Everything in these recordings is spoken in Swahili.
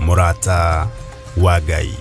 Murata wa Ngai.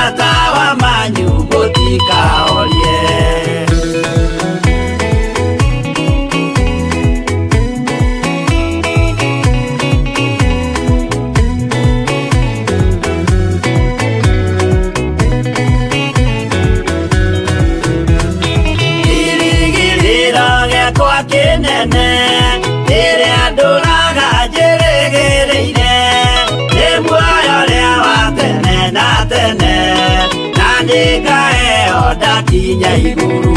Atawa manyu botika turaga jeregereire Nemuaya lea watene na tene Nandika odatinya iguru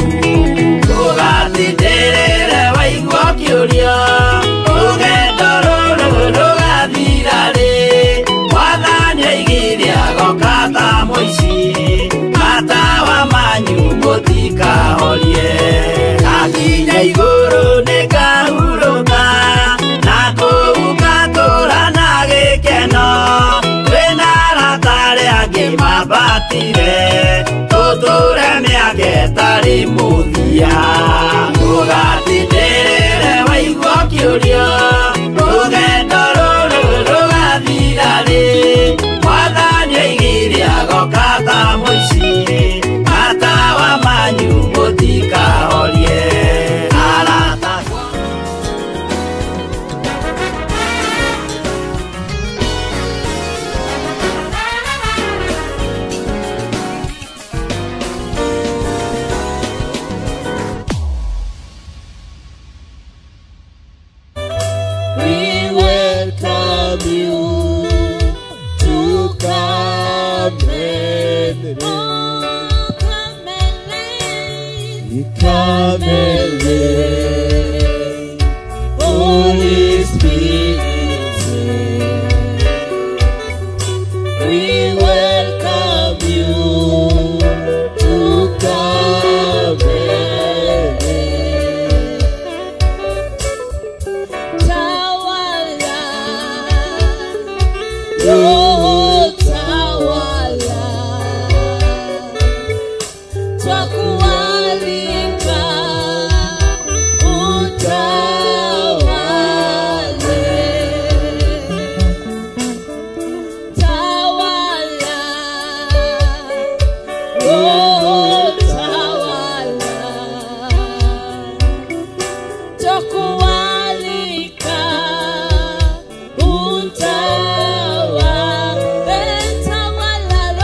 Tugatiterere waigua kiuria Ugendo ruru rugathirari Mwathani aigire agoka ta muici Matawa manyu mutikahorie Akinya iguru nikahuruka Na kũu ngatũra na gĩkeno Twĩna ratare angĩ mabatire Tũtũre mĩaka ĩtarĩ mũthia Tũgatindĩrĩre waigua kĩũria Rũgendo rũrũ rũgathira rĩ Mwathani aigire agoka ta mũici Matawa manyu mũtikahorie Come and live, Holy Spirit, we welcome you to come and live. Tawala, Roho Tawala, Twakualika utawale. Tawala, Roho Tawala, Twakualika utawale. Tawala,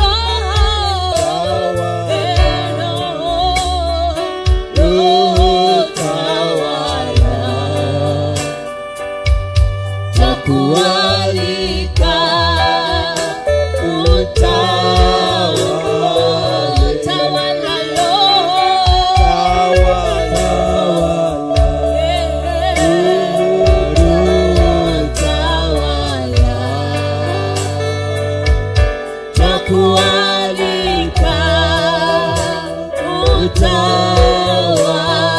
Roho Tawala, Twakualika utawale.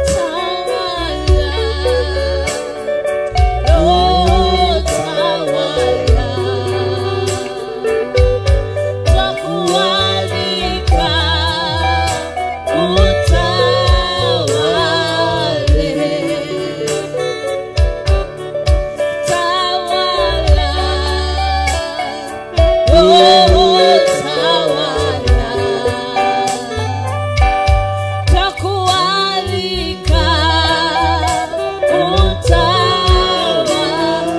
Tawala, Twakualika utawale.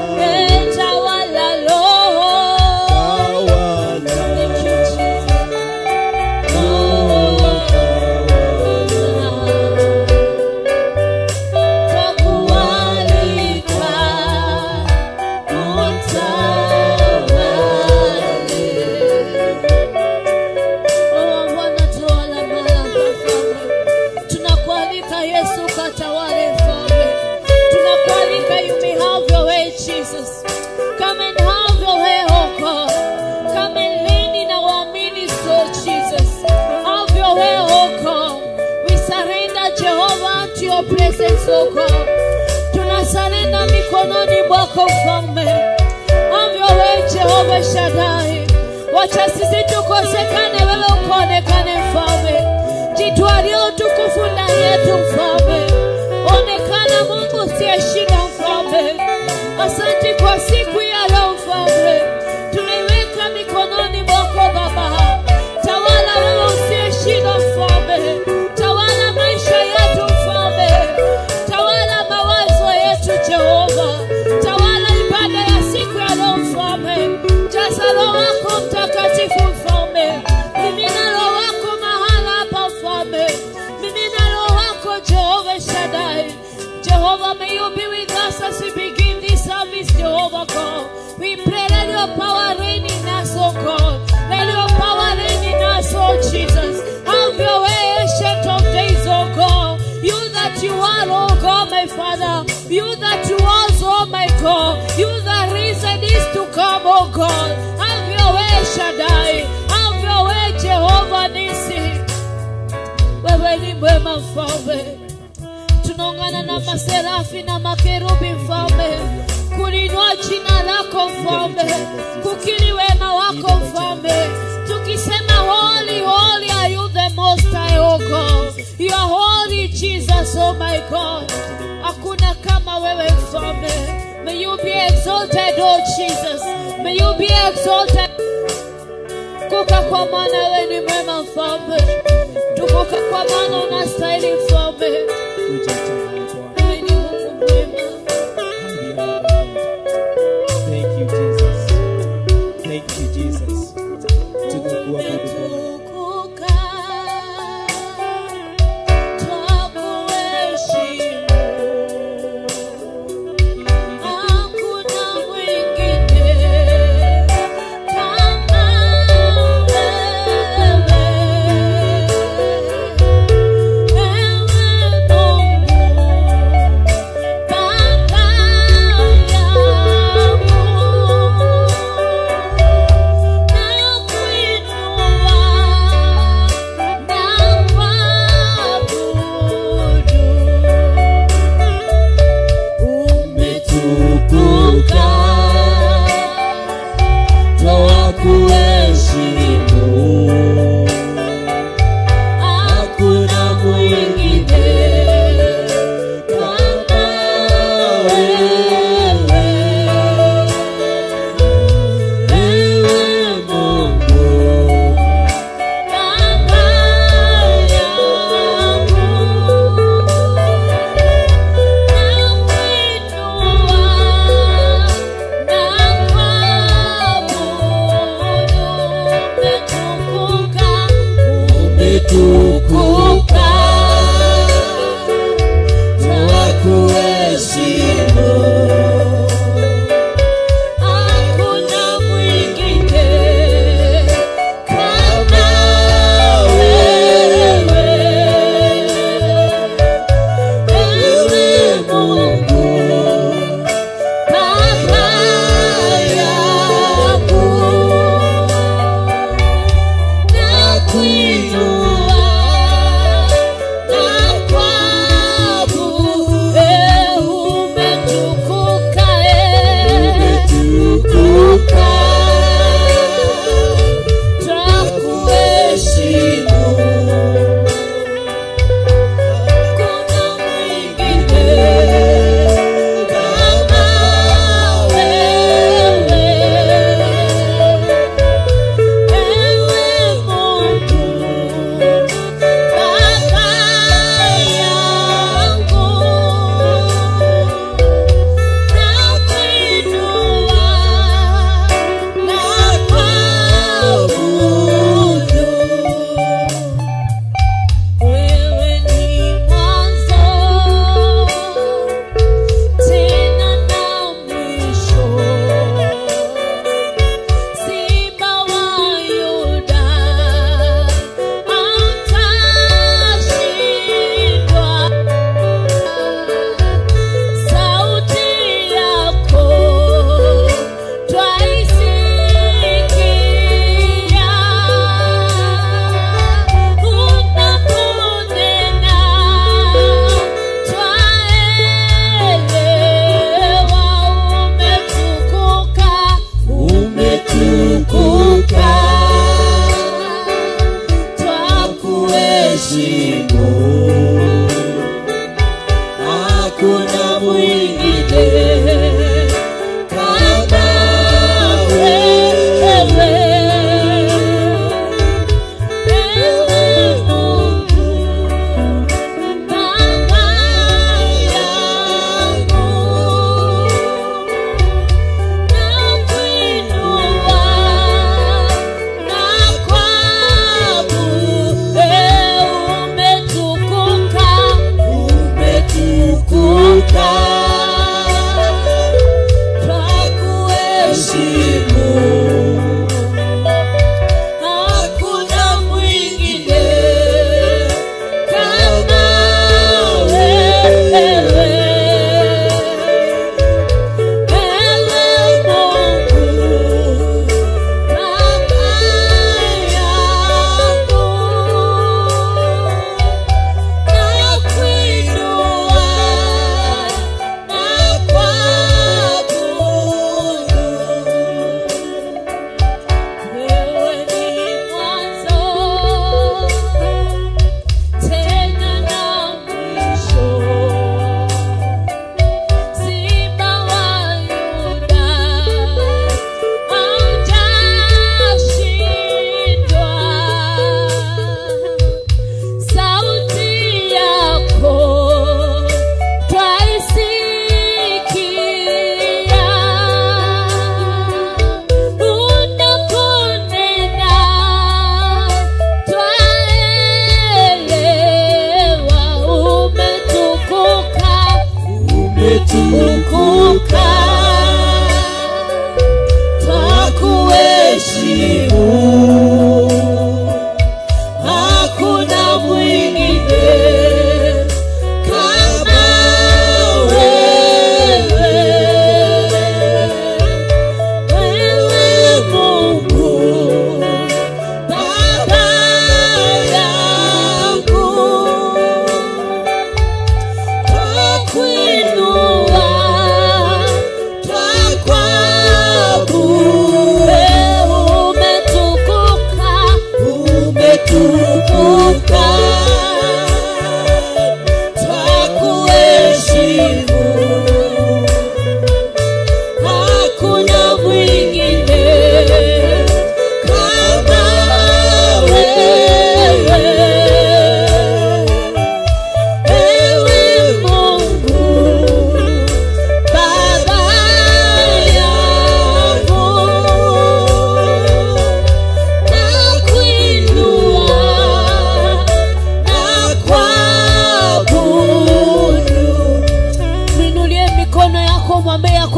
Presence, oh God, tunasarenda mikononi mwako Mfalme. Have your way, Jehovah Shaddai. Wacha sisi tukosekane, wewe ukaonekane Mfalme. Jitwalie utukufu ndani yetu Mfalme. Onekana Mungu usiyeshinda Mfalme. Asante kwa siku ya leo Mfalme. Tunaiweka mikononi mwako Baba. Tawala wewe usiyeshinda Mfalme. Tawala maisha yetu Mfalme. Tawala mawazo yetu Jehova. Tawala ibada ya siku ya leo Mfalme. Jaza Roho wako Mtakatifu Mfalme. Mimina Roho wako mahala hapa Mfalme. Mimina Roho wako Jehova you be with us as we begin this service, Jehovah God. We pray that your power reign in us, oh God. Let your power reign in us, oh Jesus. Have your way, ancient of days, oh God. You that you are, oh God, my Father. You that you was, oh my God. You the reason is to come, oh God. Have your way, Shaddai. Have your way, Jehovah Nisi. Wewe ni mwema mfalme. Tunaungana na maserafi na makerubi mfalme, kulinua jina lako mfalme, kukiri wema wako mfalme, tukisema holy, holy are you the most high, oh God. You are holy Jesus, oh my God. Hakuna kama wewe mfalme. May you be exalted, oh Jesus. May you be exalted. Kuka kwa maana wewe ni mwema mfalme. Tukuka kwa maana unastahili mfalme. Thank you, Jesus. Thank you, Jesus. Oh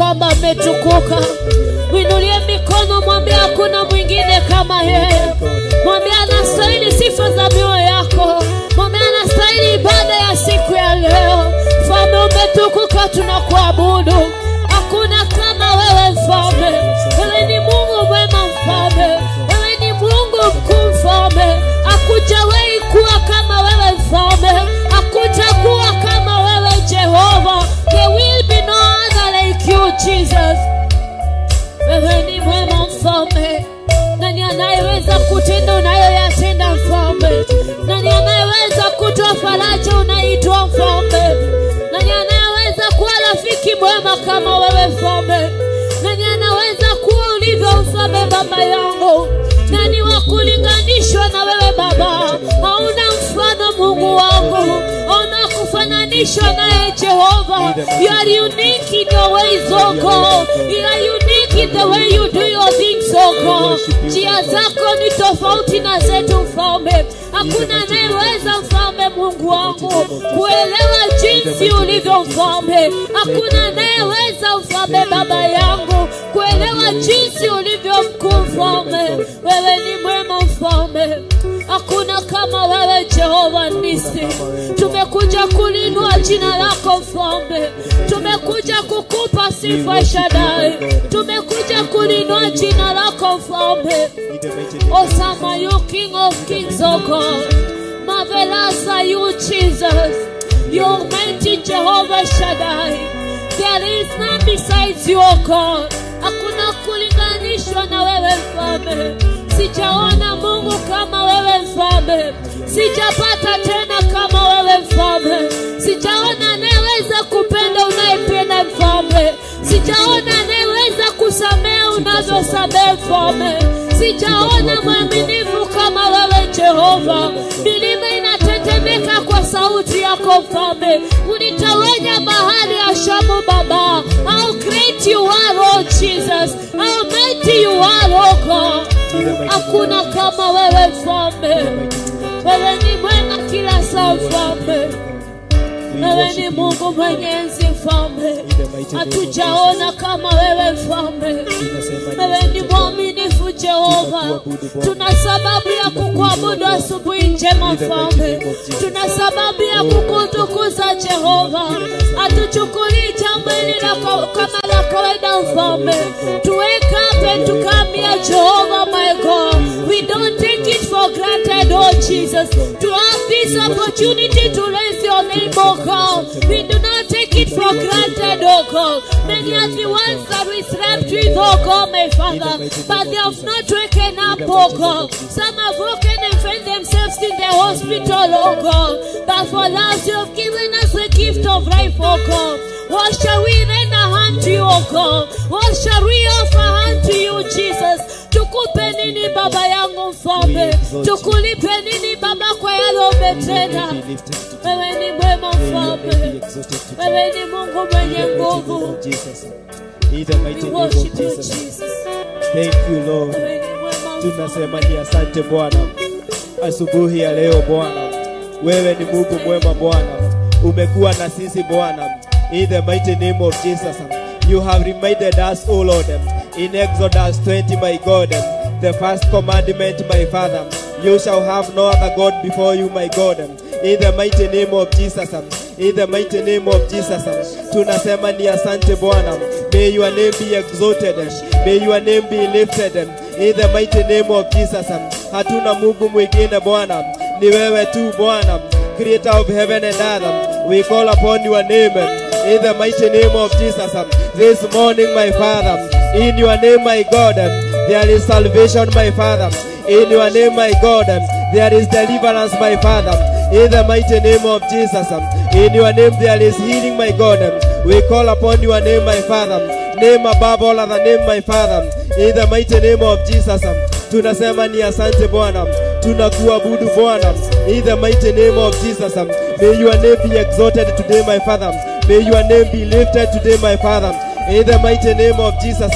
kwamba ametukuka. Mwinulie mikono, mwambie hakuna mwingine kama yeye. Mwambie anastahili sifa za mioyo yako. Mwambie anastahili ibada ya siku ya leo. Mfalme umetukuka, tunakuabudu. Hakuna kama wewe mfalme. Wewe ni Mungu mwema mfalme. Wewe ni Mungu mkuu mfalme. Hakujawahi kuwa kama wewe mfalme. Hakutakuwa kama wewe Jehova. There will be no other like you Jesus. Wewe ni mwema mfalme. Nani anayeweza kutenda unayoyatenda mfalme? Nani anayeweza kutoa faraja unaitoa mfalme? Nani anayeweza kuwa rafiki mwema kama wewe mfalme? Nani anaweza kuwa ulivyo mfalme baba yangu? Nani wa kulinganishwa na wewe baba? Hauna mfano Mungu wangu. Hauna kufananishwa naye Jehova. You are unique in your ways, oh God. You are unique in the way you do your things, oh God. Njia zako ni tofauti na zetu mfalme. Hakuna anayeweza mfalme Mungu wangu kuelewa jinsi ulivyo mfalme. Hakuna anayeweza mfalme baba yangu kuelewa jinsi ulivyo mkuu mfalme. Wewe ni mwema mfalme. Hakuna kama wewe Jehova Nisi. Tumekuja kulinua jina lako mfalme. Tumekuja kukupa sifa Shaddai. Tumekuja kulinua jina lako mfalme. Awesome are you, King of Kings, oh God. Marvelous are you, Jesus. You're mighty Jehovah Shaddai. There is none besides you, oh God. Hakuna kulinganishwa na wewe mfalme. Sijaona Mungu kama wewe mfalme. Sijapata tena kama wewe mfalme. Sijaona anayeweza kupenda unayependa mfalme. Sijaona anayeweza kusamea unavyosamea mfalme. Sijaona mwaminifu kama wewe Jehova. Milima inatetemeka kwa sauti yako mfalme. Ulitawanya bahari ya Shamu baba. How great you are, oh Jesus. How mighty you are, oh God. Hakuna kama wewe mfalme. Wewe ni mwema kila saa mfalme. Wewe ni Mungu mwenye enzi mfalme. Hatujaona kama wewe mfalme. Wewe ni mwaminifu Jehova. Tuna sababu ya kukuabudu asubuhi njema mfalme. Tuna sababu ya kukutukuza Jehova. Hatuchukulii jambo hili kama la kawaida mfalme. To wake up and to come here Jehovah my God. We don't take it for granted, oh Jesus. To have this opportunity to raise your name, oh God. We do not take it for granted, oh God. Many are the ones that we slept with, oh God, my Father. But they have not waken up, oh God. Some have woken and find themselves in the hospital, oh God. But for us, you have given us the gift of life, oh God. What shall we render unto you, oh God? What shall we offer unto you, Jesus? Tukupe nini baba yangu mfalme? Tukulipe nini baba kwa yale umetenda? Wewe ni mwema mfalme. Wewe ni Mungu mwenye nguvu. We worship you, Jesus. Thank you, Lord. Tunasema ni asante Bwana. Asubuhi ya leo Bwana. Wewe ni Mungu mwema Bwana. Umekuwa na sisi Bwana. In the mighty name of Jesus. You have reminded us, O Lord, in Exodus 20, my God, the first commandment, my Father, you shall have no other God before you, my God. In the mighty name of Jesus. In the mighty name of Jesus. Tunasema ni asante Bwana. May your name be exalted. May your name be lifted. In the mighty name of Jesus. Hatuna Mungu mwingine Bwana. Ni wewe tu Bwana. Creator of heaven and earth. We call upon your name. In the mighty name of Jesus. This morning, my Father. In your name, my God. There is salvation, my Father. In your name, my God. There is deliverance, my Father. In the mighty name of Jesus. In your name there is healing, my God. We call upon your name, my Father. Name above all other name, my Father. In the mighty name of Jesus. Tunasema ni asante Bwana. Tunakuabudu Bwana. In the mighty name of Jesus. May your name be exalted today, my Father. May your name be lifted today, my Father. In the mighty name of Jesus.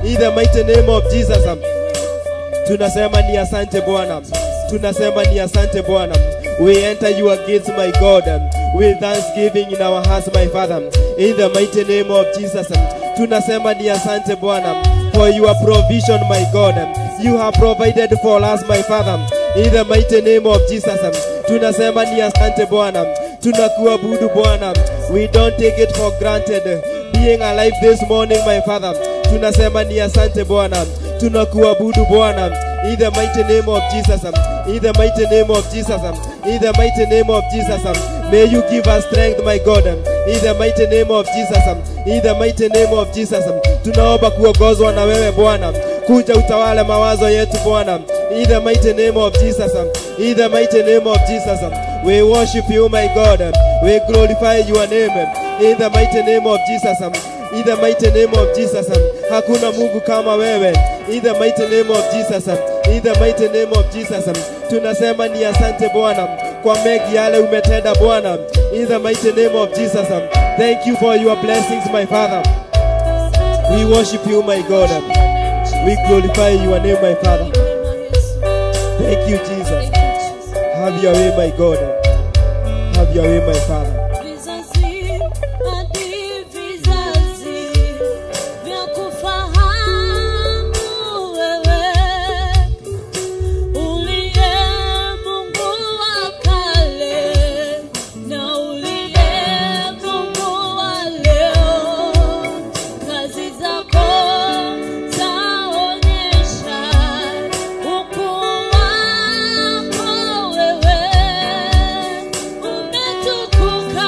In the mighty name of Jesus. Tunasema ni asante Bwana. Tunasema ni asante Bwana. We enter your gates, my God. with thanksgiving in our hearts, my Father. In the mighty name of Jesus, tunasema ni asante Bwana for your provision, my God. You have provided for us, my Father. In the mighty name of Jesus, tunasema ni asante Bwana. Tunakuabudu Bwana. We don't take it for granted being alive this morning, my Father. Tunasema ni asante Bwana. Tunakuabudu Bwana. In the mighty name of Jesus, in the mighty name of Jesus, in the mighty name of Jesus, may you give us strength, my God. In the mighty name of Jesus, in the mighty name of Jesus, tunaomba kuongozwa na wewe Bwana. Kuja utawale mawazo yetu Bwana. In the mighty name of Jesus, in the mighty name of Jesus, we worship you, my God. We glorify your name. In the mighty name of Jesus, in the mighty name of Jesus, hakuna Mungu kama wewe. In the mighty name of Jesus, in the mighty name of Jesus, tunasema ni asante Bwana kwa mengi yale umetenda Bwana. In the mighty name of Jesus, thank you for your blessings, my Father. We worship you, my God. We glorify your name, my Father. Thank you, Jesus. Have your way, my God. Have your way, my Father. Umetukuka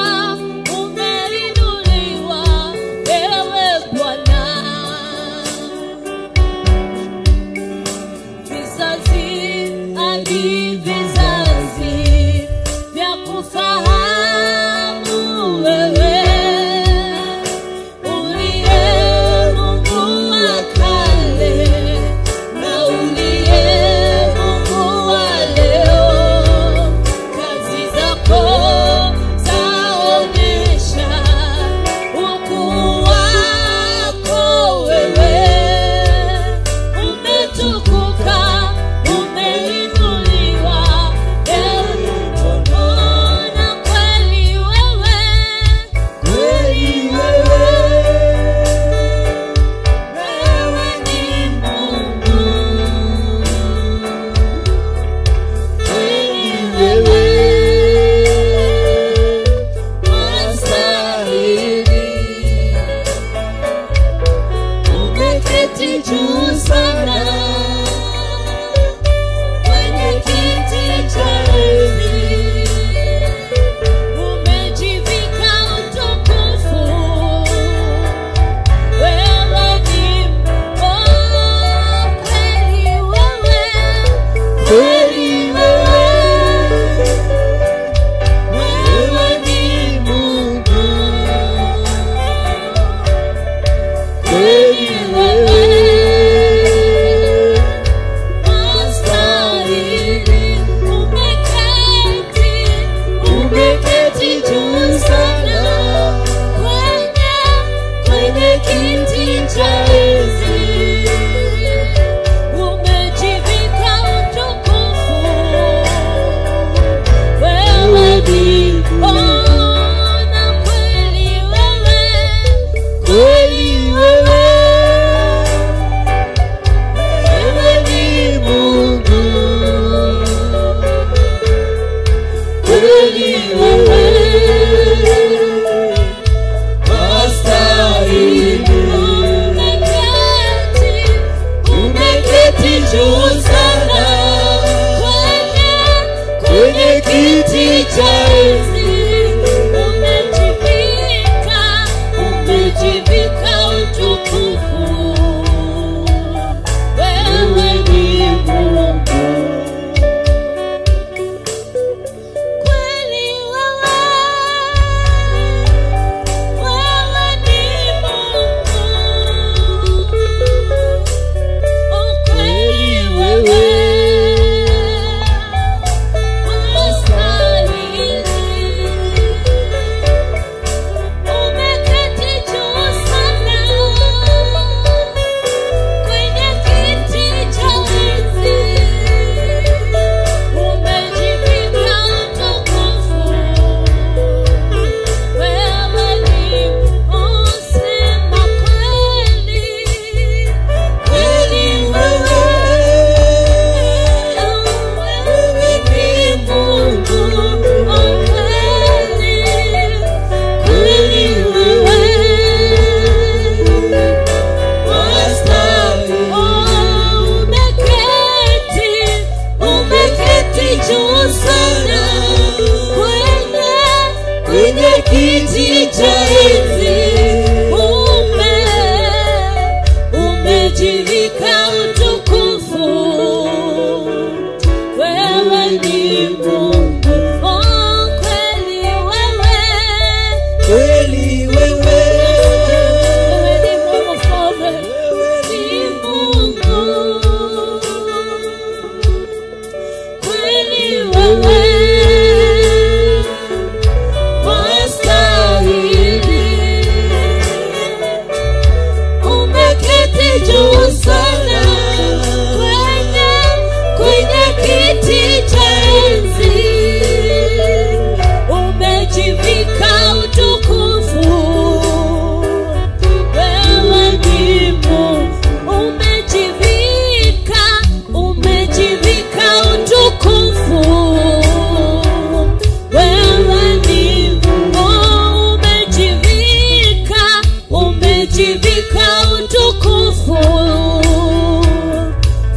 umejivika utukufu.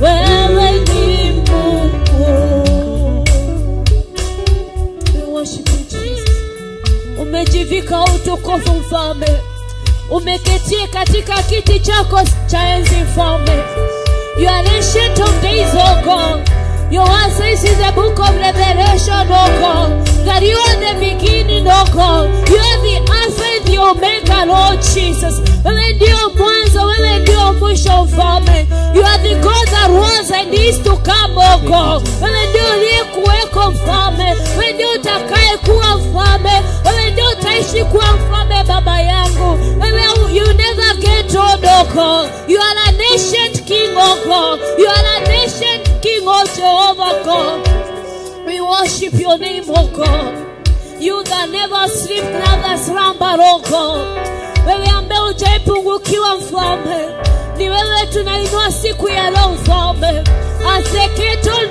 Wewe ni Mungu. We worship you, Jesus. Umejivika utukufu mfalme. Umeketia katika kiti chako cha enzi mfalme. You are ancient of days, oh God. Your word says in the book of Revelation, oh God, that you are the beginning, oh God. You are the Alpha and the Omega, Lord Jesus. Wewe ndio mwanzo, wewe ndio mwisho mfalme. You are the God that was and is to come, oh God. Wewe ndio uliyekuweko mfalme. Wewe ndio utakaye kuwa mfalme. Wewe ndio utaishi kuwa mfalme baba yangu. Wewe you never get old, oh God. You are an ancient king, oh God. You are an ancient king, oh Jehovah God. We worship your name, oh God. You that never sleep, never slumber, oh God. Wewe ambaye hujaipungukiwa mfalme. Ni wewe tunainua siku ya leo mfalme. As the cattle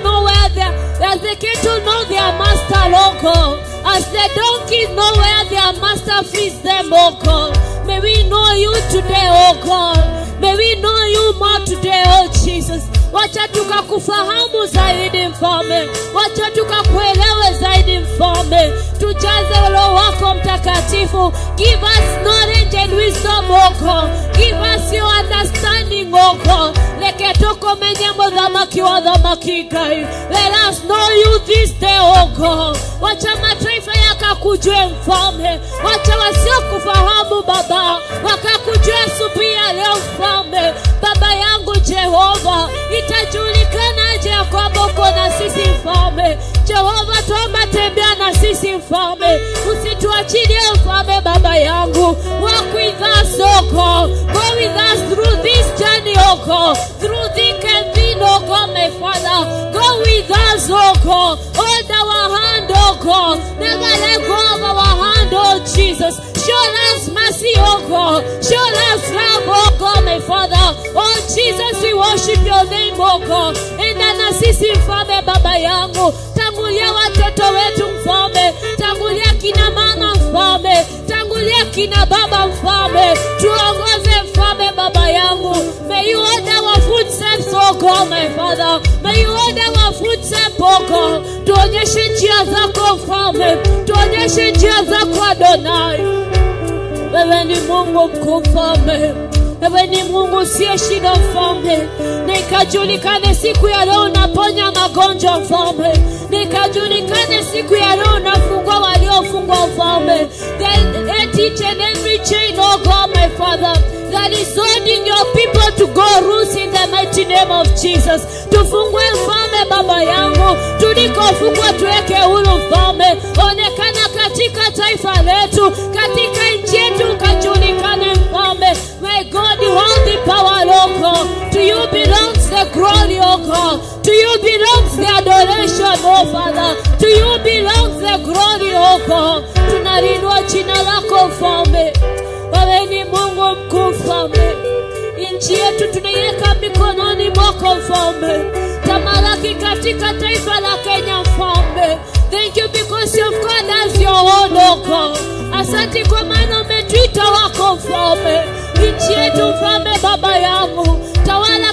know their master, oh God. As the donkeys know where their master feeds them, oh God. May we know you today, oh God. May we know you more today, oh Jesus. Wacha tukakufahamu zaidi mfalme. Wacha tukakuelewe zaidi mfalme. Tujaze Roho wako mtakatifu. Give us knowledge and wisdom, oh God. Give us your understanding, oh God. Leketoko menyemo dhamaki wa dhamaki gai. Let us know you this day, oh God. Wacha mataifa yakakujue mfalme. Wacha wasiokufahamu baba wakakujue subia leo mfalme. Baba yangu Jehova, itajulikanaje ya kwamba uko na sisi mfalme. Jehova tuomba tembea na sisi mfalme. Usituachilie mfalme baba yangu. Walk with us, oh God. Go with us through this journey, oh God. Through thick and thin, oh God, my Father. Go with us, oh God. Hold our hand, oh God. Never let go of our hand, oh Jesus. Show us mercy, oh God. Show us love, oh God, my Father. Oh Jesus, we worship your name, oh God. Enda na sisi mfalme baba yangu. Tangulia watoto wetu mfalme. Tangulia kina mama mfalme. Tangulia kina baba mfalme. Tuongoze mfalme baba yangu. May you order our footsteps, oh God, my Father. May you order our footsteps, oh God. Tuonyeshe njia zako mfalme. Tuonyeshe njia zako Adonai. Wewe ni Mungu mkuu mfalme. Wewe ni Mungu usiyeshinda mfalme. Na ikajulikane siku ya leo unaponya magonjwa mfalme. Na ikajulikane siku ya leo unafungua waliofungwa mfalme. Let each and every chain, oh God, my Father, that is holding your people to go loose in the mighty name of Jesus. Tufungue mfalme baba yangu. Tulikofungwa tuweke huru mfalme. Onekana katika taifa letu, katika nchi yetu kajulikane mfalme. My God, you hold the power, oh God. To you belongs the glory, oh God. To you belongs the adoration, oh Father. To you belongs the glory, oh God. Tunalinua jina lako mfalme. Wewe ni Mungu mkuu mfalme. Nchi yetu tunaiweka mikononi mwako mfalme. Tamalaki katika taifa la Kenya mfalme. Thank you because you've called us your own, oh God. Asante kwa maana umetuita wako mfalme. Nchi yetu mfalme baba yangu. Tawala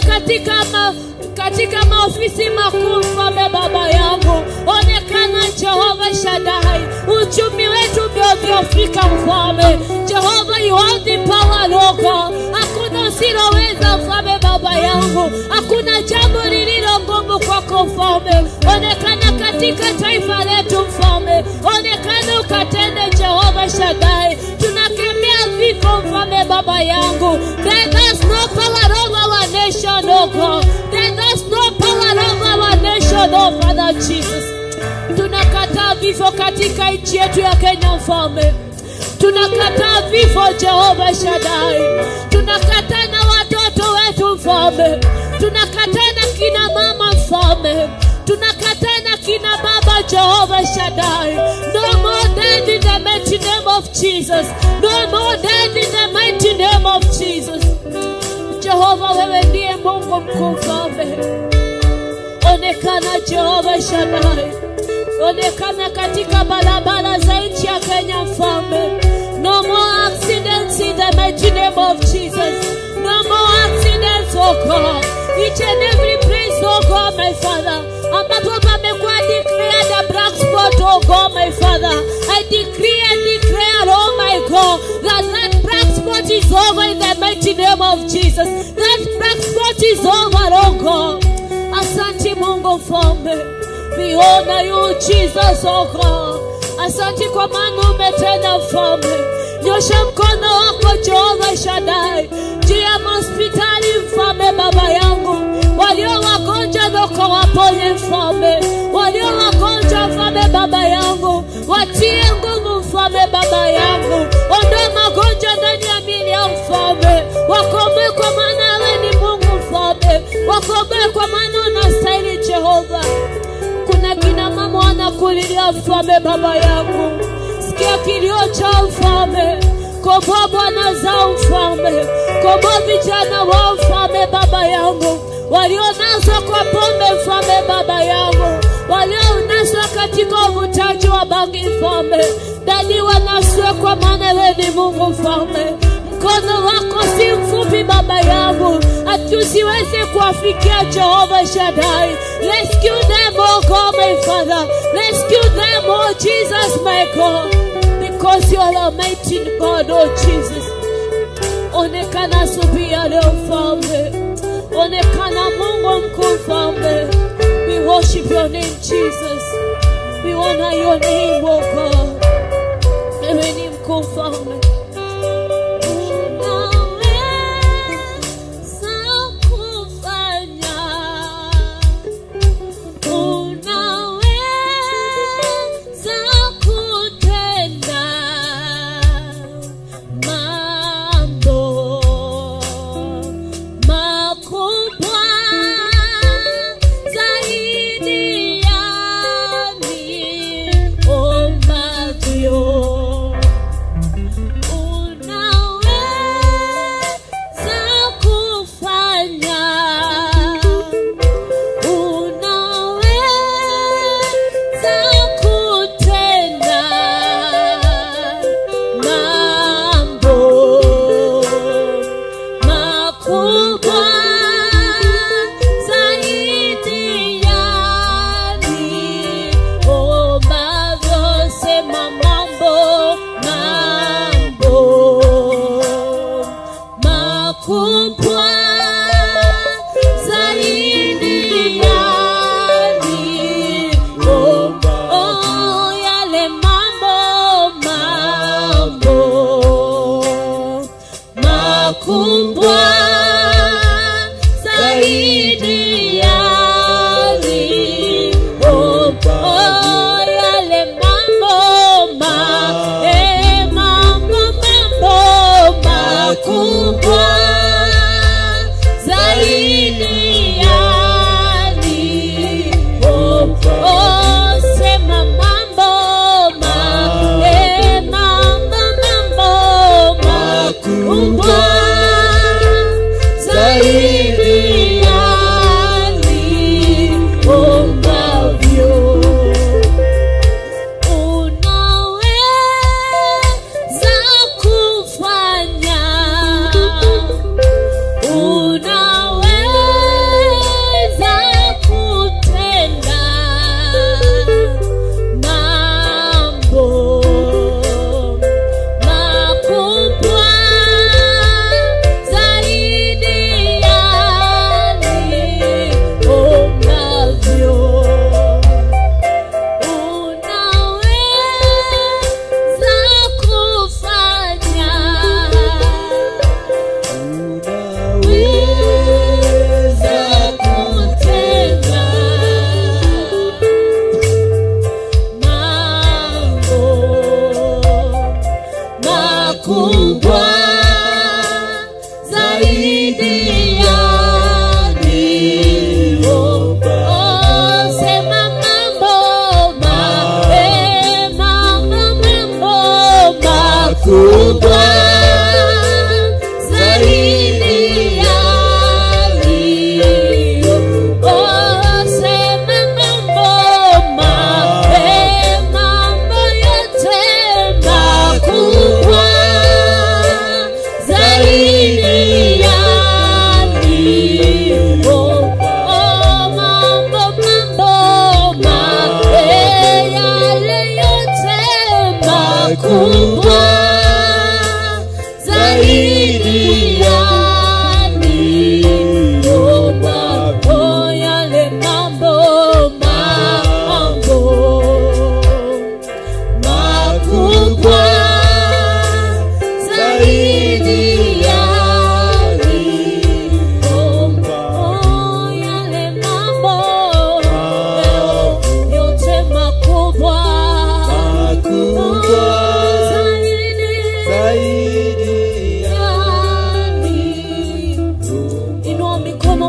katika maofisi makuu mfalme baba yangu. Onekana Jehova Shaddai. Uchumi wetu umeofika mfalme. Jehova, you have the power, oh God. Hakuna usiloweza mfalme baba yangu. Hakuna jambo lililo ngumu kwako mfalme. Onekana katika taifa letu mfalme. Onekana ukatende Jehova Shaddai. Tunakemea vifo mfalme baba yangu. There's no power over our nation, oh God. There's no power over our nation, oh Father Jesus. Tunakataa vifo katika nchi yetu ya Kenya mfalme. Tunakataa vifo Jehova Shaddai. Tunakataa na watoto wetu mfalme. Tunakataa na kina mama mfalme. Tunakataa na kina baba Jehova Shaddai. No more death in the mighty name of Jesus. No more death in the mighty name of Jesus. Jehova, wewe ndiye Mungu mkuu mfalme. Onekana Jehova Shaddai. Onekana katika barabara za nchi ya Kenya mfalme. No more accidents in the mighty name of Jesus. oh God. Each and every place, oh God, my Father. Ambapo pamekuwa declared a black spot, oh God, my Father. I decree and declare, oh my God, that black spot is over in the mighty name of Jesus. That black spot is over, oh God. Asante Mungu Mfalme. We honor you, Jesus, oh God. Asante kwa maana umetenda Mfalme. Nyosha mkono wako Jehova Shaddai. Juu ya hospitali Mfalme Baba yangu. Walio wagonjwa ndio waponye Mfalme. Walio wagonjwa Mfalme Baba yangu. Watie nguvu Mfalme Baba yangu. Ondoa magonjwa ndani ya miili ya Mfalme. Wakomboe kwa maana wewe ni Mungu Mfalme. Wakomboe kwa maana unastahili Jehova. Kuna kina mama wanakulilia Mfalme Baba yangu. Sikia kilio cha Mfalme. Komboa bwana zao Mfalme. Komboa vijana wao Mfalme Baba yangu. Walionaswa kwa pombe Mfalme Baba yangu. Walionaswa katika uvutaji wa bangi Mfalme. Dadi wanaswa kwa maana wewe ni Mungu Mfalme. Mkono wako si mfupi Baba yangu. Atusiweze kuwafikia Jehova Shaddai. Rescue them, oh God, my Father. Rescue them, oh Jesus, my God. Because you are Almighty God, oh Jesus. Onekana subia leo Mfalme. Onekana Mungu mkuu Mfalme. We worship your name, Jesus. We honor your name, oh God. Ewe ni mkuu Mfalme.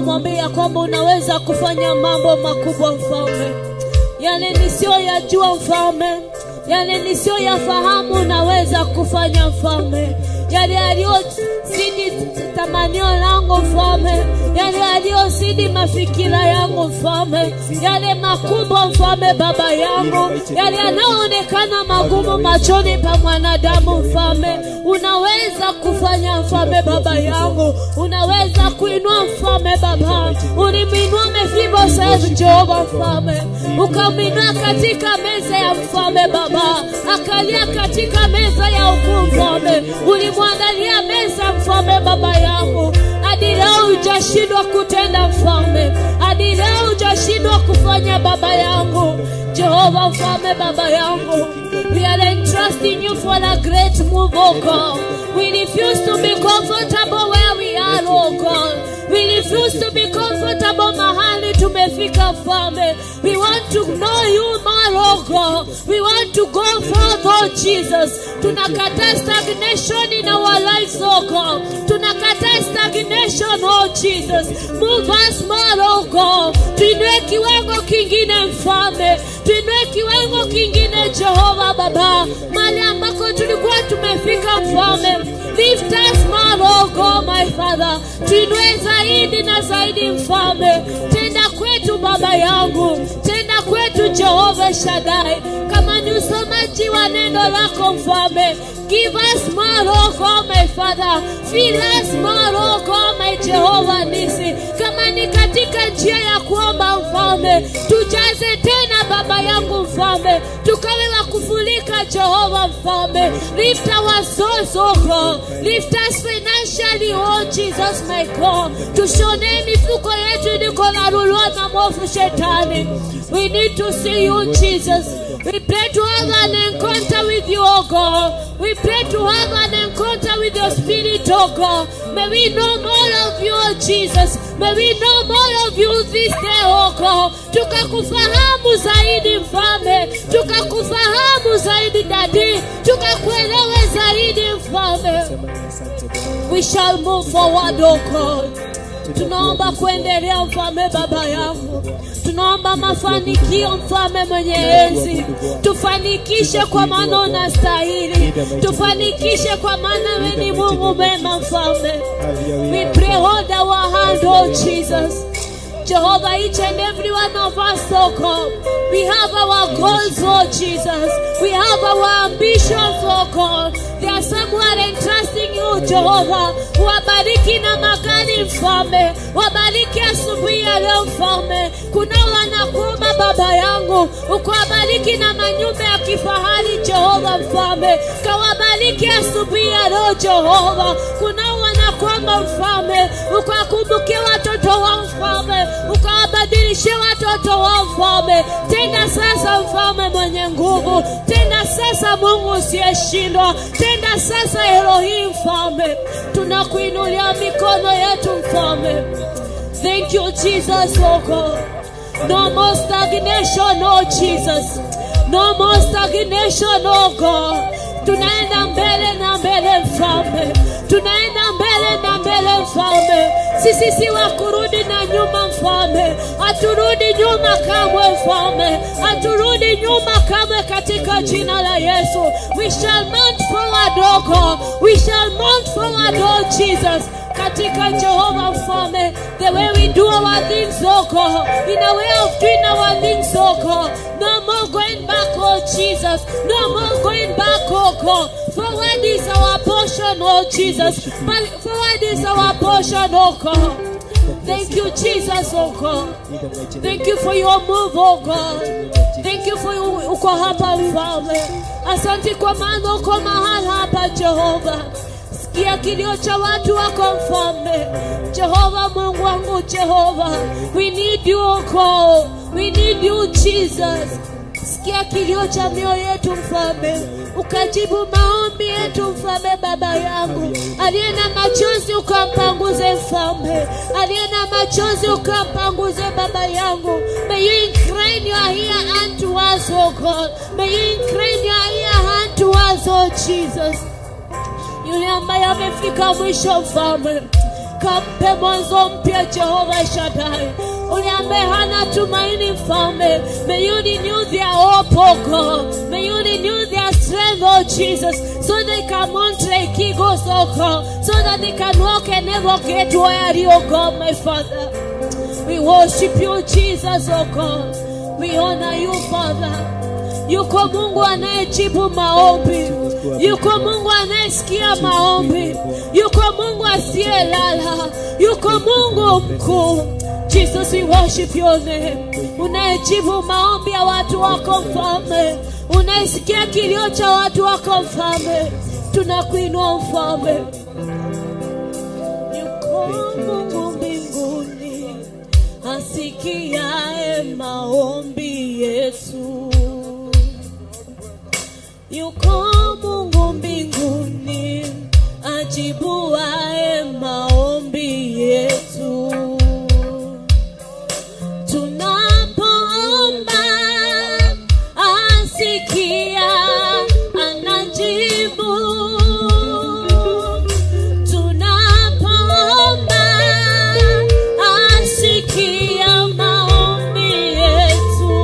ukamwambia kwamba unaweza kufanya mambo makubwa mfalme. Yale nisiyoyajua mfalme, yale nisiyoyafahamu unaweza kufanya mfalme. Yale aliyozidi tamanio langu mfalme, yale aliyozidi mafikira yangu mfalme, yale makubwa mfalme baba yangu, yale yanayoonekana magumu machoni pa mwanadamu mfalme, unaweza kufanya mfalme baba yangu. Unaweza kuinua mfalme baba. Ulimwinua Mephibosheth Jehova mfalme, ukamwinua katika meza ya mfalme baba, akalia katika meza ya ukuu mfalme. Ulimwandalia meza mfalme baba yangu. Hadi leo hujashindwa kutenda mfalme, hadi leo hujashindwa kufanya baba yangu. Jehova mfalme baba yangu, we are entrusting you for a great move, oh God. We refuse to be comfortable where we are, oh God. We refuse to be comfortable mahali tumefika mfalme. We want to know you more, oh God. We want to go further, oh Jesus. Tunakataa stagnation in our lives, oh God. Tunakataa stagnation, oh Jesus. Move us more, oh God. Tuinue kiwango kingine mfalme. Tuinue kiwango kingine Jehova baba. Mahali ambako tulikuwa tumefika mfalme. Lift us more, oh God, my Father. Tuinue zaidi na zaidi mfalme. Tenda kwetu baba yangu. Tenda kwetu Jehova Shaddai. Kama ni usomaji wa neno lako mfalme, give us more, oh God, my Father. Fill us more, oh God, my Jehovah Nisi. Kama ni katika njia ya kuomba mfalme, tujaze tena baba yangu mfalme. Tukawe wa kufulika Jehova mfalme. Lift our souls, oh God. Lift us financially, oh Jesus, my God. Tushone mifuko yetu niko na rulua na mwovu shetani. We need to see you, Jesus. We pray to have an encounter with you, oh God. We pray to have an encounter with your spirit, oh God. May we know more of you, oh Jesus. May we know more of you this day, oh God. Tukakufahamu zaidi mfalme. Tukakufahamu zaidi dadi. Tukakuelewe zaidi mfalme. We shall move forward, oh God. Tunaomba kuendelea mfalme baba yangu. Tunaomba mafanikio mfalme mwenye enzi. Tufanikishe kwa maana unastahili. Tufanikishe kwa maana wewe ni Mungu mwema mfalme. We pray, hold our hand, oh Jesus. Jehovah, each and every one of us, oh God, we have our goals, oh Jesus. We have our ambitions, oh God. There are some who are entrusting you, Jehovah. Wabariki na magari mfalme. Wabariki asubuhi ya leo mfalme. Kuna wanakuomba baba yangu, ukawabariki na manyumba ya kifahari Jehova mfalme. Kawabariki asubuhi ya leo Jehova. Kuna wanakuomba mfalme, ukawakumbuke watoto wa mfalme. Ukawabadilishe watoto wa mfalme. Tenda sasa mfalme mwenye nguvu. Tenda sasa Mungu usiyeshindwa. Tenda sasa Elohim mfalme. Tunakuinulia mikono yetu mfalme. Thank you Jesus, oh God. No more stagnation, oh Jesus. No more stagnation, oh God. Tunaenda mbele na mbele mfalme. Tunaenda mbele na mbele mfalme. Sisi si wa kurudi na nyuma mfalme. Haturudi nyuma kamwe mfalme. Haturudi nyuma kamwe katika jina la Yesu. We shall mount forward, oh God. We shall mount forward, oh Jesus. Katika Jehovah mfalme, the way we do our things, oh God, in a way of doing our things, oh God. No more going back, oh Jesus. No more going back, oh God. Forward is our portion, oh Jesus. Forward is our portion, oh God. Thank you, Jesus, oh God. Thank you for your move, oh God. Thank you for uko hapa mfalme. Asante kwa maana uko mahali hapa Jehova. Sikia kilio cha watu wako mfalme. Jehova Mungu wangu Jehova. We need you, oh God. We need you, Jesus. Sikia kilio cha mioyo yetu mfalme. Ukajibu maombi yetu mfalme baba yangu. Aliye na machozi ukampanguze mfalme. Aliye na machozi ukampanguze baba yangu. May you incline your ear unto us, oh God. May you incline your ear unto us, oh Jesus. Yule ambaye amefika mwisho mfalme, ukampe mwanzo mpya Jehova Shaddai. Uliambe hana tumaini mfalme. May you renew their hope, oh God. May you renew their strength, oh Jesus, so they can mount like eagles, oh God, so that they can walk and never get weary, oh God, my Father. We worship you, Jesus, oh God. We honor you, Father. Yuko Mungu anayejibu maombi. Yuko Mungu anayesikia maombi. Yuko Mungu asiyelala. Yuko Mungu mkuu. Jesus, we worship your name. Unayejibu maombi ya watu wako mfalme. Unayesikia kilio cha watu wako mfalme. Tunakuinua mfalme. Yuko Mungu mbinguni, asikiaye maombi yetu. Yuko Mungu mbinguni, ajibuaye maombi yetu. Tunapoomba asikia, anajibu. Tunapoomba asikia maombi yetu.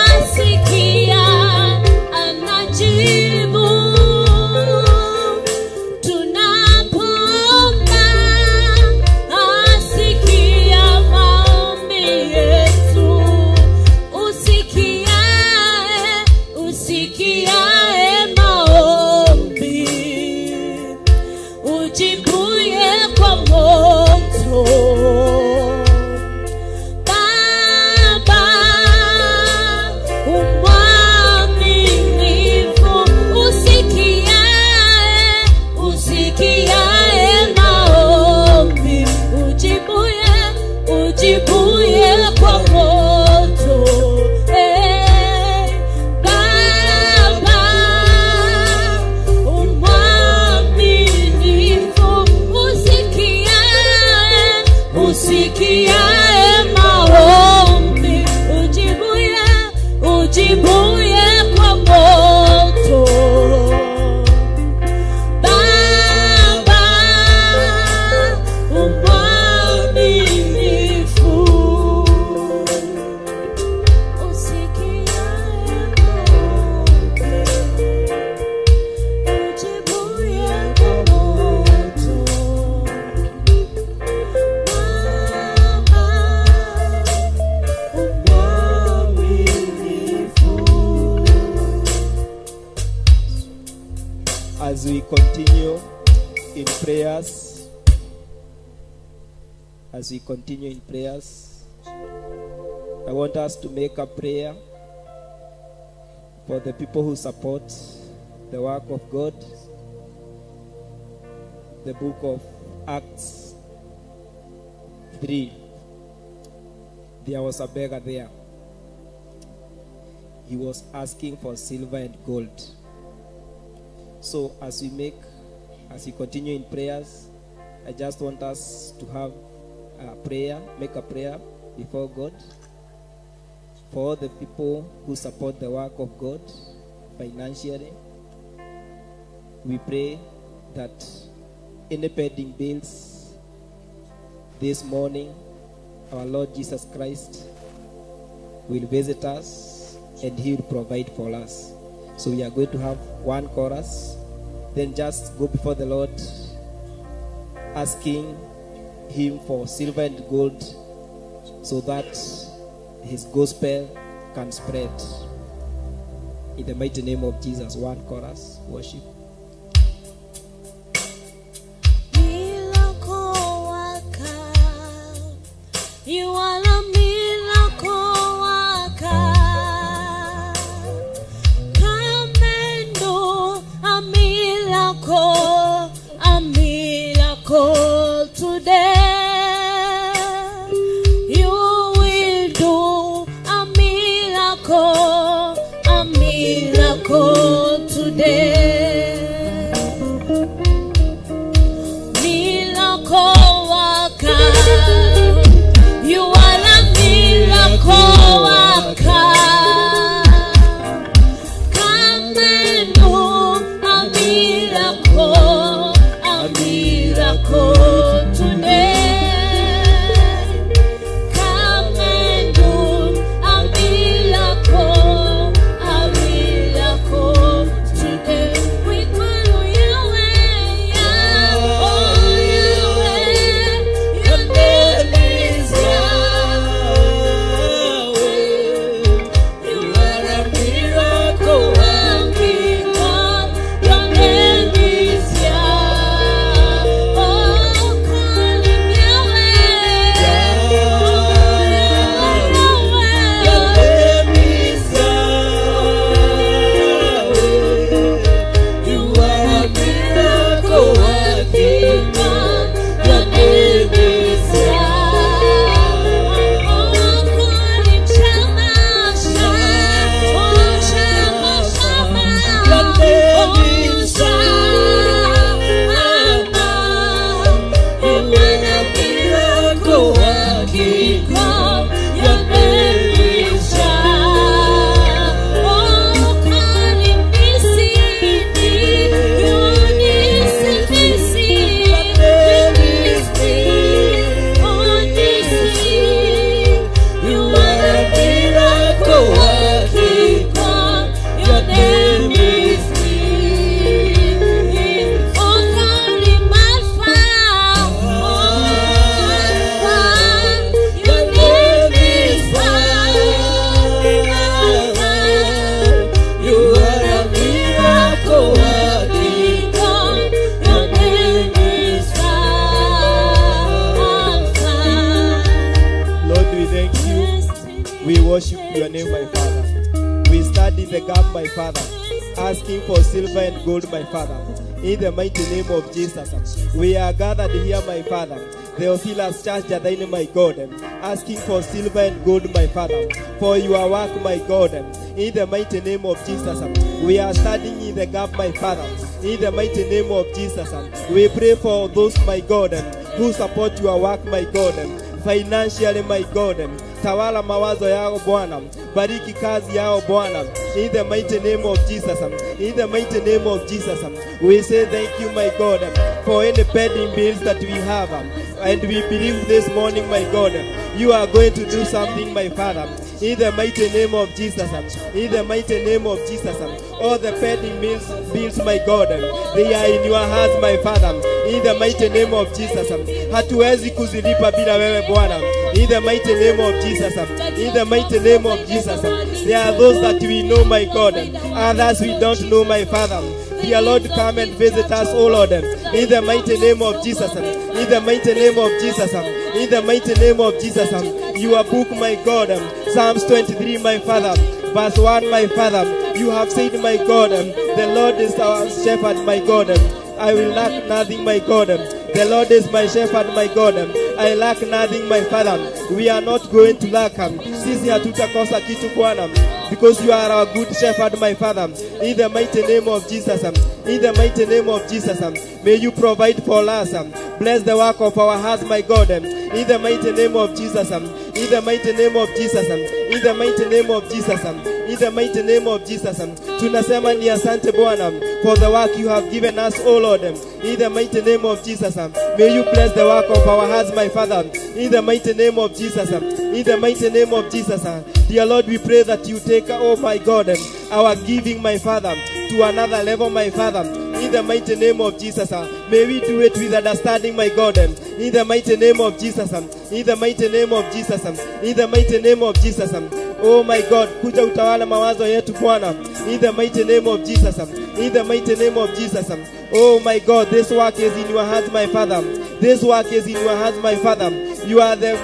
Asikia, anajibu. Tunapoomba asikia maombi yetu. Usikiae maombi, ujibuye kwa moto. Baba umwaminifu, usikiae maombi, ujibuye kwa moto. Baba umwaminifu, usikiae maombi, ujibuye kwa moto. Baba umwaminifu, usikiae maombi, ujibuye kwa moto. As we continue in prayers, I want us to make a prayer for the people who support the work of God. The book of Acts 3. There was a beggar there. He was asking for silver and gold. So as we continue in prayers, I just want us to have a prayer, make a prayer before God for all the people who support the work of God financially. We pray that any pending bills this morning, our Lord Jesus Christ will visit us and He will provide for us. So we are going to have one chorus, then just go before the Lord asking Him for silver and gold so that His gospel can spread. In the mighty name of Jesus, one chorus, worship. You are a miracle worker. Come and do a miracle today. You will do a miracle today. Miracle worker. You are your name, my Father. We stand in the gap, my Father, asking for silver and gold, my Father. In the mighty name of Jesus, we are gathered here, my Father. Theophilus Church, Jadaine, my God, asking for silver and gold, my Father, for your work, my God. In the mighty name of Jesus, we are standing in the gap, my Father. In the mighty name of Jesus, we pray for those, my God, who support your work, my God, financially, my God. Tawala mawazo yao Bwana, bariki kazi yao Bwana. In the mighty name of Jesus, in the mighty name of Jesus, we say thank you, my God, for any pending bills that we have. And we believe this morning, my God, you are going to do something, my Father. In the mighty name of Jesus, in the mighty name of Jesus, all the pending bills, my God, they are in your hands, my Father. In the mighty name of Jesus, hatuwezi kuzilipa bila wewe Bwana. In the mighty name of Jesus, in the mighty name of Jesus, there are those that we know, my God, others we don't know, my Father. Dear Lord, come and visit us, O Lord. In the mighty name of Jesus, in the mighty name of Jesus, in the mighty name of Jesus, your book, my God, Psalms 23, my Father, verse 1, my Father, you have said, my God, the Lord is our shepherd, my God, I will lack nothing, my God. The Lord is my shepherd, my God. I lack nothing, my Father. We are not going to lack. Sisi hatutakosa kitu Bwana, because you are our good shepherd, my Father. In the mighty name of Jesus, in the mighty name of Jesus, may you provide for us. Bless the work of our hands, my God. In the mighty name of Jesus, in the mighty name of Jesus, in the mighty name of Jesus, in the mighty name of Jesus. Tunasema ni asante Bwana for the work you have given us, O Lord. In the mighty name of Jesus, may you bless the work of our hands, my Father. In the mighty name of Jesus, in the mighty name of Jesus. Dear Lord, we pray that you take, oh my God, our giving, my Father, to another level, my Father. In the mighty name of Jesus, may we do it with understanding, my God. In the mighty name of Jesus, in the mighty name of Jesus, in the mighty name of Jesus. Oh my God, kuja utawala mawazo yetu Bwana. In the mighty name of Jesus, in the mighty name of Jesus. Oh my God, this work is in your hands, my Father. This work is in your hands, my Father. You are the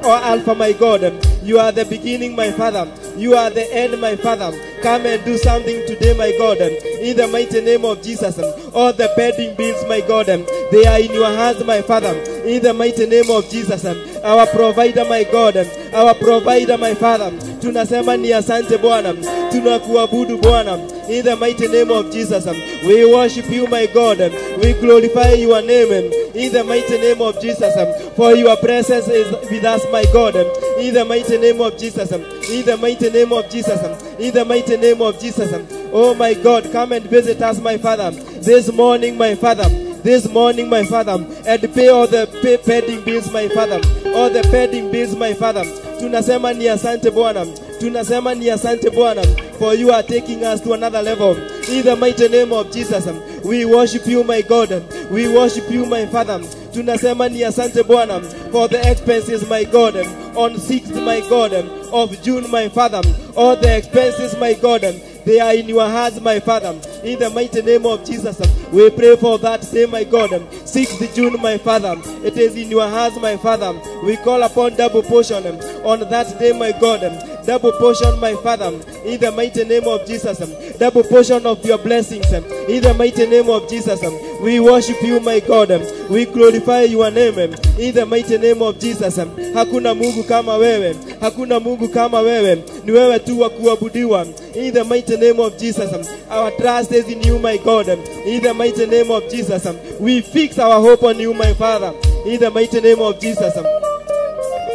Alpha, my God. You are the beginning, my Father. You are the end, my Father. Come and do something today, my God. In the mighty name of Jesus. All the pending bills, my God, they are in your hands, my Father. In the mighty name of Jesus. Our provider, my God. Our provider, my Father. Tunasema ni asante Bwana. Tunakuabudu Bwana. In the mighty name of Jesus. We worship you, my God. We glorify your name. In the mighty name of Jesus. For your presence is with us, my God. In the mighty name of Jesus. In the mighty name of Jesus. In the mighty name of Jesus. Oh my God, come and visit us, my Father. This morning, my Father. This morning, my Father. And pay all the pending bills, my Father. All the pending bills, my Father. Tunasema ni asante Bwana. Tunasema ni asante Bwana. For you are taking us to another level. In the mighty name of Jesus. We worship you, my God. We worship you, my Father. Tunasema ni asante Bwana. For the expenses, my God. On 6th, my God, of June, my Father. All the expenses, my God, they are in your hands, my Father. In the mighty name of Jesus, we pray for that day, my God. 6th June, my Father. It is in your hands, my Father. We call upon double portion on that day, my God. Double portion, my Father. In the mighty name of Jesus. Double portion of your blessings. In the mighty name of Jesus. We worship you, my God. We glorify your name. In the mighty name of Jesus. Hakuna Mungu kama wewe. Hakuna Mungu kama wewe. Ni wewe tu wa kuabudiwa. In the mighty name of Jesus. Our trust is in you, my God. In the mighty name of Jesus. We fix our hope on you, my Father. In the mighty name of Jesus.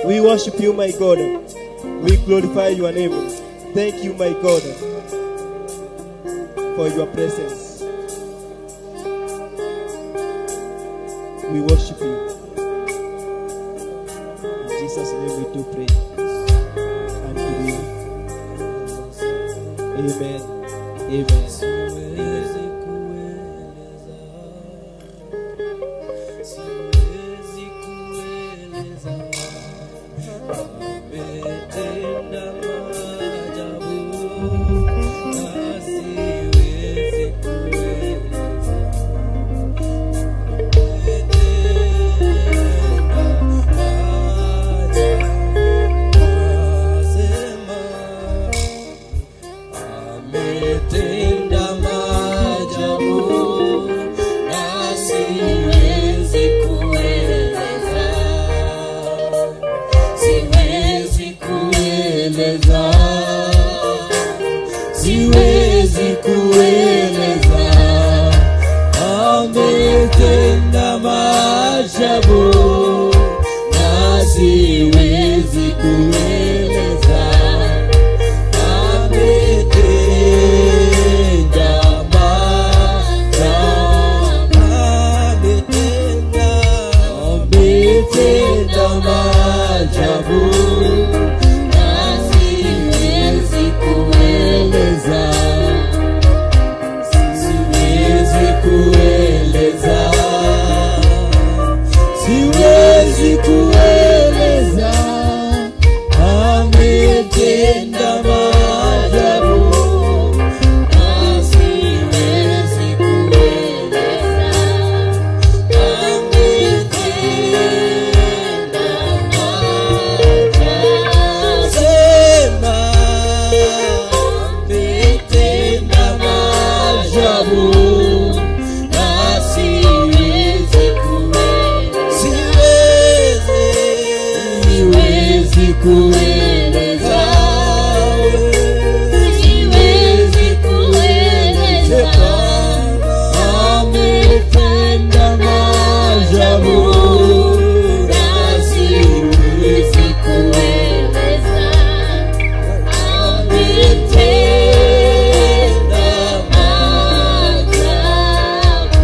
We worship you, my God. We glorify your name. Thank you, my God, for your presence. We worship you. In Jesus' name we do pray and believe. Amen. Amen. ametenda maajabu na siwezi kueleza, siwezi kueleza, siwezi kueleza. Ametenda maajabu na siwezi kueleza. Ametenda maajabu, ametenda maajabu na siwezi kueleza, siwezi kueleza, siwezi kueleza. Ametenda maajabu na siwezi kueleza. Ametenda maajabu. Sema ametenda maajabu na siwezi kueleza. Siwezi kueleza. Siwezi kueleza. Ametenda maajabu na siwezi kueleza. Ametenda maajabu.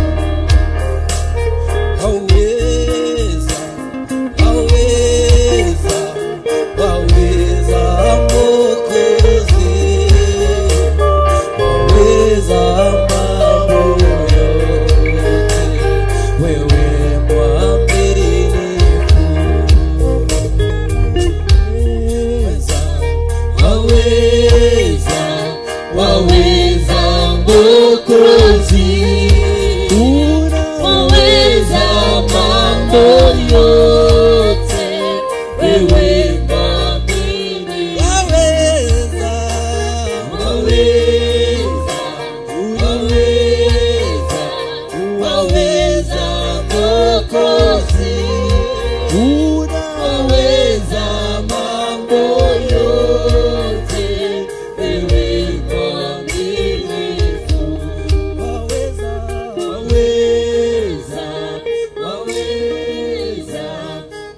Haweza, haweza, waweza Mwokozi, waweza mambo yote, wewe mwaminifu. Waweza, waweza Mwokozi, waweza mambo yote, wewe mwaminifu. Waweza, waweza, waweza, waweza Mwokozi, waweza mambo yote, wewe mwaminifu. Waweza, waweza, waweza,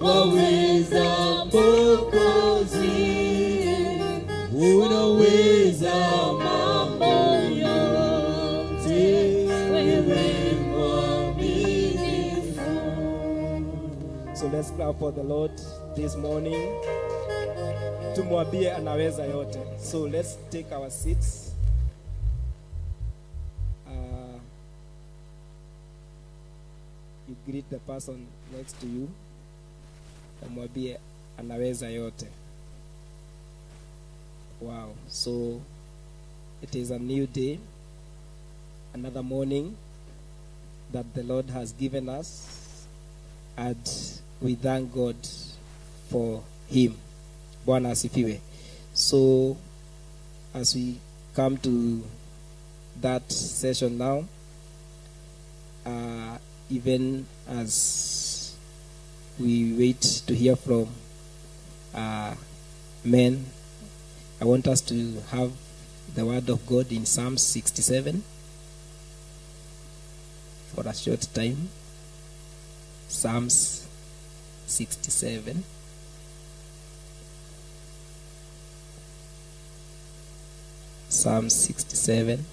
waweza Mwokozi, unaweza mambo yote, wewe mwaminifu. So let's clap for the Lord this morning. Tumwambie anaweza yote. So let's take our seats. You greet the person next to you. Tumwambie anaweza yote. Wow. So it is a new day, another morning that the Lord has given us, and we thank God for him. Bwana asifiwe. So as we come to that session now, even as we wait to hear from men, I want us to have the word of God in Psalm 67 for a short time. Psalms 67. Psalm 67.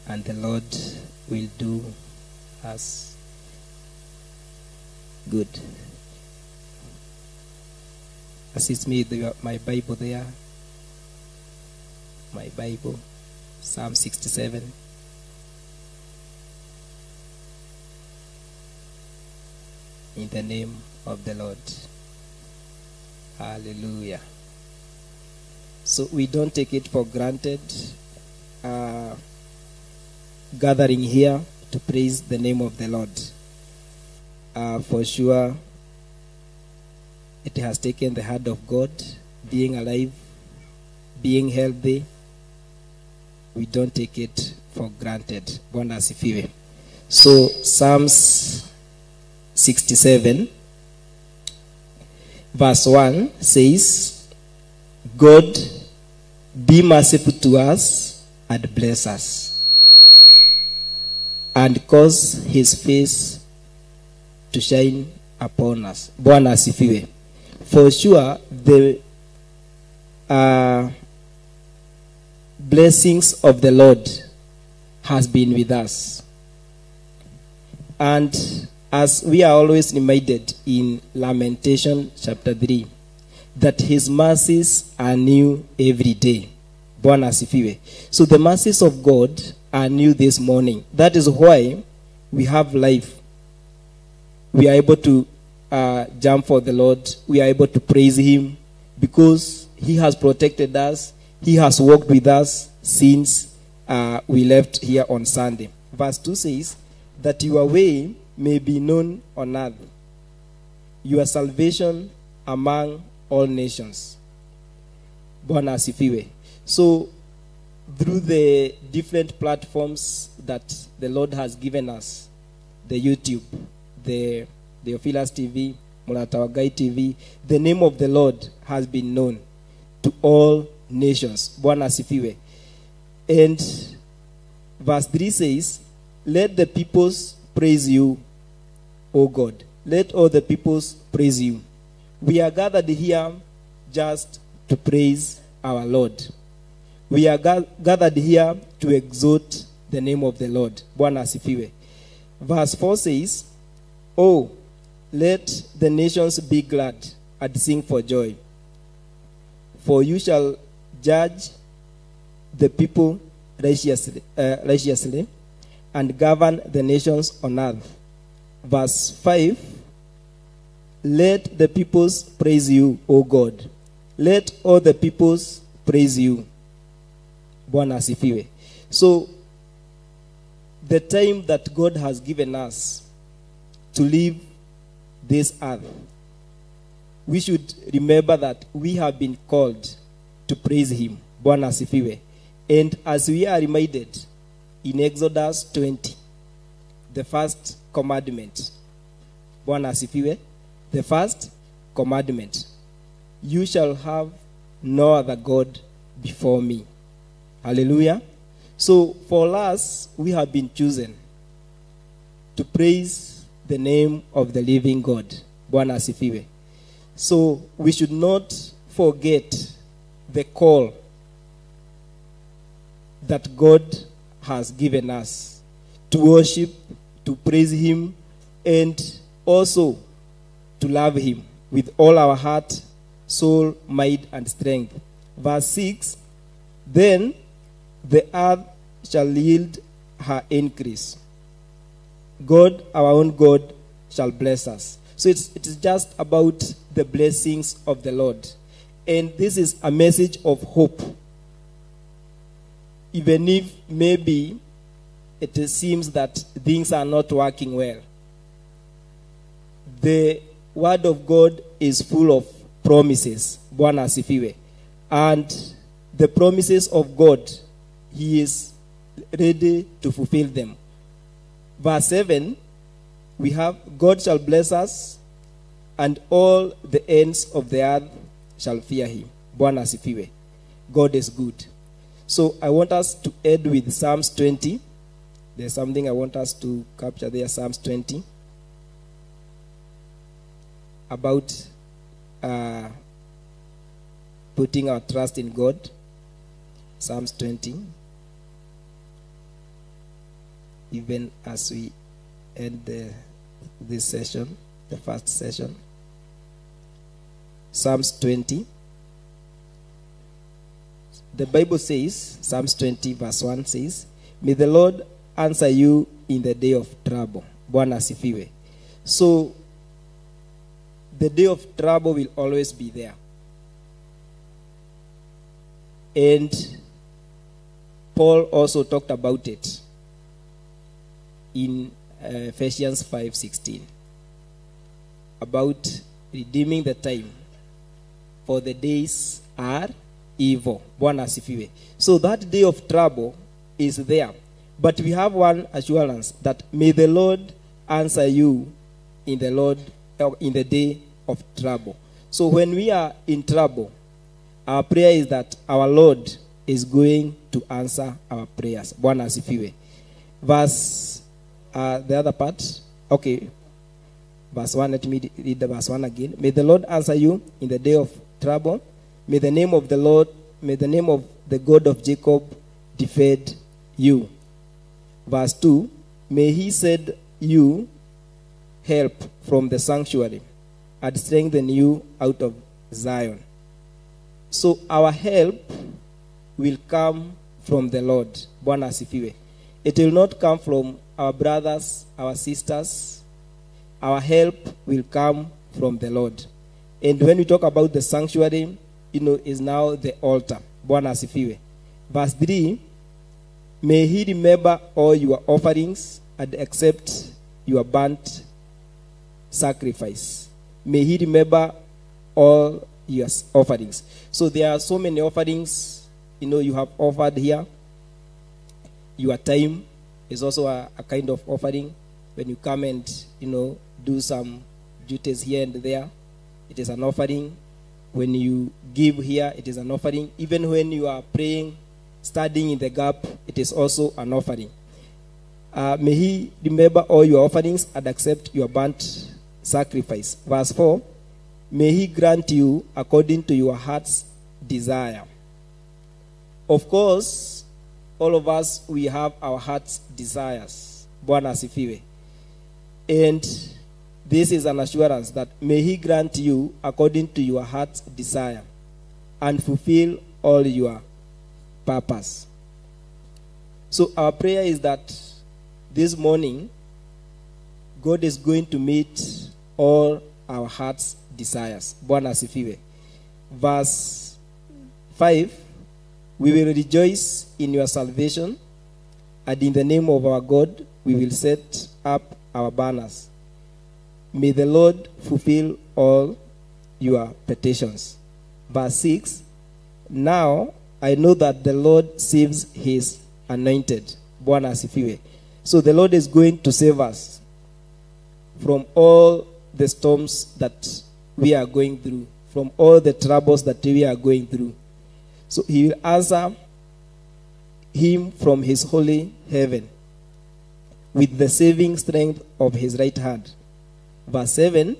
And the Lord will do us good. Assist me with my Bible there. My Bible, Psalm 67. In the name of the Lord. Hallelujah. So we don't take it for granted gathering here to praise the name of the Lord. For sure, it has taken the hand of God, being alive, being healthy. We don't take it for granted. Bwana asifiwe. So Psalms 67 verse 1 says, God, be merciful to us and bless us, and cause his face to shine upon us. Bwana asifiwe. For sure, the blessings of the Lord has been with us. And as we are always reminded in Lamentation chapter 3, that his mercies are new every day. Bwana asifiwe. So the mercies of God are new this morning. That is why we have life. We are able to jump for the Lord. We are able to praise him because he has protected us. He has walked with us since we left here on Sunday. Verse 2 says, that your way may be known on earth, your salvation among all nations. Bwana asifiwe. So, through the different platforms that the Lord has given us, the YouTube, the Theophilus TV, Mulatawagai TV, the name of the Lord has been known to all nations. Bwana asifiwe. And verse 3 says, let the peoples praise you, O God. Let all the peoples praise you. We are gathered here just to praise our Lord. We are gathered here to exalt the name of the Lord. Bwana asifiwe. Verse 4 says, oh, let the nations be glad and sing for joy. For you shall judge the people righteously, and govern the nations on earth. Verse 5, let the peoples praise you, O God. Let all the peoples praise you. Bwana asifiwe. So, the time that God has given us to leave this earth, we should remember that we have been called to praise him. Bwana asifiwe. And as we are reminded in Exodus 20, the first commandment. Bwana asifiwe. The first commandment. You shall have no other God before me. Hallelujah. So for us, we have been chosen to praise the name of the living God. Bwana asifiwe. So we should not forget the call that God has given us to worship, to praise him, and also to love him with all our heart, soul, mind, and strength. Verse 6, then the earth shall yield her increase. God, our own God, shall bless us. So it is just about the blessings of the Lord. And this is a message of hope. Even if maybe it seems that things are not working well, the word of God is full of promises. Bwana asifiwe. And the promises of God, he is ready to fulfill them. Verse 7, we have, God shall bless us, and all the ends of the earth shall fear him. Bwana asifiwe. God is good. So I want us to end with Psalms 20. There's something I want us to capture there, Psalms 20. About putting our trust in God. Psalms 20. Even as we end this session, the first session. Psalms 20. The Bible says, Psalms 20 verse 1 says, may the Lord answer you in the day of trouble. Bwana asifiwe. So, the day of trouble will always be there. And Paul also talked about it in Ephesians 5:16. about redeeming the time, for the days are evil. Bwana asifiwe. So that day of trouble is there. But we have one assurance, that may the Lord answer you in the day of trouble. So when we are in trouble, our prayer is that our Lord is going to answer our prayers. Bwana asifiwe. Verse, the other part. Okay. Verse 1, let me read the verse 1 again. May the Lord answer you in the day of trouble. May the name of the God of Jacob defend you. Verse 2, may he send you help from the sanctuary and strengthen you out of Zion. So our help will come from the Lord. Bwana asifiwe. It will not come from our brothers, our sisters. Our help will come from the Lord. And when we talk about the sanctuary, is now the altar. Bwana asifiwe. Verse 3, may he remember all your offerings and accept your burnt sacrifice. May he remember all your offerings. So there are so many offerings, you have offered here. Your time is also a kind of offering. When you come and, do some duties here and there, it is an offering. When you give here, it is an offering. Even when you are praying, standing in the gap, it is also an offering. May he remember all your offerings and accept your burnt sacrifice. Verse 4, may he grant you according to your heart's desire. Of course, all of us, we have our heart's desires. Bwana asifiwe. And this is an assurance that may he grant you according to your heart's desire and fulfill all your purpose. So our prayer is that this morning, God is going to meet all our heart's desires. Bwana asifiwe. Verse 5, we will rejoice in your salvation, and in the name of our God, we will set up our banners. May the Lord fulfill all your petitions. Verse 6, now I know that the Lord saves his anointed. Bwana asifiwe. So the Lord is going to save us from all the storms that we are going through, from all the troubles that we are going through. So he will answer him from his holy heaven with the saving strength of his right hand. Verse 7,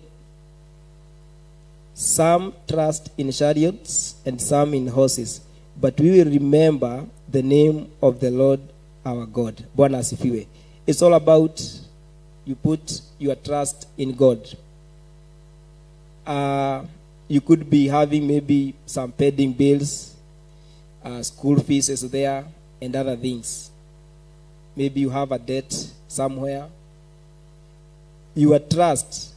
some trust in chariots and some in horses, but we will remember the name of the Lord our God. Bwana asifiwe. It's all about you put your trust in God. You could be having maybe some pending bills, school fees is there, and other things. Maybe you have a debt somewhere. Your trust,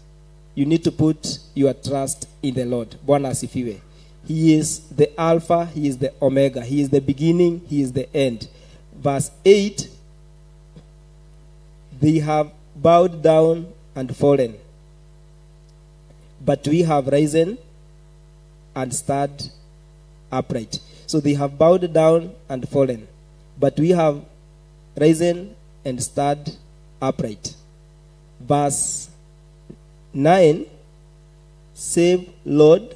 you need to put your trust in the Lord. Bwana asifiwe. He is the Alpha, he is the Omega, he is the beginning, he is the end. Verse 8, they have bowed down and fallen, but we have risen and stood upright. So they have bowed down and fallen, but we have risen and stood upright. Verse 9, save Lord,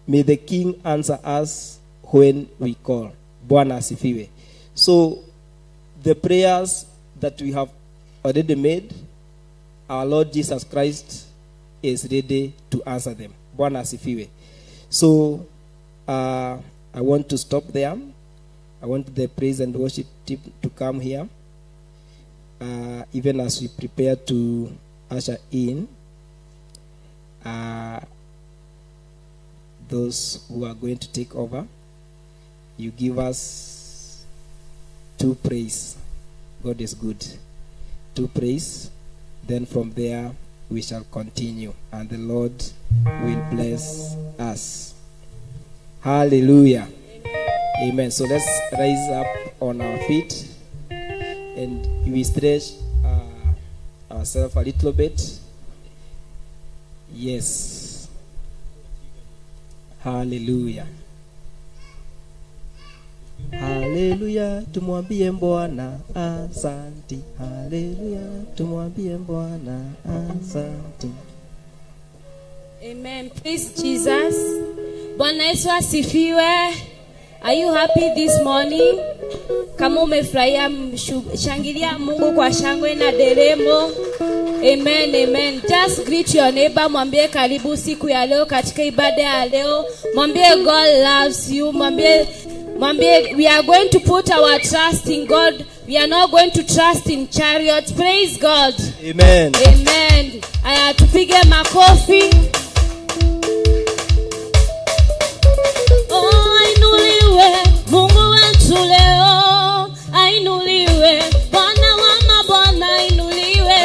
may the King answer us when we call. Bwana asifiwe. So the prayers that we have already made, our Lord Jesus Christ is ready to answer them. Bwana asifiwe. So I want to stop there. I want the praise and worship team to come here, even as we prepare to usher in those who are going to take over. You give us 2 praise. God is good. 2 praise. Then from there we shall continue, and the Lord will bless us. Hallelujah. Amen. So let's rise up on our feet and we stretch ourselves a little bit. Yes. Hallelujah. Hallelujah, tumwambie Bwana asante. Hallelujah, tumwambie Bwana asante. Amen. Praise Jesus. Bwana Yesu asifiwe. Are you happy this morning? Kama umefurahia, shangilia Mungu kwa shangwe na deremo. Amen, amen. Just greet your neighbor, mwambie karibu siku ya leo katika ibada ya leo. Mwambie God loves you. Mwambie we are going to put our trust in God. We are not going to trust in chariots. Praise God. Amen. Amen. Aya, tupige makofi. Oh, ainuliwe Mungu wetu leo. Ainuliwe Bwana wa mabwana, ainuliwe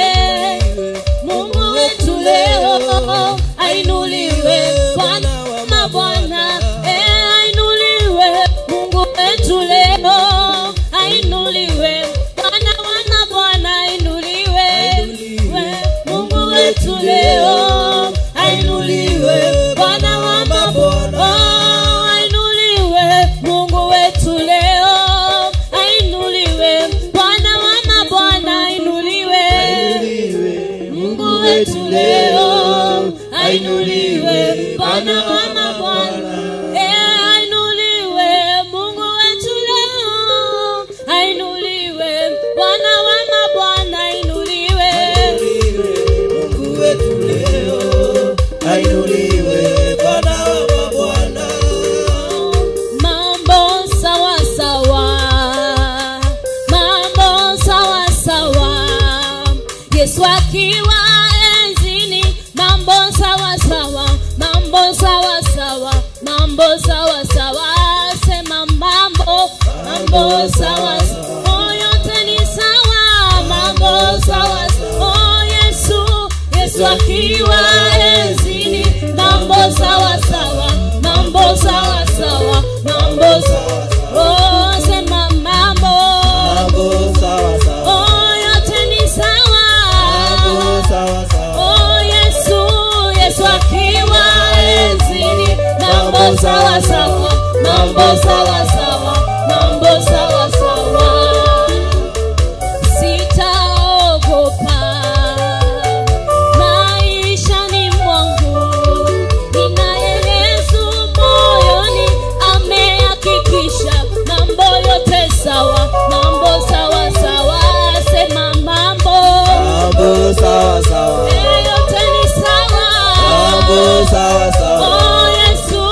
Mungu wetu leo. Ainuliwe Bwana wa mabwana. Ainuliwe Mungu wetu leo. Ainuliwe Bwana wa mabwana, ainuliwe Mungu wetu leo. Ainuliwe Bwana wa mabwana. Ainuliwe Mungu wetu leo. Ainuliwe Bwana wa mabwana, ainuliwe Mungu wetu leo. Ainuliwe Bwana wa mabwana. Ainuliwe Mungu wetu leo. Ainuliwe Bwana wa mabwana, ainuliwe Mungu wetu leo. Ainuliwe Bwana wa mabwana. Mambo sawa sawa. Mambo sawa sawa. Yesu akiwa enzini. Mambo sawa sawa. Mambo sawa sawa. Mambo sawa sawa. Sema mambo. Mambo sawa sawa. Oh, yote ni sawa. Mambo sawa sawa. Oh, Yesu akiwa enzini. Mambo sawa sawa. Mambo sawa sawa. Mambo sawa sawa. Oh, sema mambo. Mambo sawa sawa. Oh, yote ni sawa. Mambo sawa sawa. Oh, Yesu akiwa enzini. Mambo sawa sawa. Mambo sawa sawa. Mambo sawa sawa. Sitaogopa maishani mwangu. Ninaye Yesu moyoni, amehakikisha mambo yote sawa. Mambo sawa sawa. Sema mambo. Mambo sawa sawa. Yote ni sawa. Mambo sawa sawa. Oh, Yesu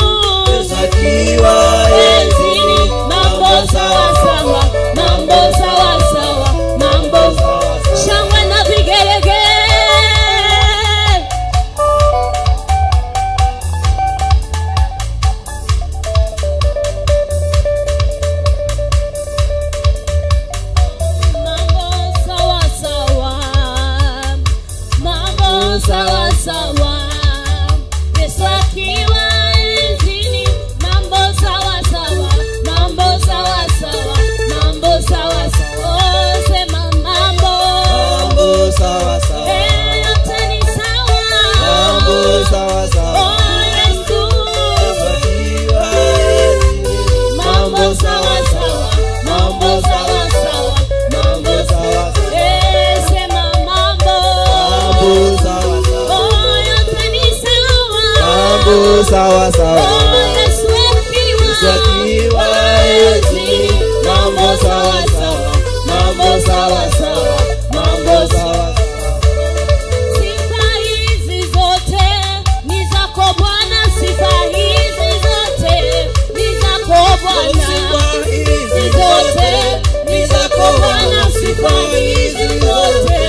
Akiwa enzini. Mambo sawa sawa. Mambo sawa sawa. Mambo shangwe na vigelegele. Mambo sawa sawa. Mambo sawa sawa. Yesu akiwa enzini. Mambo sawa sawa. Mambo sawa sawa. Mambo sawa sawa. Oh, sema mambo. Mambo sawa sawa. Yote ni sawa. Mambo sawa sawa. Oh, Yesu. Akiwa Mambo sawa sawa. Mambo sawa sawa. Mambo sawa sawa. Sema mambo. Mambo sawa sawa. Oh, yote ni sawa. Mambo sawa sawa. Oh, Yesu akiwa enzini. Mambo sawa sawa. Mambo sawa sawa. Mambo sawa. Sifa hizi zote ni zako Bwana. Sifa hizi zote ni zako Bwana. Hizi zote ni zako Bwana. Sifa hizi zote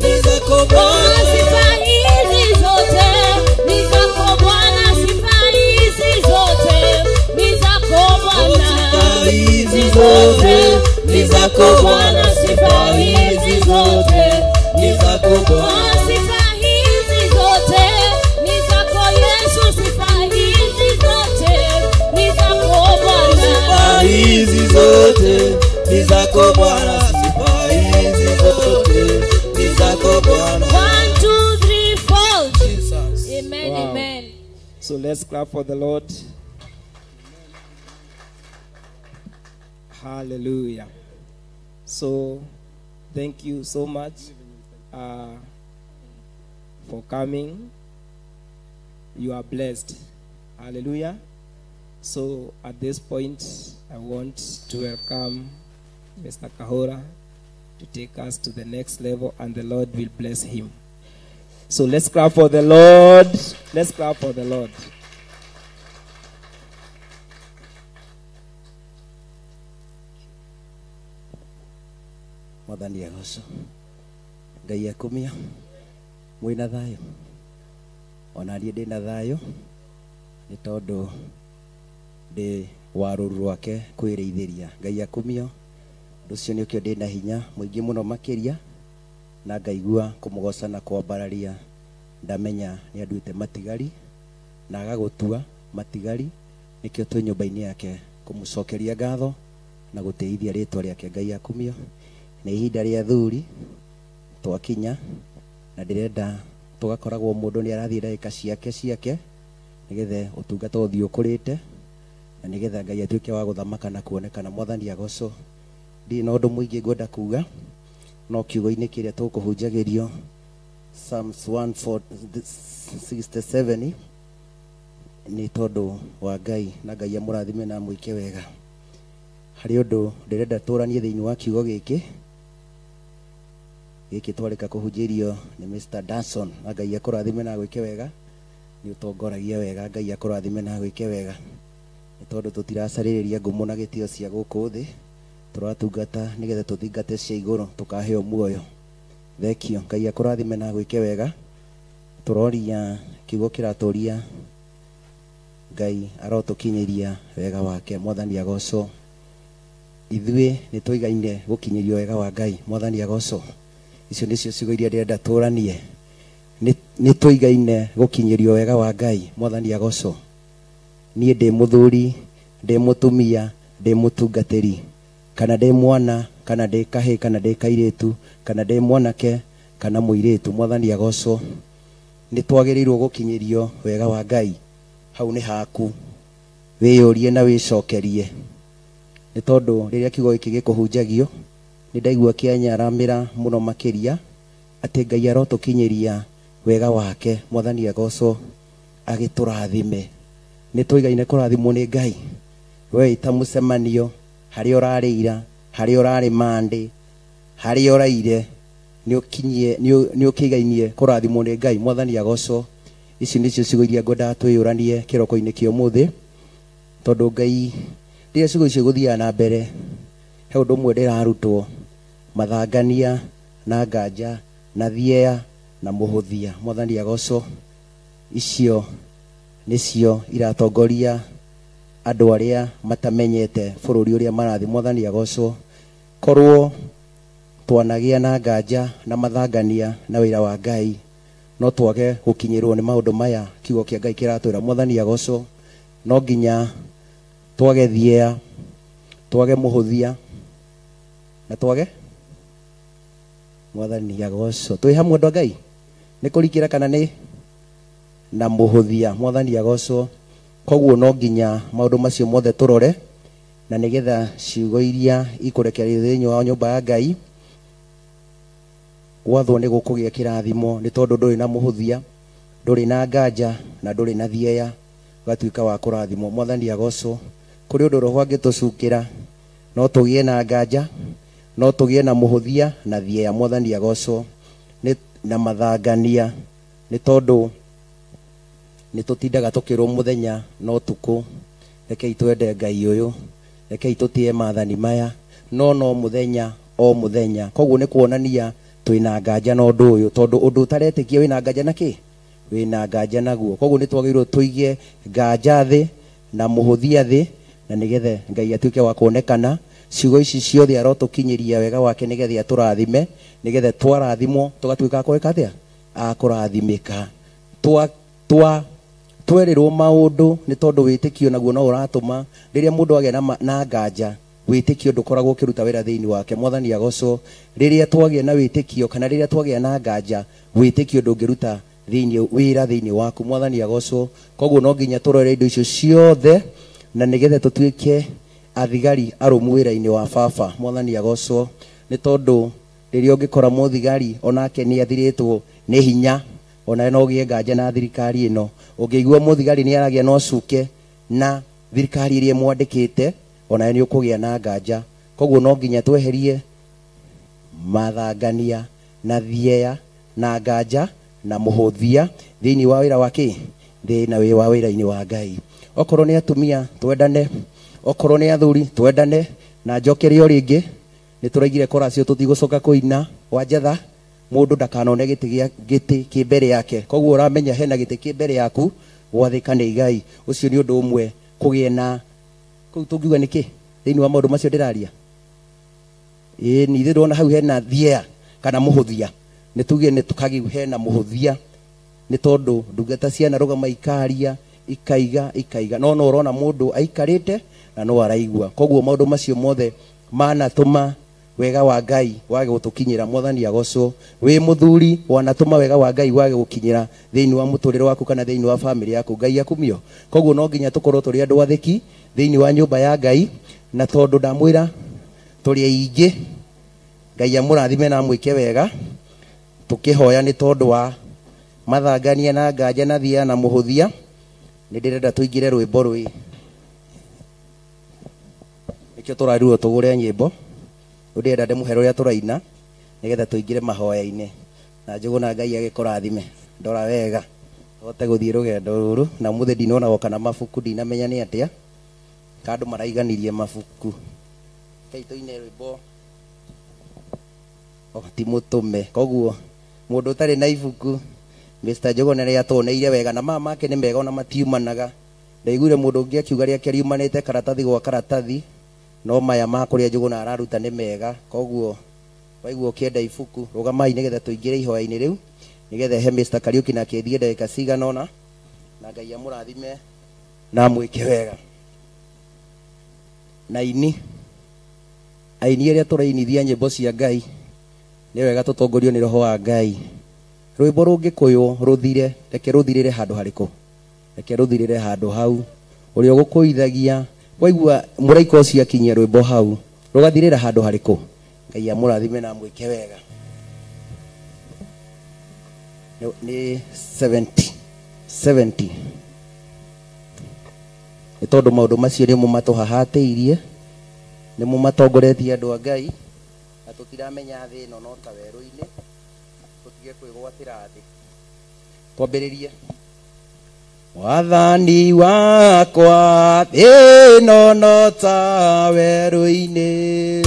Ni zako Bwana. Sifa hizi zote ni zako Bwana. Sifa hizi So let's clap for the Lord. Hallelujah. So thank you so much for coming. You are blessed. Hallelujah. So at this point, I want to welcome Mr. Kahora to take us to the next level, and the Lord will bless him. So let's clap for the Lord. Let's clap for the Lord. Mwathani agoco Ngai akumia mwina thayo ona niĩ ndĩ na thayũ nĩ tondũ ndĩ warũru rwake kwĩrĩithĩria. Ngai akumio ũndũ ũcio nĩ ũkĩo ndĩ na hinya mũingĩ mũno makĩria, na ngaigua kũmũgoca na kwambararia. Ndamenya nĩ anduĩte matigari na agagũtua matigari, nĩkĩo twĩ nyũmba-inĩ yake kũmũcokeria ngatho na gũtĩithia rĩtwa rĩake. Ngai akumio nĩ ihinda rĩa thuri twakinya, na ndĩrenda tũgakoragwo mũndũ nĩ arathiĩ ndagĩka ciake nĩgetha ũtungata ũthiĩ ũkũrĩte, na nĩgetha Ngai atuĩke wa gũthamaka na kuonekana. Mwathani agocwo. Ndirĩ na ũndũ mũingĩ ngwenda kuga, no kiugo-inĩ kĩrĩa tũkũhunjagĩrio Psalms 167 nĩ tondũ wa Ngai, na Ngai amũrathime na mwĩke wega. Harĩ ũndũ ndĩrenda tũranie thĩinĩ wa kiugo gĩkĩ twarĩka kũhunjĩrio nĩ Mr. Danson, na Ngai akũrathime na gwĩke wega. Nĩ ũtongoragia wega, Ngai akũrathime na gwĩke wega, nĩ tondũ tũtiracarĩrĩria ngumo na gĩtĩo cia gũkũ thĩ, tũratungata nĩgetha tũthingate cia igũrũ tũkaheo muoyo. Thekio. Ngai akũrathime na gwĩke wega. Tũroria kiugo kĩratũria Ngai arotũkinyĩria wega wake. Mwathani agocwo. Ithuĩ nĩ tũigaine gũkinyĩrio wega wa Ngai. Mwathani agocwo. Icio nĩcio ciugo iria ndĩrenda tũranie. Nĩ tũigaine gũkinyĩrio wega wa Ngai. Mwathani agocwo. Niĩ ndĩ mũthuri, ndĩ mũtumia, ndĩ mũtungatĩri, kana ndĩ mwana, kana ndĩ kahĩ, kana ndĩ kairĩtu, kana ndĩ mwanake, kana mũirĩtu. Mwathani agocwo. Nĩ twagĩrĩirwo gũkinyĩrio wega wa Ngai. Hau nĩ haku. Wĩyũrie na wĩcokerie. Nĩ tondũ rĩrĩa kiugo gĩkĩ gĩkũhunjagio nĩ ndaigua kĩanyaramĩra mũno makĩria atĩ Ngai arotũkinyĩria wega wake. Mwathani agocwo agĩtũrathime. Nĩ tũigaine kũrathimwo nĩ Ngai. Wee ita mũcemanio harĩa ũrarĩira, harĩa ũrarĩ mandĩ, harĩa ũraire, nĩ ũkĩigainie kũrathimwo nĩ Ngai. Mwathani agocwo. Ici nĩcio ciugo iria ngwendaga twĩyũranie kĩroko-inĩ kĩa ũmũthĩ, tondũ Ngai rĩrĩa ciugo icio gũthiaga na mbere, he ũndũ ũmwe ndĩrarutwo: mathangania na nganja na thieya na mũhũthia. Mwathani agocwo. Icio nĩcio iratongoria andũ arĩa matamenyete bũrũri ũrĩa marathiĩ. Mwathani agocwo. Korwo twanagĩa na nganja na mathangania na wĩra wa Ngai, no twage gũkinyĩrwo nĩ maũndũ maya kiugo kĩa Ngai kĩratwĩra. Mwathani agocwo. No nginya twage thieya, twage mũhũthia, na twage. Mwathani agocwo. Twĩ hamwe andũ a Ngai? Nĩ kũrikĩra kana nĩ na mũhũthia? Mwathani agocwo. Koguo no nginya maũndũ macio mothe tũrore, na nĩgetha ciugo iria ikũrekererio thĩinĩ wa nyũmba ya Ngai gwathwo nĩ gũkũgĩa kĩrathimo, nĩ tondũ ndũrĩ na mũhũthia, ndũrĩ na nganja, na ndũrĩ na thieya, ũgatuĩka wa kũrathimwo. Mwathani agocwo. Kũrĩ ũndũ roho angĩtũcukĩra, no tũgĩe na nganja, no tũgĩe na mũhũthia na thieya. Mwathani agocwo. Na mathangania, nĩ tondũ nĩ tũtindaga tũkĩrwo mũthenya no tukũ. Rekei twende Ngai ũyũ, rekei tũtie maathani maya, no mũthenya o mũthenya. Koguo nĩ kuonania twĩna nganja na ũndũ ũyũ, tondũ ũndũ ũtaretĩkia wĩna nganja na kĩ? Wĩna nganja naguo. Koguo nĩ twagĩrĩirwo tũige nganja thĩ na mũhũthia thĩ, na nĩgetha Ngai atuĩke wa kuonekana. Ciugo ici ciothe arotũkinyĩria wega wake nĩgetha atũrathime, nĩgetha twarathimwo tũgatuĩka akũreka atĩa? Akũrathimĩka. Twerĩrwo maũndũ nĩ tondũ wĩtĩkio naguo no ũratũma rĩrĩa mũndũ agĩa na nganja, wĩtĩkio ndũkoragwo ũkĩruta wĩra thĩinĩ wake. Mwathani agocwo. Rĩrĩa twagĩa na wĩtĩkio kana rĩrĩa twagĩa na nganja, wĩtĩkio ndũngĩruta wira thiini waku mwathani agocwo koguo no nginya turore indo icio ciothe na nigethe tutuike athigari arumu wira-ini wa baba mwathani agocwo ni tondu riria ungikora muthigari onake ni athiritwo ni hinya ona no gie nganja na thirikari ino ungiigua muthigari ni aragia no cuke na thirikari iria mwandikite ona ni ukugia na nganja koguo no nginya tweherie mathangania na thieya na nganja na muhuthia thiini wa wira wake thina wi wa wira-ini wa Ngai okorwo ni atumia twendane okorwo ni athuri twendane na njokerio ringi ni turaigire koracio tutigucoka kuina wanjetha mundu ndakanone giti ki mbere yake koguo uramenya hena giti ki mbere yaku gwathika ni Ngai ucio ni undu umwe kugie na kuu tungiuga niki thiini wa maundu macio ndiraria ni ndona hau hena thieya kana muhuthia ni tugie ni tukagi hena muhuthia ni tondu ndungata ciana rugama ikaria ikaiga no urona mundu aikarite na no araigua koguo maundu macio mothe manatuma wega wa Ngai wage gutukinyira mwathani agocwo wi muthuri wanatuma wega wa Ngai wage gukinyira thiini wa muturire waku kana thiini wa family yaku Ngai akumio koguo no nginya tukorwo turi andu atheki thiini wa nyumba ya Ngai na tondu ndamwira turi aingi Ngai amurathime na mwike wega tukihoya ni tondu wa mathangania na nganja na thia na muhuthia ni ndirenda tuingire rwimbo rwi nikio turarirwo tugure nyimbo ndirenda ndemuhere uria turaina nigetha tuingire mahoya-ini na njuguna Ngai agikorathime ndora wega hote guthie rugendo ruru na muthe ndinona goka na mabuku ndinamenya ni atia kandu maraiganirie mabuku kei tuine rwimbo ti mutume koguo mundu utari na ibuku Mr. Njuguna ria tuoneire wega na mama make ni mega ona matiumanaga ndaiguire mundu ungi akiuga ria keriumanite karatathi gwa karatathi no maya makuria Njuguna araruta ni mega koguo waigua kienda ibuku rugamai nigetha tuingire ihoya-ini riu nigetha he Mr. Kariuki na kethie ndagika cigana ona na Ngai amurathime na mwike wega na ini aini aria turainithia nyimbo cia Ngai ni wega tutongorio ni roho wa Ngai rwimbo rungikuyo ruthire reke ruthirire handu hariku reke ruthirire handu hau uria gukuithagia waigua muraika ucio akinyia rwimbo hau rugathirira handu hariku Ngai amurathime na mwike wega ni 70 ni tondu maundu macio ni mumatuhahateirie ni mumatongoretie andu a Ngai na tutiramenya thi no no ta weru-ini tutige kwigwatira thi twambiririe Mwathani wakwa thino no ta weru-ini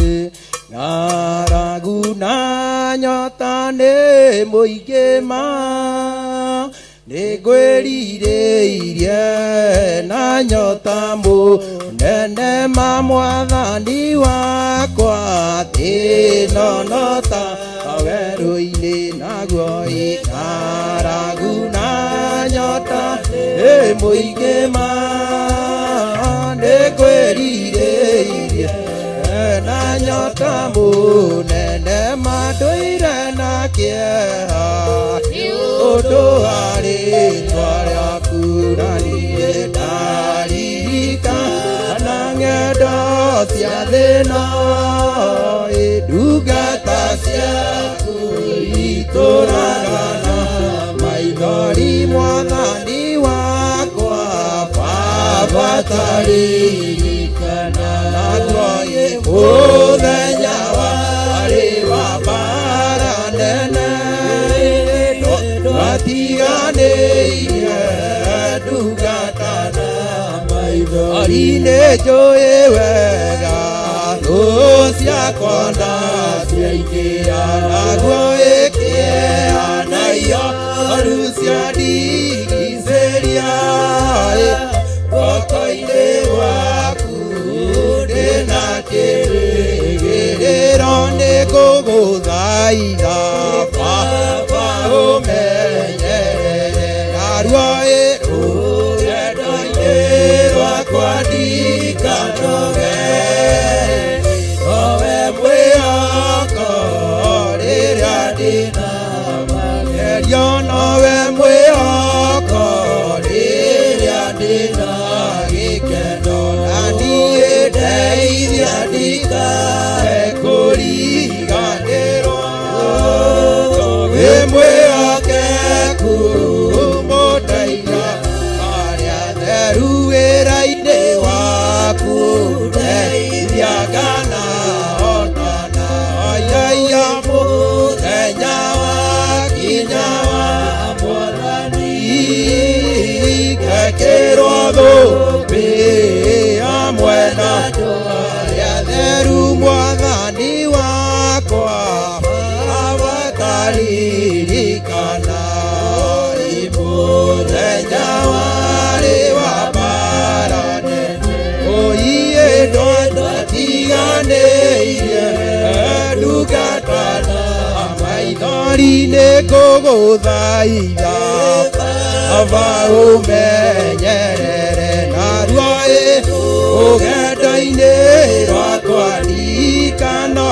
ng'aragu na nyota nĩ mũingĩ ma nĩ ngwĩrirĩirie na nyota mũnene ma Mwathani wakwa thino no ta werũ-inĩ naguo ng'aragu na nyota nĩ mũingĩ ma nĩ ngwĩrirĩirie na nyota mũnene mandũire na kĩeha ũndũ wa rĩĩtwa rĩaku na niĩ ndaririkana ng'endo cia thĩna ndungata ciaku itũũraga na maithori Mwathani wakwa Baba taririkana mũthenya warĩ wa mbara nene twatiganĩire ndungata na maithori nĩ njũĩ wega thũ ciakwa ndaciaingĩra naguo ĩkĩeanaio oru cia ndigicĩria guoko-inĩ gwaku ndĩna kĩrĩgĩrĩro nĩ ngũgũthaitha Baba ũmenyerere naruo rũgendo-inĩ rwakwa ndikanoge nowe mwĩhoko rĩrĩa ndĩna magerio nowe mwĩhoko maithori-inĩ ngũgũthaitha Baba ũmenyerere narua rũgendo-inĩ rwakwa ndirikana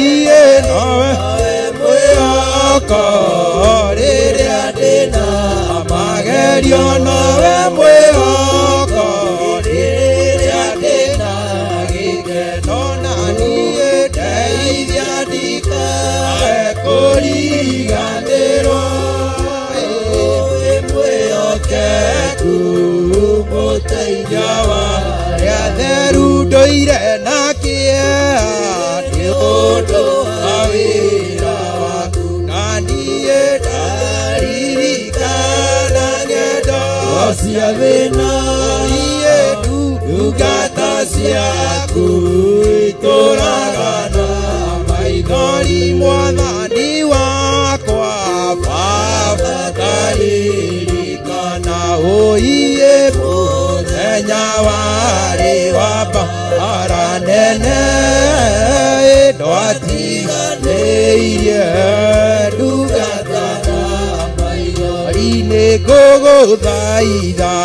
iye nowe mwĩhoko rĩrĩa ndĩna magerio nowe mwĩhoko rĩrĩa ndĩna gĩkeno na niĩ ndeithia ndikae kũriganĩrwo mwĩhokeku mũteithia warĩa theru ndũire na kĩeha nĩ ũndũ wa wĩra waku na niĩ ndaririkana ng'endo cia thĩna iye ndungata ciaku itũũraga na maithori mwathani wakwa Baba ndaririkana iye mũthenya warĩ wa mbara nene ndwatiganĩirie ndungata na maithori-inĩ ngũgũthaitha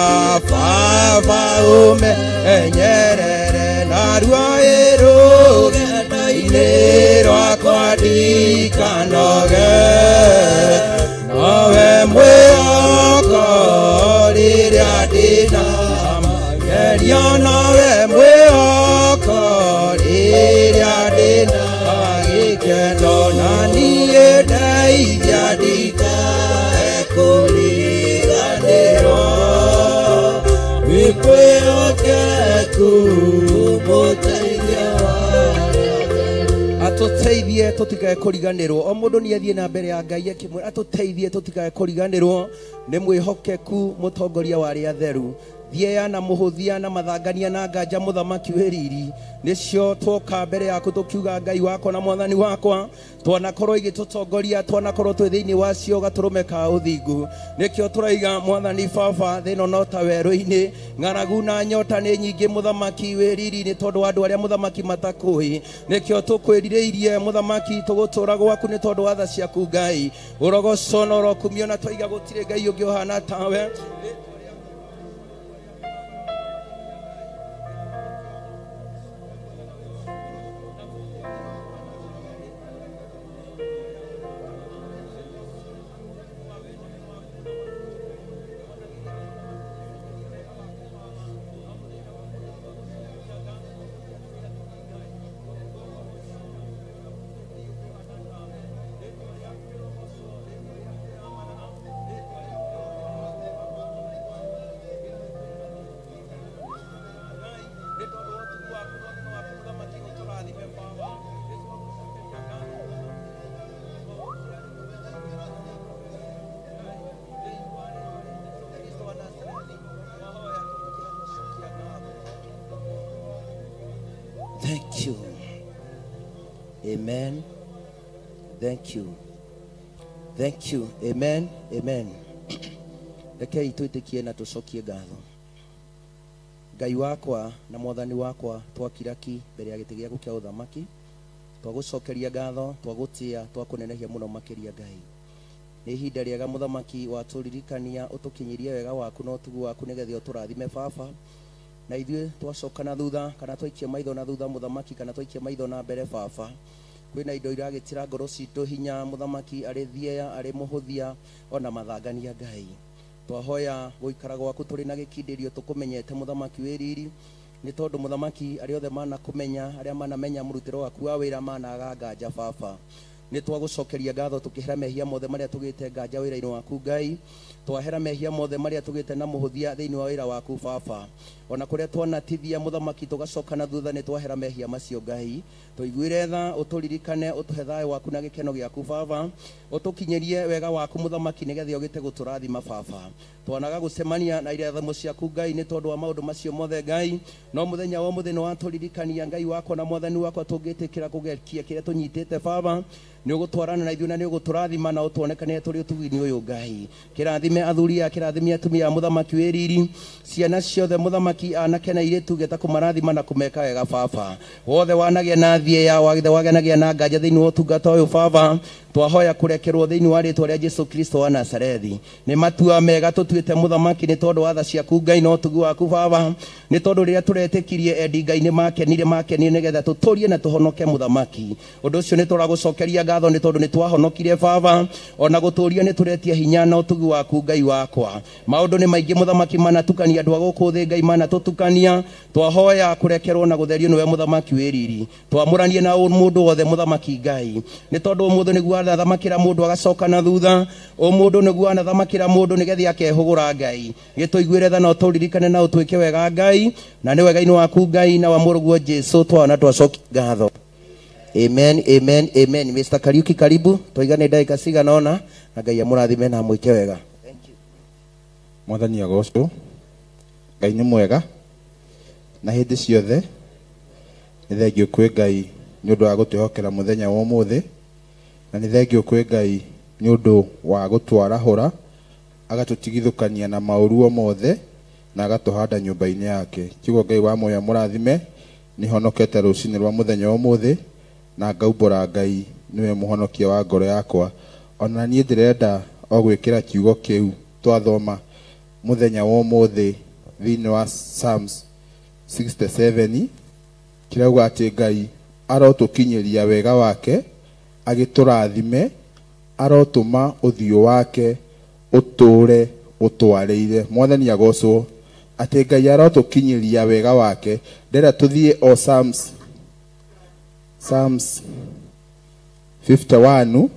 Baba ũmenyerere narua rũgendo-inĩ rwakwa ndikanoge nowe mwĩhoko rĩrĩa ndĩna magerio nowe mwĩhoko rĩrĩa ndĩna gĩkeno na niĩ ndeithia ndikae kũriganĩrwo wĩkwĩhokeku mũteithia atũteithie tũtikae kũriganĩrwo o mũndũ nĩ athiĩ na mbere ya Ngai akĩmwĩra atũteithie tũtikae kũriganĩrwo nĩ mwĩhokeku mũtongoria wa arĩa atheru thiea na mũhũthia na mathangania na nganja mũthamaki wĩriri nĩcio twoka mbere yaku tũkiuga Ngai wakwa na mwathani wakwa twanakorwo igĩtũtongoria twanakorwo twĩ thĩinĩ wacio gatũrũme ka ũthingu nĩkĩo tũraiga mwathani Baba thĩno no ta werũ-inĩ ng'aragu na nyota nĩ nyingĩ mũthamaki wĩriri nĩ tondũ wa andũ arĩa mũthamaki matakũĩ nĩkĩo tũkwĩrirĩirie mũthamaki tũgũtũũra gwaku nĩ tondũ wa tha ciaku Ngai ũrogoco na ũrokumio na twaiga gũtirĩ Ngai ũngĩ ũhana tawe. Thank you. Amen. Thank you. Thank you. Amen. Amen. Rekei twĩtĩkie na tũcokie ngatho. Ngai wakwa na mwathani wakwa twakiraki mbere ya gĩtĩ gĩaku kĩa ũthamaki twagũcokeria ngatho twagũtĩa twakũnenehia mũno makĩria Ngai. Nĩ ihinda rĩega mũthamaki watũririkania ũtũkinyirie wega waku na ũtugu waku nĩgetha ũtũrathime Baba na ithuĩ twacoka na thutha kana twaikia maitho na thutha mũthamaki kana twaikia maitho na mbere Baba kwĩna indo iragĩtira ngoro citũ hinya mũthamaki arĩ thiea arĩ mũhũthia ona mathangania Ngai twahoya gũikara gwaku tũrĩ na gĩkindĩrio tũkũmenyete mũthamaki wĩriri nĩ tondũ mũthamaki arĩa othe manakũmenya arĩa manamenya mũrutĩro waku wa wĩra managa nganja Baba nĩ twagũcokeria ngatho tũkĩhera mehia mothe marĩa tũgĩte nganja wĩra-inĩ waku Ngai twahera mehia mothe marĩa tũgĩte na mũhũthia thĩinĩ wa wĩra waku Baba ona kũrĩa twanatithia mũthamaki tũgacoka na thutha nĩ twahera mehia macio Ngai tũiguire tha ũtũririkane ũtũhe thayũ waku na gĩkeno gĩaku Baba ũtũkinyerie wega waku mũthamaki nĩgetha ũgĩte gũtũrathima Baba twanaga gũcemania na irathimo ciaku Ngai nĩ tondũ wa maũndũ macio mothe Ngai no mũthenya wa mũthenya watũririkania Ngai wakwa na mwathani wakwa tũngĩtĩkĩra kũgekia kĩrĩa tũnyitĩte Baba nĩ ũgũtwarana na ithuĩ na nĩ ũgũtũrathima na ũtuonekane tũrĩ ũtugi-inĩ ũyũ Ngai. Kĩrathime athuri aya, kĩrathime atumia a mũthamaki wĩ riri, ciana ciothe mũthamaki anake na airĩtu ngeta kũmarathima na kũmeka wega Baba. Wothe wanagĩa na thieya, wothe wagĩanagia na nganja thĩinĩ wa ũtungata ũyũ Baba, twahoya kũrekerwo thĩinĩ wa rĩĩtwa rĩa Jesũ Kristo wa Nazarethi. Nĩ matua mega tũtuĩte mũthamaki nĩ tondũ wa tha ciaku Ngai na ũtugi waku Baba, nĩ tondũ rĩrĩa tũretĩkirie endi Ngai nĩ makenire nĩgetha tũtũrie na tũhonoke mũthamaki. Ũndũ ũcio nĩ tũragũcokeria ngatho nĩ tondũ nĩ twahonokire Baba, ona gũtũria nĩ tũretia hinya na ũtugi waku Ngai wakwa. Maũndũ nĩ maingĩ mũthamaki manatukania andũ a gũkũ thĩ Ngai manatũtukania, twahoya kũrekerwo na gũtherio nĩwe mũthamaki wĩ riri. Twamũranie na mũndũ wothe mũthamaki Ngai, nĩ tondũ mũndũ nĩguo athamakĩra mũndũ agacoka na thutha, mũndũ nĩguo athamakĩra mũndũ nĩgetha akehũgũra Ngai. Gĩtũiguĩre tha na ũtũririkane na ũtwĩke wega Ngai, na nĩ wega-inĩ waku Ngai na wa mũrũguo Jesũ twana twacokia ngatho. Amen, amen, amen. Mr. Kariuki karibu, toigane ndagĩka cigana ũna na Ngai amũrathime na mwĩke wega. Thank you. Mwathani agocwo, Ngai nĩ mwega na hĩndĩ ciothe. Nĩ thengio kwĩ Ngai nĩ ũndũ wa gũtwĩhokera mũthenya wa ũmũthĩ, na nĩ thengio kwĩ Ngai nĩ ũndũ wa gũtwarahũra agatũtigithũkania na maũru mothe na agatũhanda nyũmba-inĩ yake. Kiugo Ngai wa muoyo mũrathime, nĩ honokete rũcinĩ rwa mũthenya wa ũmũthĩ na ngaumbũra Ngai nĩwe mũhonokia wa ngoro yakwa. Ona niĩ ndĩrenda o gwĩkĩra kiugo kĩu twathoma mũthenya wa ũmũthĩ thĩinĩ wa Psalms 67 kirauga atĩ Ngai arotũkinyĩria wega wake agĩtũrathime, arotũma ũthiũ wake ũtũre ũtwarĩire. Mwathani agocwo, atĩ Ngai arotũkinyĩria wega wake. Ndĩrenda tũthiĩ o Psalms 51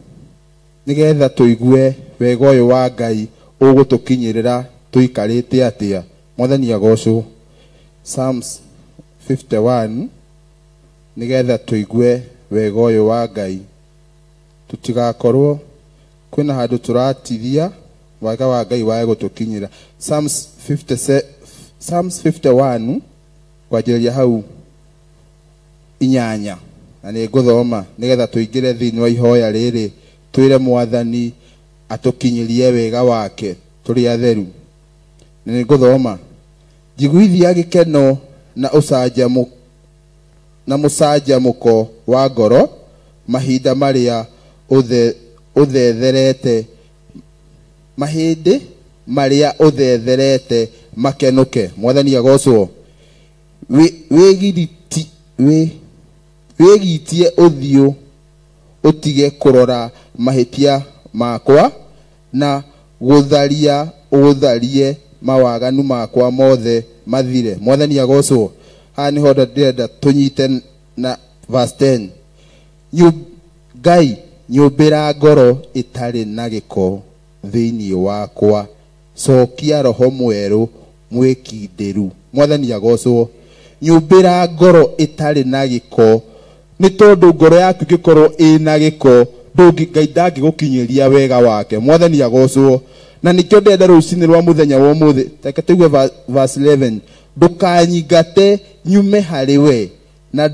nĩgetha tũigue wega ũyũ wa Ngai ũgũtũkinyĩrĩra tũikarĩte atĩa. Mwathani agocwo. Psalms 51 nĩgetha tũigue wega ũyũ wa Ngai, tũtigakorwo kwĩna handũ tũratithia wega wa Ngai wae gũtũkinyĩra. Psalms 51 kwanjĩrĩria hau 8 na nĩ ngũthoma nĩgetha tũingĩre thĩinĩ wa ihoya rĩrĩ, twĩre Mwathani atũkinyĩrie wega wake tũrĩ atheru. Nĩ ngũthoma: njiguithia gĩkeno na mũcanjamũko wa ngoro mahinda marĩa ũthetherete, mahĩndĩ marĩa ũthetherete makenũke. Mwathani agocwo. Wĩgitie ũthiũ ũtige kũrora mahĩtia makwa, na ũgũtharie mawaganu makwa mothe mathire. Mwathani agocwo. Haha nĩho ndĩrenda tũnyite na verse 10. Ngai nyũmbĩra ngoro ĩtarĩ na gĩko thĩinĩ wakwa, cokia roho mwerũ mwĩkindĩru. Mwathani agocwo. Nyũmbĩra ngoro ĩtarĩ na gĩko, nĩ tondũ ngoro yaku ĩngĩkorwo ĩna gĩko Ngai ndangĩgũkinyĩria wega wake. Mwathani agocwo. Na nĩkĩo ndĩrenda rũcinĩ rwa mũthenya wa ũmũthĩ, reke tũigue verse 11. Ndũkanyingate nyume harĩ we, na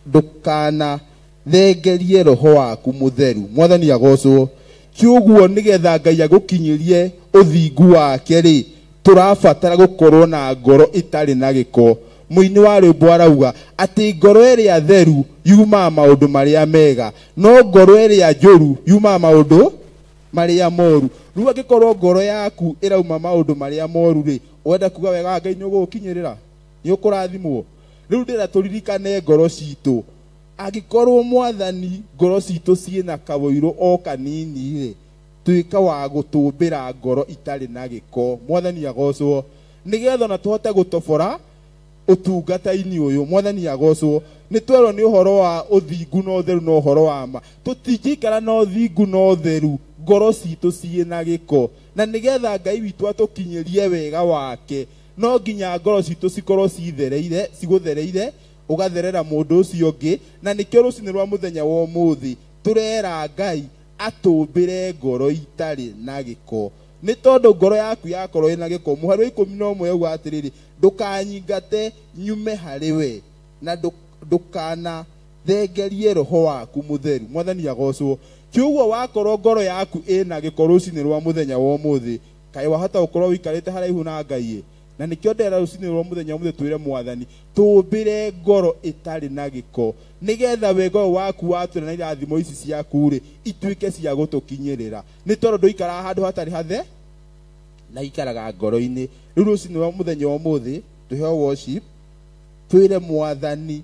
ndũkanathengerie roho waku mũtheru. Mwathani agocwo. Kiuguo nĩgetha Ngai agũkinyĩrie ũthingu wake rĩ, tũrabatara gũkorwo na ngoro ĩtarĩ na gĩko. Mũini wa rwĩmbo arauga atĩ ngoro ĩrĩa theru yumaga maũndũ marĩa mega, no ngoro ĩrĩa njũru yumaga maũndũ marĩa moru. Rĩu angĩkorwo ngoro yaku ĩrauma maũndũ marĩa moru rĩ, wenda kuga wega Ngai nĩ ũgũgũkinyĩrĩra, nĩ ũkũrathimwo. Rĩu ndĩrenda tũririkane ngoro citũ. Angĩkorwo Mwathani ngoro citũ ciĩna kawũiru o kanini rĩ, tuĩka wa gũtũmbĩra ngoro itarĩ na gĩko. Mwathani agocwo. Nĩgetha na tũhote gũtobora ũtungata-inĩ ũyũ. Mwathani agocwo. Nĩ twerwo nĩ ũhoro wa ũthingu na ũtheru na ũhoro wa ma. Tũtingĩikara na ũthingu na ũtheru ngoro citũ ciĩna gĩko. Na nĩgetha Ngai witũ atũkinyĩrie wega wake, no nginya ngoro citũ cikorwo cigũthereire, ũgatherera mũndũ ũcio ũngĩ. Na nĩkĩo rũcinĩ rwa mũthenya wa ũmũthĩ tũrera Ngai atũmbĩre ngoro itarĩ na gĩko. Nĩ tondũ ngoro yaku yakorwo ĩna gĩko, mũhari wa 11 yauga atĩrĩrĩ, ndũkanyingate nyume harĩ we, na thengerie roho waku mutheru mwathani agocwo kiugo wakorwo ngoro yaku ina gikoro cini rwa muthenya wa umuthi kai wahota gukorwo wikarite haraihu na Ngai na nikio ndera rucini rwa muthenya wa umuthi twire mwathani tumbire ngoro itari na giko nigetha wego waku watuna na irathimo ici ciaku ri ituike cia gutukinyirira ni tondu nduikara handu hatari hathe na ikaraga ngoro-ini riu rucini rwa muthenya wa umuthi tuheo worship twire mwathani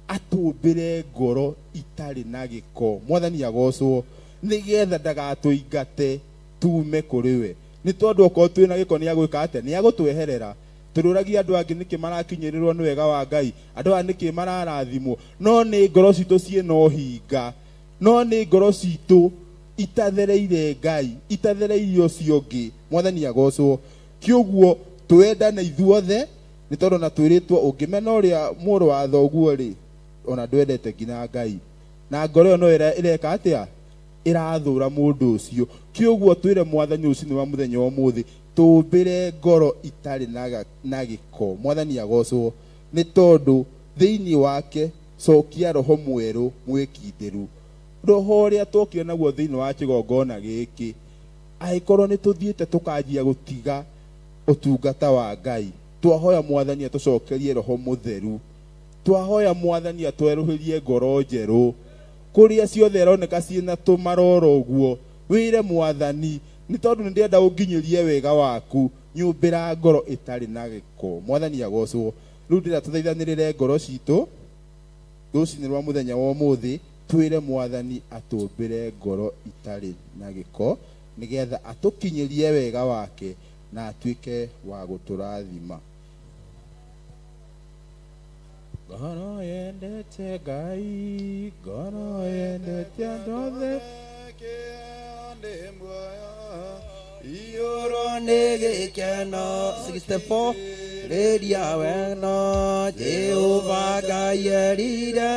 atumbire ngoro itari na giko mwathani agocwo nigetha ndagatuingate tume kuriwe ni tondu okorwo twina giko ni agwika ate ni agutweherera tururagia andu angi niki marakinyirirwo ni wega wa Ngai andu a niki mararathimwo no ni ngoro citu ciina uhinga no ni ngoro citu itathereire Ngai itathereirio ciongi mwathani agocwo kiuguo twendane ithuothe ni tondu na twiritwo ungimena uria muru wa thoguo ri ona ndwendete ngina Ngai na ngoro yo no ireka atia irathura mundu ucio kiuguo twire mwathani ucio wa muthenya wa muthi tumbire ngoro itari na giko mwathani agocwo ni tondu thiini wake cokia roho mweru mwikindiru roho ria tokire naguo thiini wa kigongona giki aikorwo ni tuthiete tukanjia gutiga utungata wa Ngai twahoya mwathani atucokerie roho mutheru twahoya mwathani atweruhirie ngoro njeru kuria ciothe ironeka ciina tumaroro guo wire mwathani ni tondu ndienda unginyirie wega waku nyumbira ngoro itari na giko mwathani agocwo riu ndira tuthaithanirire ngoro citu rucini rwa muthenya wa umuthi twire mwathani atumbire ngoro itari na giko nigetha atukinyirie wega wake na atuike wa guturathima ngoro yendete Ngai ngoro yendete andothe Ioro negekeno 64 Redia weno Jehova Ngai erire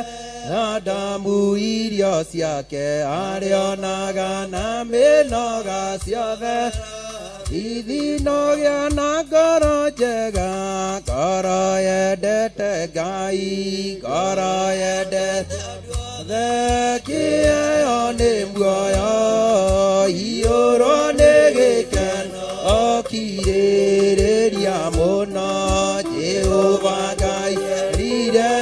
Adamu irio ciake arionaga na mĩnoga ciothe ithinogia na ngoro njega ngoro yendete Ngai ngoro yendete kĩheo nĩ muoyo iyũrwo nĩ gĩkeno okirĩrĩria mũno Jehova Ngai erire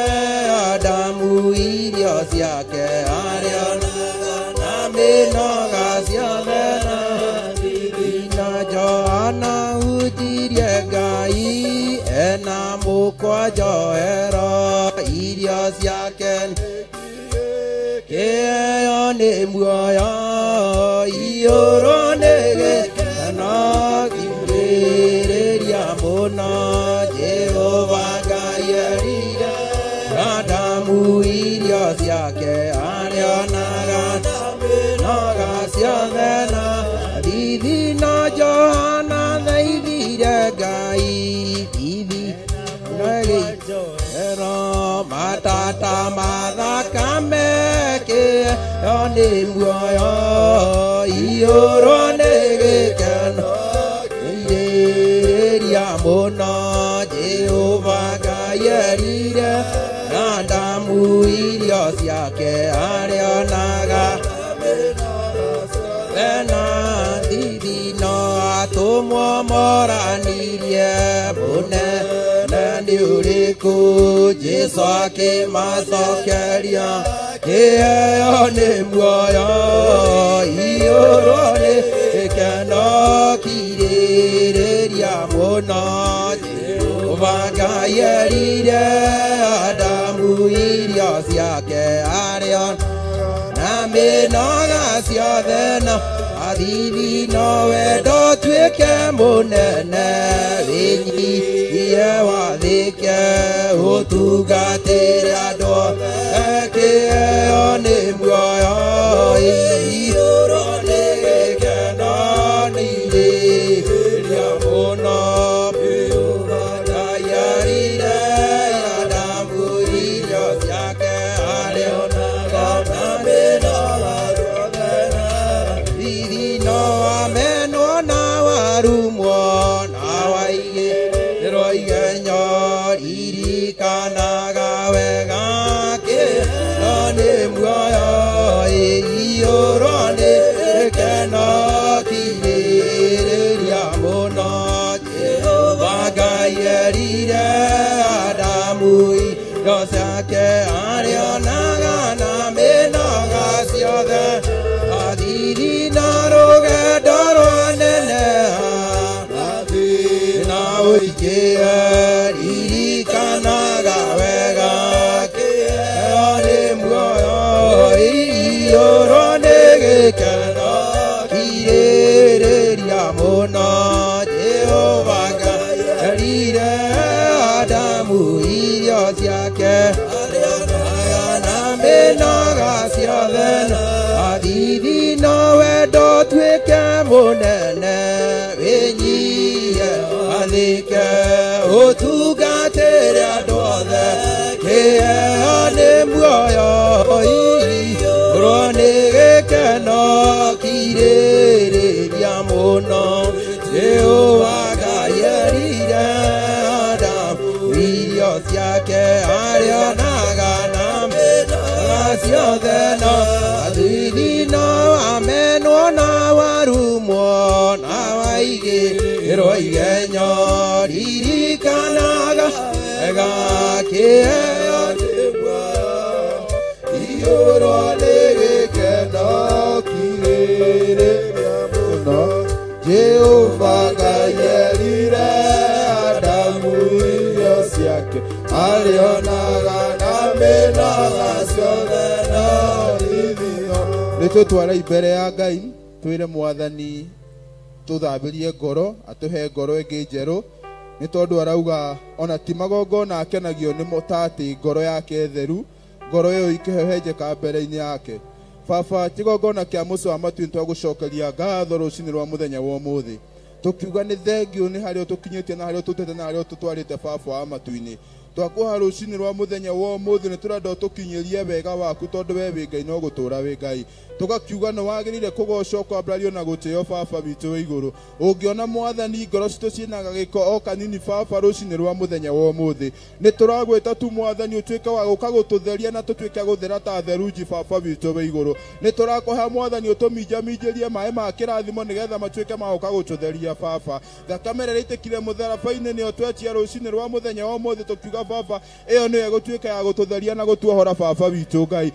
Adamu irio ciake arĩonaga na mĩnoga ciothe na Johana hunjirie Ngai ena mũkwanjũ ero irio ciake kĩheo nĩ muoyo iyũrwo nĩ gĩkeno okirĩrĩria mũno Jehova Ngai erire Adamu irio ciake arĩonaga na mĩnoga ciothe na thithi na Johana thaithire Ngai thithi na gĩkeno matata mathakame kĩheo nĩ muoyo iyũrwo nĩ gĩkeno okirĩrĩria mũno Jehova Ngai erire Adamu irio ciake arĩonaga na thithi no atũmwo moranirie mũnene nĩ ũrĩkũ Jesũ akĩmacokeria kĩheo nĩ muoyo iyũrwo nĩ gĩkeno okirĩrĩria mũno Jehova Ngai erire Adamu irio ciake arĩonaga na mĩnoga ciothe na athithi no wendo tuĩke mũnene wĩnyihie wathĩke ũtungatĩre andũ kĩheo nĩ muoyo iyũrwo nĩ gĩkeno nĩirĩrĩria mũno Jehova Ngai erire Adamu irio ciake arĩonaga na mĩnoga amenwo na warumwo na waigĩrwo igenyo ririkanaga wega irio ciake arionaga na mĩnoga ciothe athiri na rũgendo rwaneneha na ũingĩhe ririkanaga wega kĩheo nĩ muoyo iyũrwo nĩ gĩkeno kirĩrĩria mũno Jehova Ngai erire Adamu irio ciake na mĩnoga ciothe athithi no wendo tuĩke mũnene wĩnyie athĩke ũtungatĩre andũ othe kĩheo nĩ muoyo iyũrwo nĩ gĩkeno kirĩrĩria mũno Jehova Ngai erire Adamu irio ciake arionaga na mĩnoga ciothe no athithi no amenwo na warumwo na waigĩrwo igenyo ririkanaga wega kĩheo nĩ muoyo iyũrwo nĩ gĩkeno kirĩrĩria mũno Jehova Ngai erire Adamu irio ciake arionaga na mĩnoga ciothe no ithio nĩtũtware mbere ya Ngai twĩre Mwathani tũthambĩrie ngoro atũhe ngoro ĩngĩ njerũ nĩ tondũ arauga ona ti magongona akenagio nĩmo ta atĩ ngoro yake theru ngoro ĩyo ikĩhehenjeka mbere-inĩ yake Baba kĩgongona kĩa mũciĩ wa matu nĩtwagũcokeria ngatho rũcinĩ rwa mũthenya wa ũmũthĩ tukiuga nĩ thengiũ nĩ harĩa tũkinyĩtie na harĩa tũtete na harĩa tũtwarĩte Baba wa matu-inĩ twakũha rũcinĩ rwa mũthenya wa ũmũthĩ nĩtũrenda ũtũkinyĩrie wega waku tondũ we wĩ Ngai no gũtũũra wĩ Ngai tugakiuga nĩ wagĩrĩire kũgocwo kwambarario na gũtĩo Baba witũ wĩ igũrũ ũngĩona Mwathani ngoro citũ ciĩnaga gĩko o kanini Baba rũcinĩ rwa mũthenya wa ũmũthĩ nĩtũragwĩta tu Mwathani ũtuĩke wa gũka gũtũtheria na tũtuĩke gũthera ta therunji Baba witũ wĩ igũrũ nĩtũrakũhe Mwathani ũtũminjaminjĩrie maĩ ma kĩrathimo nĩgetha matuĩke ma gũka gũtũtheria Baba thakame ĩrĩa ĩitĩkire mũtharaba-inĩ nĩyo twetia rũcinĩ rwa mũthenya wa ũmũthĩ tũkiuga Baba ĩyo nĩyo ĩgũtuĩka ya gũtũtheria na gũtuohora Baba witũ Ngai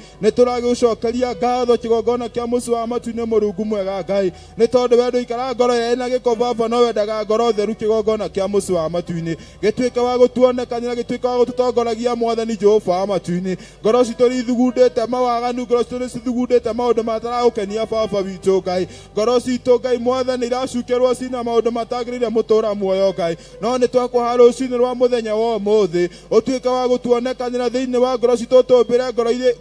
nĩtũragũcokeria ngatho kĩgongona kĩa mũciĩ wa matu-inĩ Mũrungu mwega Ngai nĩ tondũ we ndũikara ngoro ĩna gĩko Baba no wendaga ngoro theru kĩgongona kĩa mũciĩ wa matu-inĩ gĩtuĩke wa gũtuonekanĩra gĩtuĩke wa gũtũtongoragia Mwathani Jehova wa matu-inĩ ngoro citũ nĩithugundĩte mawaganu ngoro citũ nĩcithugundĩte maũndũ mataragũkenia Baba witũ Ngai ngoro citũ Ngai Mwathani iracukĩrwo cina maũndũ matagĩrĩire mũtũũra muoyo Ngai no nĩtwakũha rũcinĩ rwa mũthenya wa ũmũthĩ ũtuĩke wa gũtuonekanĩra thĩinĩ wa ngoro citũ tũmbĩre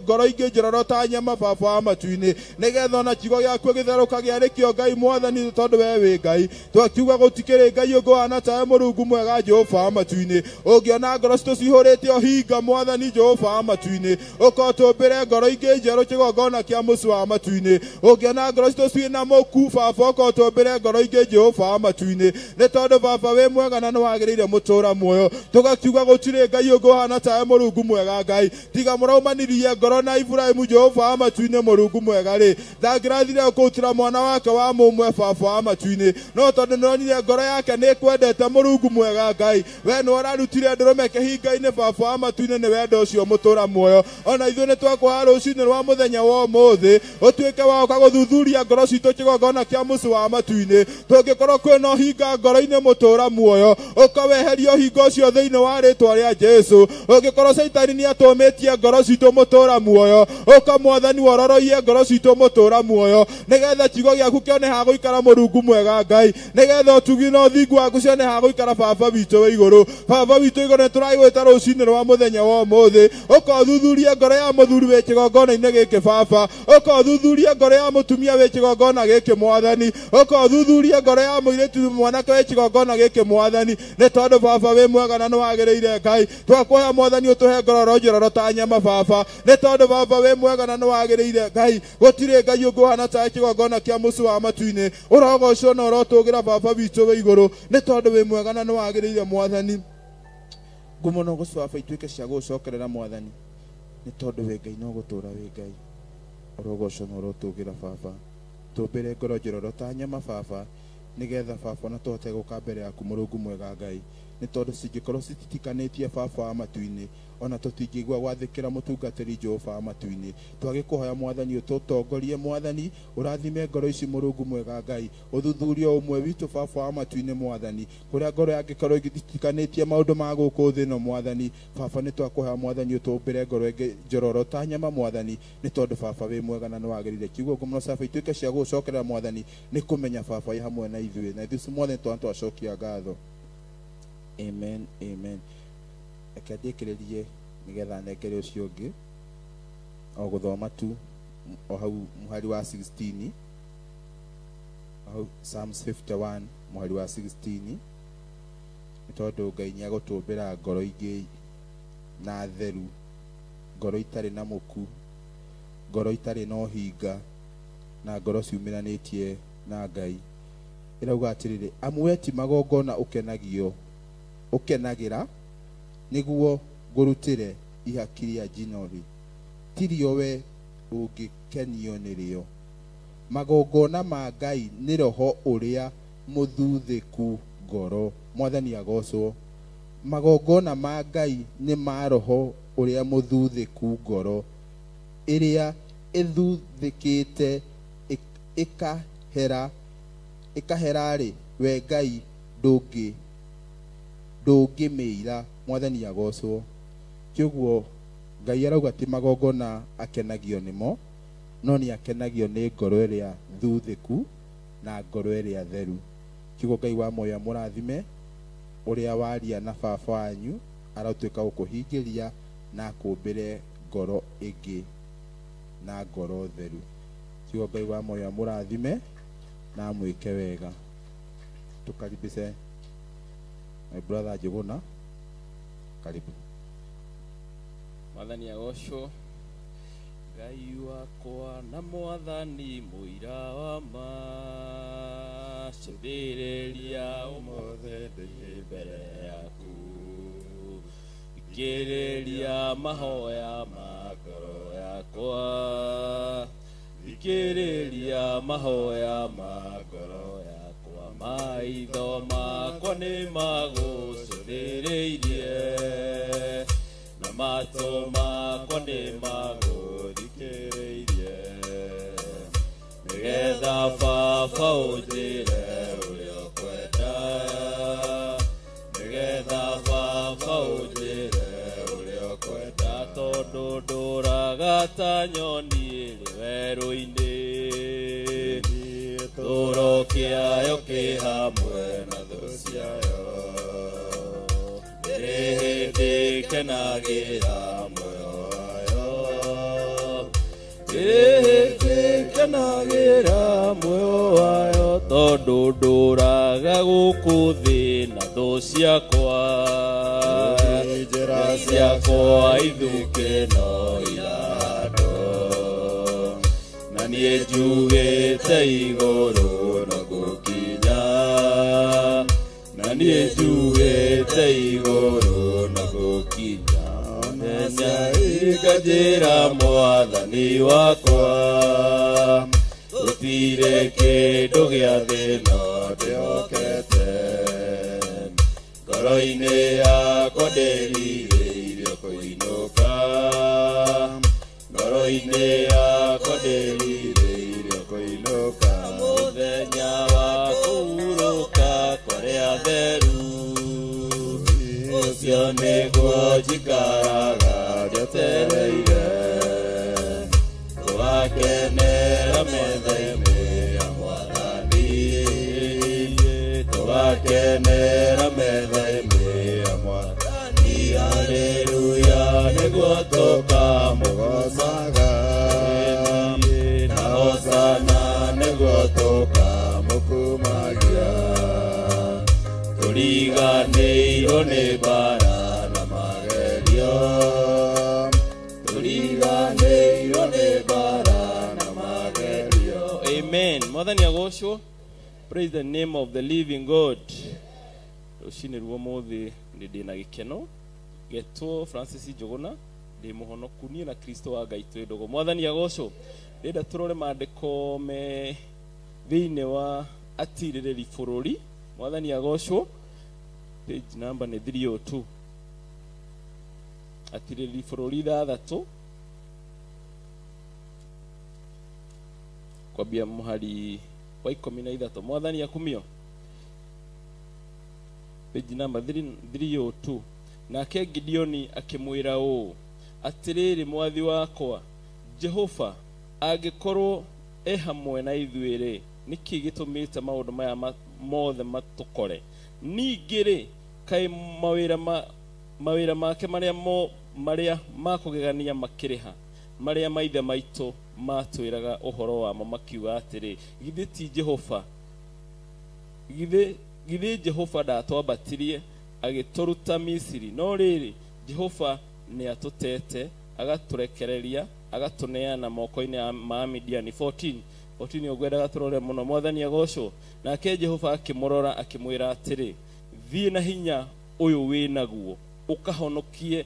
ngoro ingĩ njororo ta nyama Baba wa matu-inĩ nĩgetha ona kiugo gĩaku gĩtherũkage arĩ kĩo Ngai Mwathani tondũ we wĩ Ngai twakiuga gũtikĩrĩ Ngai ũngĩhana tawe Mũrungu mwega Jehova wa matu-inĩ ũngĩona ngoro citũ cihũrĩte hinga Mwathani Jehova wa matu-inĩ ũkotũmbĩre ngoro ingĩ njerũ kĩgongona kĩa mũciĩ wa matu-inĩ ũngĩona ngoro citũ ciĩna mũku Baba ũkotũmbĩre ngoro ingĩ Jehova wa matu-inĩ nĩ tondũ Baba wĩ mwega na nĩwagĩrĩire mũtũũra muoyo tũgakiuga gũtirĩ Ngai ũngĩhana tawe Mũrungu mwega Ngai tiga mũraumanirie ngoro na Ibrahimu Jehova wa matu-inĩ Mũrungu mwega rĩ ndangĩrathire kũrutĩra mwana wake wa mũmwe Baba wa matu-inĩ no tondũ nĩonire ngoro yake nĩkwendete Mũrungu mwega Ngai we nĩwararutire ndũrũme kĩhinga-inĩ Baba wa matu-inĩ nĩ wendo ũcio mũtũũra muoyo ona ithuĩ nĩtwakũha rũcinĩ rwa mũthenya wa ũmũthĩ ũtuĩke wa gũka gũthuthuria ngoro citũ kĩgongona kĩa mũciĩ wa matu-inĩ tũngĩkorwo kwĩna hinga ngoro-inĩ mũtũũra muoyo ũkaweheria hingo ũcio thĩinĩ wa rĩtwa rĩa Jesu ũngĩkorwo Saitani nĩatũmĩtie ngoro citũ mũtũũra muoyo ũka Mwathani wororoie ngoro citũ mũtũũra muoyo nĩgetha kiugo gĩaku kĩone ha gũikara Mũrungu mwega Ngai nĩgetha ũtugi na ũthingu waku cione ha gũikara Baba witũ wĩ igũrũ Baba witũ igũrũ nĩtũragwĩta rũcinĩ rwa mũthenya wa ũmũthĩ ũkothuthuria ngoro ya mũthuri wĩ kĩgongona-inĩ gĩkĩ Baba ũkothuthuria ngoro ya mũtumia wĩ kĩgongona gĩkĩ Mwathani ũkothuthuria ngoro ya mũirĩtu mwanake wĩ kĩgongona gĩkĩ Mwathani nĩ tondũ Baba wĩ mwega na nĩwagĩrĩire Ngai twakũhe Mwathani ũtũhe ngoro njororo ta nyama Baba nĩ tondũ Baba wĩ mwega na nĩwagĩrĩire Ngai gũtirĩ Ngai ũngĩhana tawe kĩgongona kĩa mũciĩ wa matu-inĩ ũrogocwo na ũrotũgĩra Baba witũ wĩ igũrũ nĩ tondũ wĩ mwega na nĩwagĩrĩire Mwathani ngumo no gũcũ Baba ituĩke cia gũcokerera Mwathani nĩ tondũ wĩ Ngai no gũtũũra wĩ Ngai ũrogocwo na ũrotũgĩra Baba tũmbĩre ngoro njororo ta nyama Baba nigetha baba na tuhote guka mbere yaku Mũrungu mwega Ngai ni tondu cingikorwo cititikanĩtie baba wa matu-inĩ ona tutingĩigua gwathĩkĩra mũtungatĩri Jehova wa matu-inĩ twagĩkũhoya Mwathani ũtũtongorie Mwathani ũrathime ngoro ici Mũrungu mwega Ngai ũthuthurie ũmwe witũ baba wa matu-inĩ Mwathani kũrĩa ngoro yangĩkorwo igĩtikanĩtie maũndũ ma gũkũ thĩ ĩno Mwathani baba nĩ twakũhoya Mwathani ũtũmbĩre ngoro ĩngĩ njororo ta nyama Mwathani nĩ tondu baba wĩ mwega na nĩ wagĩrĩire kiugo ngũmno saba ituĩke cia gũcokerera Mwathani nĩ kũmenya baba ĩ hamwe na ithuĩ na ithuĩ Mwathani twacokia ngatho. Amen, amen. Eke ndĩkĩrĩrie nigetha nengere ũcio ũngĩ o gũthoma tu o hau mũhari wa 16 o Psalms 51 mũhari wa 16 nĩ tondũ Ngai nĩagũtũmbĩra ngoro ingĩ na theru, ngoro itarĩ na mũku, ngoro itarĩ na ũhinga na ngoro ciumĩranĩtie na Ngai. Ĩrauga atĩrĩrĩ, amu we ti magongona ũkenagĩra nĩguo ngũrutĩre ihaki rĩa njinori, tirio we ũngĩkenio nĩrĩo. Magongona ma Ngai nĩ roho ũrĩa mũthuthĩku ngoro. Mwathani agocwo. Magongona ma Ngai nĩ ma roho ũrĩa mũthuthĩku ngoro, ĩrĩa ĩthuthĩkĩte ĩkahera-rĩ, we Ngai ndũngĩmĩira. Mwathani agocwo. Kĩoguo Ngai arauga ti magongona akenagio nĩmo, no nĩ akenagio nĩ ngoro ĩrĩa thuthĩku na ngoro ĩrĩa theru. Kĩoguo Ngai wa moya mũrathime ũrĩa waria na baba wanyu aratuĩka gũkũhingĩria na akũmbĩre ngoro ĩngĩ na ngoro theru. Kĩoguo Ngai wa moya mũrathime na mwĩke wega. Tukaribishe my brother Njuguna. Karibu. Mwathani agocwo. Ngai wakwa na Mwathani mũira wa ma, cithĩrĩria ũmothe ndĩ mbere yaku, thikĩrĩria mahoya ma ngoro yakwa, thikĩrĩria mahoya ma ngoro yakwa, maitho makwa nĩ magũcũthĩrĩirie na matũ makwa nĩ magũthikĩrĩirie, nĩgetha baba ũnjĩre ũrĩa ũkwenda, nĩgetha baba ũnjĩre ũrĩa ũkwenda, tondũ ndũraga ta nyoni ĩrĩ werũ-inĩ, gĩtũũro kĩayo kĩ hamwe na thũ ciayo, ĩrĩ hĩndĩ ĩkenagĩra muoyo wayo, ĩrĩ hĩndĩ ĩkenagĩra muoyo wayo, tondũ ndũraga gũkũ thĩ na thũ ciakwa, njĩra ciakwa ithũke no ihandwo, na niĩ njugĩte igũrũ no gũkinya, na niĩ njugĩte igũrũ no gũkinya, menya ikanjĩra Mwathani wakwa, gũtirĩ kĩndũ gĩa thĩĩno ndĩhokete, ngoro-inĩ yakwa ndĩrirĩirio kũinũka, ngoro-inĩ yakwa ndĩrirĩirio kũinũka, mũthenya wa kũhurũka kũrĩa theru, ũcio nĩguo njikaraga njetereire, tũgakenera metha-inĩ ya Mwathani, tũgakenera metha-inĩ ya Mwathani, haleluya, nĩguo tũkamũgocaga, na hosana nĩguo tũkamũkumagia, tũriganĩirwo nĩ mbara na magerio, tũriganĩirwo nĩ mbara na magerio. Amen. Mwathani agocwo. Praise the name of the living God. Rũcinĩ rwa ũmũthĩ nĩ ndĩna gĩkeno, getwo Francis Njuguna, ndĩ mũhonoku niĩ na Kristo wa Ngai twĩ ndogo. Mwathani agocwo. Ndĩrenda tũrore maandĩko me thĩinĩ wa atirĩrĩri bũrũri. Mwathani agocwo. Page number nĩ 302. Atirĩrĩri bũrũri 3 kwambia mũhari wa 13. Mwathani akumio. Page number 302. Nake Gideoni akimwira ũũ, atirĩrĩ mwathi wakwa Jehova angĩkorwo hamwe na ithuĩ-rĩ, nĩkĩ gĩtũmĩte maũndũ maya mothe matũkore? Ningĩ-rĩ, kaĩ mawĩra make marĩa makũgegania makĩrĩha, marĩa maithe maitũ matwĩraga ũhoro wamo makiuga atĩrĩ, githĩ ti Jehova, githĩ Jehova ndatwambatirie agĩtũruta Misiri? No rĩrĩ, Jehova nĩ atũtete agatũrekereria agatũneana moko-inĩ ma Midiani. 14 ũgwendaga tũrore mũno. Mwathani agocwo. Nake Jehova akĩmũrora akĩmwĩra atĩrĩ, thiĩ na hinya ũyũ wĩnaguo ũkahonokie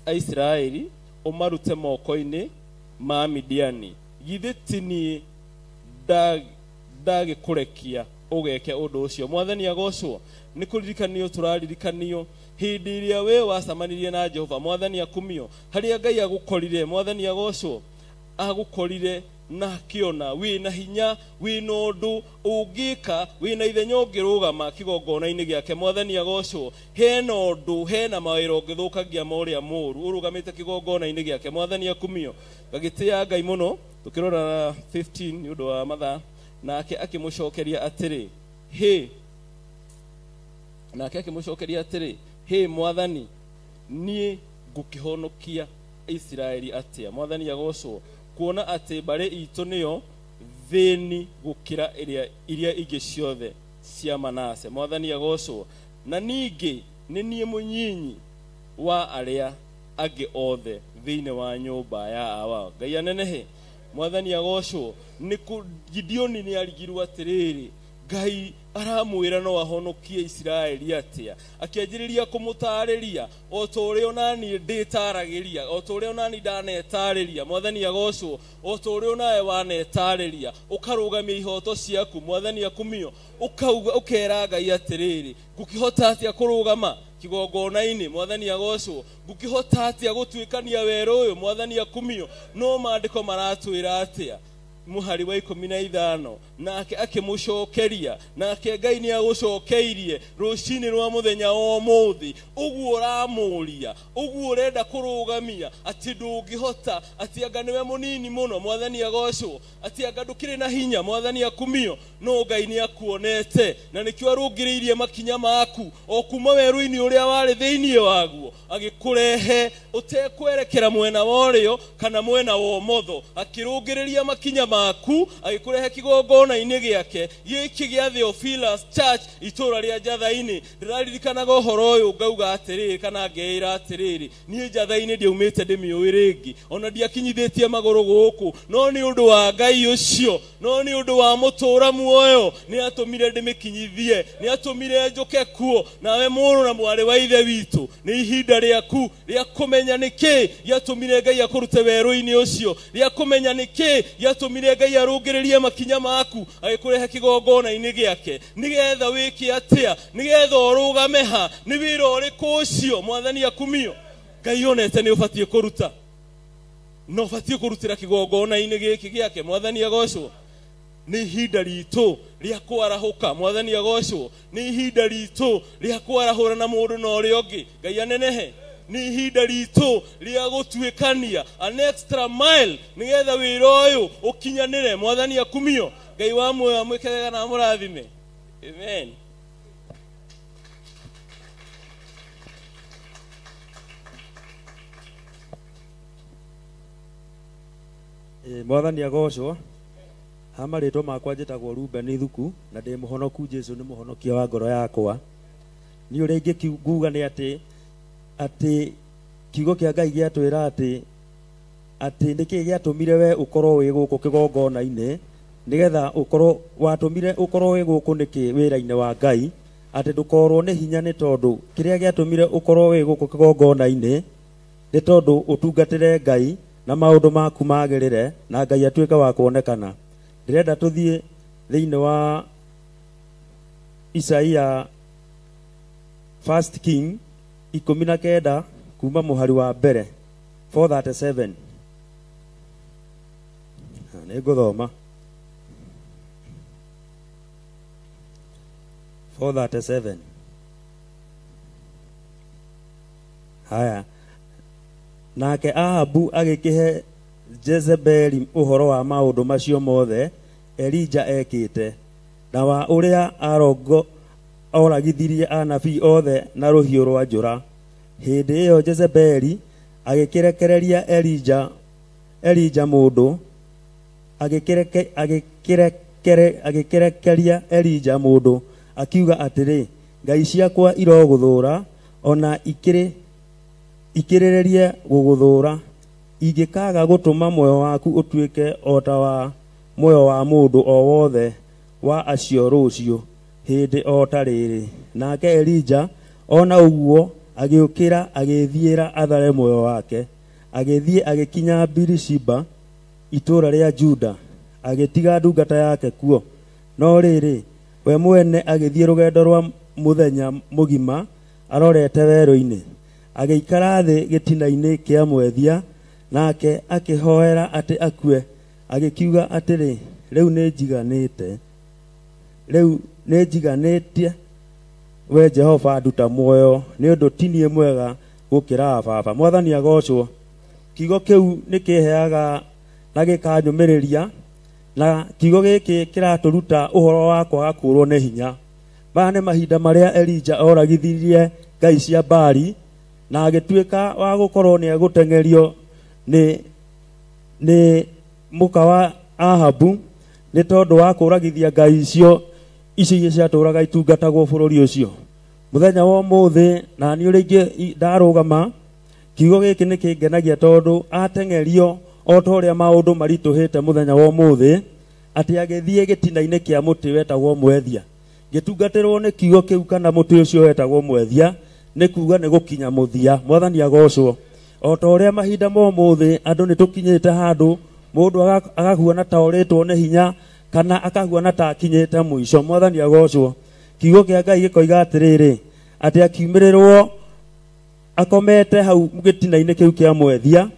Aisiraeli ũmarute moko-inĩ ma Midiani. Githĩ ti niĩ ndagĩkũrekia ũgeke ũndũ ũcio? Mwathani agocwo. Nĩ kũririkanio tũraririkanio hĩndĩ ĩrĩa we wacamanirie na Jehova. Mwathani akumio. Harĩa Ngai agũkorire. Mwathani agocwo. Agũkorire na akĩona wĩna hinya, wĩna ũndũ ũngĩka, wĩna ithenya ũngĩrũgama kĩgongona-inĩ gĩake. Mwathani agocwo. Hena ũndũ, hena mawĩra ũngĩthũkagia morĩa mũru ũrũgamĩte kĩgongona-inĩ gĩake. Mwathani akumio. Gagĩtĩya Ngai mũno. Tũkĩrora 15 nĩ ũndũ wa mathaa. Nake akĩmũcokeria atĩrĩ, nake akĩmũcokeria atĩrĩ, Mwathani, niĩ ngũkĩhonokia Isiraeli atĩa? Mwathani agocwo. Kuona atĩ mbarĩ itũ nĩyo thĩni gũkĩra iria ingĩ ciothe cia Manase. Mwathani agocwo. Na ningĩ nĩ niĩ mũnyinyi wa arĩa angĩ othe thĩinĩ wa nyũmba ya awa. Ngai anenehe. Mwathani agocwo. Gideoni nĩ arigirwo atĩrĩrĩ, Ngai aramwĩra no ahonokie Isiraeli atĩa? Akĩanjĩrĩria kũmũtarĩria o ta ũrĩa onani ndĩtaragĩria, o ta ũrĩa onani ndanetarĩria. Mwathani agocwo. O ta ũrĩa onawe wanetarĩria ũkarũgamia ihoto ciaku. Mwathani akumio. Ũkera Ngai atĩrĩrĩ, ngũkĩhota atĩa kũrũgama kĩgongona-inĩ? Mwathani agocwo. Ngũkĩhota atĩa gũtuĩkania werũ ũyũ? Mwathani akumio. No maandĩko maratwĩra atĩa? Mũhari wa 15. Nake akĩmũcokeria, nake Ngai nĩ agũcokeirie rũcinĩ rwa mũthenya wa ũmũthĩ. Ũguo ũramũria, ũguo ũrenda kũrũgamia atĩ ndũngĩhota, atĩ anga nĩwe mũnini mũno. Mwathani agocwo. Atĩ anga ndũkĩrĩ na hinya. Mwathani akumio. No Ngai nĩ akuonete, na nĩkĩo arũngĩrĩirie makinya maku o kuma werũ-inĩ ũrĩa warĩ thĩinĩ waguo, agĩkũrehe ũtekwerekera mwena wa ũrĩo kana mwena wa ũmotho, akĩrũngĩrĩria makinya maku agĩkũrehe kĩgongona-inĩ gĩake gĩkĩ gĩa Theophilus Church itũũra rĩa Njatha-inĩ. Ndĩraririkanaga ũhoro ũyũ ngauga atĩrĩrĩ, kana ngeĩra atĩrĩrĩ, niĩ Njatha-inĩ ndiaumĩte ndĩmĩũĩ rĩngĩ, ona ndiakinyithĩtie magũrũ gũkũ, no nĩ ũndũ wa Ngai ũcio, no nĩ ũndũ wa mũtũũra muoyo nĩ atũmire ndĩmĩkinyithie, nĩ atũmire njũke kuo. Nawe mũrũ na mwarĩ wa ithe witũ, nĩ ihinda rĩaku rĩa kũmenya nĩkĩ gĩatũmire Ngai akũrute werũ-inĩ ũcio, rĩa kũmenya nĩkĩ gĩatũmire Ngai arũngĩrĩrie makinya maku agĩkũrehe kĩgongona-inĩ gĩake. Nĩgetha wĩke atĩa? Nĩgetha ũrũgame ha? Nĩ wĩra ũrĩkũ ũcio? Mwathani akumio. Ngai onete nĩ ũbatiĩ kũruta, no ũbatiĩ kũrutĩra kĩgongona-inĩ gĩkĩ gĩake. Mwathani agocwo. Nĩ ihinda ritũ rĩa kwarahũka. Mwathani agocwo. Nĩ ihinda ritũ rĩa kwarahũra na mũndũ na ũrĩa ũngĩ. Ngai anenehe. Nĩ ihinda ritũ rĩa gũtuĩkania an extra mile nĩgetha wĩra ũyũ ũkinyanĩre. Mwathani akumio. Ngai wa muoyo amwĩkega na amũrathime. Amen. Mwathani agocwo. Hamarĩtwo makwa njĩtagwo Rubeni Thuku na ndĩ mũhonoku. Jesu nĩ mũhonokia wa ngoro yakwa. Niĩ ũrĩa ingĩkiuga nĩ atĩ kiugo kĩa Ngai gĩatwĩra atĩ nĩkĩ gĩatũmire we ũkorwo wĩ gũkũ kĩgongona-inĩ, nĩgetha watũmire ũkorwo wĩ gũkũ nĩkĩ wĩra-inĩ wa Ngai, atĩ ndũkorwo nĩ hinya, nĩ tondũ kĩrĩa gĩatũmire ũkorwo wĩ gũkũ kĩgongona-inĩ nĩ tondũ ũtungatĩre Ngai na maũndũ maku magĩrĩre na Ngai atuĩke wa kuonekana. Ndĩrenda tũthiĩ thĩinĩ wa Isaia First King 19 kuma muhari wa mbere 4:37. Nĩ ngũthoma 4:37. Haya, nake Ahabu agĩkĩhe Jezebeli ũhoro wa maũndũ macio mothe Elija ekĩte, na wa ũrĩa arongo oragithirie anabii othe na rũhiũ rwa njũra. Hĩndĩ ĩyo Jezebeli agĩkĩrekereria Elija mũndũ, agĩkĩrekeria Elija mũndũ, akiuga atĩrĩ, ngai ciakwa irogũthũra, ona ikĩrĩrĩrie gũgũthũra. Ingĩkaga gũtũma muoyo waku ũtuĩke o ta wa muoyo wa mũndũ o wothe wa acio rũciũ hĩndĩ o ta rĩrĩ. Nake Elija ona ũguo agĩũkĩra agĩthiĩra athare muoyo wake, agĩthiĩ agĩkinya Birishiba itũũra rĩa Juda, agĩtiga ndungata yake kuo. No rĩrĩ, we mwene agĩthiĩ rũgendo rwa mũthenya mũgima arorete werũ-inĩ, agĩikara thĩ gĩtina-inĩ kĩa mwethia, nake akĩhoera atĩ akue, agĩkiuga atĩrĩ, rĩu nĩ njiganĩtie we Jehova nduta muoyo, nĩ ũndũ ti niĩ mwega gũkĩra baba. Mwathani agocwo. Kiugo kĩu nĩ kĩheaga na gĩkanyũmĩrĩria, na kiugo gĩkĩ kĩratũruta ũhoro wa kwaga kũũrwo nĩ hinya. Maya nĩ mahinda marĩa Elija oragithirie ngai cia Baali, na agĩtuĩka wa gũkorwo nĩ egũteng'erio nĩ mũka wa Ahabu nĩ tondũ wa kũragithia ngai icio ciatũraga itungatagwo bũrũri ũcio. Mũthenya wa ũmũthĩ na niĩ rĩngĩ ndarũgama, kiugo gĩkĩ nĩ kĩngenagia tondũ ateng'erio o ta ũrĩa maũndũ maritũhĩte mũthenya wa ũmũthĩ, atĩ agĩthiĩ gĩtina-inĩ kĩa mũtĩ wetagwo mwethia. Gĩtungatĩrwo nĩ kiugo kĩu kana mũtĩ ũcio wetagwo mwethia, nĩ kuuga nĩ gũkinya mũthia. Mwathani agocwo. O ta ũrĩa mahinda ma ũmũthĩ andũ nĩ tũkinyĩte handũ mũndũ agakuona ta orĩtwo nĩ hinya, kana akahuana ta akinyĩte mũico. Mwathani agocwo. Kiugo kĩa Ngai gĩkoiga atĩrĩrĩ, atĩ akiumĩrĩrwo akomete hau gĩtina-inĩ kĩu kĩa mwethia,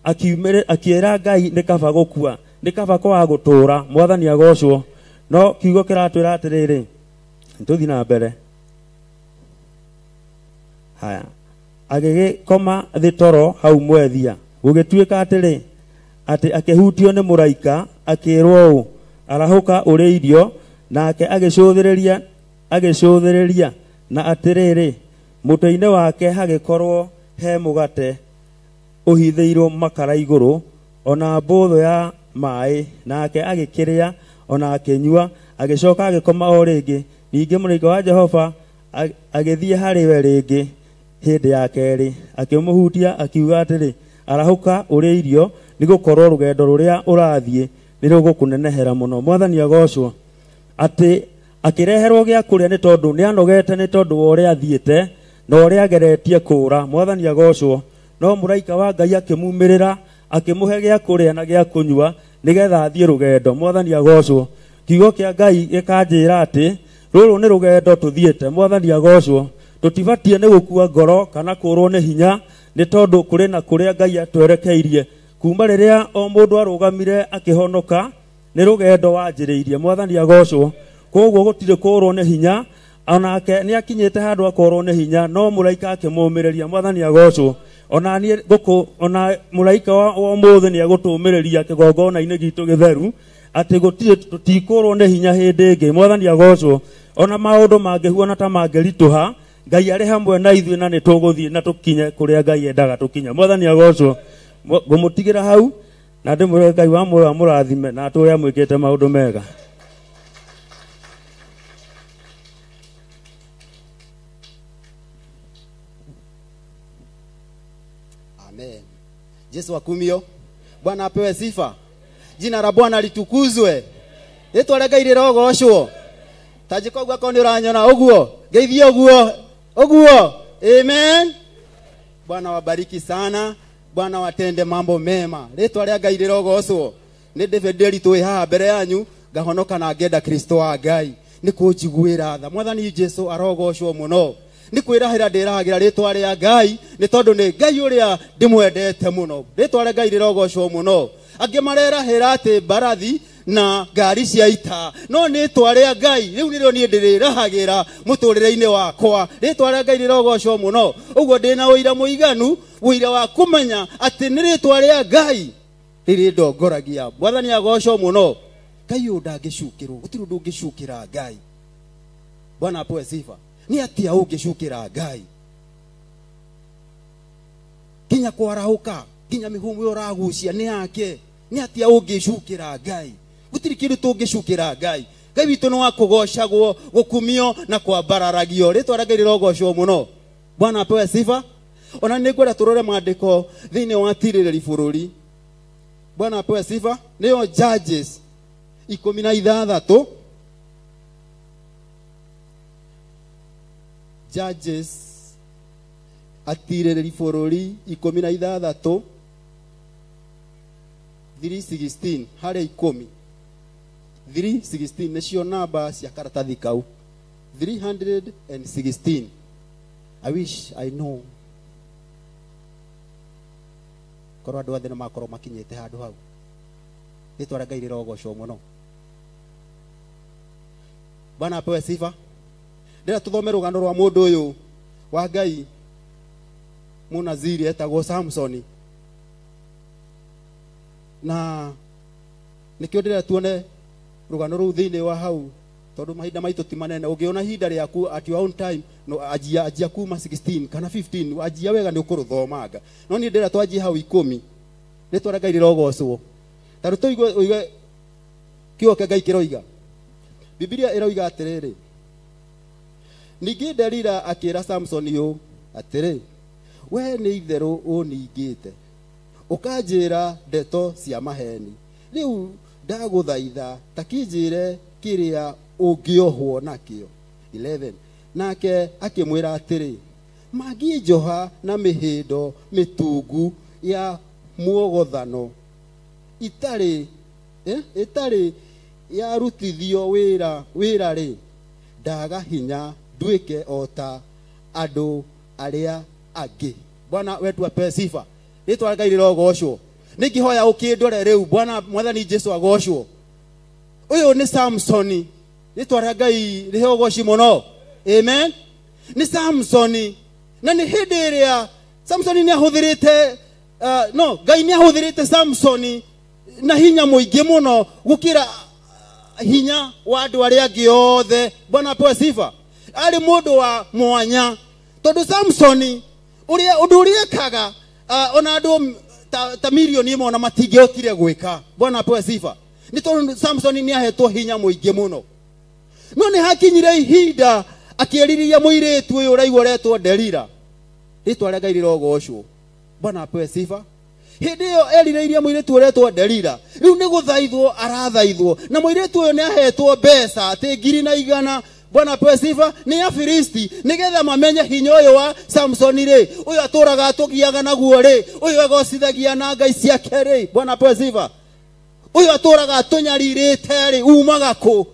akĩĩra Ngai nĩ kaba gũkua, nĩ kaba kwaga gũtũũra. Mwathani agocwo. No kiugo kĩratwĩra atĩrĩrĩ, tũthiĩ na mbere. Haya, agĩgĩkoma thĩ toro hau mwethia, gũgĩtuĩka atĩrĩ, atĩ akĩhutio nĩ mũraika, akĩĩrwo ũũ, arahũka ũrĩ irio, nake agĩcũthĩrĩria na atĩrĩrĩ, mũtwe-inĩ wake hagĩkorwo he mũgate ũhithĩirwo makara igũrũ, ona mbũthũ ya maĩ, nake agĩkĩrĩa ona akĩnyua, agĩcoka agĩkoma o rĩngĩ. Ningĩ mũraika wa Jehova agĩthiĩ harĩ we rĩngĩ hĩndĩ ya kerĩ, akĩmũhutia akiuga atĩrĩ, arahũka ũrĩ irio, nĩ gũkorwo rũgendo rũrĩa ũrathiĩ nĩ rũgũkũnenehera mũno. Mwathani agocwo. Atĩ akĩreherwo gĩa kũrĩa nĩ tondũ nĩ anogete, nĩ tondũ wa ũrĩa athiĩte na ũrĩa ageretie kũũra. Mwathani agocwo. No mũraika wa Ngai akĩmumĩrĩra, akĩmũhe gĩa kũrĩa na gĩa kũnyua nĩgetha athiĩ rũgendo. Mwathani agocwo. Kiugo kĩa Ngai gĩkanjĩra atĩ rũrũ nĩ rũgendo tũthiĩte. Mwathani agocwo. Tũtibatiĩ nĩ gũkua ngoro kana kũũrwo nĩ hinya, nĩ tondũ kũrĩ na kũrĩa Ngai atwerekeirie. Kuma rĩrĩa o mũndũ arũgamire akĩhonoka, nĩ rũgendo wanjĩrĩirie. Mwathani agocwo. Koguo gũtirĩ kũũrwo nĩ hinya, onake nĩ akinyĩte handũ akorwo nĩ hinya, no mũraika akĩmũmĩrĩria. Mwathani agocwo. Ona mũraika wa ũmũthĩ nĩ egũtũmĩrĩria kĩgongona-inĩ gitũ gĩtheru, atĩ gũtirĩ tũtikũũrwo nĩ hinya hĩndĩ ĩngĩ. Mwathani agocwo. Ona maũndũ mangĩhuana ta mangĩritũha, Ngai arĩ hamwe na ithuĩ na nĩ tũgũthiĩ na tũkinye kũrĩa Ngai endaga tũkinya. Mwathani agocwo. Ngũmũtigĩra hau na ndĩmwĩre Ngai wa muoyo amũrathime na atũũre amwĩkĩte maũndũ mega. Amen. Yesu akumio. Bwana apewe sifa. Jina la Bwana litukuzwe. Rĩtwa rĩa Ngai rĩrogocwo. Tajiko gwako nĩ ũranyona ũguo. Ngeithie ũguo. Amen. Bwana wabariki sana. Bwana watende mambo mema. Rĩtwa rĩa Ngai rĩrogocwo. Nĩ David twĩ haha mbere yanyu ngahonoka na ngenda Kristo wa Ngai. nĩ kũnjiguĩra tha. Mwathani Jesu arogocwo mũno. Nĩ kwĩrahĩra ndĩrahagĩra rĩtwa rĩa Ngai nĩ tondũ nĩ Ngai ũrĩa ndĩmwendete mũno. Rĩtwa rĩa Ngai rĩrogocwo mũno. Angĩ marerahĩra atĩ mbarathi na ngari cia ita, no rĩtwa rĩa Ngai rĩu nĩrĩo niĩ ndĩrĩrahagĩra mũtũrĩre-inĩ wakwa. Rĩtwa rĩa Ngai rĩrogocwo mũno. Ũguo ndĩna ũira mũiganu, ũira wa kũmenya atĩ nĩ rĩtwa rĩa Ngai rĩrĩ ndongoragia. Mwathani agocwo mũno. Ngai ũyũ ndangĩcukĩrwo, gũtirĩ ũndũ ũngĩcukĩra Ngai. Bwana apewe sifa. Nĩ atia ũngĩcukĩra Ngai? Kinya kwarahũka, kinya mĩhũmũ ũragucia nĩ yake. Nĩ atia ũngĩcukĩra Ngai? Gũtirĩ kĩndũ tũngĩcukĩra Ngai. Ngai witũ nĩ wa kũgocagwo, gũkumio na kwambararagio. Rĩtwa rĩa Ngai rĩrogocwo mũno. Bwana apewe sifa. Ona nĩ ngwenda tũrore maandĩko thĩinĩ wa tirĩrĩri bũrũri. Bwana apewe sifa. Nĩyo Judges 16. Judges atirĩrĩri bũrũri 16 3:16 harĩ 10. 3:16 nĩcio namba cia karatathi kau. 316. I wish I know. Korwo andũ othe nĩ makorwo makinyĩte handũ hau. Rĩtwa rĩa Ngai rĩrogocwo mũno. Bwana apewe sifa. Ndĩra tũthome rũgano rwa mũndũ ũyũ wa Ngai mũnaziri etagwo Samson. Na nĩkĩo ndĩra tuone rũgano rũu thĩinĩ wa hau, tondũ mahinda maitũ ti manene. Ũngĩona ihinda rĩaku at your own time, no ajia kuma 16 kana 15, ajia wega nĩ ũkũrũthomanga. No niĩ ndĩra twanjie hau 10. Rĩtwa rĩa Ngai rĩrogocwo. Tarũ tũigue kiugo kĩa Ngai kĩroiga. Biblia ĩroiga atĩrĩrĩ, ningĩ Delila akĩra Samson ũũ atĩrĩ, we nĩ itherũ ũningĩte, ũkanjĩra ndeto cia maheni. Rĩu ndagũthaitha ta kĩnjĩre kĩrĩa ũngĩohwo nakĩo. 11. Nake akĩmwĩra atĩrĩ, mangĩnjoha na mĩhĩndo mĩtungu ya muogothano itarĩ yarutithio wĩra-rĩ, ndaga hinya nduĩke o ta andũ arĩa angĩ. Bwana wetu apewe sifa. Rĩtwa rĩa Ngai rĩrogocwo. Nĩngĩhoya ũkĩndore rĩu. Bwana Mwathani Jesu agocwo. Ũyũ nĩ Samson. Rĩtwa rĩa Ngai rĩrogocwo mũno. Amen. Nĩ Samson. Na nĩ hĩndĩ ĩrĩa Samson nĩ ahũthĩrĩte Ngai nĩ ahũthĩrĩte Samson na hinya mũingĩ mũno gũkĩra hinya wa andũ arĩa angĩ othe. Bwana apewe sifa. Arĩ mũndũ wa mwanya. Tondũ Samson ũndũ ũrĩa ekaga ona andũ ta milioni ĩmwe ona matingĩhotire gwĩka. Bwana apewe sifa. Nĩ tondũ Samson nĩ ahetwo hinya mũingĩ mũno. No nĩ hakinyire ihinda akĩeriria mũirĩtu ũyũ ũraigua ũretwo Delila. Rĩtwa rĩa Ngai rĩrogocwo. Bwana apewe sifa. Hĩndĩ ĩyo erirĩirie mũirĩtu ũretwo Delila. Rĩu nĩ gũthaithwo arathaithwo. Na mũirĩtu ũyũ nĩ ahetwo mbeca atĩ 100. Bwana apewe sifa. Nĩ Afilisti nĩgetha mamenye hinya ũyũ wa Samson rĩ, ũyũ atũraga atũgiaga naguo rĩ, ũyũ egocithagia na ngai ciake rĩ. Bwana apewe sifa. Ũyũ atũraga atũnyarirĩte rĩ, umaga kũ?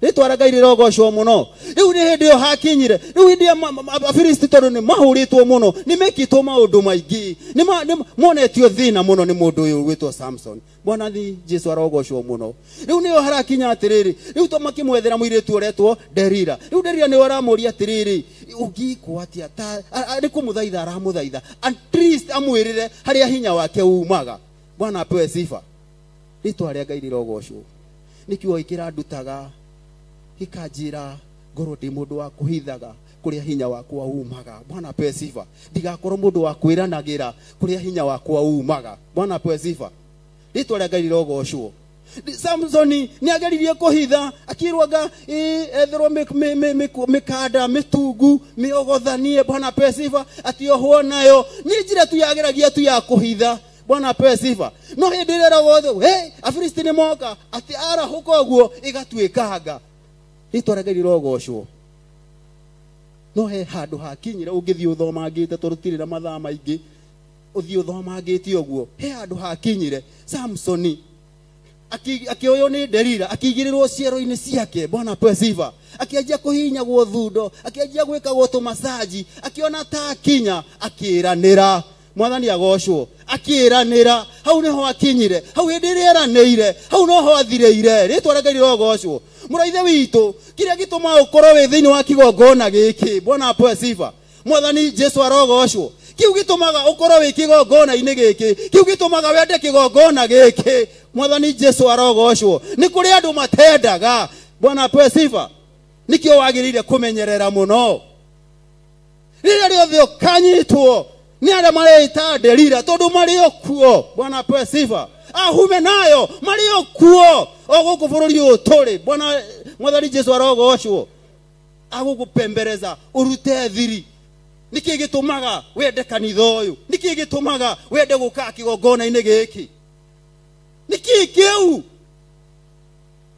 Rĩtwa rĩa Ngai rĩrogocwo mũno. Rĩu nĩ hĩndĩ ĩyo hakinyire. Rĩu hĩndĩ ya Afilisti tondũ nĩ mahũrĩtwo mũno, nĩ mekĩtwo maũndũ maingĩ, nĩ monetio thĩna mũno nĩ mũndũ ũyũ wĩtwo Samson. Bwana Jesu arogocwo mũno. Rĩu nĩyo harakinya atĩrĩrĩ, rĩu to makĩmwethera mũirĩtu ũretwo Delila. Rĩu Delila nĩ aramũria atĩrĩrĩ, ũngĩkwo atĩa nĩ kũmũthaitha aramũthaitha, at least amwĩrĩre harĩa hinya wake umaga. Bwana apewe sifa. Rĩtwa rĩa Ngai rĩrogocwo. Nĩkĩo ĩkĩrandutaga gĩkanjĩra ngorwo ndĩ mũndũ wa kũhithaga kũrĩa hinya wakwa umaga. Bwana apewe sifa. Ndigakorwo mũndũ wa kwĩranagĩra kũrĩa hinya wakwa umaga. Bwana apewe sifa. Rĩtwa rĩa Ngai rĩrogocwo. Samson nĩ ageririe kũhitha, akĩrwaga etherwo mĩkanda mĩtungu mĩogothanie. Bwana apewe sifa. Atiohwo nayo. Nĩ njĩra tu yageragia tu ya kũhitha. Bwana apewe sifa. No hĩndĩ ĩrĩa rogothe Afilisti nĩ moka atĩ arahũka ũguo ĩgatuĩkanga. Rĩtwa rĩa Ngai rĩrogocwo. No he handũ hakinyire ũngĩthiĩ ũthomangĩte tondũ tũtirĩ na mathaa maingĩ, ũthiĩ ũthomangĩte ũguo. He handũ hakinyire Samson akioyo ni Delila akigirirwo ciero-ini ciake. Bwana apewe sifa. Akianjia kuhinyagwo thundo, akianjia gwikagwo tumasaji, akiona ta kinya akiranira. Mwathani agocwo. Akiranira. Hau niho akinyire. Hau hindi rieranire. Hau noho athireire. Ritwa rĩa Ngai rogocwo. Mũraithe witũ, kiria gituma ukorwo wi thiini wa kigongona giki. Bwana apewe sifa. Mwathani Jesu arogocwo. Kiu gitumaga ukorwo wi kigongona-ini giki. Kiu gitumaga wende kigongona giki. Mwathani Jesu arogocwo. Ni kuri andu matendaga. Bwana apewe sifa. Nikio wagirire kumenyerera muno. Rĩrĩa rĩothe ũkanyitwo ni aria mareita Delila tondu mari okuo. Bwana apewe sifa. Ahume nayo mari okuo oguku bururi uyu turi. Bwana Mwathani Jesu arogocwo. Agugupembereza urute thiri. Niki gitumaga wende kanitha uyu? Niki gitumaga wende guka kigongona-ini giki? Niki kiu?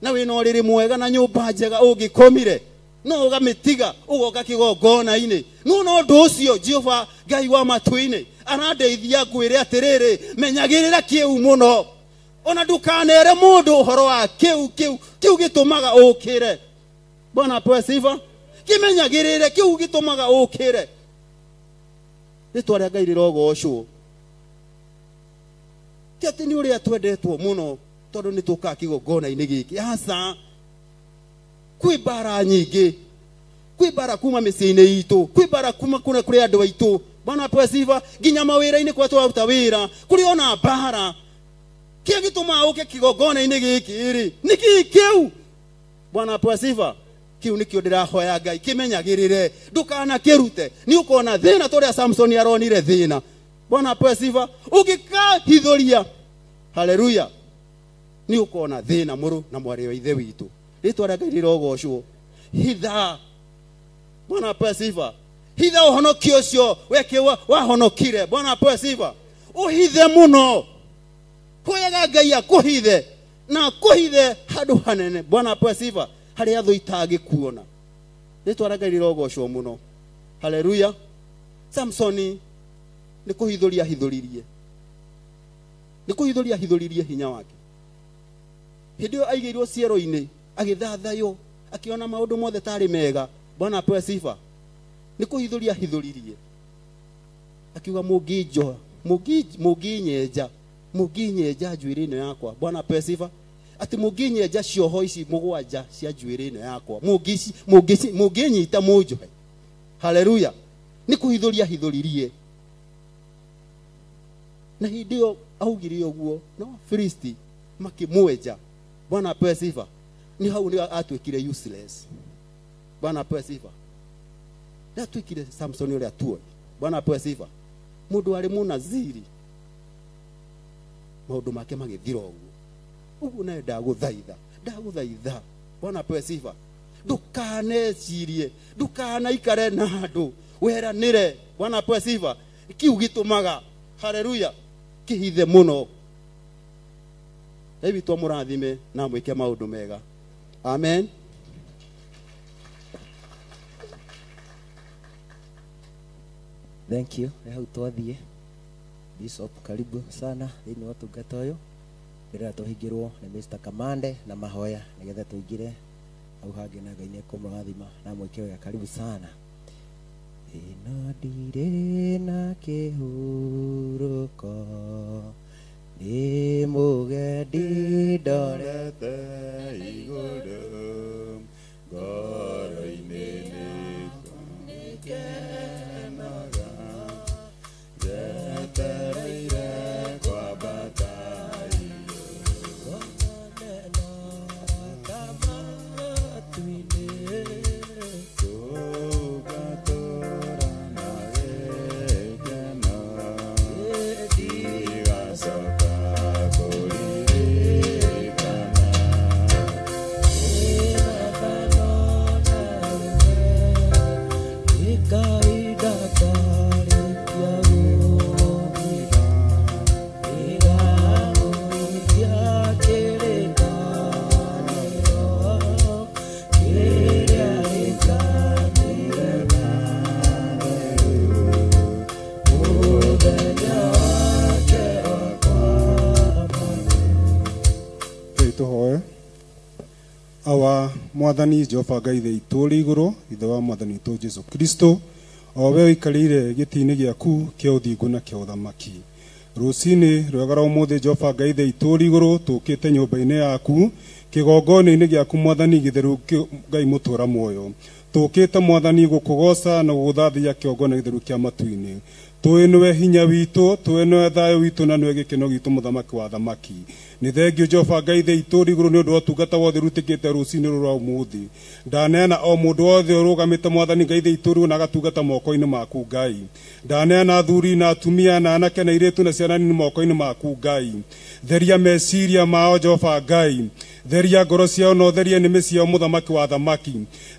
Na wina uriri mwega na nyumba njega ungikomire no ugamitiga ugoka kigongona-ini. No ndu ucio Jehova Ngai wa matu-ini arandeithia ngwire atiriri, menyagirira kiu muno. Ona ndukanere mundu uhoro wa kiu gitumaga ukire. Bwana apewe sifa. Kimenyagirire kiu gitumaga ukire. Ritwa rĩa Ngai rirogocwo. Ti ati ni uria twendetwo muno tondu ni tuka kigongona-ini giki. Hasa kwi bara nyingi, kwi bara kuma mĩciĩ-inĩ itu, kwi bara kuma kuna kuri andu aitu. Bwana apewe sifa. Nginya mawĩra-inĩ kwa twaruta wĩra kuri ona bara. Kia gituma uke kigongona-ini giki ri niki kiu? Bwana apewe sifa. Kiu nikio ndirahoya Ngai kimenyagirire ndukana kirute. Ni ukona thina toria Samson aronire thina. Bwana apewe sifa. Ukikahithuria, haleluya, ni ukona thina muru na mwari wa ithe witu. Ritwa rĩa Ngai rirogocwo. Hitha. Bwana apewe sifa. Hitha uhonokio ucio weke wahonokire. Bwana apewe sifa. Uhithe muno. Hoyaga Ngai akuhithe na akuhithe handu hanene. Bwana apewe sifa. Haria thu itangikuona. Ritwa rĩa Ngai rirogocwo muno. Haleluya. Samsoni ni kuhithuria hithuririe. Ni kuhithuria hithuririe hinya wake. Hindi yo aigirwo ciero-ini agithathayo akiona maundu mothe tari mega. Bwana apewe sifa. Ni kuhithuria hithuririe. Akiuga muginyenja njuiri-ini yakwa. Bwana apewe sifa. Ati muginyenja cioho ici mugwanja cia njuiri-ini yakwa. Muginyita munjohe. Haleluya. Ni kuhithuria hithuririe. Na hindi yo augire uguo no Filisti makimwenja. Bwana apewe sifa. Ni hau ni atwikire useless. Bwana apewe sifa. Na twikire Samson uria tuo. Bwana apewe sifa. Mundu ari munaziri. Maundu make magithira uguo. Uguo nae ndaguthaitha. Bwana apewe sifa. Ndukanecirie, ndukanaikare na andu, weranire. Bwana apewe sifa. Kiu gitumaga, haleluya, kihithe muno. Ebi to murathime na mwike maundu mega. Amen. Thank you. Hau twathie. Bishop karibu sana thini wa tungata uyu. Mbere tuhingirwo ni Mr. Kamande na mahoya nigetha tuingire au hangi na Ngai nikumurathima na mwike wega. Karibu sana. Ino ndire na kihuruko ni mugendi ndorete iguru ngoro-ini nikenaga jetereire kwambata iguru kama tuine tugaturana gikeno tigacoka mwathani Jehova Ngai thĩ itũ rĩ igũrũ, ithe wa mwathani witũ Jesu Kristo, o we ũikarĩire gĩtĩ-inĩ gĩaku kĩa ũthingu na kĩa ũthamaki. Rũcinĩ rwega rwa ũmũthĩ Jehova Ngai thĩ itũ rĩ igũrũ, tũũkĩte nyũmba-inĩ yaku kĩgongona-inĩ gĩaku mwathani gĩtheru Ngai mũtũũra muoyo. Tũũkĩte mwathani gũkũgoca na gũgũthathia kĩgongona gĩtheru kĩa matu-inĩ. Tũĩ nĩwe hinya witũ, tũĩ nĩwe thayũ witũ, na nĩwe gĩkeno gitũ mũthamaki wa thamaki. Nĩ thengio Jehova Ngai thĩ itũ rĩ igũrũ nĩ ũndũ wa ũtungata wothe ũrutĩkĩte rũcinĩ rũrũ rwa ũmũthĩ. Ndaneana o mũndũ wothe ũrũgamĩte mwathani Ngai thĩ itũ rĩu na agatungata moko-inĩ maku Ngai. Ndaneana athuri na atumia na anake na airĩtu na ciana nini moko-inĩ maku Ngai. Theria meciria mao Jehova Ngai, theria ngoro ciao na theria nĩmĩ ciao mũthamaki wa thamaki.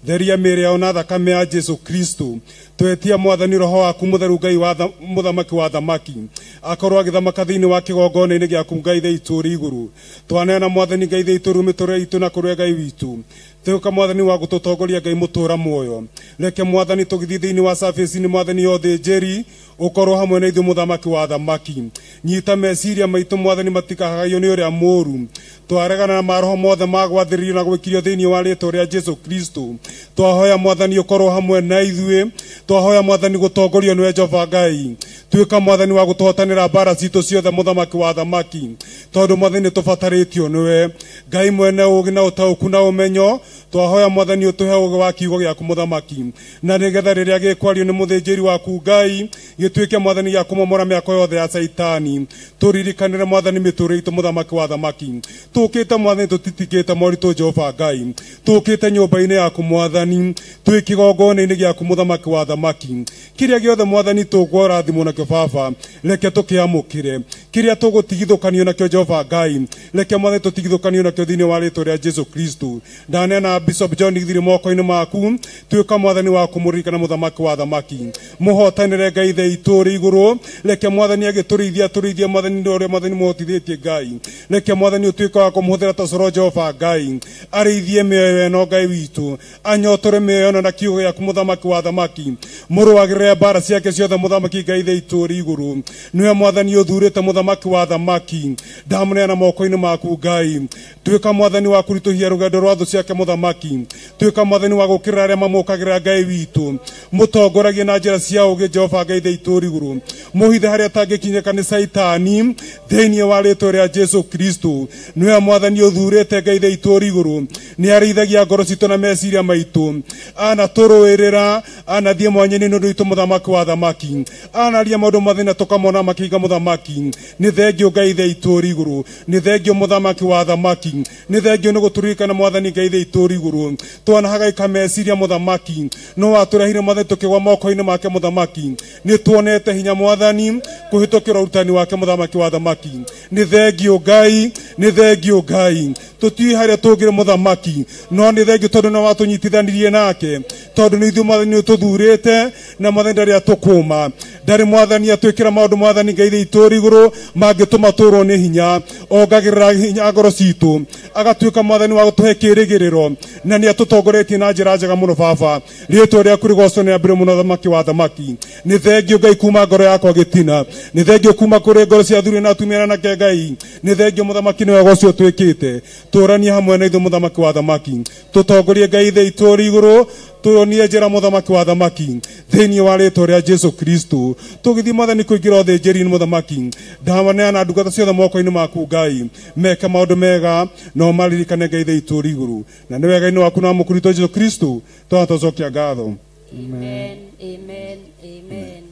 Theria mĩĩrĩ yao na thakame ya Jesu Kristo. Twetia mwathani roho waku mũtheru Ngai wa mũthamaki wa thamaki akorwo agĩthamaka thĩinĩ wa kĩgongona-inĩ gĩaku Ngai thĩ itũ rĩ igũrũ. Twaneana mwathani Ngai thĩ itũ rĩu mĩtũrĩre itũ na kũrĩa Ngai witũ. Tũka mwathani wa gũtũtongoria Ngai mũtũũra muoyo. Reke mwathani tũgĩthiĩ thĩinĩ wa service-inĩ mwathani yothe njeri ũkorwo hamwe na ithuĩ mũthamaki wa thamaki. Nyita meciria maitũ mwathani matikahagio nĩ ũrĩa mũũru. Twaregana na maroho mothe ma gwathĩrĩrio na gwĩkirio thĩinĩ wa rĩĩtwa rĩa Jesu Kristo. Twahoya mwathani ũkorwo hamwe na ithuĩ. Twahoya mwathani gũtongorio nĩwe Jehova Ngai. Tuĩka mwathani wa gũtũhotanĩra mbara citũ ciothe mũthamaki wa thamaki. Tondũ mwathani tũbatarĩtio nĩwe Ngai mwene ũũgĩ na ũtaũku na ũmenyo. Twahoya mwathani ũtũhe ũũgĩ wa kiugo gĩaku mũthamaki, na nĩgetha rĩrĩa gĩkwario nĩ mũthĩnjĩri waku Ngai gĩtuĩke mwathani gĩa kũmomora mĩako yothe ya Saitani. Tũririkanĩre mwathani mĩtũũrĩre itũ mũthamaki wa thamaki. Tũũkĩte mwathani tũtitikĩte moritũ Jehova Ngai. Tũũkĩte nyũmba-inĩ yaku mwathani, twĩ kĩgongona-inĩ gĩaku mũthamaki wa thamaki. Kĩrĩa gĩothe mwathani tũkũrathimwo nakĩo Baba, reke tũkĩamũkĩre. Kĩrĩa tũgũtigithũkanio nakĩo Jehova Ngai, reke mwathani tũtigithũkanio nakĩo thĩinĩ wa rĩĩtwa rĩa Jesu Kristo. Ndaneana Bishop John Githiri moko-inĩ maku, tuĩka mwathani wa kũmũririkana mũthamaki wa thamaki. Mũhotanĩre Ngai thĩ itũ rĩ igũrũ, reke mwathani agĩtũrĩithia tũrĩithie mwathani ũrĩa mwathani mũhotithĩtie Ngai. Reke mwathani ũtuĩke wa kũmũhũthĩra ta coro Jehova Ngai, arĩithie mĩoyo ĩno Ngai witũ, anyotore mĩoyo ĩno na kiugo gĩaku mũthamaki wa thamaki. Mũrũagĩrĩre mbara ciake ciothe mũthamaki Ngai thĩ itũ rĩ igũrũ. Nĩwe mwathani ũthurĩte mũthamaki wa thamaki. Ndamũneana moko-inĩ maku Ngai. Tuĩka mwathani wa kũritũhia rũgendo rwa thũ ciake mũthamaki. Tuĩka mwathani wa gũkĩrĩra arĩa mamũkagĩra Ngai witũ. Mũtongoragie na njĩra cia ũũgĩ Jehova Ngai thĩ itũ rĩ igũrũ. Mũhithe harĩa atangĩkinyĩka nĩ Saitani thĩinĩ wa rĩĩtwa rĩa Jesu Kristo. Nĩwe mwathani ũthurĩte Ngai thĩ itũ rĩ igũrũ. Nĩ arĩithagia ngoro citũ na meciria maitũ. Anatũrũĩrĩra, anathiĩ mwanya-inĩ nĩ ũndũ witũ mũthamaki wa thamaki. Anaria maũndũ mathĩna tũkamona makĩiga mũthamaki. Nĩ thengio Ngai thĩ itũ rĩ igũrũ. Nĩ thengio mũthamaki wa thamaki. Nĩ thengio nĩ gũtũririkana mwathani Ngai thĩ itũ rĩ igũrũ. Twanahagaika meciria mũthamaki, no watũrehire mwathani tũkĩgwa moko-inĩ make mũthamaki. Nĩ tuonete hinya mwathani kũhĩtũkĩra ũrutani wake mũthamaki wa thamaki. Nĩ thengio Ngai, nĩ thengio Ngai. Tũtiũĩ harĩa tũngĩrĩ mũthamaki, no nĩ thengio tondũ nĩ watũnyitithanirie nake, tondũ nĩ ithuĩ mwathani ũtũthurĩte na mwathani ndarĩ atũkũma. Ndarĩ mwathani atwĩkĩra maũndũ mwathani Ngai thĩ itũ rĩ igũrũ mangĩtũma tũrwo nĩ hinya. Ongagĩrĩra hinya ngoro citũ, agatuĩka mwathani wa gũtũhe kĩĩrĩgĩrĩro, na nĩ atũtongoretie na njĩra njega mũno Baba. Rĩĩtwa rĩaku rĩgocwo nĩ ambĩre mũno thamaki wa thamaki. Nĩ thengio Ngai kuma ngoro yakwa gĩtina, nĩ thengio kuma kũrĩ ngoro cia athuri na atumia na anake Ngai. Nĩ thengio mũthamaki nĩwe gocwo twĩkĩte. Tũranie hamwe na ithuĩ mũthamaki wa thamaki. Tũtongorie Ngai thĩ itũ rĩ igũrũ, tuonie njĩra mũthamaki wa thamaki thĩinĩ wa rĩĩtwa rĩa Jesu Kristo. Tũgĩthiĩ mwathani kũingĩra ũthĩnjĩri-inĩ mũthamaki, ndaneana ndungata ciothe moko-inĩ maku Ngai, meke maũndũ mega no maririkane Ngai thĩ itũ rĩ igũrũ. Na nĩ wega-inĩ waku na mũkũritũ Jesu Kristo twatũcokia ngatho. Amen, amen, amen.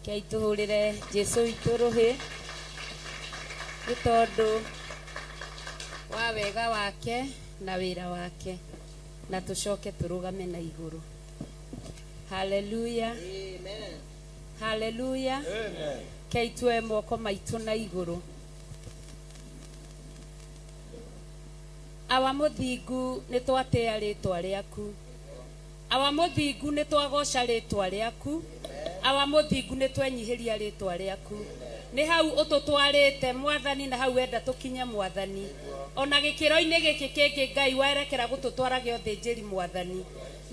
Kei tũhũrĩre Jesu witũ rũhĩ nĩ tondũ wa wega wake na wĩra wake, na tũcoke tũrũgame na igũrũ. Hallelujah. Amen. Hallelujah. Amen. Kei tuoe moko maitũ na igũrũ. Awa mũthingu nĩ twatĩa rĩĩtwa rĩaku. Awa mũthingu nĩ twagoca rĩĩtwa rĩaku. Awa mũthingu nĩ twenyihĩria rĩĩtwa rĩaku. Nĩ hau ũtũtwarĩte mwathani, na hau wenda tũkinye mwathani. Ona gĩkĩro-inĩ gĩkĩ kĩngĩ Ngai werekera gũtũtwara gĩothĩnjĩri mwathani.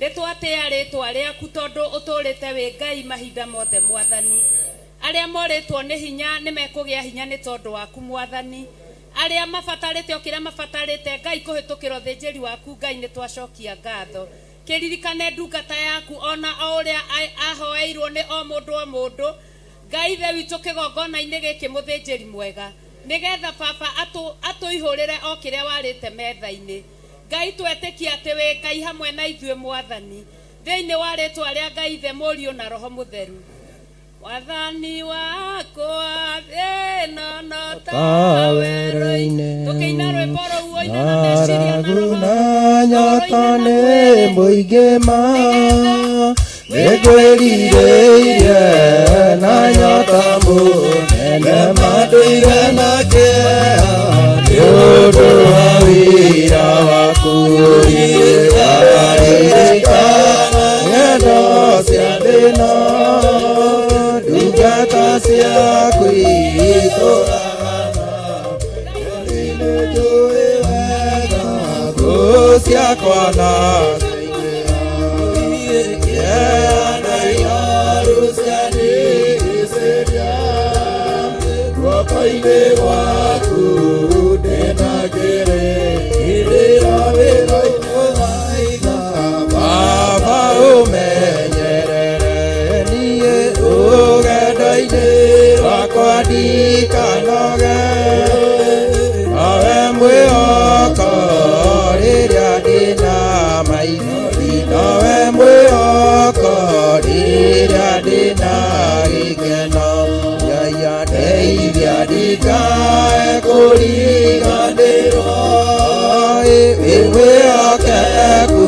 Nĩ twatĩa rĩĩtwa rĩaku tondũ ũtũrĩte wĩ Ngai mahinda mothe mwathani. Arĩa morĩtwo nĩ hinya nĩ mekũgĩa hinya nĩ tondũ waku mwathani. aria mabatarite okira mabatarite Ngai kuhitukira thenjeri waku Ngai ni twacokia ngatho kiririkane ndungata yaku ona uria ahoeirwo ni o mundu Ngai the witu kigongona-ini giki muthenjeri mwega nigetha baba atuihurire o kiria warite metha-ini Ngai twetikia ati we Ngai hamwe na ithue mwathani thiini wa ritwa ria Ngai the Mũriũ na Roho Mũtheru wathani wakwa thĩna no tawerũ-inĩ tũkĩina rwĩmbo rũu oina na meciria na roho na nyota nĩ mũingĩ ma nĩngwĩrirĩirie na nyota mũnene mandũire na kĩeha nĩ ũndũ wa wĩra waku ririkana ng'endo cia thĩna ndungata ciaku itũragana nĩnjũĩ wega ngũ ciakwa na Guoko-inĩ gwaku ndĩnagĩrĩ irĩra wĩra-inĩ waitha Baba ũmenyerere niĩ rũgendo-inĩ rwakwa ndikanoge nawe mwĩhoko rĩrĩa ndĩna maithori nawe mwĩhoko rĩrĩa ndĩna gĩkeno ndeithia ndikae kũriganĩrwo wĩmwĩhokeku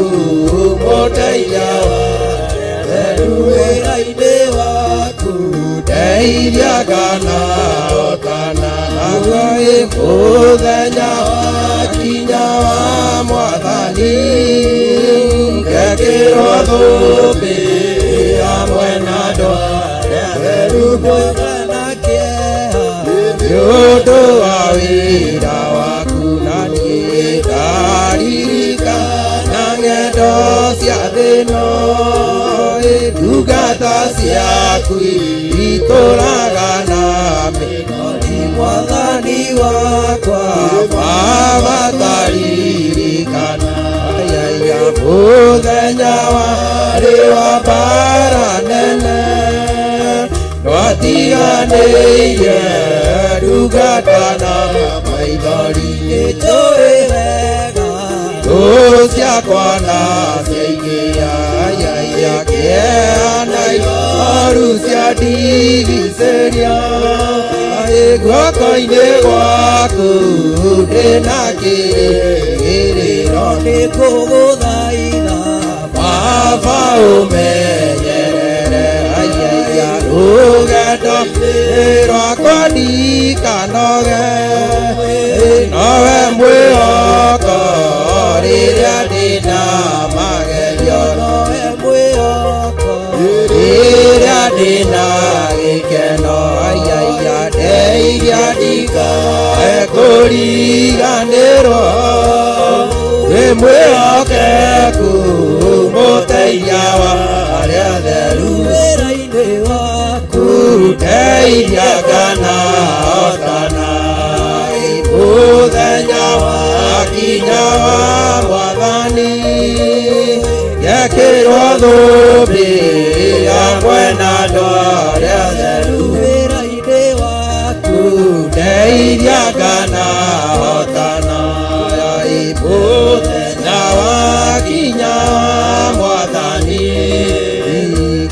mũteithia wetheru wĩra-inĩ waku ndeithia nganaotana naguo mũthenya wakinya wa mwathani ngekĩrwo thũmbĩ hamwe na ndware theru Yodo wa wĩra waku na niĩ ndaririkana ng'endo cia thĩno ndungata ciaku itũragana mĩthori mwathani wakwa Baba taririkana mũthenya warĩ wa mbara nene ndwatiganĩire ndungata na maithori nĩnjũĩ wega ngũ ciakwa na ciaingĩha kĩeha na ihoru cia ndigicĩria guoko-inĩ gwaku ndĩna kĩrĩgĩrĩro nĩngũgũthaitha Baba ũmenyerere rũgendo rwakwa ndikanoge nawe mwĩhoko rĩrĩa ndĩna magerio nawe mwĩhoko rĩrĩa ndĩna gĩkeno ndeithia ndikae kũriganĩrwo wĩ mwĩhokeku mũteithia wa arĩa atheru wĩra-inĩ waku ndeithia nganaotana mũthenya wakinya wa mwathani ngekĩrwo thũmbĩ hamwe na andũ arĩa atheru wĩra-inĩ waku ndeithia nganaotana mũthenya wakinya wa mwathani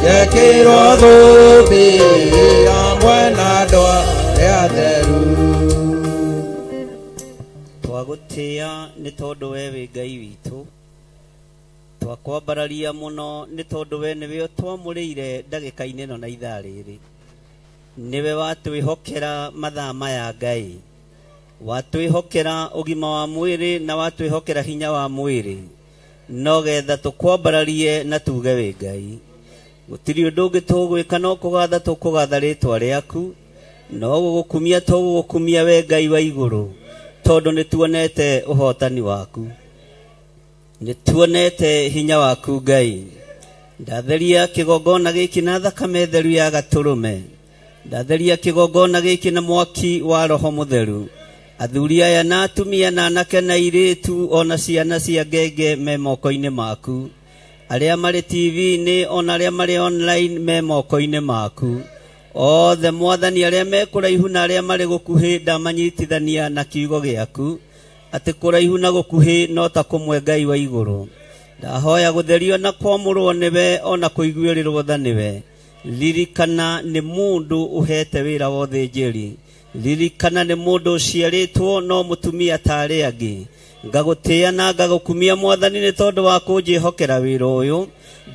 ngekĩrwo thũmbĩ hamwe na andũ arĩa atheru twagũtĩĩa nĩ tondũ we wĩ Ngai witũ twakwambararia mũno nĩ tondũ we nĩwe twamũrĩire ndagĩka-inĩ ĩno na ithaa rĩrĩ nĩwe watwĩhokera mathaa maya Ngai watwĩhokera ũgima wa mwĩrĩ na watwĩhokera hinya wa mwĩrĩ no getha tũkwambararie na tuge wĩ Ngai gũtirĩ ũndũ ũngĩ tũgwĩka no kũgatha tũkũgatha rĩtwa rĩaku no gũgũkumia tũgũgũkumia we Ngai wa igũrũ tondũ nĩtuonete ũhotani waku nĩtuonete hinya waku Ngai ndatheria kĩgongona gĩkĩ na thakame theru ya gatũrũme ndatheria kĩgongona gĩkĩ na mwaki wa Roho Mũtheru athuri aya na atumia na anake na airĩtu ona ciana cia ngenge me moko-inĩ maku, arĩa marĩ TV-inĩ ona arĩa marĩ online me moko-inĩ maku, othe Mwathani arĩa me kũraihu na arĩa marĩ gũkuhĩ ndamanyitithania na kiugo gĩaku, atĩ kũraihu na gũkuhĩ no ta kũmwe Ngai wa igũrũ. Ndahoya gũtherio na kwamũrwo nĩwe ona kũiguĩrĩrwo tha nĩwe. Ririkana nĩ mũndũ ũhete wĩra wa ũthĩnjĩri, ririkana nĩ mũndũ ũciarĩtwo no mũtumia tarĩ angĩ. Ngagũtĩĩa na ngagũkumia Mwathani nĩ tondũ wa kũnjĩhokera wĩra ũyũ.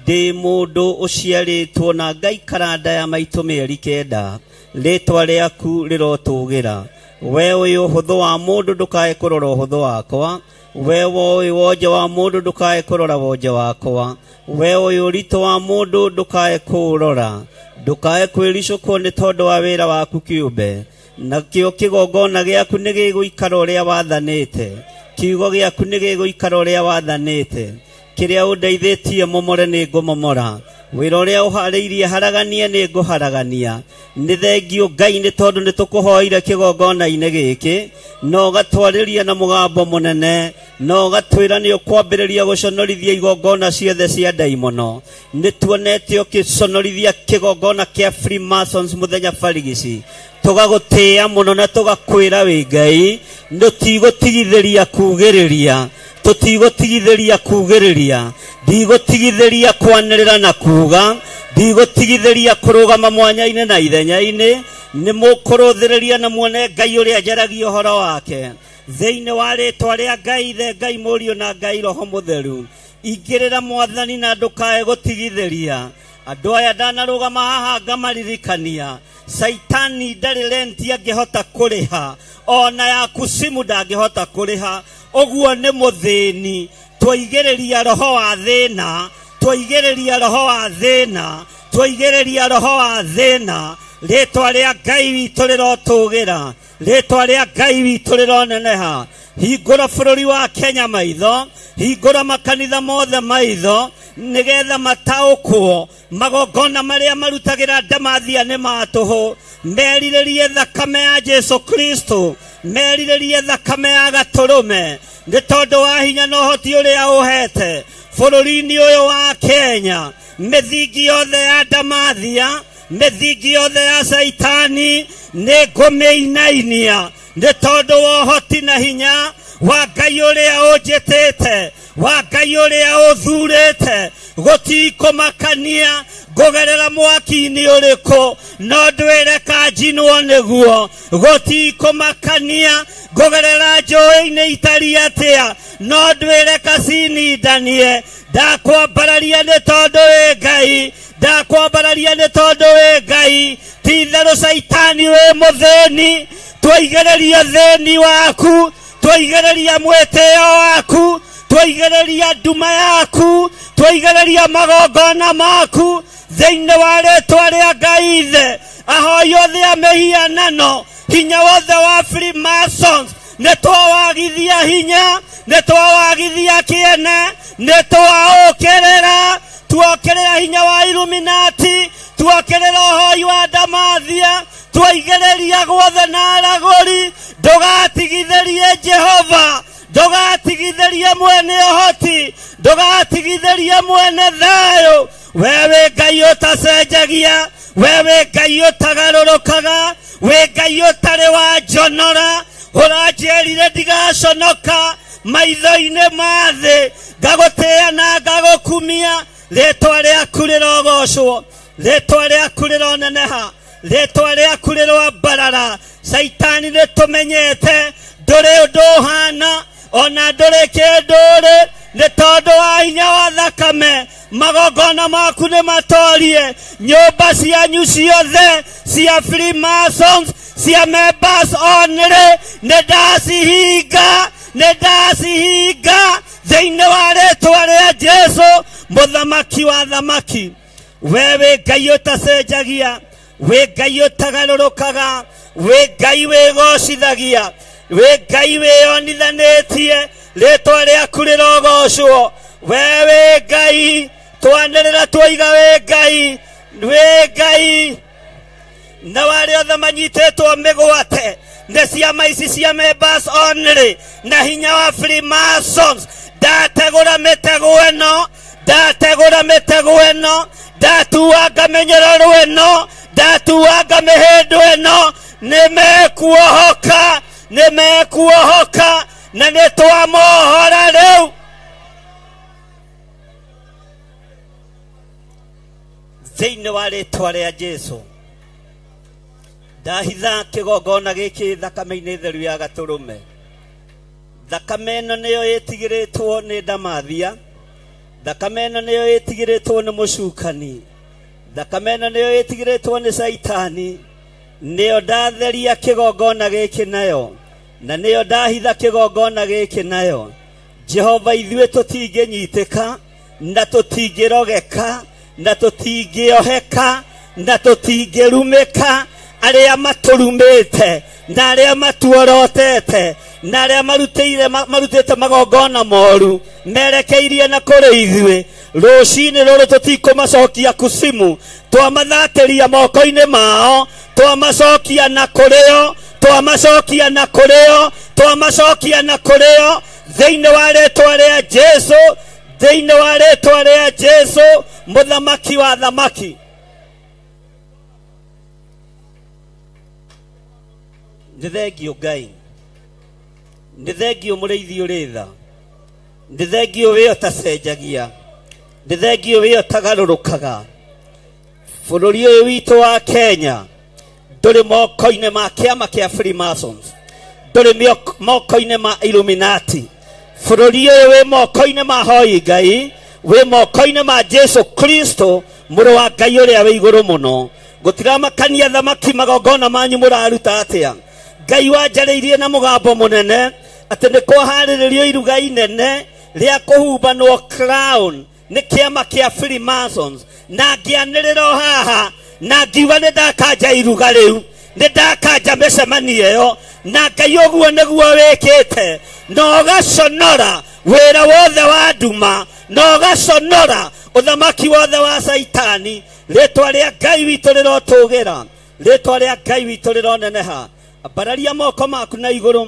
Ndĩ mũndũ ũciarĩtwo na ngaikara nda ya maitũ mĩeri 9, rĩtwa rĩaku rĩrotũgĩra. We ũyũ ũhũthũ wa mũndũ ndũkae kũrora ũhũthũ wakwa, we ũyũ wonja wa mũndũ ndũkae kũrora wonja wakwa, we ũyũ ũritũ wa mũndũ ndũkae kũrora, ndũkae kwĩricũkwo nĩ tondũ wa wĩra waku kĩũmbe. Nakĩo kĩgongona gĩaku nĩ gĩgũikara ũrĩa wathanĩte, kiugo gĩaku nĩ gĩgũikara ũrĩa wathanĩte. Kĩrĩa ũndeithĩtie momore nĩ ngũmomora, wĩra ũrĩa ũharĩirie haragania nĩ ngũharagania. Nĩ thengio Ngai nĩ tondũ nĩ tũkũhoire kĩgongona-inĩ gĩkĩ, na ũgatwarĩria na mũgambo mũnene, na ũgatwĩra nĩ ũkwambĩrĩria gũconorithia igongona ciothe cia ndaimono. Nĩ tuonete ũkĩconorithia kĩgongona kĩa Freemasons mũthenya barigici, tũgagũtĩĩa mũno na tũgakwĩra wĩ Ngai, tũtigũtigithĩria kugĩrĩria, tũtigũtigithĩria kugĩrĩria, ndigũtigithĩria kwanĩrĩra na kuga, ndigũtigithĩria kũrũgama mwanya-inĩ na ithenya-inĩ. Nĩ mũkũrũthĩrĩria na muone Ngai ũrĩa njaragia ũhoro wake thĩinĩ wa rĩtwa rĩa Ngai Ithe, Ngai Mũriũ na Ngai Roho Mũtheru. Ingĩrĩra Mwathani na ndũkae gũtigithĩria. Andũ aya ndanarũgama haha ngamaririkania, Saitani ndarĩ renti angĩhota kũrĩha, ona ya kusimu ndangĩhota kũrĩha. Ũguo nĩ mũthĩni, twaigĩrĩria roho wa thĩna, twaigĩrĩria roho wa thĩna, twaigĩrĩria roho wa thĩna. Rĩtwa rĩa Ngai witũ rĩrotũgĩra, rĩtwa rĩa Ngai witũ rĩroneneha. Hingũra bũrũri wa Kenya maitho, hingũra makanitha mothe maitho, nĩgetha mataũkwo magongona marĩa marutagĩra ndamathia nĩ matũhũ. Merirĩrie thakame ya Jesu Kristo, merirĩrie thakame ya Gatũrũme, nĩ tondũ wa hinya na ũhoti ũrĩa ũhete bũrũri-inĩ ũyũ wa Kenya. Mĩthingi yothe ya ndamathia, mĩthingi yothe ya Saitani nĩ ngũmĩinainia, nĩ tondũ wa ũhoti na hinya wa Ngai ũrĩa ũnjĩtĩte, wa Ngai ũrĩa ũthurĩte. Gũtikũmakania ngũgerera mwaki-inĩ ũrĩkũ, no ndwĩre kanjinwo nĩguo. Gũtikũmakania ngũgerera njũĩ-inĩ itariĩ atĩa, no ndwĩre kacinindanie. Ndakwambararia nĩ tondũ wĩ Ngai, ndakwambararia nĩ tondũ wĩ Ngai. Ti-itherũ Saitani wĩ mũthĩni, twaigĩrĩria thĩni waku, twaigĩrĩria mwĩtĩo waku, twaigĩrĩria nduma yaku, twaigĩrĩria magongona maku thĩinĩ wa rĩtwa rĩa Ngai Ithe. Ahoi othe a mĩhianano, hinya wothe wa Freemasons nĩ twawagithia hinya, nĩ twawagithia kĩene, nĩ twaũkĩrĩra, tuokĩrĩra hinya wa Illuminati, tuokĩrĩra ũhoi wa ndamathia, twaigĩrĩria guothe na aragũri. Ndũgatigithĩrie Jehova, ndũgatigithĩrie mwene ũhoti, ndũgatigithĩrie mwene thayũ. We wĩ Ngai ũtacenjagia, we wĩ Ngai ũtagarũrũkaga, wĩ Ngai ũtarĩ wa njonora. Ũranjĩrire ndigaconoka maitho-inĩ ma thĩ, ngagũtĩĩa na ngagũkumia. Rĩtwa rĩaku rĩrogocwo, rĩtwa rĩaku rĩroneneha, rĩtwa rĩaku rĩrwambarara. Saitani nĩ tũmenyete ndũrĩ ũndũ ũhana, ona ndũrĩ kĩndũ ũrĩ, nĩ tondũ wa hinya wa thakame. Magongona maku nĩ matorie nyũmba cianyu ciothe cia Freemasons, cia members only. Nĩ ndacihinga, nĩ ndacihinga thĩinĩ wa rĩtwa rĩa Jesu, mũthamaki wa thamaki. We wĩ Ngai ũtacenjagia, wĩ Ngai ũtagarũrũkaga, wĩ Ngai wĩgocithagia, wĩ Ngai wĩonithanĩtie. Rĩtwa rĩaku rĩrogocwo. We wĩ Ngai, twanĩrĩra twoiga wĩ Ngai, wĩ Ngai. Na warĩ othe manyitĩtwo mĩgwate nĩ ciama ici cia members only na hinya wa Freemasons. Ndategũra mĩtego ĩno, ndategũra mĩtego ĩno, ndatuanga mĩnyororo ĩno, ndatuanga mĩhĩndo ĩno. Nĩmekuohoka, nĩmekuohoka na nĩtwamohora rĩu. Thĩinĩ wa rĩtwa rĩa Jesũ ndahitha kĩgongona gĩkĩ thakame-inĩ theru ya Gatũrũme. Thakame ĩno nĩyo ĩtigĩrĩtwo nĩ Ndamathia, thakame ĩno nĩyo ĩtigĩrĩtwo nĩ mũcukani, thakame ĩno nĩyo ĩtigĩrĩtwo nĩ Saitani. Nĩyo ndatheria kĩgongona gĩkĩ nayo, na nĩyo ndahitha kĩgongona gĩkĩ nayo. Jehova, ithuĩ tũtingĩnyitĩka na tũtingĩrogeka na tũtingĩoheka na tũtingĩrumĩka. Arĩa matũrumĩte na arĩa matuorotete na arĩa marutĩte magongona moru merekeirie na kũrĩ ithuĩ, rũcinĩ rũrũ tũtikũmacokia kusimu, twamathatĩria moko-inĩ mao, twamacokia na kũrĩo, twamacokia na kũrĩo, twamacokia na kũrĩo thĩinĩ wa rĩtwa rĩa Jesũ, thĩinĩ wa rĩtwa rĩa Jesũ, mũthamaki wa thamaki. Nĩ thengio Ngai, nĩ thengio mũrĩithi ũrĩ tha, nĩ thengio wĩ ũtacenjagia, nĩ thengio wĩ ũtagarũrũkaga. Bũrũri ũyũ witũ wa Kenya ndũrĩ moko-inĩ ma kĩama kĩa Freemasons, ndũrĩ moko-inĩ ma Illuminati. Bũrũri ũyũ wĩ moko-inĩ ma hoi Ngai, wĩ moko-inĩ ma Jesũ Kristo, mũrũ wa Ngai ũrĩa wĩ igũrũ mũno. Gũtiramakania thamaki magongona manyu mũraruta atĩa. Ngai wanjarĩirie na mũgambo mũnene atĩ nĩ kwaharĩrĩrio iruga inene rĩa kũhumbanwo crown nĩ kĩama kĩa Freemasons. Na ngĩanĩrĩra haha na ngiuga nĩ ndakanja iruga rĩu, nĩ ndakanja mĩcemanio ĩyo, na Ngai ũguo nĩguo wĩkĩte, na ũgaconora wĩra wothe wa nduma, na ũgaconora ũthamaki wothe wa Saitani. Rĩtwa rĩa Ngai witũ rĩrotũgĩra, rĩtwa rĩa Ngai witũ rĩroneneha. Ambararia moko maku na igũrũ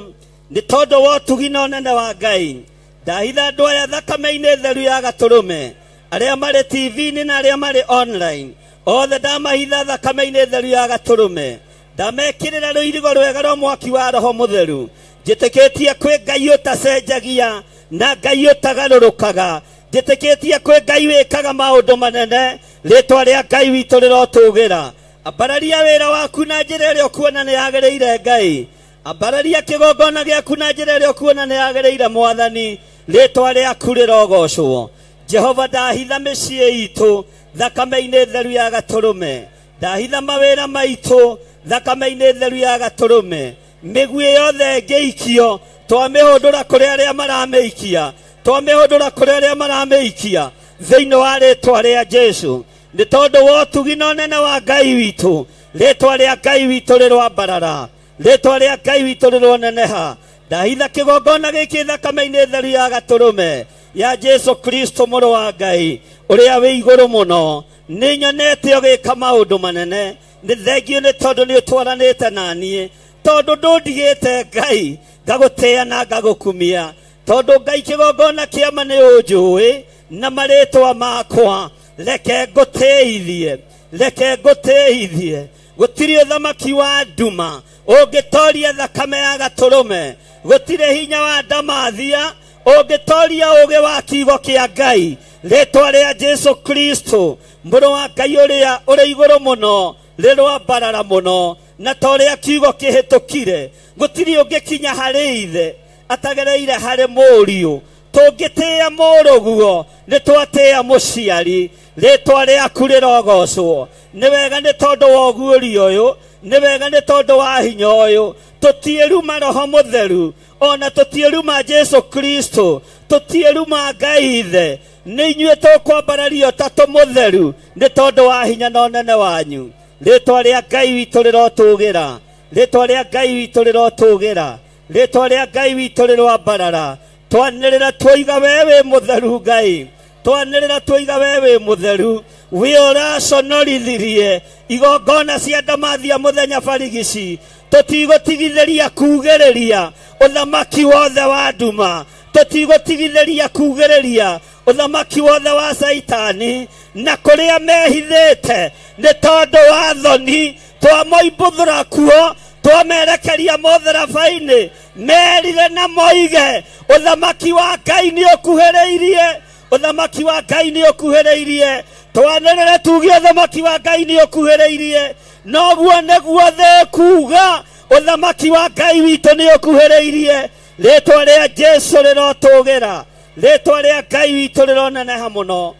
nĩ tondũ wa ũtugi na ũnene wa Ngai. Ndahitha andũ aya thakame-inĩ theru ya Gatũrũme, arĩa marĩ TV-inĩ na arĩa marĩ online, othe ndamahitha thakame-inĩ theru ya Gatũrũme. Ndamekĩrĩra rũirigo rwega rwa mwaki wa Roho Mũtheru, njĩtĩkĩtie kwĩ Ngai ũtacenjagia na Ngai ũtagarũrũkaga, njĩtĩkĩtie kwĩ Ngai wĩkaga maũndũ manene. Rĩtwa rĩa Ngai witũ rĩrotũgĩra. Ambararia wĩra waku na njĩra ĩrĩa ũkuona nĩ yagĩrĩire Ngai. Ambararia kĩgongona gĩaku na njĩra ĩrĩa ũkuona nĩ yagĩrĩire Mwathani. Rĩtwa rĩaku rĩrogocwo. Jehova, ndahitha mĩciĩ itũ thakame-inĩ theru ya Gatũrũme, ndahitha mawĩra maitũ thakame-inĩ theru ya Gatũrũme. Mĩguĩ yothe ngĩikio twamĩhũndũra kũrĩ arĩa maramĩikia, twamĩhũndũra kũrĩ arĩa maramĩikia thĩinĩ wa rĩtwa rĩa Jesũ. Nĩ tondũ wa ũtugi na ũnene wa Ngai witũ, rĩtwa rĩa Ngai witũ rĩroambarara, rĩtwa rĩa Ngai witũ rĩroneneha. Ndahitha kĩgongona gĩkĩ thakame-inĩ theru ya Gatũrũme ya Jesũ Kristo, mũrũ wa Ngai ũrĩa wĩ igũrũ mũno. Nĩ nyonete ũgĩka maũndũ manene. Nĩ thengio nĩ tondũ nĩ ũtwaranĩte na niĩ, tondũ ndũndigĩte Ngai, ngagũtĩĩa na ngagũkumia, tondũ Ngai kĩgongona kĩama nĩ ũnjũĩ na marĩtwa makwa. Reke ngũtĩithie, reke ngũtĩithie. Gũtirĩ ũthamaki wa nduma ũngĩtoria thakame ya Gatũrũme, gũtirĩ hinya wa Ndamathia ũngĩtoria ũũgĩ wa kiugo kĩa Ngai. Rĩtwa rĩa Jesũ Kristo, mũrũ wa Ngai ũrĩa ũrĩ igũrũ mũno, rĩroambarara mũno. Na ta ũrĩa kiugo kĩhĩtũkire, gũtirĩ ũngĩkinya harĩ ithe atagereire harĩ mũriũ. Tũngĩtĩĩa mũrũguo nĩ twatĩĩa mũciari. Rĩtwa rĩaku rĩrogocwo. Nĩ wega nĩ tondũ wa ũguũrio ũyũ, nĩ wega nĩ tondũ wa hinya ũyũ. Tũtiĩruma Roho Mũtheru, ona tũtiĩruma Jesũ Kristo, tũtiĩruma Ngai ithe. Nĩ inyuĩ tũkwambarario Ũtatũ Mũtheru nĩ tondũ wa hinya na ũnene wanyu. Rĩtwa rĩa Ngai witũ rĩrotũgĩra, rĩtwa rĩa Ngai witũ rĩrotũgĩra, rĩtwa rĩa Ngai witũ rĩroambarara. Twanĩrĩra twoiga wee wĩ mũtheru Ngai, twanĩrĩra twoiga wee wĩ mũtheru. Wĩ ũraconorithirie igongona cia Ndamathia mũthenya barigici, tutigotigithĩria kugĩrĩria ũthamaki wothe wa nduma, tutigotigithĩria kugĩrĩria ũthamaki wothe wa Saitani, na kũrĩa mehithĩte nĩ tondũ wa thoni twamoimbũthũra kuo, twamerekeria mũtharaba-inĩ, merire na moige ũthamaki wa Ngai nĩ ũkuhĩrĩirie, ũthamaki wa Ngai nĩ ũkuhĩrĩirie, twanĩrĩre tuge ũthamaki wa Ngai nĩ ũkuhĩrĩirie, noguo nĩguo thĩ kuga ũthamaki wa Ngai witũ nĩ ũkuhĩrĩirie. Rĩtwa rĩa Jesũ rĩrotũgĩra, rĩtwa rĩa Ngai witũ rĩroneneha mũno.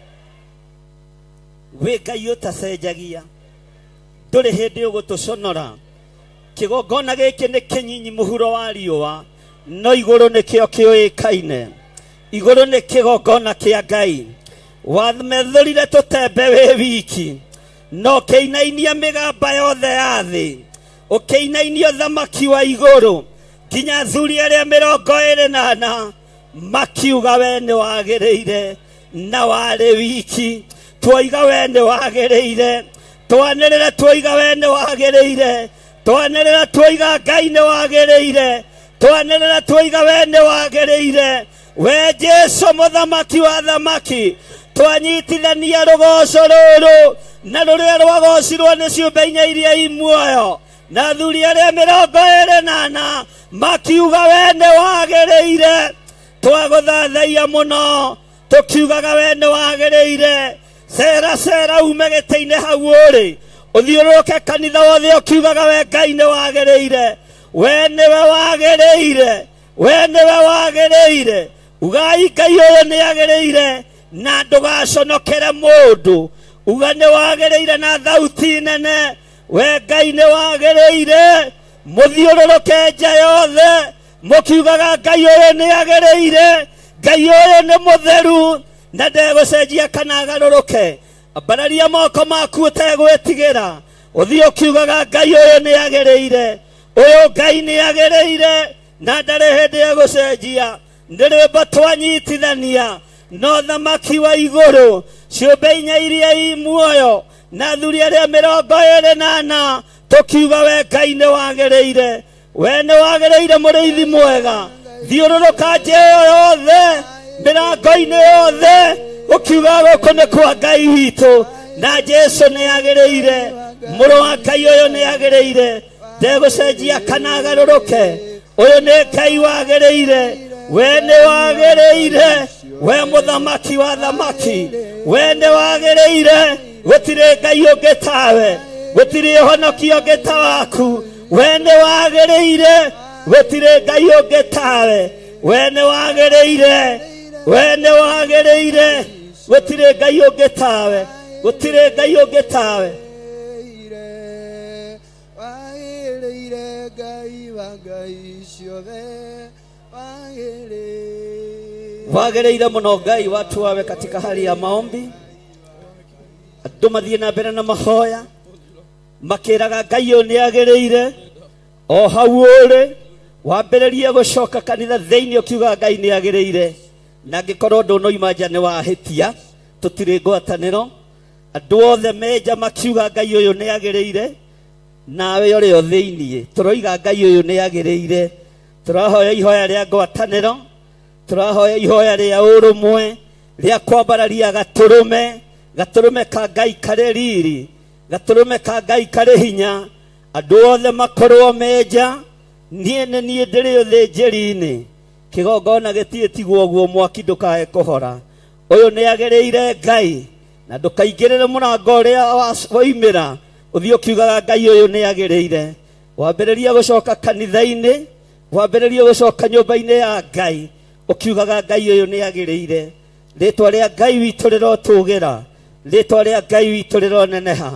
Wĩ Ngai ũtacenjagia, ndũrĩ hĩndĩ ũgũtũconora. Kĩgongona gĩkĩ nĩ kĩnyinyi mũhuro wa riũa, no igũrũ nĩkĩo kĩũĩkaine. Igũrũ nĩ kĩgongona kĩa Ngai. Wamethũrire tũtembe wĩ wiki, no kĩinainia mĩgamba yothe ya thĩ, ũkĩinainia ũthamaki wa igũrũ, nginya athuri arĩa 24 makiuga we nĩ wagĩrĩire na warĩ wiki. Twoiga we nĩ wagĩrĩire, twanĩrĩra twoiga we nĩ wagĩrĩire, twanĩrĩra twoiga Ngai nĩ wagĩrĩire, twanĩrĩra twoiga we nĩ wagĩrĩire. We Jesũ mũthamaki wa thamaki, twanyitithania rũgoco rũrũ na rũrĩa rwagocirwo nĩ ciũmbe inya iria imuoyo, na athuri arĩa 24 makiuga we nĩ wagĩrĩire. Twagũthathaiya mũno tũkiugaga we nĩ wagĩrĩire. Cera cera ume gĩtĩ-inĩ hau ũrĩ, ũthiũrũrũke kanitha wothe ũkiugaga we Ngai nĩ wagĩrĩire. We nĩwe wagĩrĩire, we nĩwe wagĩrĩire. Ugai Ngai ũyũ nĩ agĩrĩire na ndũgaconokere mũndũ. Uga nĩ wagĩrĩire na thauti nene, we Ngai nĩ wagĩrĩire. Mũthiũrũrũke nja yothe mũkiugaga Ngai ũyũ nĩ agĩrĩire. Ngai ũyũ nĩ mũtheru na ndegũcenjia kana agarũrũke. Ambararia moko maku ũtegwĩtigĩra, ũthiĩ ũkiugaga Ngai ũyũ nĩ agĩrĩire. Ũyũ Ngai nĩ agĩrĩire na ndarĩ hĩndĩ egũcenjia. Nĩ rwĩmbo twanyitithania na ũthamaki wa igũrũ, ciũmbe inya iria imuoyo na athuri arĩa 24 tũkiuga we Ngai nĩ wagĩrĩire. We nĩ wagĩrĩire mũrĩithi mwega. Thiũrũrũka nja yothe, mĩrango-inĩ yothe ũkiuga gũkũ nĩ kwa Ngai witũ, na Jesũ nĩ agĩrĩire. Mũrũ wa Ngai ũyũ nĩ agĩrĩire, ndegũcenjia kana agarũrũke. Ũyũ nĩ Ngai wagĩrĩire, we nĩ wagĩrĩire. We mũthamaki wa thamaki, we nĩ wagĩrĩire. Gũtirĩ Ngai ũngĩ tawe, gũtirĩ ũhonokio ũngĩ ta waku. We nĩ wagĩrĩire, gũtirĩ Ngai ũngĩ tawe. We nĩ wagĩrĩire, we nĩ wagĩrĩire. Gũtirĩ Ngai ũngĩ tawe, gũtirĩ Ngai ũngĩ tawe. Wagĩrĩire Ngai wa ngai ciothe, wagĩrĩire mũno Ngai. Watu wawe katika hali ya maombi, andũ mathiĩ na mbere na mahoya makĩraga Ngai ũyũ nĩ agĩrĩire. O hau ũrĩ wambĩrĩrie gũcoka kanitha thĩinĩ ũkiuga Ngai nĩ agĩrĩire, na angĩkorwo ndũnoima nja nĩ wahĩtia, tũtirĩ ngwatanĩro. Andũ othe menja makiuga Ngai ũyũ nĩ agĩrĩire, nawe ũrĩ o thĩinĩ tũroiga Ngai ũyũ nĩ agĩrĩire. Tũrahoya ihoya rĩa ngwatanĩro, tũrahoya ihoya rĩa ũrũmwe, rĩa kwambararia gatũrũme, gatũrũme ka Ngai karĩ riri, gatũrũme ka Ngai karĩ hinya. Andũ othe makorwo menja, niĩ nĩ niĩ ndĩrĩ ũthĩnjĩri-inĩ. Kĩgongona gĩtiĩtigwo guo mwaki ndũkae kũhora. Ũyũ nĩ agĩrĩire Ngai, na ndũkaingĩrĩre mũrango ũrĩa waumĩra ũthiĩ ũkiugaga Ngai ũyũ nĩ agĩrĩire. Wambĩrĩrie gũcoka kanitha-inĩ, wambĩrĩrie gũcoka nyũmba-inĩ ya Ngai ũkiugaga Ngai ũyũ nĩ agĩrĩire. Rĩtwa rĩa Ngai witũ rĩrotũgĩra, rĩtwa rĩa Ngai witũ rĩroneneha,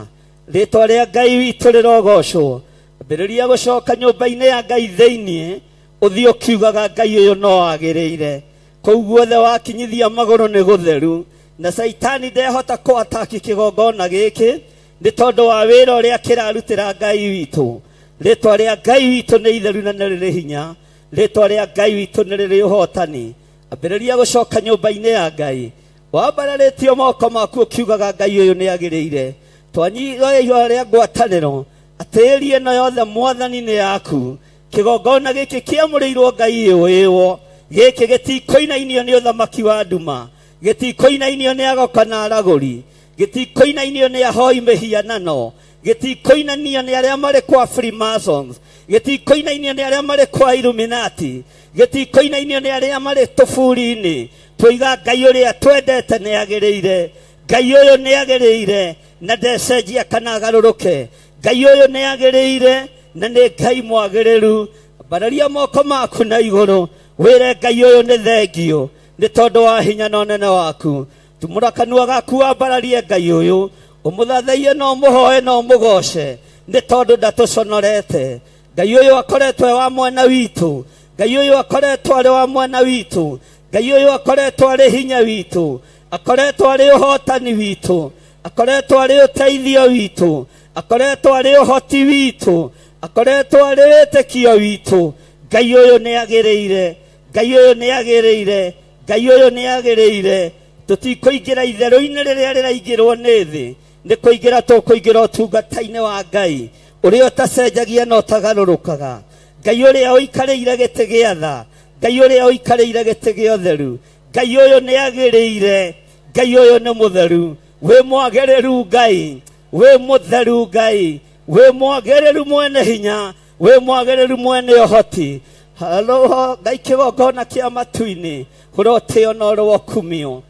rĩtwa rĩa Ngai witũ rĩrogocwo. Ambĩrĩria gũcoka nyũmba-inĩ ya Ngai thĩinĩ, ũthiĩ ũkiugaga Ngai ũyũ no agĩrĩire. Kũu guothe wakinyithia magũrũ nĩ gũtheru, na Saitani ndehota kũataki kĩgongona gĩkĩ nĩ tondũ wa wĩra ũrĩa kĩrarutĩra Ngai witũ. Rĩtwa rĩa Ngai witũ nĩ itheru na nĩ rĩrĩ hinya, rĩtwa rĩa Ngai witũ nĩ rĩrĩ ũhotani. Ambĩrĩria gũcoka nyũmba-inĩ ya Ngai, wambararĩtio moko maku ũkiugaga Ngai ũyũ nĩ agĩrĩire. Twanyiga ihoya rĩa ngwatanĩro, atĩri ĩno yothe mwathani nĩ yaku kĩgongona gĩkĩ kĩamũrĩirwo Ngai ũyĩwo gĩkĩ gĩtikũinainio nĩ ũthamaki wa nduma gĩtikũinainio nĩ agoka na aragũri gĩtikũinainio nĩ ahoi mĩhianano gĩtikũinainio nĩ arĩa marĩ kwa Freemasons gĩtikũinainio nĩ arĩa marĩ kwa Illuminati gĩtikũinainio nĩ arĩa marĩ tũburi-inĩ tũiga Ngai ũrĩa twendete nĩ agĩrĩire Ngai ũyũ nĩ agĩrĩire na ndecenjia kana agarũrũke Ngai ũyũ nĩ agĩrĩire na nĩ Ngai mwagĩrĩru mbararia moko maku na igũrũ wĩre Ngai ũyũ nĩ thengio nĩ tondũ wa hinya na ũnene waku tumũra kanua gaku wambararie Ngai ũyũ ũmũthathaiye na ũmũhoe na ũmũgoce nĩ tondũ ndatũconorete Ngai ũyũ akoretwo wa mwena witũ Ngai ũyũ akoretwo arĩ wa mwena witũ Ngai ũyũ akoretwo arĩ hinya witũ akoretwo arĩ ũhotani witũ akoretwo arĩ ũteithio witũ akoretwo arĩ ũhoti witũ akoretwo arĩ wĩtĩkio witũ Ngai ũyũ nĩ agĩrĩire Ngai ũyũ nĩ agĩrĩire Ngai ũyũ nĩ agĩrĩire tũtikũingĩra itherũ-inĩ rĩrĩa rĩraingĩrwo nĩ thĩ nĩ kũingĩra tũkũingĩra ũtungata-inĩ wa Ngai ũrĩa ũtacenjagia na ũtagarũrũkaga Ngai ũrĩa ũikarĩire gĩtĩ gĩa tha Ngai ũrĩa ũikarĩire gĩtĩ gĩa ũtheru Ngai ũyũ nĩ agĩrĩire Ngai ũyũ nĩ mũtheru wĩ mwagĩrĩru Ngai wĩ mũtheru Ngai wĩ mwagĩrĩru mwene hinya wĩ mwagĩrĩru mwene ũhoti haloho Ngai kĩgongona kĩa matu-inĩ ũrotĩo na ũrwo kumio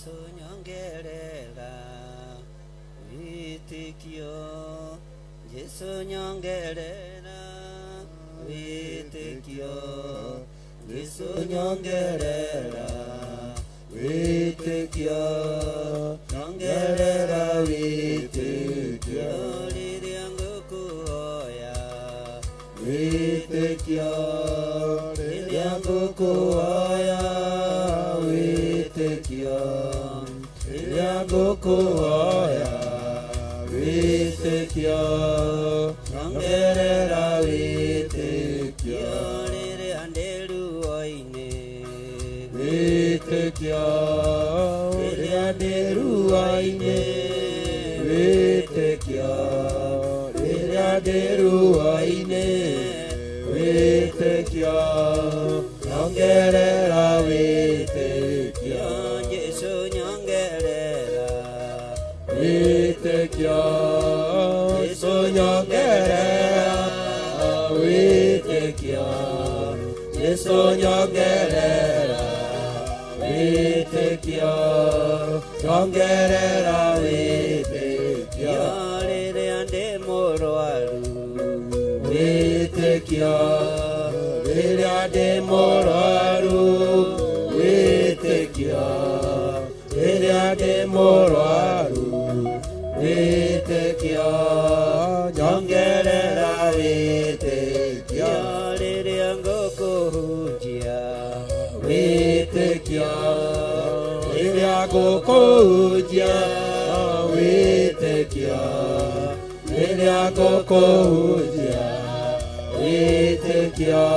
Jesu nyongerera wĩtĩkio Jesu nyongerera wĩtĩkio Jesu nyongerera wĩtĩkio nyongerera wĩtĩkio rĩrĩa ngũkũhoya wĩtĩkio rĩrĩa ngũkũhoya wĩtĩkio rĩrĩa ngũkũhoya wĩtĩkio nyongerera wĩtĩkio rĩrĩa ndĩ ruo-inĩ wĩtĩkio rĩrĩa ndĩ ruo-inĩ wĩtĩkio rĩrĩa ndĩ ruo-inĩ wĩtĩkio nyongerera wĩtĩkio Jesu nyongerera wĩtĩkio Jesu nyongerera wĩtĩkio Jesu nyongerera wĩtĩkio nyongerera wĩtĩkio rĩrĩa ndĩ mũrwaru wĩtĩkio rĩrĩa ndĩ mũrwaru wĩtĩkio rĩrĩa ndĩ mũrwaru wĩtĩkio nyongerera wĩtĩkio rĩrĩa ngũkũhunjia wĩtĩkio rĩrĩa ngũkũhunjia wĩtĩkio rĩrĩa ngũkũhunjia wĩtĩkio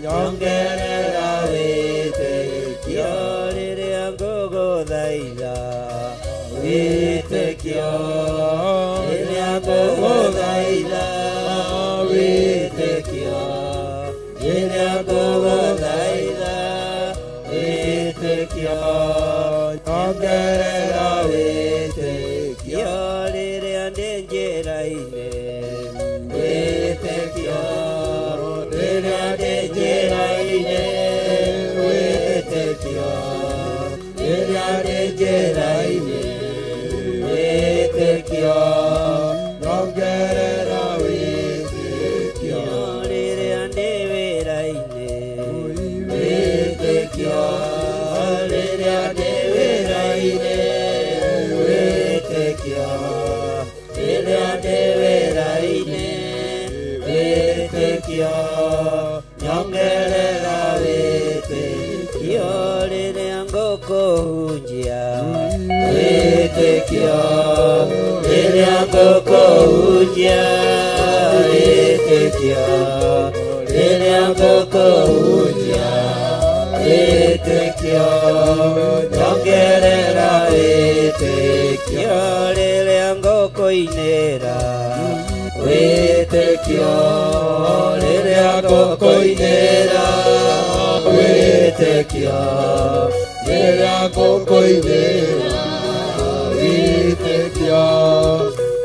nyongerera wĩtĩkio rĩrĩa ngũgũthaitha wĩtĩkio rĩrĩa ngũgũthaitha wĩtĩkio rĩrĩa ngũgũthaitha wĩtĩkio nyongerera wĩtĩkio rĩrĩa ndĩ njĩra-inĩ wĩtĩkio rĩrĩa ndĩ njĩra-inĩ wĩtĩkio rĩrĩa ndĩ njĩra-inĩ wĩtĩkio nyongerera wĩtĩkio rĩrĩa ndĩ wĩra-inĩ wĩtĩkio rĩrĩa ndĩ wĩra-inĩ wĩtĩkio rĩrĩa ndĩ wĩra-inĩ wĩtĩkio nyongerera wĩtĩkio rĩrĩa ngũkũhunjia wĩtĩkio rĩrĩa ngũkũhunjia wĩtĩkio rĩrĩa ngũkũhunjia wĩtĩkio nyongerera wĩtĩkio rĩrĩa ngũkũinĩra wĩtĩkio rĩrĩa ngũkũinĩra wĩtĩkio rĩrĩa ngũkũinĩra wĩtĩkio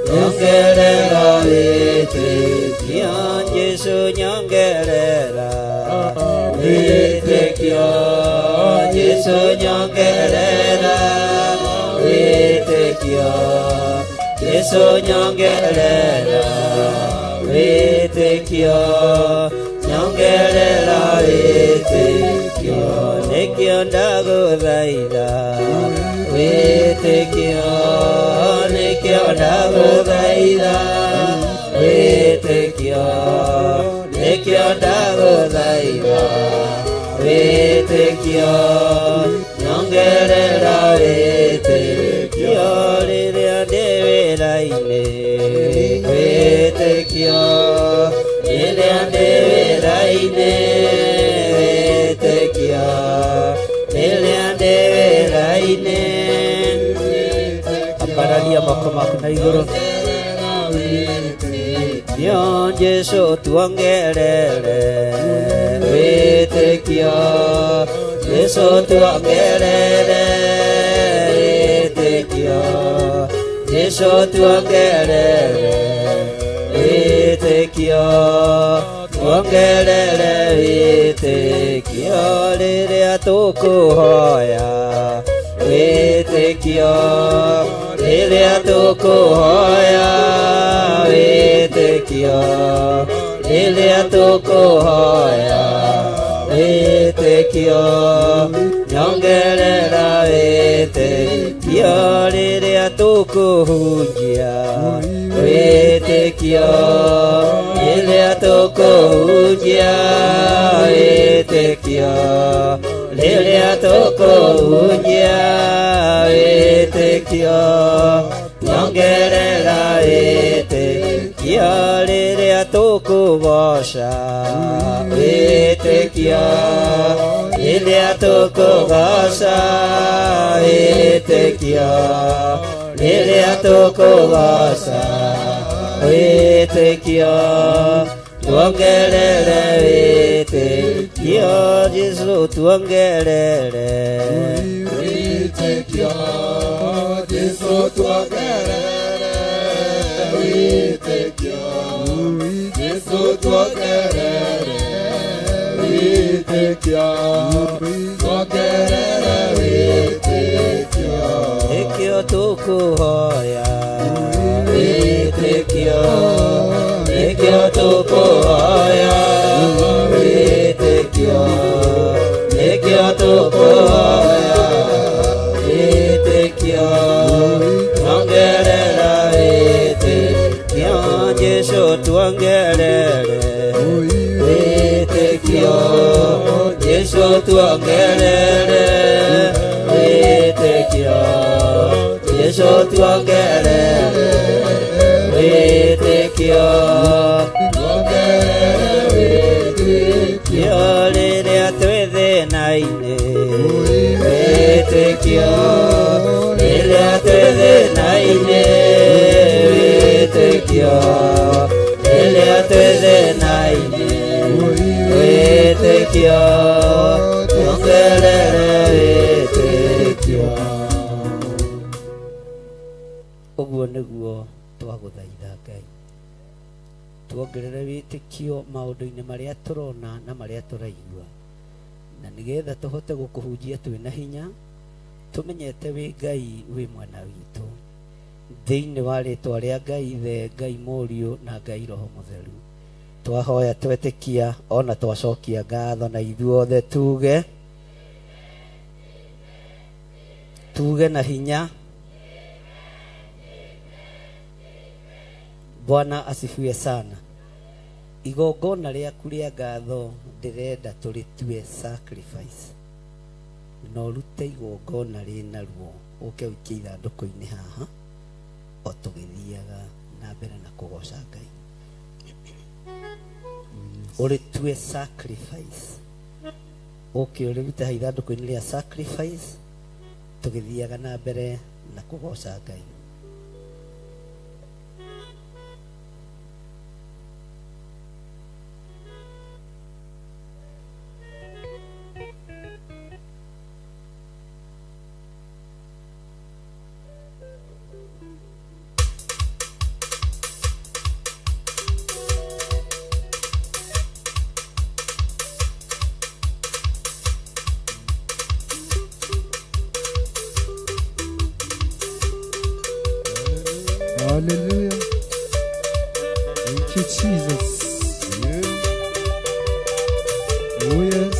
nyongerera wĩtĩkio Jesu nyongerera wĩtĩkio Jesu nyongerera wĩtĩkio Jesu nyongerera wĩtĩkio nyongerera wĩtĩkio nĩkĩo ndagũthaitha wĩtĩkio nĩkĩo ndagũthaitha wĩtĩkio nĩkĩo ndagũthaitha wĩtĩkio nyongerera wĩtĩkio rĩrĩa ndĩ wĩra-inĩ wĩtĩkio rĩrĩa ndĩ wĩra-inĩ wĩtĩkio rĩrĩa ndĩ wĩra-inĩ ambararia moko maku na igũrũ Yo Jesu tuongerere wĩtĩkio Jesu tuongerere wĩtĩkio Jesu tuongerere wĩtĩkio tuongerere wĩtĩkio rĩrĩa tũkũhoya wĩtĩkio rĩrĩa tũkũhoya wĩtĩkio rĩrĩa tũkũhoya wĩtĩkio nyongerera wĩtĩkio rĩrĩa tũkũhunjia wĩtĩkio rĩrĩa tũkũhunjia wĩtĩkio rĩrĩa tũkũhunjia wĩtĩkio nyongerera wĩtĩkio rĩrĩa tũkũgoca wĩtĩkio rĩrĩa tũkũgoca wĩtĩkio rĩrĩa tũkũgoca wĩtĩkio tuongerere wĩtĩkio Jesũ tuongerere wĩtĩkio Jesũ tuongerere wĩtĩkio Jesũ tuongerere wĩtĩkio tuongerere wĩtĩkio wĩtĩkio tũkũhoya wĩtĩkio wĩtĩkio tũkũhoya wĩtĩkio wĩtĩkio tũkũhoya wĩtĩkio tuongerera wĩtĩkio Jesũ tuongerere wĩtĩkio Jesũ tuongerere wĩtĩkio Jesũ tuongerere wĩtĩkio wĩtĩkio rĩrĩa twĩ thĩna-inĩ wĩtĩkio rĩrĩa twĩ thĩna-inĩ wĩtĩkio rĩrĩa twĩ thĩna-inĩ wĩtĩkio tuongerere wĩtĩkio ũguo nĩguo twagũthaitha Ngai tuongerere wĩtĩkio maũndũ-inĩ marĩa tũrona na marĩa tũraigua na nĩgetha tũhote gũkũhunjia twĩna hinya tũmenyete wĩ Ngai wĩ mwena witũ thĩinĩ wa rĩtwa rĩa Ngai Ithe Ngai Mũriũ na Ngai Roho Mũtheru twahoya twetĩkia ona twacokia ngatho na ithuothe tuge na hinya Bwana asifiwe sana. Igongona rĩaku rĩa ngatho ndĩrenda tũrĩtue sacrifice. No rute igongona rĩna ruo ũke ũikie ithandũkũ-inĩ haha o tũgĩthiaga na mbere na kũgoca Ngai. Ũrĩtue sacrifice. Ũke ũrĩrute ithandũkũ-inĩ rĩa sacrifice tũgĩthiaga na mbere na kũgoca Ngai. Hallelujah. Thank you, Jesus. Oh, yes.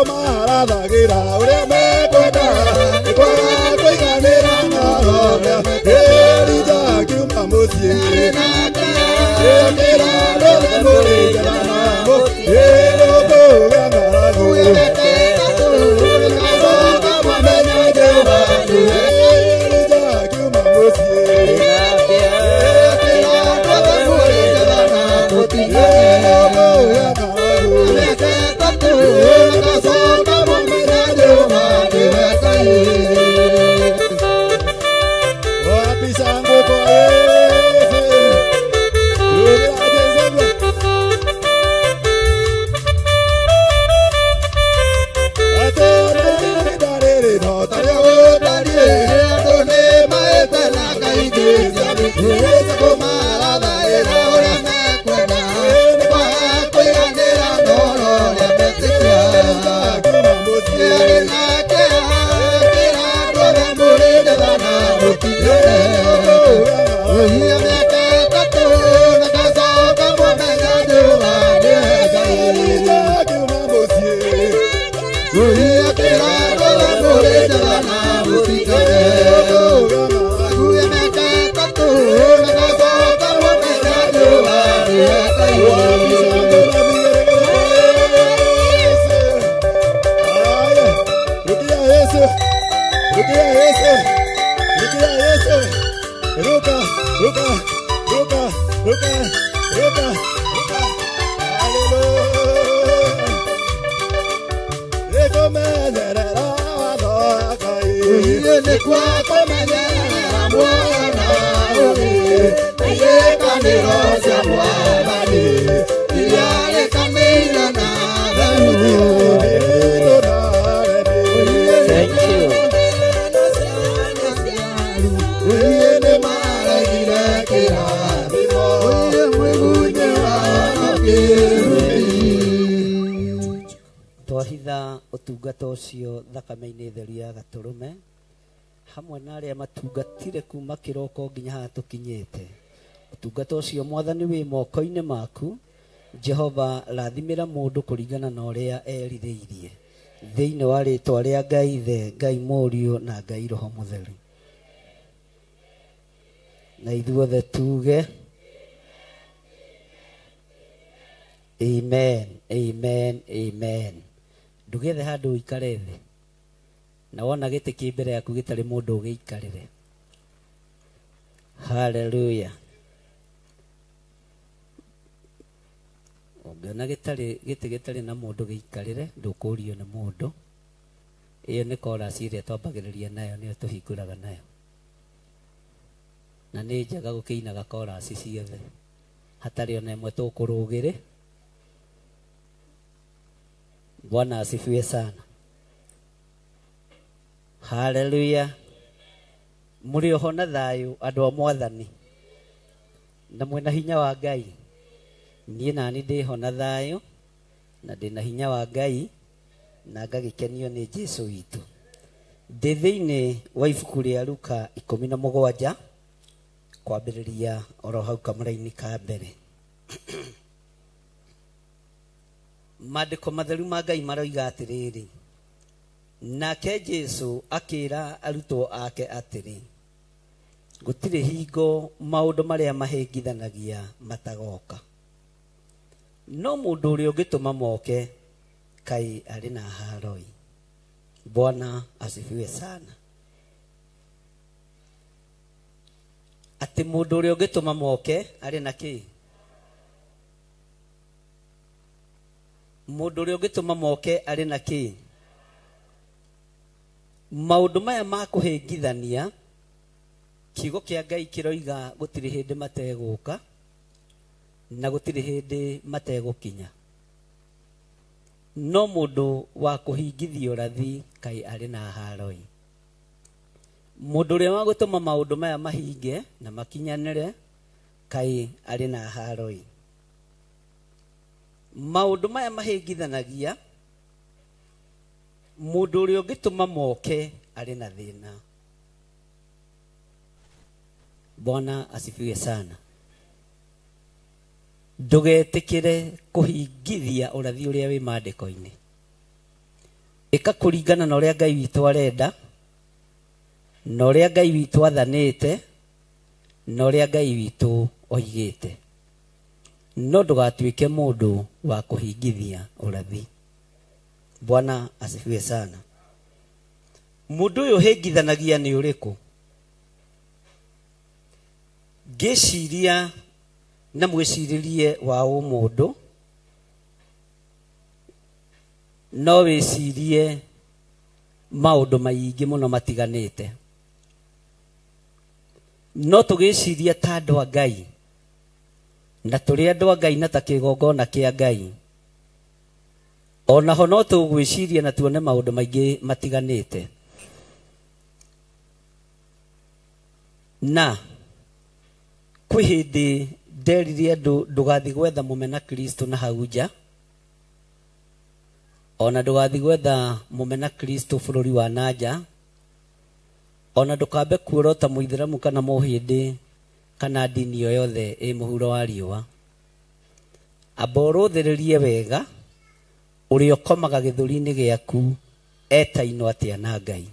marathagĩra ũrĩa mekwenda kwaga kũiganĩra ngoro Elijah akiuma mũciĩ ekĩra ndũrĩ mũrĩnga na mũkũgĩa ng'aragu Elijah akiuma mũciĩ twahitha ũtungata ũcio thakame-inĩ theru ya Gatũrũme hamwe na arĩa matungatire kuma kĩroko nginya haha tũkinyĩte. Ũtungata ũcio Mwathani wĩ moko-inĩ maku. Jehova, rathimĩra mũndũ kũringana na ũrĩa erirĩirie thĩinĩ wa rĩtwa rĩa Ngai Ithe, Ngai Mũriũ na Ngai Roho Mũtheru. Na ithuothe tuge amen, amen, amen. Ndũgethe handũ ũikare thĩ na wona gĩtĩ kĩ mbere yaku gĩtarĩ mũndũ ũgĩikarĩre. Hallelujah. Ũngĩona gĩtĩ gĩtarĩ na mũndũ gĩikarĩre ndũkũrio nĩ mũndũ. Ĩyo nĩ korasi ĩrĩa twambagĩrĩria nayo, nĩyo tũhingũraga nayo, na nĩ njega gũkĩinaga korasi ciothe hatarĩ ona ĩmwe tũkũrũgĩrĩ. Bwana asifiwe sana. Hallelujah. Mũrĩ oho na thayũ andũ a Mwathani na mwĩna hinya wa Ngai. Niĩ nani ndĩho na thayũ na ndĩna hinya wa Ngai na ngagĩkenio nĩ Jesũ witũ. Ndĩ thĩinĩ wa ibuku rĩa Luka 17 kwambĩrĩria oro hau kamũra-inĩ ka mbere. Maandĩko matheru ma Ngai maroiga atĩrĩrĩ, nake Jesũ akĩra arutwo ake atĩrĩ, gũtirĩ hingo maũndũ marĩa mahĩngithanagia matagoka, no mũndũ ũrĩa ũngĩtũma moke kai arĩ na haroi. Bwana asifiwe sana. Atĩ mũndũ ũrĩa ũngĩtũma moke arĩ na kĩ? Mũndũ ũrĩa ũngĩtũma moke arĩ na kĩ? Maũndũ maya ma kũhĩngithania, kiugo kĩa Ngai kĩroiga gũtirĩ hĩndĩ mategũka na gũtirĩ hĩndĩ mategũkinya, no mũndũ wa kũhingithio rathi kai arĩ na haroi. Mũndũ ũrĩa wa gũtũma maũndũ maya mahinge na makinyanĩre kai arĩ na haroi. Maũndũ maya mahĩngithanagia, mũndũ ũrĩa ũngĩtũma moke arĩ na thĩna. Bwana asifiwe sana. Ndũgetĩkĩre kũhingithia ũrathi ũrĩa wĩ maandĩko-inĩ. ĩka kũringana na ũrĩa Ngai witũ arenda, na ũrĩa Ngai witũ athanĩte, na ũrĩa Ngai witũ oigĩte. No ndũgatuĩke mũndũ wa kũhingithia ũrathi. Bwana asifiwe sana. Mũndũ ũyũ hĩngithanagia nĩ ũrĩkũ? Ngĩciria na mwĩcirĩrie wa mũndũ, no wĩcirie maũndũ maingĩ mũno matiganĩte. No tũgĩciria ta andũ a Ngai, na tũrĩ andũ a Ngai na ta kĩgongona kĩa Ngai, onaho no tũgwĩciria na tuone maũndũ maingĩ matiganĩte. Na kwĩ hĩndĩ nderire andũ ndũgathi gwetha mũmena Kristo na hau nja, ona ndũgathi gwetha mũmena Kristo bũrũri wa nanja, ona ndũkambe kuorota mũithĩramu kana mũhĩndĩ kana ndini o yothe ĩ mũhuro wa riũa. Amba ũrũthĩrĩrie wega ũrĩa ũkomaga gĩthũri-inĩ gĩaku etainwo atĩa na Ngai.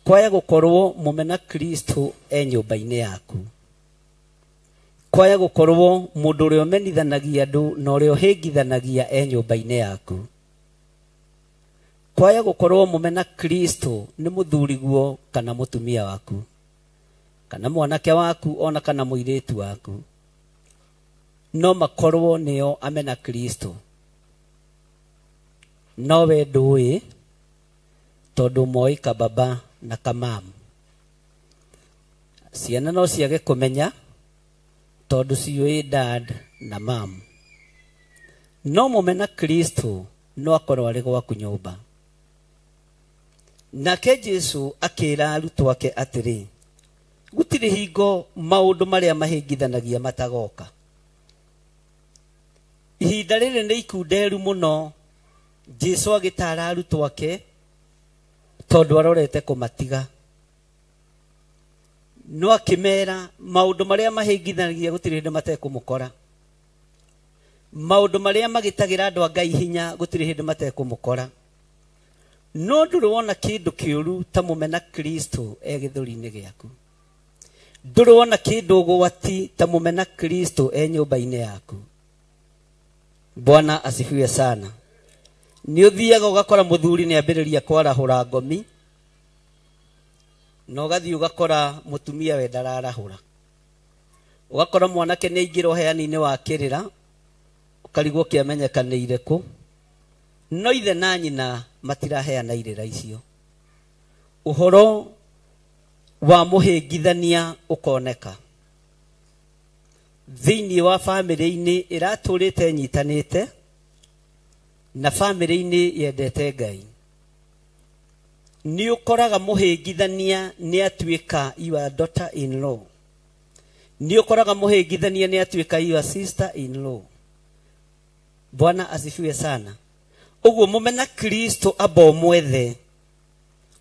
Kwaya gũkorwo mũmena Kristo nyũmba-inĩ yaku. Kwaya gũkorwo mũndũ ũrĩa ũmenithanagia andũ na ũrĩa ũhĩngithanagia nyũmba-inĩ yaku. Kwaya gũkorwo mũmena Kristo nĩ mũthuriguo kana mũtumia waku, kana mwanake waku, ona kana mũirĩtu waku. No makorwo nĩo amena Kristo, no we ndũĩ tondũ moĩ kababa na kamamu. Ciana no ciage kũmenya tondũ ciũĩ dad na mam. No mũmena Kristo no akorwo arĩ gwaku nyũmba. Nake Jesu akĩra arutwo ake atĩrĩ, gũtirĩ hingo maũndũ marĩa mahĩngithanagia matagoka. Ihinda rĩrĩ nĩ ikunderu mũno Jesu agĩtara arutwo ake tondũ arorete kũmatiga. No akĩmera maũndũ marĩa mahĩngithanagia gũtirĩ hĩndĩ matekũmũkora. Maũndũ marĩa magĩtagĩra andũ a Ngai hinya gũtirĩ hĩndĩ matekũmũkora. No ndũrona kĩndũ kĩũru ta mũmena Kristo gĩthũri-inĩ gĩaku. Ndũrona kĩndũ ũgwati ta mũmena Kristo nyũmba-inĩ yaku. Bwana asifiwe sana. Nĩ ũthiaga ũgakora mũthuri nĩ ambĩrĩria kwarahũra ngomi, na ũgathiĩ ũgakora mũtumia we ndararahũra. Ũgakora mwanake nĩ aingĩra ũheani-inĩ wa kĩrĩra, ũkarigwo kĩamenyekanĩire kũ. No ithe na nyina matiraheana irĩra icio. Ũhoro wa mũhĩngithania ũkoneka thĩinĩ wa bamĩrĩ-inĩ ĩratũrĩte nyitanĩte na bamĩrĩ-inĩ yendete Ngai. Nĩ ũkoraga mũhĩngithania nĩ atuĩka your daughter in law. Nĩ ũkoraga mũhĩngithania nĩ atuĩka your sister in law. Bwana asifiwe sana. Ũguo mũmena Kristo amba ũmwethe.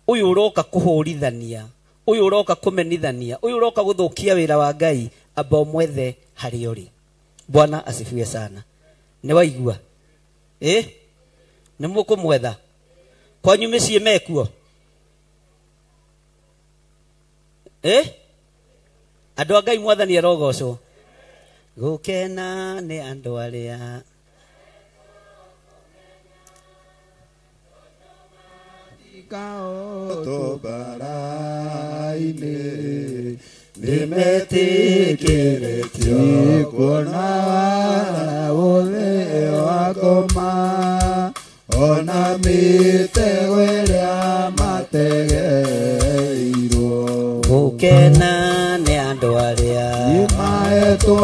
Ũyũ ũroka kũhũrithania, ũyũ ũroka kũmenithania, ũyũ ũroka gũthũkia wĩra wa Ngai, amba ũmwethe harĩa ũrĩ. Bwana asifiwe sana. Nĩ waigua? Nĩ mũkũmwetha? Kwanyu mĩciĩ mekuo? Andũ a Ngai Mwathani arogocwo. Gũkena nĩ andũ arĩa tũbara-inĩ nĩmetĩkĩrĩtio kuona ũthĩ wakoma ona mĩtego ĩrĩa mategeirwo. Gũkena nĩ andũ arĩa nĩmahetwo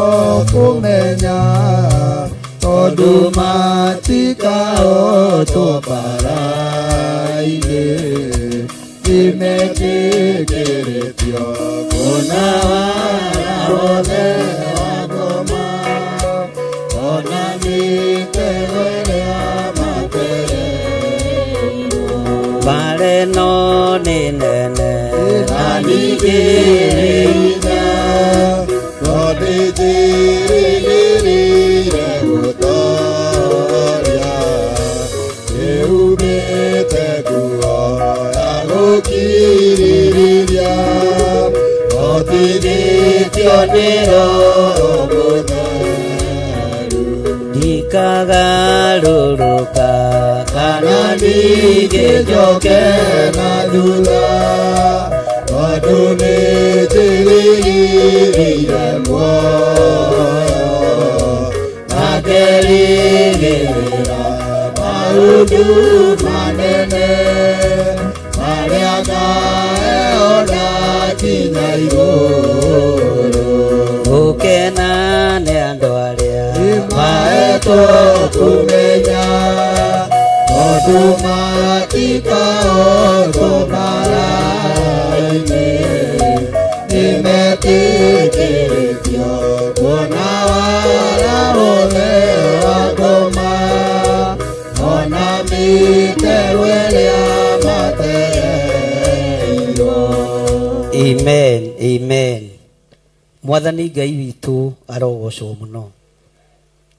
kũmenya tondũ matikaotwo bara-inĩ nĩmetĩkĩrĩtio kuona wothe wakoma ona mĩtego ĩrĩa mategeirwo. Bara ĩno nĩ nene na ningĩ hinya tondũ njĩrĩgĩrĩire gũtoria kĩumbe ngagarũrũka kana ningĩnjoke na thutha tondũ nĩnjĩrĩgĩrĩire muoyo na ngerĩgĩrĩra maũndũ manene marĩa ngaheo ndakinya igũrũ gũkena nĩ andũ arĩa mahetwo kũmenya tondũ matikahotwo mbara-inĩ nĩmetĩkĩrĩtio kuona wara wothe wa ngoma ona mĩtego ĩrĩa mateirwo. Amen, amen. Mwathani Ngai witũ arogocwo mũno.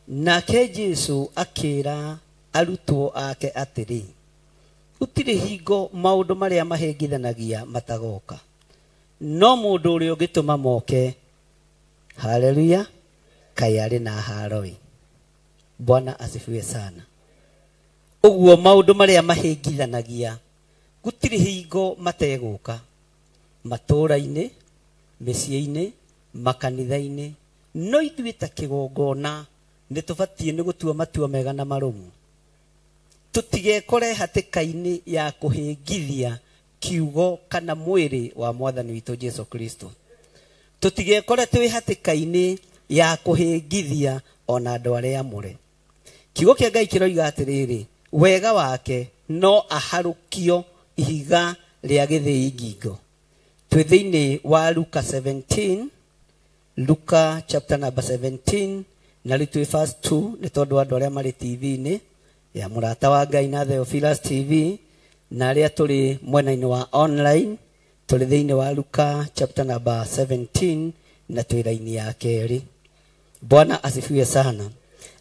Nake Jesu akĩra arutwo ake atĩrĩ, gũtirĩ hingo maũndũ marĩa mahengithanagia matagoka, no mũndũ ũrĩa ũngĩtũma moke. Haleluya, kaĩ arĩ na haro-ĩ. Bwana asifiwe sana. Ũguo maũndũ marĩa mahengithanagia gũtirĩ hingo mategũka, matũũra-inĩ, mĩciĩ-inĩ, makanitha-inĩ, no ithuĩ ta kĩgongona nĩtũbatiĩ nĩ gũtua matua mega na marũmu. Tũtigekore hatĩka-inĩ ya kũhĩngithia kiugo kana mwĩrĩ wa Mwathani witũ Jesu Kristo. Tũtigekore twĩ hatĩka-inĩ ya kũhĩngithia ona andũ arĩa amũre. Kiugo kĩa Ngai kĩroiga atĩrĩrĩ, wega wake no aharũkio ihiga rĩa gĩthĩi ngingo. Twĩ thĩinĩ wa Luka 17, Luka chapter number 17, na rĩu twĩ verse 2, nĩ tondũ andũ arĩa marĩ TV-inĩ ya mũrata wa Ngai na Theophilus TV, na arĩa tũrĩ mwena-inĩ wa online, tũrĩ thĩinĩ wa Luka chapter number 17 na twĩ raini ya kerĩ. Bwana asifiwe sana.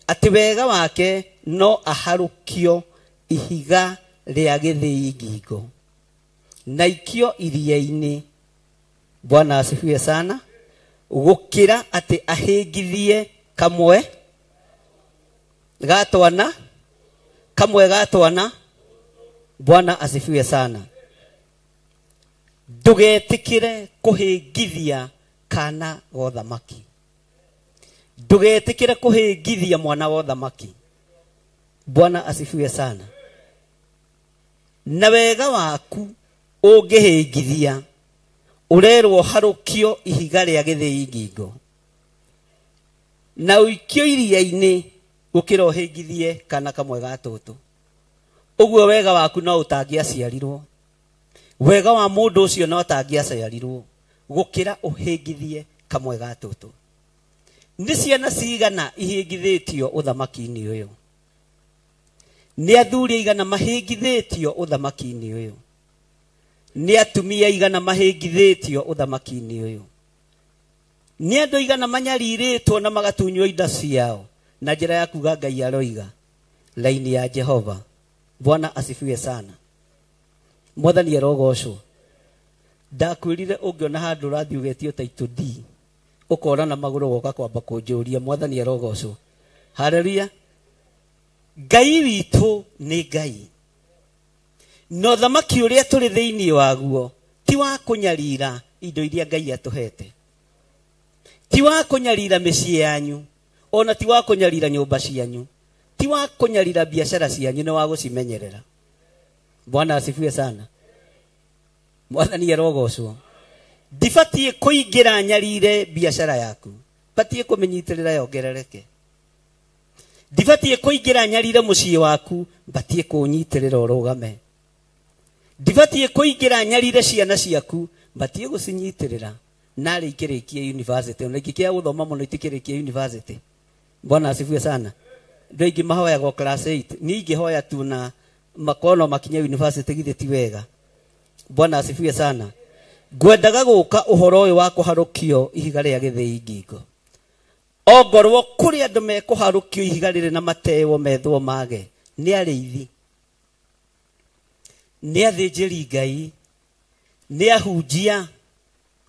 Atĩ wega wake no aharũkio ihiga rĩa gĩthĩi ngingo na ikio iria-inĩ. Bwana asifiwe sana. Gũkĩra atĩ ahĩngithie kamwe gatwana, kamwe gatwana. Bwana asifiwe sana. Ndũgetĩkĩre kũhĩngithia kana ga ũthamaki. Ndũgetĩkĩre kũhĩngithia mwana wa ũthamaki. Bwana asifiwe sana. Na wega waku ũngĩhĩngithia, ũrerwo harũkio ihiga rĩa gĩthĩi ngingo na ũikio iria-inĩ gũkĩra ũhĩngithie kana kamwe ga tũtũ. Ũguo wega waku no ũtangĩaciarirwo, wega wa mũndũ ũcio no ũtangĩaciarirwo gũkĩra ũhĩngithie kamwe ga tũtũ. Nĩ ciana cigana ihĩngithĩtio ũthamaki-inĩ ũyũ? Nĩ athuri aigana mahĩngithĩtio ũthamaki-inĩ ũyũ? Nĩ atumia aigana mahĩngithĩtio ũthamaki-inĩ ũyũ? Nĩ andũ aigana manyarirĩtwo na magatunywo indo ciao na njĩra ya kuga Ngai aroiga laini ya Jehova? Bwana asifiwe sana. Mwathani arogocwo. Ndakwĩrire ũngĩona handũ ũrathiĩ ũgetio title D, ũkora na magũrũ goka kwamba kũnjũria. Mwathani arogocwo. Haleluya. Ngai witũ nĩ Ngai, na ũthamaki ũrĩa tũrĩ thĩinĩ waguo ti wa kũnyarira indo iria Ngai atũhete, ti wa kũnyarira mĩciĩ yanyu, ona ti wa kũnyarira nyũmba cianyu, ti wa kũnyarira biacara cianyu, nĩ wa gũcimenyerera. Bwana asifiwe sana. Mwathani arogocwo. Ndibatiĩ kũingĩra nyarire biacara yaku, batiĩ kũmĩnyitĩrĩra yongerereke. Ndibatiĩ kũingĩra nyarire mũciĩ waku, batiĩ kũnyitĩrĩra ũrũgame. Ndibatiĩ kũingĩra nyarire ciana ciaku, batiĩ gũcinyitĩrĩra. Narĩ ikĩrĩkie university, ona ingĩkĩya gũthoma mũno itikĩrĩkie university. Bwana asifiwe sana. Ndũ aingĩ mahoyagwo class 8, niĩ ingĩhoya tu na makono makinya university githĩ ti wega. Bwana asifiwe sana. Ngwendaga gũka ũhoro ũyũ wa kũharũkio ihiga rĩa gĩthĩi ngingo. Ongorwo kũrĩ andũ mekũharũkio ihiga rĩrĩ na mateo methwo mage, nĩ arĩithi, nĩ athĩnjĩri Ngai, nĩ ahunjia.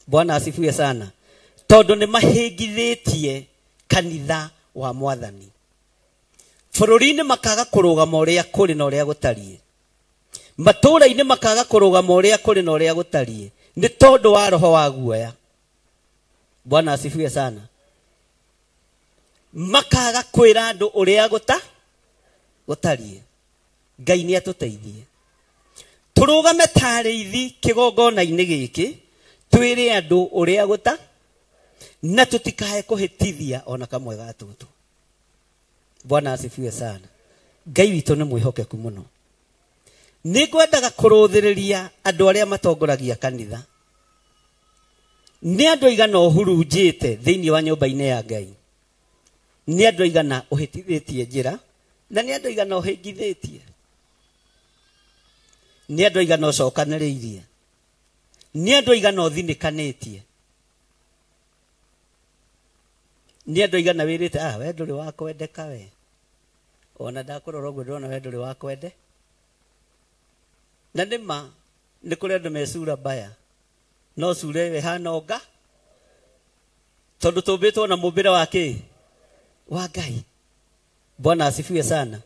Bwana asifiwe sana. Tondũ nĩ mahĩngithĩtie kanitha wa Mwathani. Bũrũri-inĩ makaga kũrũgama ũrĩa kũrĩ na ũrĩa gũtariĩ. Matũũra-inĩ makaga kũrũgama ũrĩa kũrĩ na ũrĩa gũtariĩ. Nĩ tondũ wa roho wa guoya. Bwana asifiwe sana. Makaga kwĩra andũ ũrĩa gũtariĩ. Ngai nĩ atũteithie. Tũrũgame tarĩithi kĩgongona-inĩ gĩkĩ twĩre andũ ũrĩa na tũtikae kũhĩtithia ona kamwe ga tũtũ. Bwana asifiwe sana. Ngai witũ nĩ mwĩhokeku mũno. Nĩngwendaga kũrũthĩrĩria andũ arĩa matongoragia kanitha. Nĩ andũ aigana ũhurunjĩte thĩinĩ wa nyũmba-inĩ ya Ngai. Nĩ andũ aigana ũhĩtithĩtie njĩra na nĩ andũ aigana ũhĩngithĩtie. Nĩ andũ aigana ũcokanĩrĩirie. Nĩ andũ aigana ũthinĩkanĩtie. Nĩ andũ aigana wĩrĩte we ndũrĩ wa kwendeka we. Ona ndakũrora ũguo ndĩrona we ndũrĩ wa kwende. Na nĩma nĩ kũrĩ andũ mecura mbaya. No cure we hana onga. Tondũ tũmbĩtwo na mũmbĩre wa kĩ? Wa Ngai. Bwana asifiwe sana.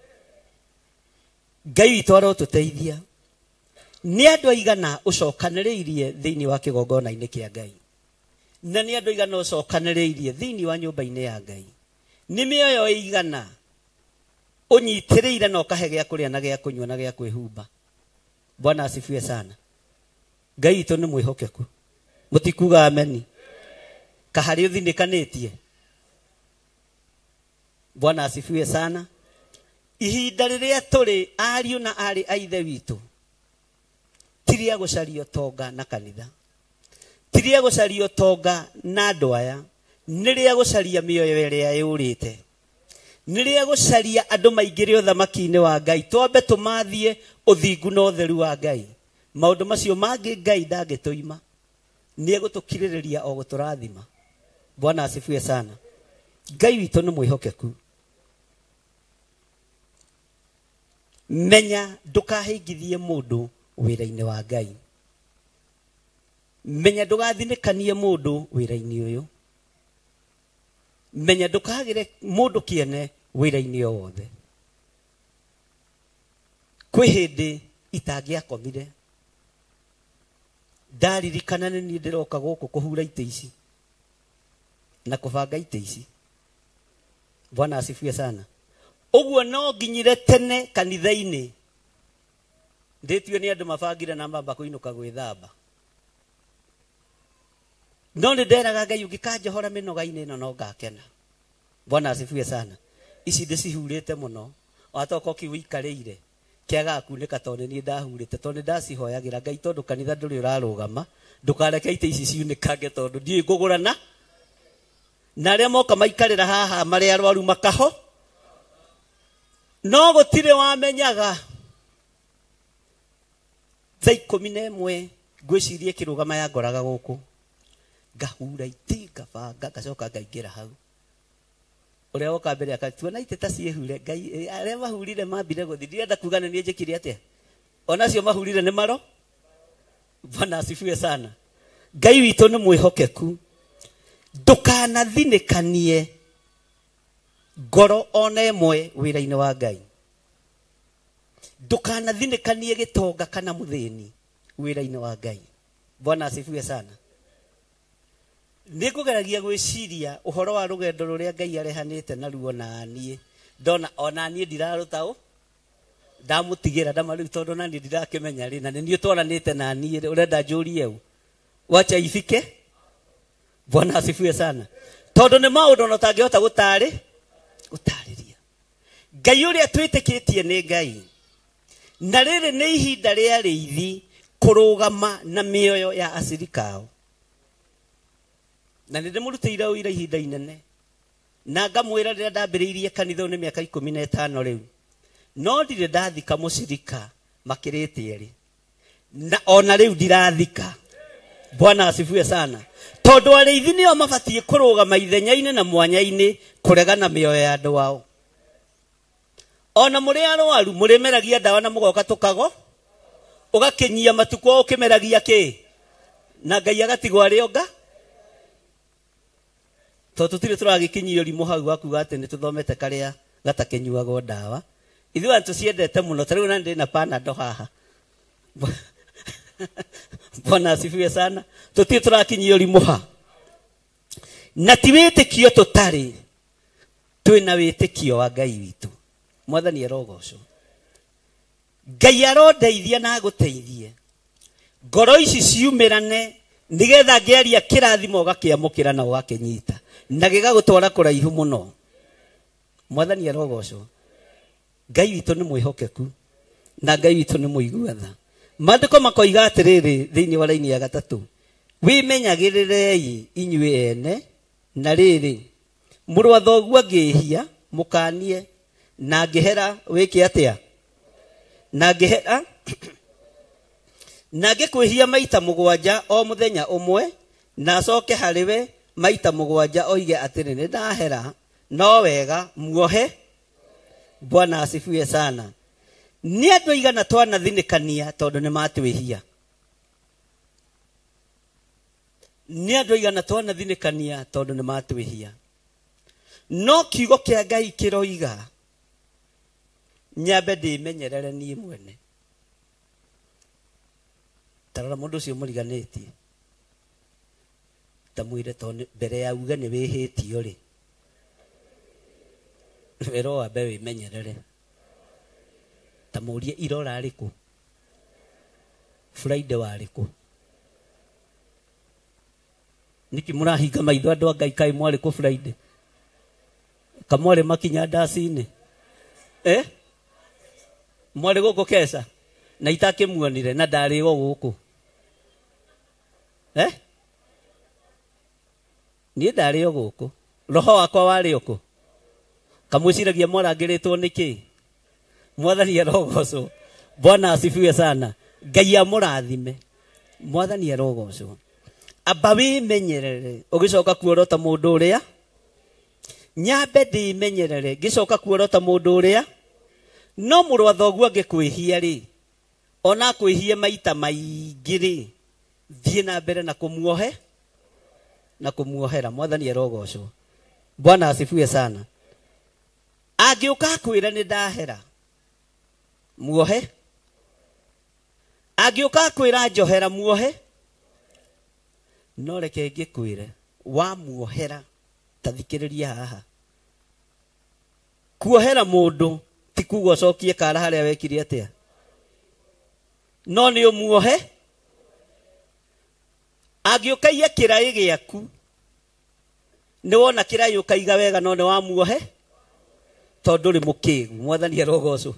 Ngai witũ arotũteithia. Nĩ andũ aigana ũcokanĩrĩirie thĩinĩ wa kĩgongona-inĩ kĩa Ngai. Na nĩ andũ aigana ũcokanĩrĩirie thĩinĩ wa nyũmba-inĩ ya Ngai. Nĩ mĩoyo ĩigana ũnyitĩrĩire na ũkahe gĩa kũrĩa na gĩa kũnyua na gĩa kwĩhumba. Bwana asifiwe sana. Ngai witũ nĩ mwĩhokeku. Mũtikuga ameni. Kaharĩ ũthinĩkanĩtie. Bwana asifiwe sana. Ihinda rĩrĩa tũrĩ ariũ na arĩ a ithe witũ tiria gũcaria ũtonga na kanitha. Tiria gũcaria ũtonga na andũ aya. Nĩrĩa gũcaria mĩoyo ĩrĩa yũrĩte. Nĩrĩa gũcaria andũ maingĩre ũthamaki-inĩ wa Ngai. Twambe tũmathie ũthingu na ũtheru wa Ngai. Maũndũ macio mangĩ Ngai ndangĩtũima. Nĩ egũtũkirĩrĩria o gũtũrathima. Bwana asifiwe sana. Ngai witũ nĩ mwĩhokeku. Menya ndũkahĩngithie mũndũ wĩra-inĩ wa Ngai. Menya ndũgathinĩkanie mũndũ wĩra-inĩ ũyũ. Menya ndũkagĩre mũndũ kĩene wĩra-inĩ o wothe. Kwĩ hĩndĩ itangĩakomire. Ndaririkana nĩ niĩ ndĩroka gũkũ kũhura itĩ ici na kũbanga itĩ ici. Bwana asifiwe sana. Ũguo no nginyire tene kanitha-inĩ. Ndĩtio nĩ andũ mabangire na mamba kũinũka gwĩthamba. No nĩ nderaga Ngai ũngĩkanjohora mĩnoga-inĩ ĩno no ngakena. Bwana asifiwe sana. Ici ndĩcihurĩte mũno. Watoka ũkĩwĩikarĩire kĩaga kunĩka tondũ niĩ ndahurĩte tondũ ndacihoyagĩra Ngai tondũ kanitha ndũrĩ ũrarũgama. Ndũkareke itĩ ici ciunĩkange tondũ ndiũĩ kũgũrana. Na arĩa moka maikarĩra haha marĩ arwaru makaho. No gũtirĩ wamenyaga. Thaa 11 ngwĩcirie kĩrũgama ya ngoraga gũkũ. Ngahura itĩ ngabanga ngacoka ngaingĩra hau. Ũrĩa woka mbere akatuona itĩ ta ciĩhure Ngai arĩa mahurire mambire gũthiĩ. Ndirenda kuga nĩ niĩ njĩkire atĩa. Onacio mahurire nĩ maro. Bwana asifiwe sana. Ngai witũ nĩ mwĩhokeku. Ndũkanathinĩkanie ngoro ona ĩmwe wĩra-inĩ wa Ngai. Ndũkanathinĩkanie gĩtonga kana mũthĩni wĩra-inĩ wa Ngai. Bwana asifiwe sana. Nĩngũgeragia gwĩciria ũhoro wa rũgendo rũrĩa Ngai arehanĩte naruo na niĩ. Ndona ona niĩ ndirarutaũ. Ndamũtigĩra ndamarĩu tondũ na niĩ ndirakĩmenya rĩ na nĩ niĩ twaranĩte na niĩ ũrenda njũrie ũũ. Wacha ifike. Bwana asifiwe sana. Tondũ nĩ maũndũ ona ũtangĩhota gũtarĩria. Ngai ũrĩa twĩtĩkĩtie nĩ Ngai. Na rĩrĩ nĩ ihinda rĩa rĩithi kũrũgama na mĩoyo ya acirika ao. Na nĩ ndĩmũrutĩire ũira ihinda inene. Na ngamwĩra rĩrĩa ndambĩrĩirie kanitha nĩ mĩaka 15 rĩu. No ndirĩ ndathika mũcirika makĩrĩte erĩ. Na ona rĩu ndirathika. Bwana asifiwe sana. Tondũ arĩithi nĩo mabatiĩ kũrũgama ithenya-inĩ na mwanya-inĩ kũregana mĩoyo ya andũ ao. Ona mũrĩ arwaru mũrĩmeragia ndawa na mũgoka tũkago. Ũgakĩnyia matukũ ũkĩmeragia kĩ? Na Ngai agatigwo arĩ onga. Tondũ tũtirĩ tũragĩkinyia ũrimũ hau akuga atĩ nĩ tũthomete karĩa gatakenyuagwo ndawa ithuĩ antũ ciendete mũno ta rĩu na ndĩ na panado haha Bwana asifiwe sana tũtirĩ tũrakinyia ũrimũ ha na ti wĩtĩkio tũtarĩ twĩna wĩtĩkio wa Ngai witũ Mwathani arogocwo Ngai arondeithia na agũteithie ngoro ici ciumĩrane nigetha ngĩaria kĩrathimo ũgakĩamũkĩra na ũgakĩnyita na gĩgagũtwara kũraihu mũno Mwathani arogocwo Ngai witũ nĩ mwĩhokeku na Ngai witũ nĩ mũigua tha Maandĩko makoiga atĩrĩrĩ thĩinĩ wa raini ya 3 wĩmenyagĩrĩrei inyuĩ ene na rĩrĩ mũrũ wa thoguo angĩhia mũkanie na ngĩhera wĩke atĩa na ngĩhera na ngĩkwĩhia maita 7 o mũthenya ũmwe na acoke harĩwe maita 7 oige atĩrĩ nĩ ndahera no wega muohe Bwana asifiwe sana nĩ andũ aigana twanathinĩkania tondũ nĩ matwĩhia nĩ andũ aigana twanathinĩkania tondũ nĩ matwĩhia no kiugo kĩa Ngai kĩroiga nyambe ndĩmenyerere niĩ mwene tarora mũndũ ũcio mũriganĩtie tamwĩre tondũ mbere ya uga nĩ wĩhĩtio rĩ wero wambe wĩmenyerere tamurie irora rĩkũ Friday warĩkũ niki mũrahinga maitho andũ a Ngai kaĩ mwarĩ kũ Friday kamware makinya ndaci-inĩ mwarĩ gũkũ Kesa na itakĩmuonire na ndarĩ o gũkũ niĩ ndarĩ o gũkũ roho wakwa warĩ ũkũ kamwĩciragia mwarangĩrĩtwo nĩkĩ Mwathani arogocwo Bwana asifiwe sana Ngai amũrathime Mwathani arogocwo amba wĩmenyerere ũgĩcoka kuorota mũndũ ũrĩa nyambe ndĩmenyerere ngĩcoka kuorota mũndũ ũrĩa no mũrũ wa thoguo angĩkwĩhia rĩ ona kwĩhie maita maingĩ rĩ thiĩ na mbere na kũmuohera Mwathani arogocwo Bwana asifiwe sana angĩũka kwĩra nĩ ndahera muohe angĩũka kwĩra njohera muohe no reke ngĩkwĩre wa muohera tathikĩrĩria haha kuohera mũndũ ti kuga ũcokie kara harĩa wekire atĩa no nĩ ũmuohe angĩũkaia kĩraĩ gĩaku nĩ wona kĩraĩ ũkaiga wega no nĩ wa muohe tondũ rĩ mũkĩgu Mwathani arogocwo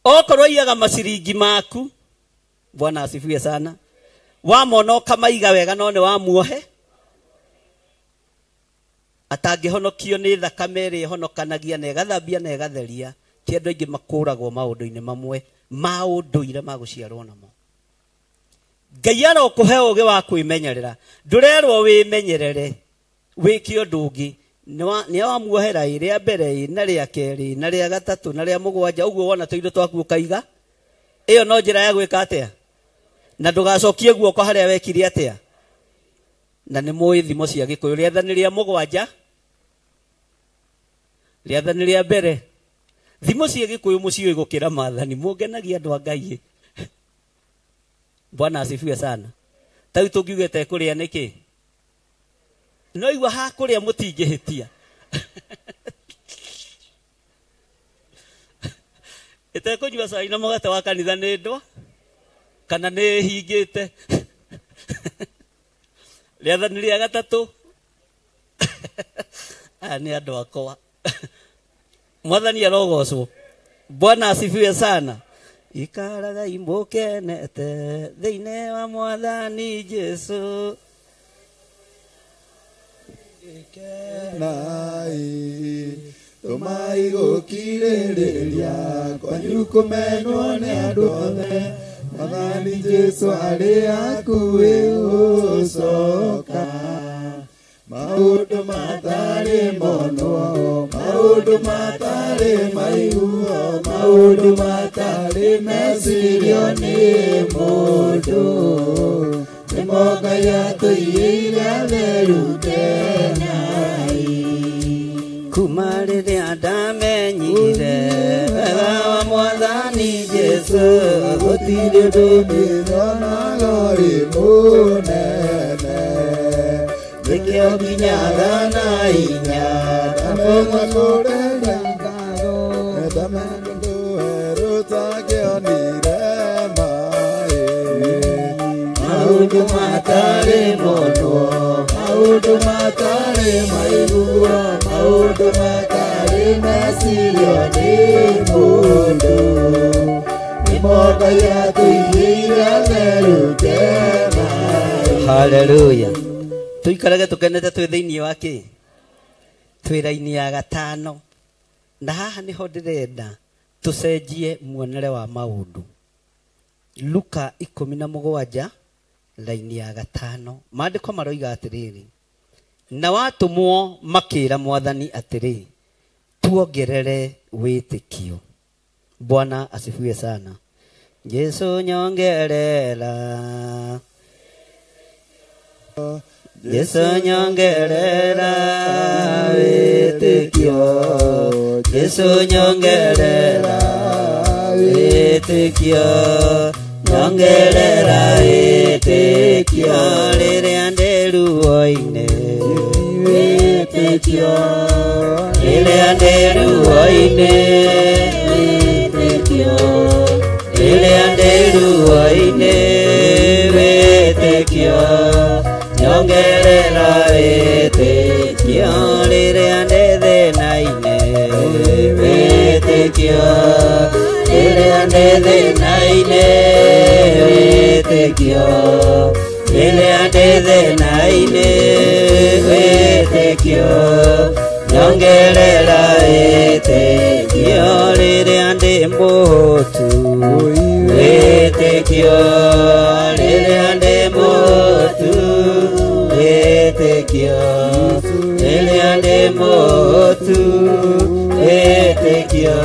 okorwo iaga maciringi maku Bwana asifiwe sana wamona ũkamaiga wega no nĩ wa muohe atangĩhonokio nĩ thakame ĩrĩa ĩhonokanagia na ĩgathambia na ĩgatheria ti andũ aingĩ makũragwo maũndũ-inĩ mamwe ma ũndũire ma gũciarwo namo Ngai arokũhe ũgĩ wa kwĩmenyerera ndũrerwo wĩmenyerere wĩke ũndũ ũngĩ nĩ wamuohera rĩa mbere na rĩa kerĩ na rĩa gatatũ na rĩa mũgwanja ũguo wona tũindo twaku ũkaiga ĩyo no njĩra ya gwĩka atĩa na ndũgacokie guoko harĩa wekire atĩa na nĩ mũĩ thimo cia Gĩkũyũ rĩathani rĩa mũgwanja rĩathani rĩa mbere thimo cia Gĩkũyũ mũciĩ gũkĩra maathani mũngenagia andũ a Ngai Bwana asifiwe sana tau tũngiugĩte kũrĩa nĩkĩ no igua ha kũrĩa mũtingĩhĩtia ĩtekũnyua cai na mũgate wa kanitha nĩ ndwa kana nĩ hingĩte rĩathani rĩa gatatũ aya nĩ andũ akwa Mwathani arogocwo Bwana asifiwe sana ikaraga imũkenete thĩinĩ wa Mwathani Jesũ kenai tũmai gũkirĩrĩria kwanyu kũmenwo nĩ andũ othe Mwathani Jesũ arĩ hakuhĩ gũcoka maũndũ matarĩ monwo maũndũ matarĩ maiguo maũndũ matarĩ mecirio nĩ mũndũ nĩmo Ngai atũigĩire atheru kenai kuma rĩrĩa ndamenyire wega wa Mwathani Jesu gũtirĩ ũndũ nĩnyonaga wĩ mũnene nĩkĩo nginyaga na hinya ndamenya kũrĩa ngaro ndamenya ũndũ werũ ũtangĩonire maĩ maũndũ matarĩ monwo maũndũ matarĩ maiguo maũndũ matarĩ mecirio nĩ mũndũ nĩmo Ngai atũigĩire atheruke maĩ. Haleluya. Tuikarage tukenete twĩ thĩinĩ wa kĩ twĩ raini ya gatano na haha nĩho ndĩrenda tũcenjie muonere wa maũndũ. Luka 17 raini ya gatano maandĩko maroiga atĩrĩrĩ, na watũmwo makĩra Mwathani atĩrĩ tuongerere wĩtĩkio. Bwana asifiwe sana. Yesu nyongerera, Yesu nyongerera wĩtĩkio, Yesu nyongerera wĩtĩkio, nyongerera wĩtĩkio rĩrĩa ndĩ ruo-inĩ, wĩtĩkio rĩrĩa ndĩ ruo-inĩ, wĩtĩkio rĩrĩa ndĩ ruo-inĩ, wĩtĩkio nyongerera wĩtĩkio rĩrĩa ndĩ thĩna-inĩ, wĩtĩkio rĩrĩa ndĩ thĩna-inĩ, wĩtĩkio rĩrĩa ndĩ thĩna-inĩ, wĩtĩkio nyongerera wĩtĩkio rĩrĩa ndĩ mũhũtu, wĩtĩkio rĩrĩa ndĩ mũhũtu, wĩtĩkio rĩrĩa ndĩ mũhũtu, wĩtĩkio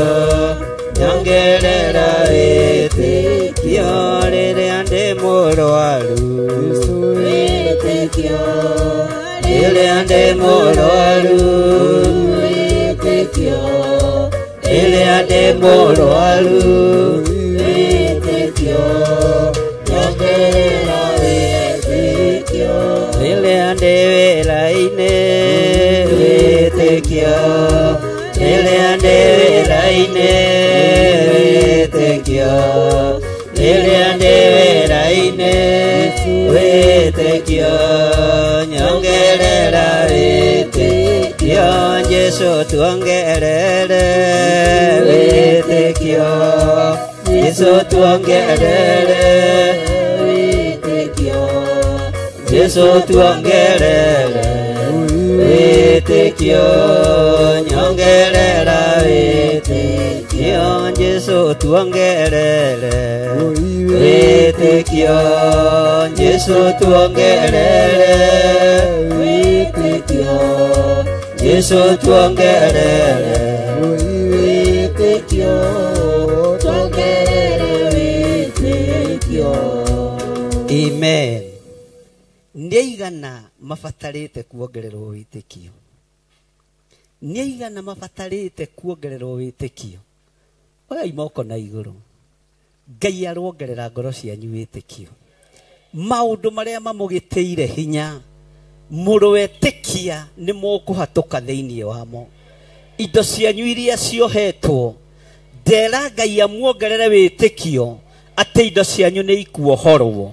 nyongerera wĩtĩkio rĩrĩa ndĩ mũrwaru, wĩtĩkio rĩrĩa ndĩ mũrwaru, wĩtĩkio rĩrĩa ndĩ mũrwaru, wĩtĩkio nyongerera wĩtĩkio rĩrĩa ndĩ wĩra-inĩ, wĩtĩkio rĩrĩa ndĩ wĩra-inĩ, wĩtĩkio rĩrĩa ndĩ wĩra-inĩ, wĩtĩkio nyongerera wĩtĩkio. Jesũ tuongerere wĩtĩkio, Jesũ tuongerere wĩtĩkio, Jesũ tuongerere wĩtĩkio, nyongerera wĩtĩkio, Jesũ tuongerere wĩtĩkio, Jesũ tuongerere wĩtĩkio, Jesũ tuongerere wĩtĩkio, tuongerere wĩtĩkio. Amen. Nĩaigana mabatarĩte kuongererwo wĩtĩkio, nĩaigana mabatarĩte kuongererwo wĩtĩkio. Ogai moko na igũrũ, Ngai arongerera ngoro cianyu wĩtĩkio. Maũndũ marĩa mamũgĩtĩire hinya mũrwetĩkia nĩ mũkũhatũka thĩinĩ wamo. Indo cianyu iria ciohetwo ndera Ngai amuongerere wĩtĩkio atĩ indo cianyu nĩ ikuohorwo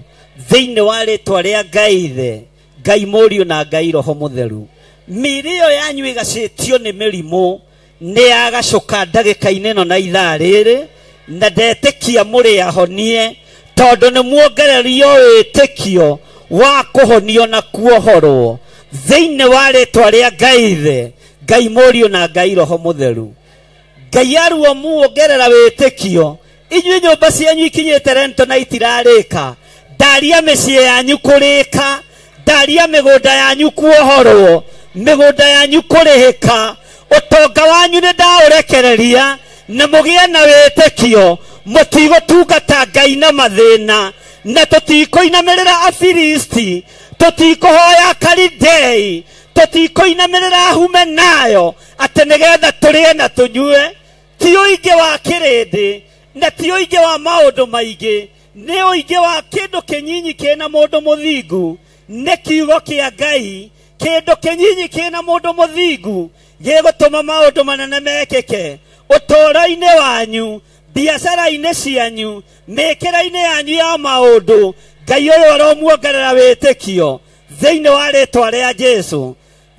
thĩinĩ wa rĩtwa rĩa Ngai Ithe, Ngai Mũriũ na Ngai Roho Mũtheru. Mĩĩrĩ ĩyo yanyu ĩgacĩtio nĩ mĩrimũ nĩ yagacoka ndagĩka-inĩ ĩno na ithaa rĩrĩ, na ndetĩkia mũrĩ ahonie tondũ nĩ muongererio wĩtĩkio wa kũhonio na kuohorwo thĩinĩ wa rĩtwa rĩa Ngai Ithe, Ngai Mũriũ na Ngai Roho Mũtheru. Ngai aruo muongerera wĩtĩkio, inyuĩ nyũmba cianyu ikinyĩte rento na itirarĩka, ndaria mĩciĩ yanyu kũrĩka, ndaria mĩgũnda yanyu kuohorwo, mĩgũnda yanyu kũrĩhĩka, ũtonga wanyu nĩ ndaũrekereria, na mũgĩe na wĩtĩkio, mũtigũtungata Ngai na mathĩna, na tũtikũinamĩrĩra Afilisti, tũtikũhoya Kalidei, tutikoinamirira hume nayo ati nigetha turie na tunyue ti uingi wa kirindi na ti uingi wa maundu maingi ni uingi wa kindu kinyinyi kina mundu muthingu ni kiugo kia Ngai kindu kinyinyi kina mundu muthingu gigutuma maundu manene mekeke utoro-ini wanyu biacara-ini cianyu mikira-ini yanyu ya maundu Ngai uyu aromuongerera witikio thiini wa ritwa ria Jesu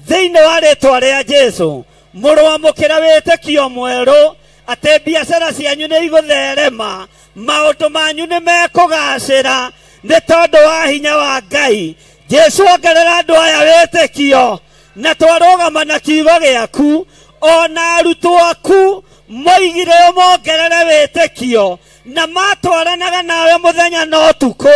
thiini wa ritwa ria Jesu murwamukira witikio mweru ate biacara cianyu ni igutherema maundu manyu ni mekugacira ni tondu wa hinya wa Ngai Jesu ongerera andu aya witikio na twarugama na kiugo giaku ona arutwo aku moigire mongerere witikio na matwaranaga nawe muthenya na utuku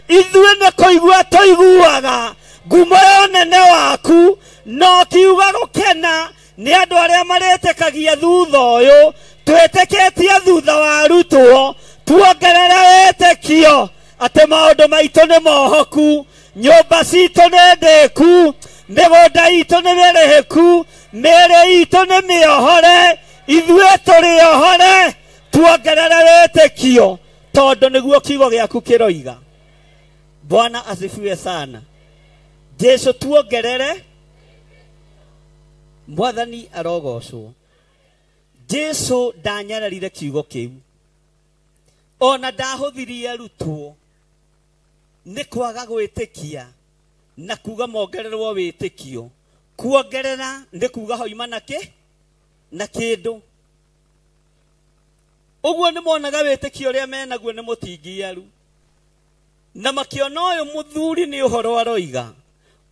ithuĩ nĩ kũigua tũiguaga ngumo ya ũnene waku no kiuga gũkena nĩ andũ arĩa marĩtĩkagia thutha ũyũ twĩtĩkĩtie thutha wa arutwo tuongerere wĩtĩkio atĩ maũndũ maitũ nĩ mohoku nyũmba citũ nĩ ndĩku mĩgũnda itũ nĩ mĩrĩhĩku mĩĩrĩ itũ nĩ mĩohore ithuĩ tũrĩ ohore tuongerere wĩtĩkio tondũ nĩguo kiugo gĩaku kĩroiga. Bwana asifiwe sana. Jesu tuongerere mwathani arogocwo. Jesu ndanyararire kiugo kĩu ona ndahũthirie arutwo nĩ kwaga gwĩtĩkia na kuga mongererwo wĩtĩkio. Kuongerera nĩ kuga hoima na kĩndũ. Uguo nĩ monaga wĩtĩkio ũrĩa menaguo nĩ mũtingiaru na makĩona ũyũ mũthuri nĩ ũhoro aroiga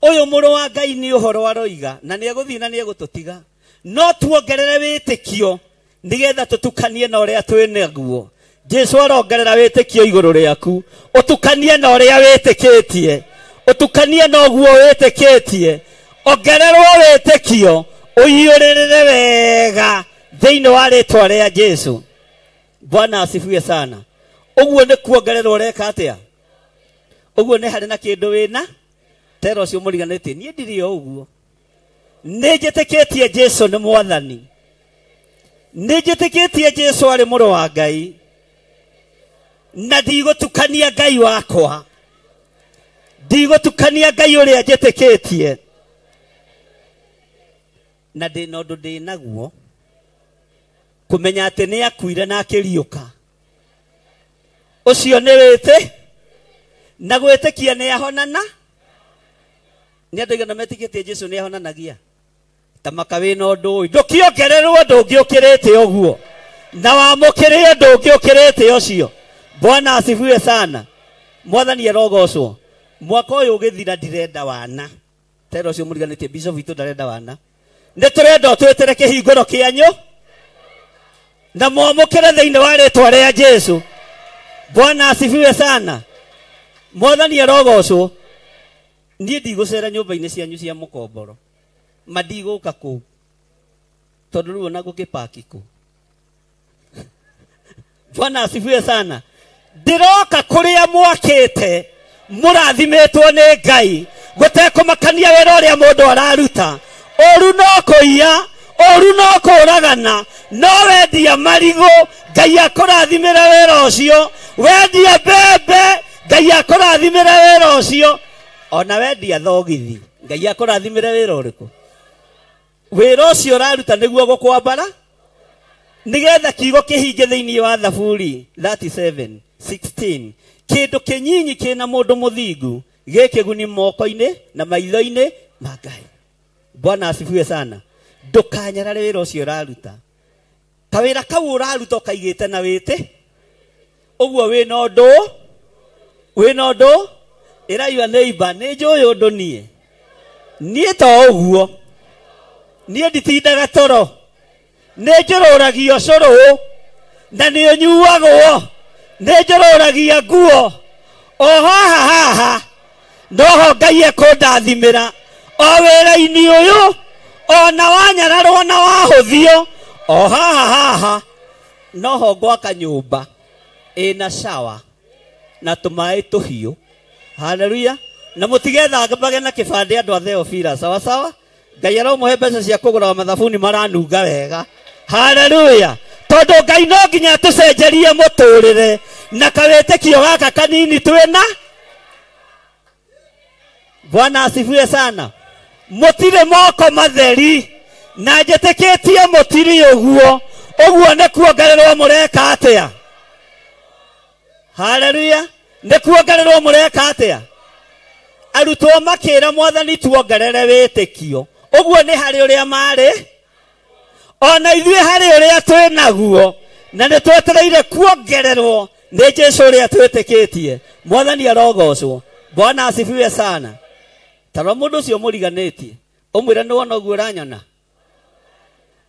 ũyũ mũrũ wa Ngai nĩ ũhoro aroiga na nĩ egũthiĩ na nĩ egũtũtiga no tuongerere wĩtĩkio nĩgetha tũtukanie na ũrĩa twĩ naguo. Jesu arongerera wĩtĩkio igũrũ rĩaku ũtukanie na ũrĩa wĩtĩkĩtie ũtukanie na ũguo wĩtĩkĩtie ongererwo wĩtĩkio ũiyũrĩrĩre wega thĩinĩ wa rĩtwa rĩa Jesu. Bwana asifiwe sana. Uguo nĩ kuongererwo reka atĩa uguo nĩ harĩ na kĩndũ wĩna tero ũcio mũriganĩtie niĩ ndirĩ o ũguo nĩ njĩtĩkĩtie Jesu nĩ mwathani nĩ njĩtĩkĩtie Jesu arĩ mũrũ wa Ngai na ndigũtukania Ngai wakwa ndigũtukania Ngai ũrĩa njĩtĩkĩtie na ndĩna ũndũ ndĩ naguo kumenya atĩ nĩ akuire na akĩriũka ũcio nĩ wĩtĩ na gwĩtĩkia nĩ ahonana nĩ andũ aigana metĩkĩtie Jesu nĩ ahonanagia ta makawe na ũndũ ũyũ ndũkĩongererwo ndũngĩũkĩrĩte ũguo na wamũkĩrĩo ndũngĩũkĩrĩte ũcio. Bwana asifiwe sana. Mwathani arogocwo. Mwaka ũyũ ũgĩthira ndirenda wana tero ũcio mũriganĩtie bishop witũ ndarenda wana nĩ tũrenda twĩtere kĩhingũro kĩanyu na mwamũkĩre thĩinĩ wa rĩtwa rĩa Jesu. Bwana asifiwe sana. Mwathani arogocwo. Niĩ ndigũcera nyũmba-inĩ cianyu cia mũkomboro mandigũka kũu tondũ rĩu ona gũkĩpaki kũu. Bwana asifiwe sana. Ndiroka kũrĩa mwakĩte mũrathimĩtwo nĩ Ngai gũtekũmakania wĩra ũrĩa mũndũ araruta. Ũru no kũiya ũru no kũragana no wendia marigũ Ngai akũrathimĩra wĩra ũcio wendia mbembe Ngai akũrathimĩra wĩra ũcio ona wendia thogithi Ngai akũrathimĩra wĩra ũrĩkũ wĩra ũcio ũraruta nĩguo gũkwambara nĩgetha kiugo kĩhinge thĩinĩ wa Thaburi 37:16 kĩndũ kĩnyinyi kĩna mũndũ mũthingu gĩkĩguni moko-inĩ na maitho-inĩ ma Ngai. Bwana asifiwe sana. Ndũkanyarare wĩra ũcio ũraruta kawĩra kau ũraruta ũkaigĩte na wĩtĩ ũguo wĩna ũndũ ĩra your neighbor nĩ njũĩ ũndũ niĩ to ũguo niĩ nditindaga toro nĩ njũrũragia ũcũrũ na nĩ ũnyuagwo nĩ njũrũragia nguo o haha noho Ngai ekũndathimĩra o wĩra-inĩ ũyũ ona wanyararwo na wahũthio o haha noho gwaka nyũmba ĩna shower na tũmaĩ tũhiũ. Haleluya. Na mũtigetha mbage na kĩbandĩ andũ a Theophila sawa sawa Ngai aromuhe mbeca cia kũgũra mathabuni maranunga wega. Haleluya. Tondu Ngai no nginya tucenjerie mũtũrĩre na kawĩtĩkio gaka kanini twĩna. Bwana asifiwe sana. Mũtirĩ moko matheri na njĩtĩkĩtie mũtirĩ ũguo. Ũguo nĩ kuongererwo mũreka atĩa? Haleluya. Nĩ kuongererwo mũreka atĩa? Arutwo makĩra Mwathani tuongerere wĩtĩkio. Ũguo nĩ harĩ ũrĩa marĩ. Ona ithuĩ harĩ ũrĩa twĩnaguo na nĩ twetereire kuongererwo nĩ Jesũ ũrĩa twĩtĩkĩtie. Mwathani arogocwo. Bwana asifiwe sana. Tarwo mũndũ ũcio mũriganĩtie ũmwĩre nĩ wona ũguo ũranyona.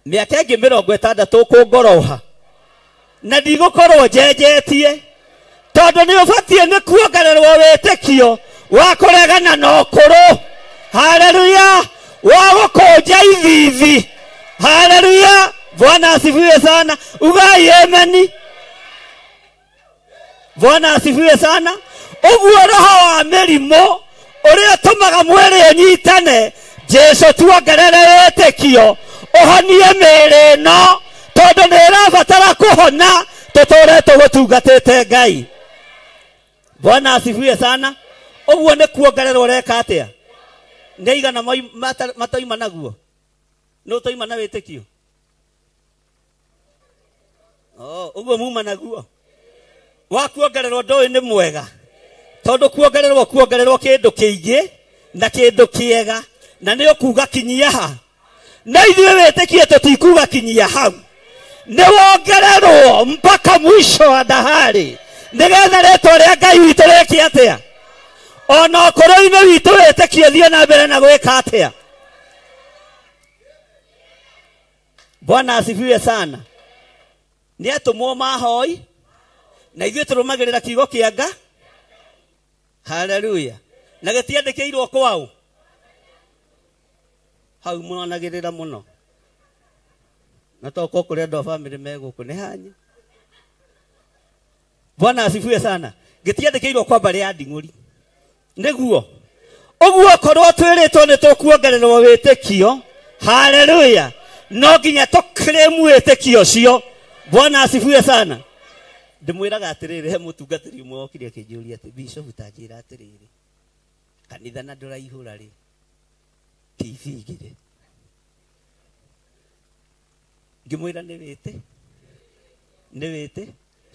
Mĩaka ĩngĩ 60 kũngoroha na ndigũkorwo njenjetie tondũ nĩ ũbatiĩ nĩ kuongererwo wĩtĩkio wa kũregana na ũkũrũ. Haleluya. Wa gũkũnja ithithi. Haleluya. Bwana asifiwe sana. Ugai ameni. Bwana asifiwe sana. Ũguo roho wa mĩrimũ ũrĩa ũtũmaga mwĩrĩ ũnyitane, Jesũ tuongerere wĩtĩkio ũhonie mĩĩrĩ ĩno tondũ nĩ ĩrabatara kũhona tũtũũre tũgũtungatĩte Ngai. Bwana asifiwe sana. Ũguo nĩ kuongererwo reka atĩa? Nĩ igana matoima naguo. Nĩ ũtoima na wĩtĩkio. Ũguo muma naguo. Wa kuongererwo ndũĩ nĩ mwega. Tondũ kuongererwo kĩndũ kĩingĩ na kĩndũ kĩega na nĩ ũkuga kinyia ha. Na ithuĩ wĩtĩkie tũtikuga kinyia hau. Nĩ wongererwo mpaka mwisho wa dahari. Nĩgetha rĩtwa rĩa Ngai witũ rĩke atĩa? Ona ũkũrũ-inĩ witũ wĩtĩkie thiĩ na mbere na gwĩka atĩa? Bwana asifiwe sana. Nĩ atũmwo mahoi na ithuĩ tũrũmagĩrĩra kiugo kĩa Ngai. Haleluya. Na gĩtiandĩkĩirwo kwao. Hau mũnanagĩrĩra mũno. Na toko kũrĩa andũ a family megũkũ nĩ hanya. Bwana asifiwe sana. Gĩtiandĩkĩirwo kwa mbarĩ ya nding'ũri. Nĩguo. Ũguo korwo twĩrĩtwo nĩ tũkuongererwo wĩtĩkio. Haleluya. No nginya tũclaim wĩtĩkio ũcio. Bwana asifiwe sana. Ndĩmwĩraga atĩrĩrĩ he mũtungatĩri ũmwe okire akĩnjũria atĩ Bishop tanjĩra atĩrĩrĩ. Kanitha na ndũraihũra rĩ. TV igĩrĩ. Ngĩmwĩra nĩ wĩte.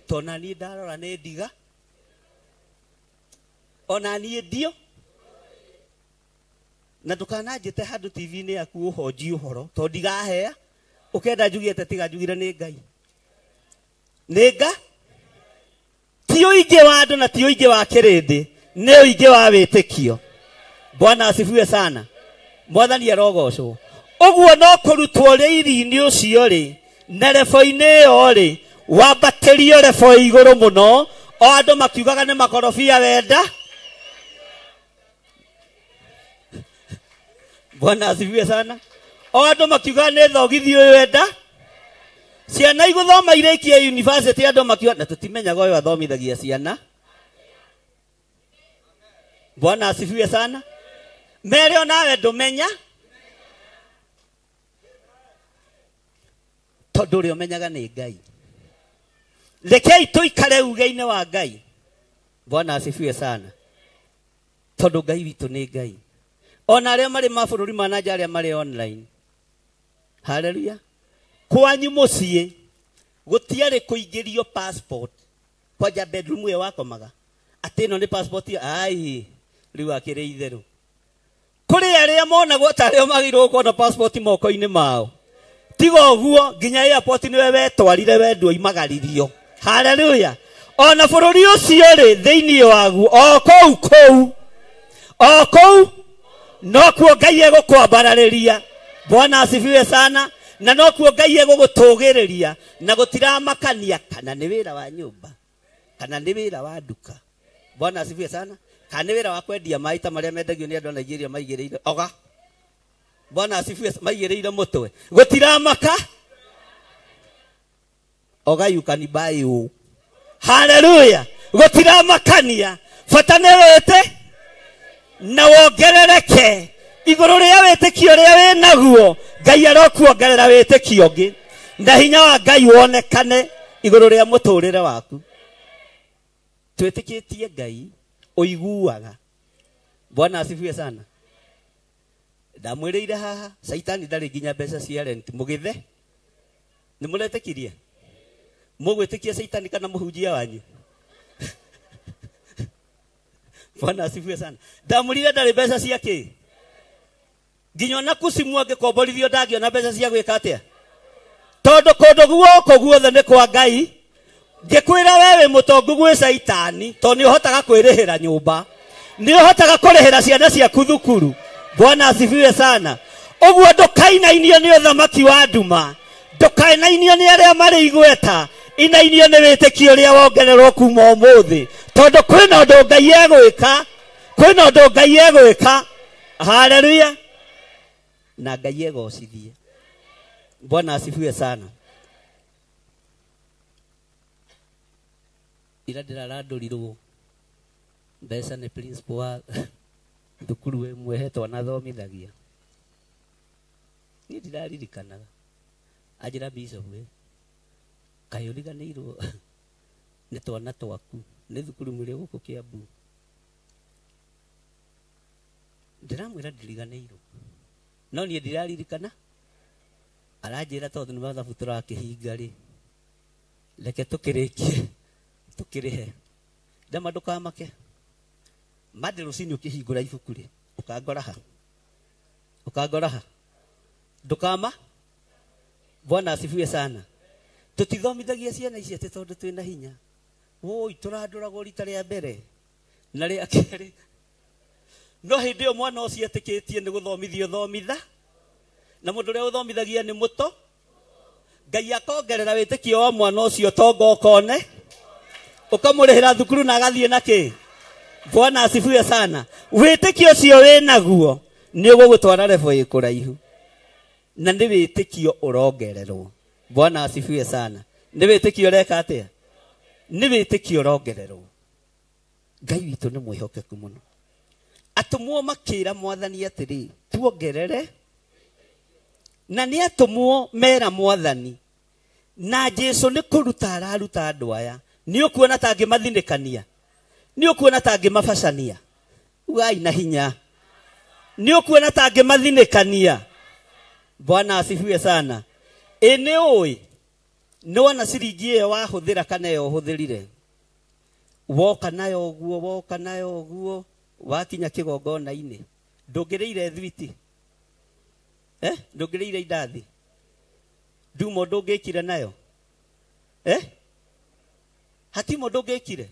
Tona niĩ ndarora nĩ ndiga. Ona niĩ ndio. Na ndũkananjĩte handũ TV-inĩ yaku ũhonji ũhoro tondũ ndigahea. Ũkenda njugie atĩ tiga njugire nĩ Ngai. Nĩ Ngai. Ti ũingĩ wa andũ na ti ũingĩ wa kĩrĩndĩ. Nĩ ũingĩ wa wĩtĩkio. Bwana asifiwe sana. Mwathani arogocwo. Ũguo no kũrutwo rĩiri-inĩ ũcio rĩ. Na rebo-inĩ ĩyo rĩ. Wambatĩrio rebo igũrũ mũno. O andũ makiugaga nĩ makorobia wenda. Bwana asifiwe sana. O andũ makiugaga nĩ thogithi ũyũ wenda. Ciana igũthoma irĩkie university andũ makiuga na tũtimenyaga ũyũ athomithagia ciana. Bwana asifiwe sana. Mere onawe ndũmenya. Tondũ ũrĩa ũmenyaga nĩ Ngai. Rekei tũikare uge-inĩ wa Ngai. Bwana asifiwe sana. Tondũ Ngai witũ nĩ Ngai. Ona arĩa marĩ mabũrũri ma nanja arĩa marĩ online. Haleluya. Kwanyu mũciĩ gũtiarĩ kũingĩrio passport. Kwanja bedroom ĩyo wakomaga. Atĩ ĩno nĩ passport ai rĩu akĩrĩ itherũ. Kũrĩ arĩa monagwo ta arĩa magĩrĩirwo kuona passport moko-inĩ mao. Tiga ũguo nginya airport nĩwe wetwarire wendwo imagaririo. Haleluya. Ona bũrũri ũcio rĩ thĩinĩ waguo o kũu no kuo Ngai egũkwambararĩria. Bwana asifiwe sana. Na no kuo Ngai egũgũtũgĩrĩria na gũtiramakania kana nĩ wĩra wa nyũmba kana nĩ wĩra wa nduka. Bwana asifiwe sana. Kana nĩ wĩra wa kwendia maita marĩa mendagio nĩ andũ a Nigeria maigĩrĩire oga. Bwana asifiwe maigĩrĩire mũtwe. Gũtiramaka. Oga you can buy you. Hallelujah. Gũtiramakania. Bata nĩ wĩte na wongerereke iguru ria witikio ria we naguo Ngai arokuongerera witikio ngi na hinya wa Ngai wonekane iguru ria muturire waku twitikitie Ngai uiguaga Bwana asifiwe sana ndamwiriire haha Saitani ndari nginya mbeca cia rent mugithe ni muretikirie mugwitikia Saitani kana muhunjia wanyu Bwana asifiwe sana ndamurire ndari mbeca cia ki nginya na kusimu angikomborithio ndagiona mbeca cia gwika atia tondu kundu guoko guothe ni kwa Ngai ngikwira wewe mutongu gwi Saitani to ni uhotaga kwirihira nyumba ni uhotaga kurihira ciana ciaku thukuru Bwana asifiwe sana uguo ndukainainio ni uthamaki wa nduma ndukainainio ni aria mari igweta inainio ni witikio ria wongererwo kuma umuthi tondu kwina undu Ngai egwika kwina undu Ngai egwika haleluya na Ngai egocithie Bwana asifiwe sana ira ndirarandurirwo mbeca ni principal wa thukuru imwe hetwo na thomithagia ni ndiraririkanaga ajira bishop kayuriganirwo ni twana twaku ni thukuru mwire guku Kiambu ndiramwira ndiriganirwo no ni ndiraririkana aranjira tondu ni mathabu turakihinga ri reke tukirikie tukirihe ndama ndukamake madi rucini ukihingura ibuku ri ukangora ha ndukama Bwana asifiwe sana tutithomithagia ciana ici ati tondu twina hinya woi turanduragwo rita ria mbere na ria keri no hindi yo mwana ucio etikitie ni guthomithio thomitha na mundu ria uthomithagia ni muto Ngai akongerera witikio wa mwana ucio tongo kone ukamurihira thukuru na agathie naki Bwana asifiwe sana witikio cio we naguo ni ugugutwara level ikuraihu na ni witikio urongererwo Bwana asifiwe sana ni witikio reka atia ni witikio urongererwo Ngai witu ni mwihokeku muno atumwo makira mwathani atiri tuongerere na ni atumwo mera mwathani na Jesu ni kuruta araruta andu aya ni ukuona tangi mathinikania ni ukuona tangi mafacania ugai na hinya ni ukuona tangi mathinikania Bwana asifiwe sana ene oi no wana ciringi iyo wahuthira kana yo huthirire woka nayo guo wakinya kigongona-ini ndungireire thwiti ndungireire indathi ndumo ndungikire nayo hatimo ndungikire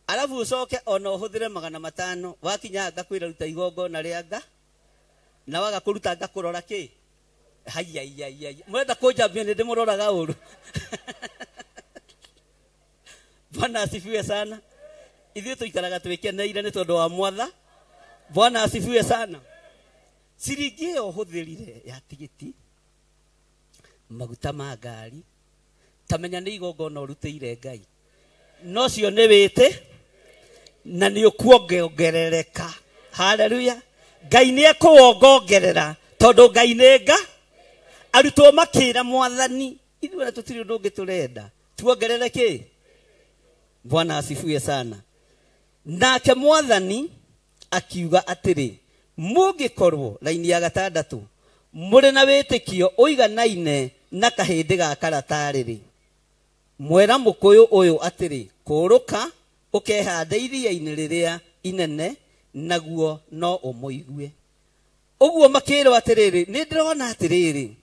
alafu ucoke ona uhuthire 500 wakinya ngakwira ruta igongona rianga na waga kuruta ngakurora ki hayayayay mwenda kunjambia ni ndimuroraga uru Bwana asifiwe sana ithuĩ tuikaraga twikeneire ni tondu wa mwatha Bwana asifiwe sana ciringi iyo huthirire ya tigiti maguta ma ngari tamenya ni igongona urutire Ngai no cio ni wite na ni ukuongerereka haleluya Ngai ni ekuongerera tondu Ngai nenga arutwo makira mwathani ithuĩ na tutiri undu ungi turenda tuongerereke Bwana asifiwe sana nake mwathani akiuga atiri mungikorwo laini ya 6 muri na witikio uiganaine na kahindi ga karatariri mwera mukuyu uyu atiri kuruka ukehanda iria-ini riria inene naguo no umuigue uguo makirwo atiriri ni ndirona atiriri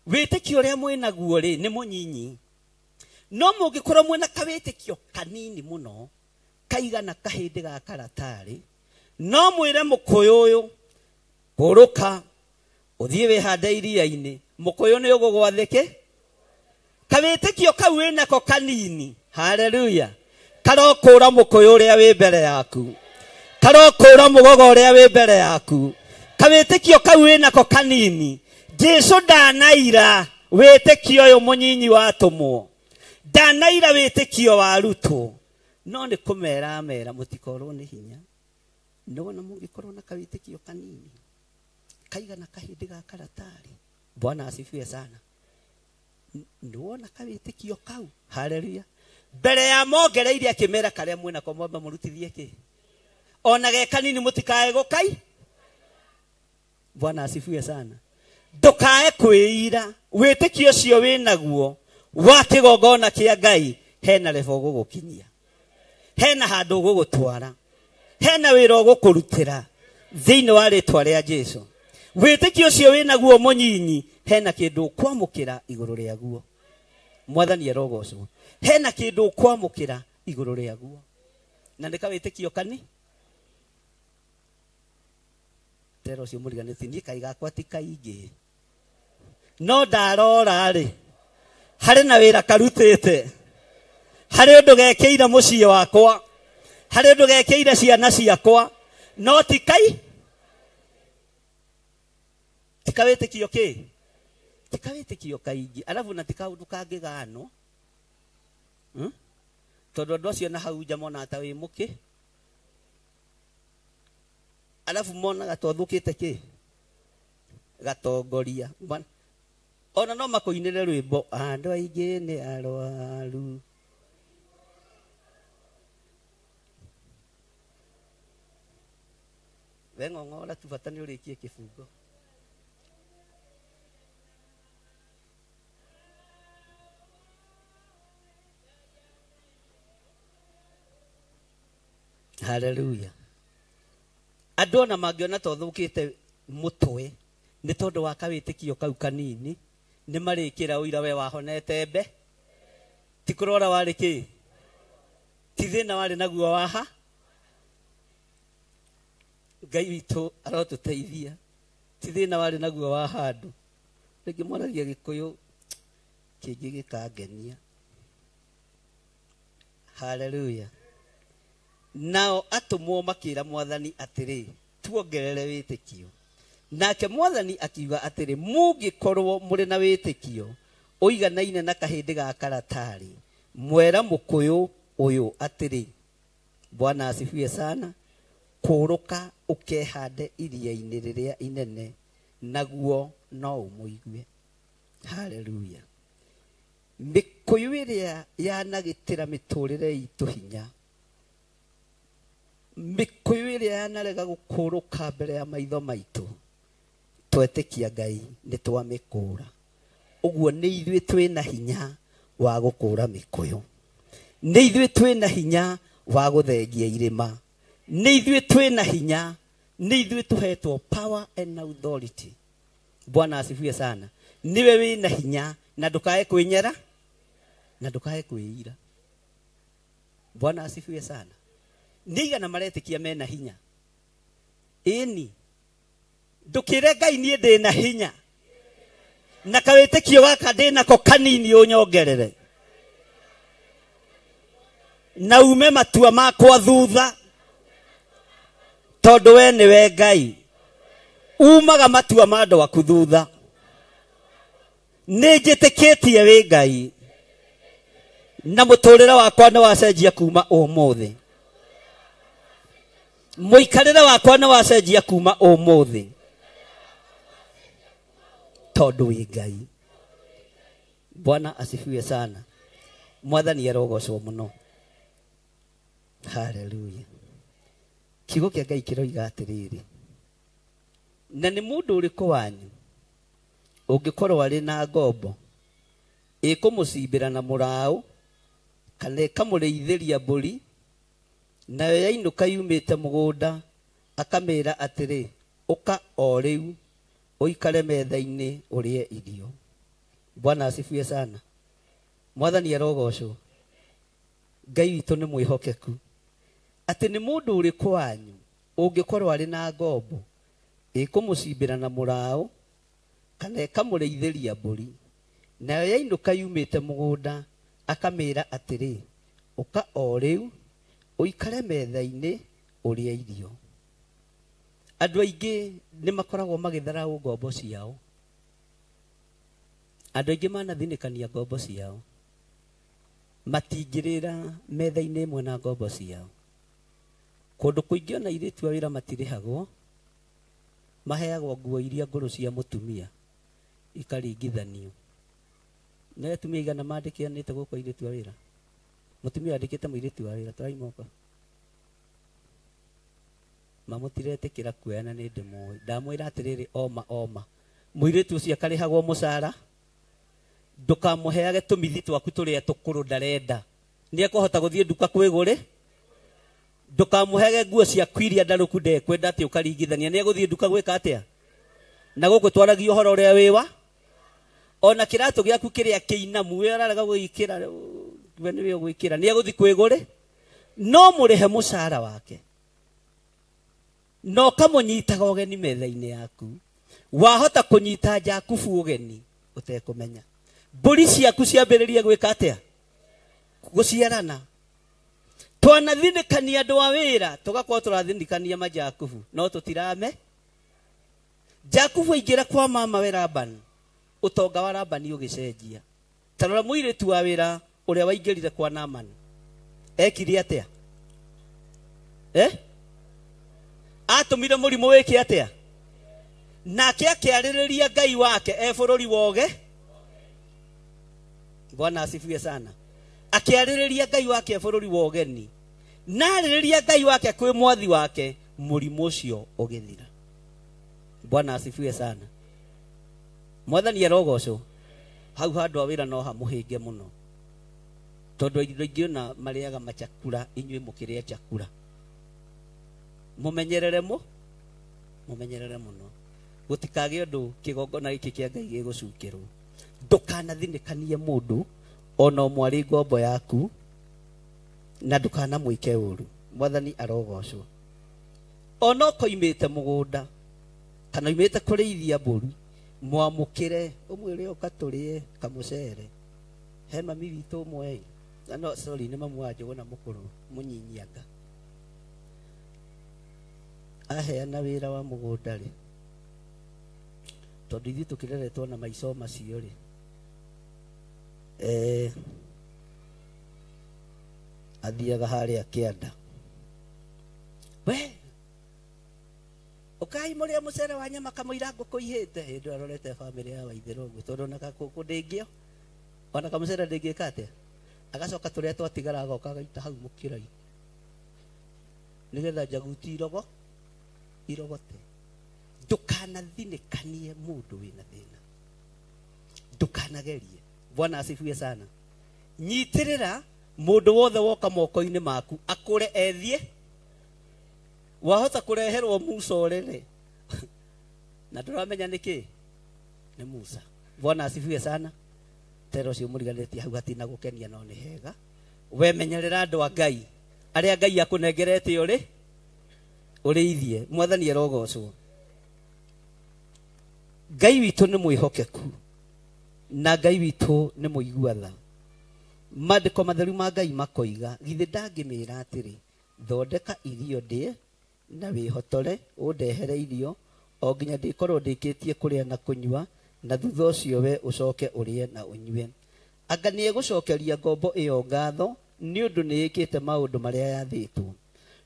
witikio ria mwinaguo ri ni munyinyi no mungikorwo mwena kawitikio kanini muno kaigana kahindi ga karatari no mwire mukuyu uyu kuruka uthie wihanda iria-ini mukuyu ni ugugwathike kawitikio kau winako kanini haleluya karokura mukuyu uria wi mbere yaku karokura mugogo uria wi mbere yaku kawitikio kau winako kanini Jesu ndanaira witikio uyu munyinyi watumwo ndanaira witikio wa ruto no ni kumera mutikorwo ni hinya no na mungikorwo na kawitikio kanini kaiga na kahindi ga karatari. Bwana asifiwe sana. Nuona kawitikio kau. Haleluya. Mbere ya mongereire akimera karia mwena kwa mwamba murutithie ki. Ona ge kanini mutikae gukai. Bwana asifiwe sana. Ndukae kwĩira. Wĩtĩkio ũcio wĩnaguo wa kĩgongona kĩa Ngai hena level gũgũkinyia. Hena handũ gũgũtwara. Hena wĩra ũgũkũrutĩra thĩinĩ wa rĩtwa rĩa Jesũ. Wĩtĩkio ũcio wĩnaguo mũnyinyi hena kĩndũ kwamũkĩra igũrũ rĩaguo. Mwathani arogocwo. Hena kĩndũ kwamũkĩra igũrũ rĩaguo. Na ndeka wĩtĩkio kani? Tero cio mũriganĩti niĩ kai gakwa ti kaingĩ. No ndarora rĩ, harĩ na wĩra karutĩte. Harĩ ũndũ gekĩire mũciĩ wakwa. Harĩ ũndũ gekĩire ciana ciakwa. No ti kai? Tika wĩtĩkio kĩ? Tika wĩtĩkio kaingĩ. Alafu na tika ũndũ kangĩganwo. Tondũ andũ acio na hau nja mona ta wĩ mũkĩ. Alafu mona gatothũkĩte kĩ? Gatongoria. Ona no makũinĩre rwĩmbo andũ aingĩ nĩ arwaru. Weng'ong'ora tu bata nĩ ũrĩkie kĩbungo. Hallelujah. Andũ ona mangĩona tothũkĩte mũtwe nĩ tondũ wa kawĩtĩkio kau kanini nĩ marĩkĩra ũira we wahonete mbe. Ti kũrora warĩ kĩ? Ti thĩna warĩ naguo waha. Ngai witũ arotũteithia. Ti thĩna warĩ naguo wa handũ. Rĩngĩ mwaragia Gĩkũyũ kĩngĩ gĩkangenia. Hallelujah. Nao atũmwo makĩra Mwathani atĩrĩ, tuongerere wĩtĩkio. Nake Mwathani akiuga atĩrĩ, mũngĩkorwo mũrĩ na wĩtĩkio ũiganaine na kahĩndĩ ga karatari, mwera mũkũyũ ũyũ atĩrĩ, Bwana asifiwe sana, kũrũka ũkehande iria-inĩ rĩrĩa inene, naguo no ũmũigue. Hallelujah. Mĩkũyũ ĩrĩa yanagĩtĩra mĩtũrĩre itũ hinya. Mĩkũyũ ĩrĩa yanarega gũkũrũka mbere ya maitho maitũ. Twetĩkia Ngai nĩ twamĩkũra. Ũguo nĩ ithuĩ twĩna hinya wa gũkũra mĩkũyũ. Nĩ ithuĩ twĩna hinya wa gũthengia irĩma. Nĩ ithuĩ twĩna hinya. Nĩ ithuĩ tũhetwo power and authority. Bwana asifiwe sana. Niwe wĩna hinya na ndũkae kwĩnyera na ndũkae kwĩira. Bwana asifiwe sana. Nĩigana maretĩkia mena hinya. Ĩni. Ndũkĩre Ngai niĩ ndĩna hinya. Na kawĩtĩkio gaka ndĩnako kanini ũnyongerere. Na ume matua makwa thutha. Tondũ we nĩwe Ngai. Umaga matua ma andũ aku thutha. Nĩnjĩtĩkĩtie wĩ Ngai. Na mũtũrĩre wakwa nĩ wacenjia kuma ũmũthĩ. Mũikarĩre wakwa nĩ wacenjia kuma ũmũthĩ. Tondũ wĩ Ngai. Bwana asifiwe sana. Mwathani arogocwo mũno. Hallelujah. Kiugo kĩa Ngai kĩroiga atĩrĩrĩ. Na nĩ mũndũ ũrĩkũ wanyu ũngĩkorwo arĩ na ngombo ĩkũmũcimbĩra na mũraũ kana ĩkamũrĩithĩria mbũri, nayo yainũka yumĩte mũgũnda akamĩra atĩrĩ, ũka o rĩu ũikare metha-inĩ ũrĩe irio. Bwana asifiwe sana. Mwathani arogocwo. Ngai witũ nĩ mwĩhokeku. Atĩ nĩ mũndũ ũrĩkũ wanyu ũngĩkorwo arĩ na ngombo ĩkũmũcimbĩra na mũraũ kana ĩkamũrĩithĩria mbũri, nayo yainũka yumĩte mũgũnda akamĩra atĩrĩ, ũka o rĩu ũikare metha-inĩ ũrĩe irio. Andũ aingĩ nĩ makoragwo magĩtharaũ ngombo ciao. Andũ aingĩ manathinĩkania ngombo ciao. Matingĩrĩra metha-inĩ ĩmwe na ngombo ciao. Kũndũ kũingĩ ona airĩtu a wĩra matirĩhagwo. maheagwo nguo iria ngũrũ cia mũtumia ikaringithanio. Nĩ atumia igana mandĩkĩte gũkũ airĩtu a wĩra? Mũtumia andĩkĩte mũirĩtu wa wĩra, twarai moko. Mamũtiretĩkĩra kuoya na nĩ ndĩmũĩ. Ndamwĩra atĩrĩrĩ, oma mũirĩtu ũcio akarĩhagwo mũcara, ndũkamũheage tũmithi twaku tũrĩa tũkũrũ ndarenda. Nĩ ekũhota gũthiĩ nduka kwĩgũrĩ? Ndũkamũheage nguo ciaku iria ndarũku ndekwenda atĩ ũkaringithania. Nĩ egũthiĩ nduka gwĩka atĩa? Na gũkũ twaragio ũhoro ũrĩa wĩwa, ona kĩratũ gĩaku kĩrĩa kĩinamu we ararega gwĩkĩra, we nĩwe ũgwĩkĩra. Nĩ egũthiĩ kwĩgũrĩ? No mũrĩhe mũcara wake, no kamũnyitaga ũgeni metha-inĩ yaku. Wahota kũnyita Jakubu ũgeni ũtekũmenya. Mbũri ciaku ciambĩrĩrie gwĩka atĩa? Gũciarana. Twanathinĩkania andũ a wĩra, tũgakorwo tũrathinĩkania maJakubu, no tũtirame. Jakubu aingĩra kwa mama we Labani, ũtonga wa Labani ũgĩcenjia. Tarora mũirĩtu wa wĩra ũrĩa waingĩrire kwa Naamani, ekire atĩa? Atũmire mũrimũ wĩke atĩa? Nake akĩarĩrĩria Ngai wake bũrũri woge. Bwana asifiwe sana. Akĩarĩrĩria Ngai wake bũrũri wa ũgeni. Narĩrĩria Ngai wake kwĩ mwathi wake, mũrimũ ũcio ũgĩthira. Bwana asifiwe sana. Mwathani arogocwo. Hau handũ a wĩra no hamũhĩnge mũno, tondũ indo ingĩ ona marĩaga machakura, inyuĩ mũkĩrĩa chakura. Mũmenyerere mũno. Gũtikagĩe ũndũ kĩgongona gĩkĩ kĩa Ngai gĩgũcukĩrwo. Ndũkanathinĩkanie mũndũ ona ũmwarĩ ngombo yaku, na ndũkanamwĩke ũru. Mwathani arogocwo. Ona ũkoimĩte mũgũnda kana umĩte kũrĩithia mbũri, mwamũkĩre ũmwĩre ũka tũrĩe kamũcere. He mami witũ ũmwe, no sorry, nĩ mamu wa Njũgũna mũkũrũ mũnyinyianga, aheana wĩra wa mũgũnda rĩ, tondũ ithuĩ tũkĩreretwo na maico macio rĩ, athiaga harĩa kĩanda, we ũkai mũrĩa mũcere wa nyama kamũira ngũkũ ihĩte. Hĩndĩ arorete bamĩrĩ ya Waithĩra ũguo, tondũ ona gakũkũ ndĩngĩo, ona kamũcere ndĩngĩka atĩa. Agacoka tũrĩa twatigara agoka agaita hau mũkĩra-inĩ, nĩgetha njaguti irogote. Ndũkanathinĩkanie mũndũ wĩna thĩna, ndũkanagerie. Bwana asifiwe sana. Nyitĩrĩra mũndũ wothe woka moko-inĩ maku akũre ethie. Wahota kũreherwo Musa ũrere na ndũramenya nĩkĩ? Nĩ Musa. Bwana asifiwe sana. Tero cio mũriganĩtie hau hatina gũkenia no nĩ hega. We menyerera andũ a Ngai arĩa Ngai akũnengerete ũrĩithie. Mwathani arogocwo. Ngai witũ nĩ mwĩhokeku na Ngai witũ nĩ mũigua tha. Maandĩko matheru ma Ngai makoiga, githĩ ndangĩmĩra atĩrĩ, thondeka irio ndĩe na wĩhotore ũndehere irio o nginya ndĩkorwo ndĩkĩtie kũrĩa na kũnyua, na thutha ũcio we ũcoke ũrĩe na ũnyue. Anga nĩ egũcokeria ngombo ĩyo ngatho nĩ ũndũ nĩ ĩkĩte maũndũ marĩa yathĩtwo.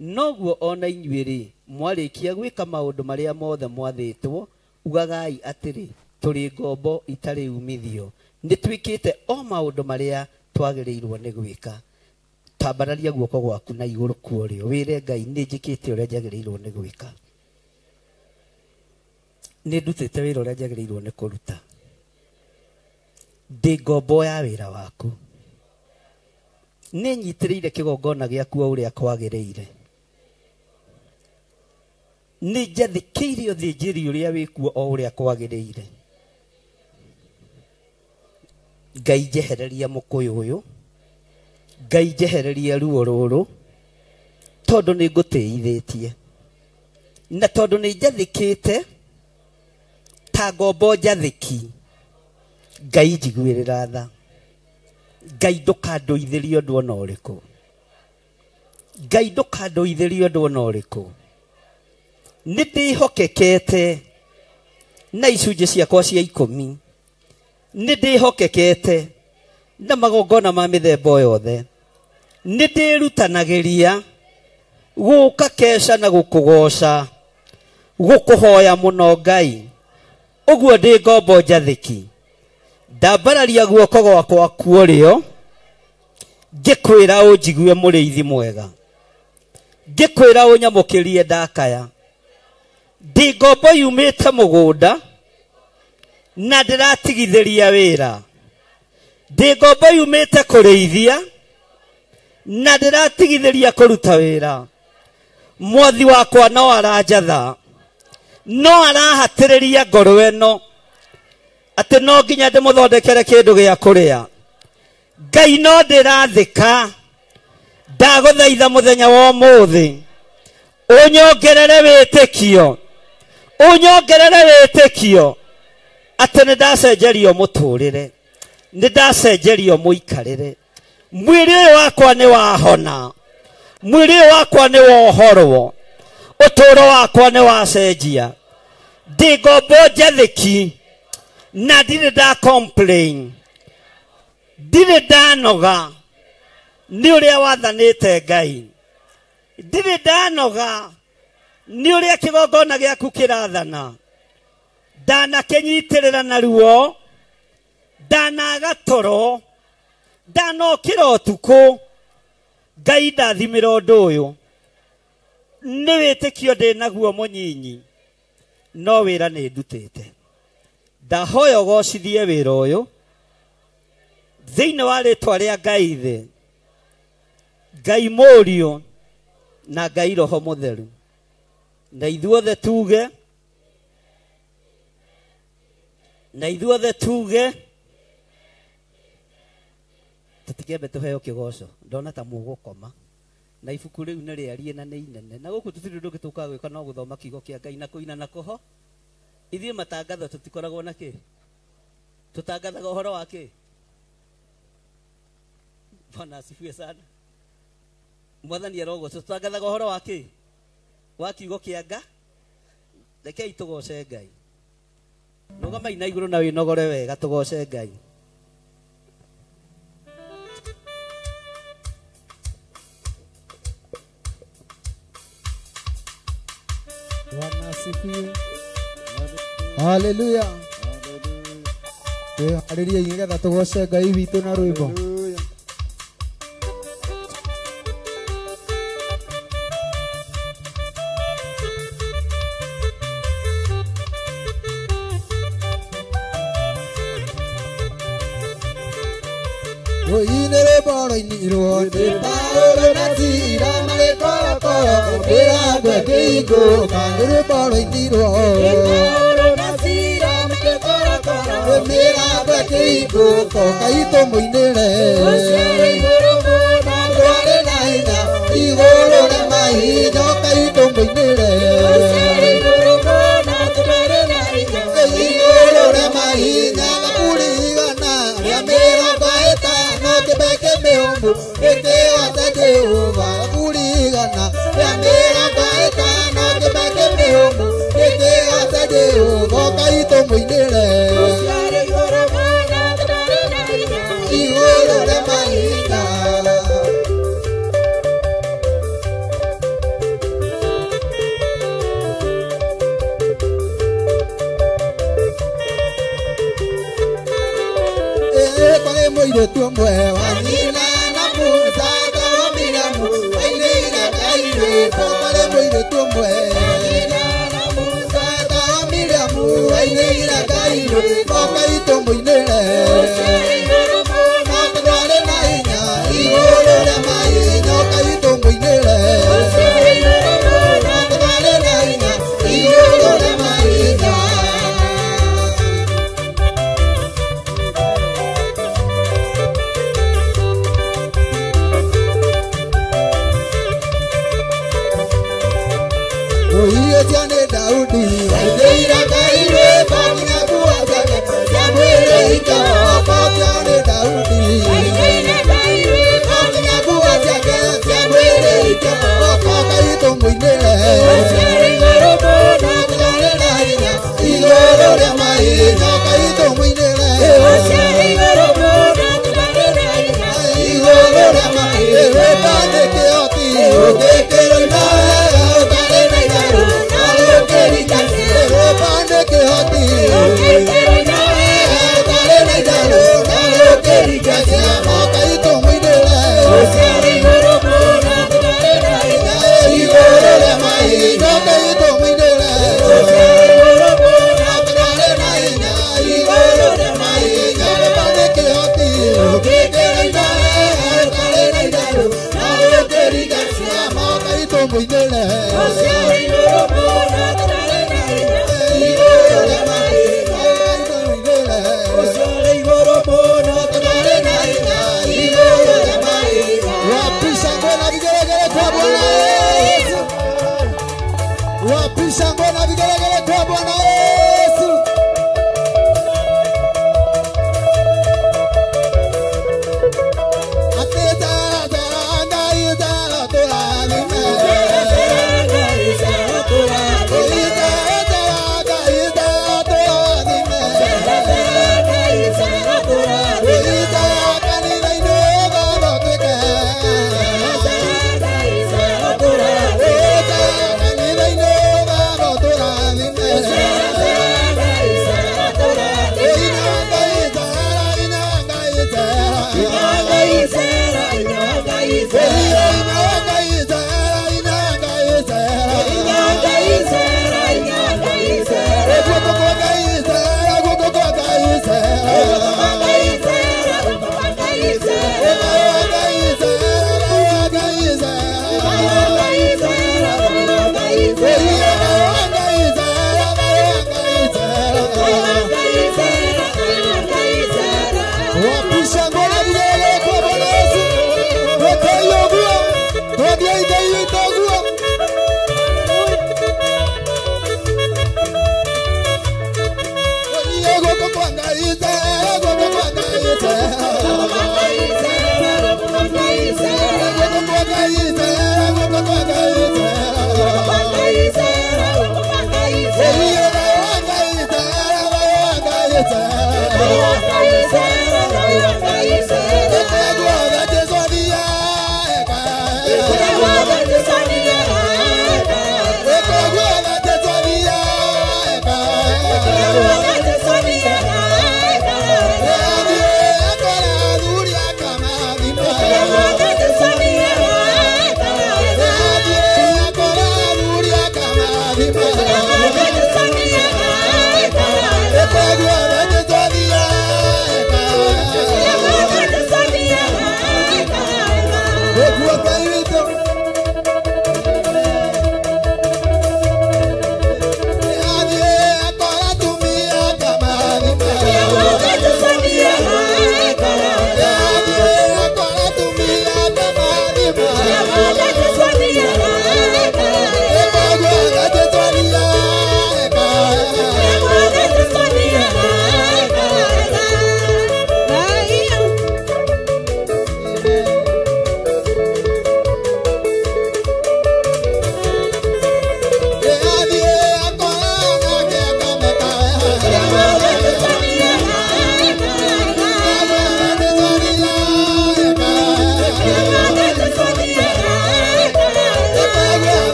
Noguo ona inyuĩ rĩ, mwarĩkia gwĩka maũndũ marĩa mothe mwathĩtwo, ugagai atĩrĩ, tũrĩ ngombo itarĩ umithio. Nĩ twĩkĩte o maũndũ marĩa twagĩrĩirwo nĩ gwĩka. Tambararia guoko gwaku na igũrũ kuorĩo, wĩre Ngai, nĩ njĩkĩte ũrĩa njagĩrĩirwo nĩ gwĩka. Nĩ ndutĩte wĩra ũrĩa njagĩrĩirwo nĩ kũruta. Ndĩ ngombo ya wĩra waku. Nĩ nyitĩrĩire kĩgongona gĩaku o ũrĩa kwagĩrĩire. Nĩ njathĩkĩire ũthĩnjĩri ũrĩa wĩkuo o ũrĩa kwagĩrĩire. Ngai njehereria mũkũyũ ũyũ, Ngai njehereria ruo rũrũ, tondũ nĩ ngũtĩithĩtie, na tondũ nĩ njathĩkĩte ta ngombo njathĩki. Ngai njiguĩrĩra tha. Ngai ndũkandũithĩrie ũndũ ona ũrĩkũ. Ngai ndũkandũithĩrie ũndũ ona ũrĩkũ. Nĩ ndĩhokekete na icunjĩ ciakwa cia 10. Nĩ ndĩhokekete na magongona ma mĩthemba yothe. Nĩ ndĩrutanagĩria gũka kesha na gũkũgoca. gukuhoya muno Ngai uguo ndi ngombo njathiki ndambararia guoko gwakwa kuorio ngikwira unjigue muriithi mwega ngikwira unyamukirie ndakaya ndi ngombo yumite mugunda na ndiratigithiria wira ndi ngombo yumite kureithia na ndiratigithiria kuruta wira mwathi wakwa no aranjatha no arahatiriria ngoro eno ati no nginya ndimuthondekere kindu gia kuria Ngai no ndirathika ndaguthaitha muthenya wa umuthi unyongerere witikio ati nindacenjerio muturire nindacenjerio muikarire mwiri uyu wakwa ni wahona mwiri uyu wakwa ni wohorwo uturo wakwa ni wacenjia ndi ngombo njathiki na ndire nda complain ndire ndanoga ni uria wathanite Ngai ndire ndanoga ni uria kigongona giaku kirathana ndanakinyitirira na ruo ndanaga toro ndanokira utuku Ngai ndathimira undu uyu ni witikio ndi naguo munyinyi no wira ni ndutite ndahoya gocithie wira uyu thiini wa ritwa ria Ngai the Ngai Murio na Ngai Roho Mutheru na ithuothe tuge tutikiambe tuheo kigoco ndona ta mugukoma na ibuku riu ni riarie na ni inene na guku tutiri ndu gituka gwika no guthoma kigo kia Ngai na kuina na kuho ithie matangatho tutikoragwo na ki tutangathaga uhoro wa ki Bwana asifiwe sana mwathani arogo tutangathaga uhoro wa ki wa kigo kia Ngai rekei tugoce Ngai nogama ina iguru na winogore wega tugoce Ngai Bwana asifiwe. Haleluya. Haleluya ngigetha tugoce Ngai witu na rwimbo. Oinere boro iniro de baro na tira male koko bera bego kandere boro iniro baro na tira male koko bera bego kaito moinere osere goro na dore na ina igoro na mai no kaito moinere osere goro na dore na ina igoro na mai na kurigana ya mera baeta Beke meombu, eke wata Jehova kurigana. Ya mera baeta no ke beke meombu, eke wata Jehova kaito muinere. Usiare yoro mana kadare na ina, igoro na maina. Pale moire tu mwe wanina na muza ka miramu aile kaire pale moire tu mwe wanina na muza ka miramu aile kaire pale to moinere makdare na inya igoro na mai no kai to moinere makdare na inya igoro na mai Oye tiane Daudi, Aida kaire pamina kuaja, Samuel ika tiane Daudi, Aida kaire pamina kuaja, Samuel ika kaito muinere, Samuel goro na kare na ina, igoro na mai na kaito muinere, Samuel goro na kare na ina, igoro na mai pande ke oti, ke na Thank you. muinere Wapisha ngona vigelegele kwa Bwana Yesu. Ateta danda ida torani me. Ida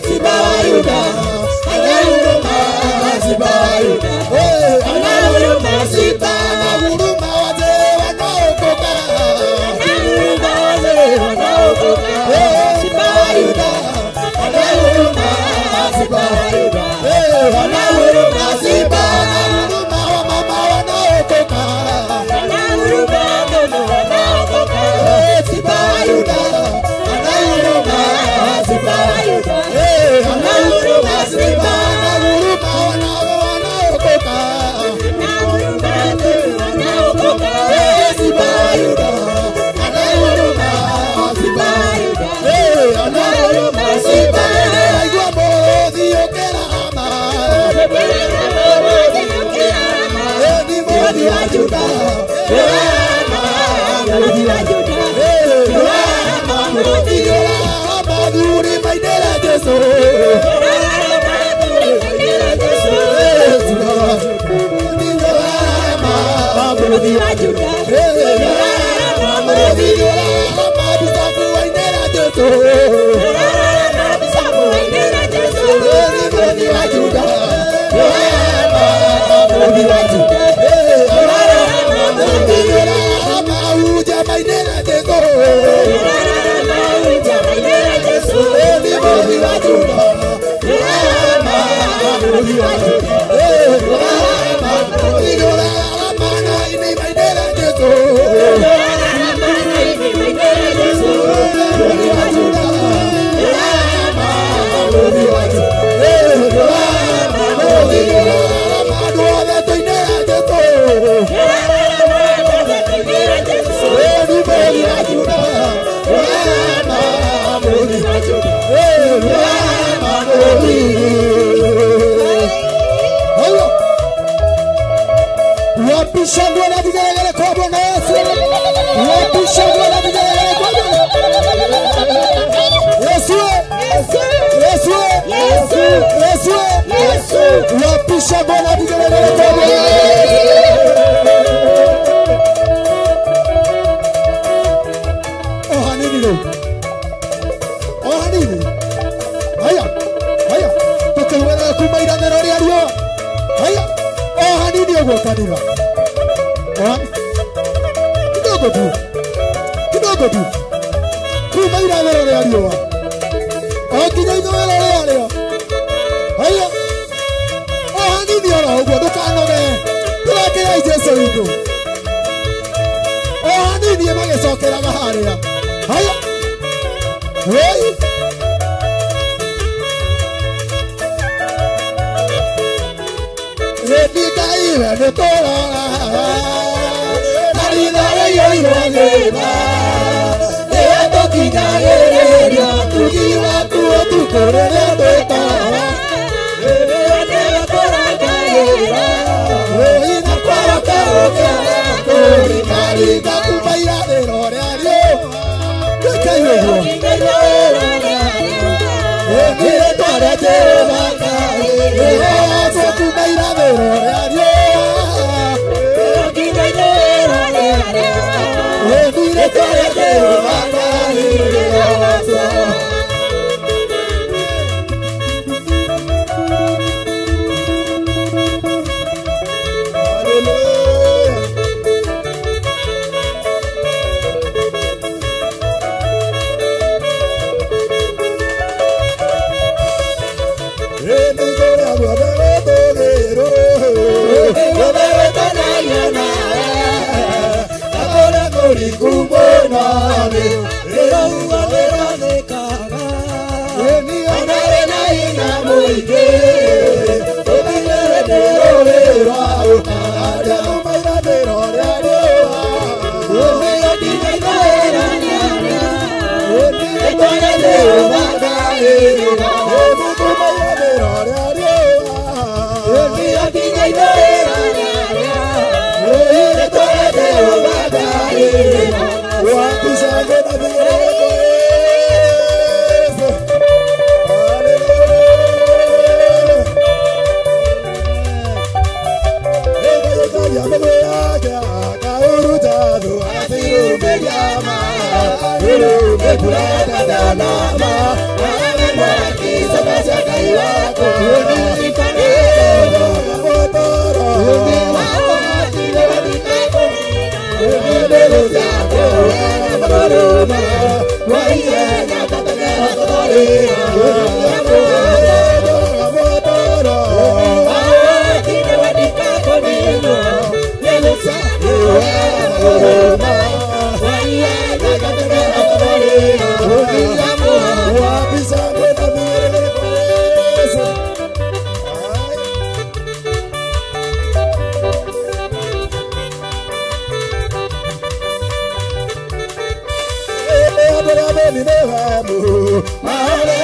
Simba Muthi wa Juda. Muthi mabisabu wainera Jesu. Mabisabu wainera Jesu. Muthi wa Juda. Muthi wa Juda. Mauja mainera Jesu. Mauja mainera Jesu. Muthi wa Juda. Muthi wa Juda. Shangwe na vigelegele kwa Bwana Yesu. Wapi shangwe na vigelegele kwa Bwana Yesu. Yesu. Yesu. Yesu. Yesu. Yesu. Wapi shangwe na vigelegele kwa Bwana Yesu. Oh hanini lo. Oh hanini. Haya. Haya. Tukaweza kumaira nerori alio. Haya. Oh hanini ogo kanira. Kidogo tu. Kidogo tu. Kumaira nerori alio. Akinya ino nerori alio. Haya. Oh hanini ora ogo ndukanoge. Turakira Jesu witu. Oh hanini magicokeraga haria. Haya. Hey. Repicaíra de toda Marina yo irongena de toquina heredia tu giwa tu corre de toda de toda caera hoy na para caoca tu marica tu baila de rorario que cayo mire para te vaca tu baila de rorario mire para te vaca Maria,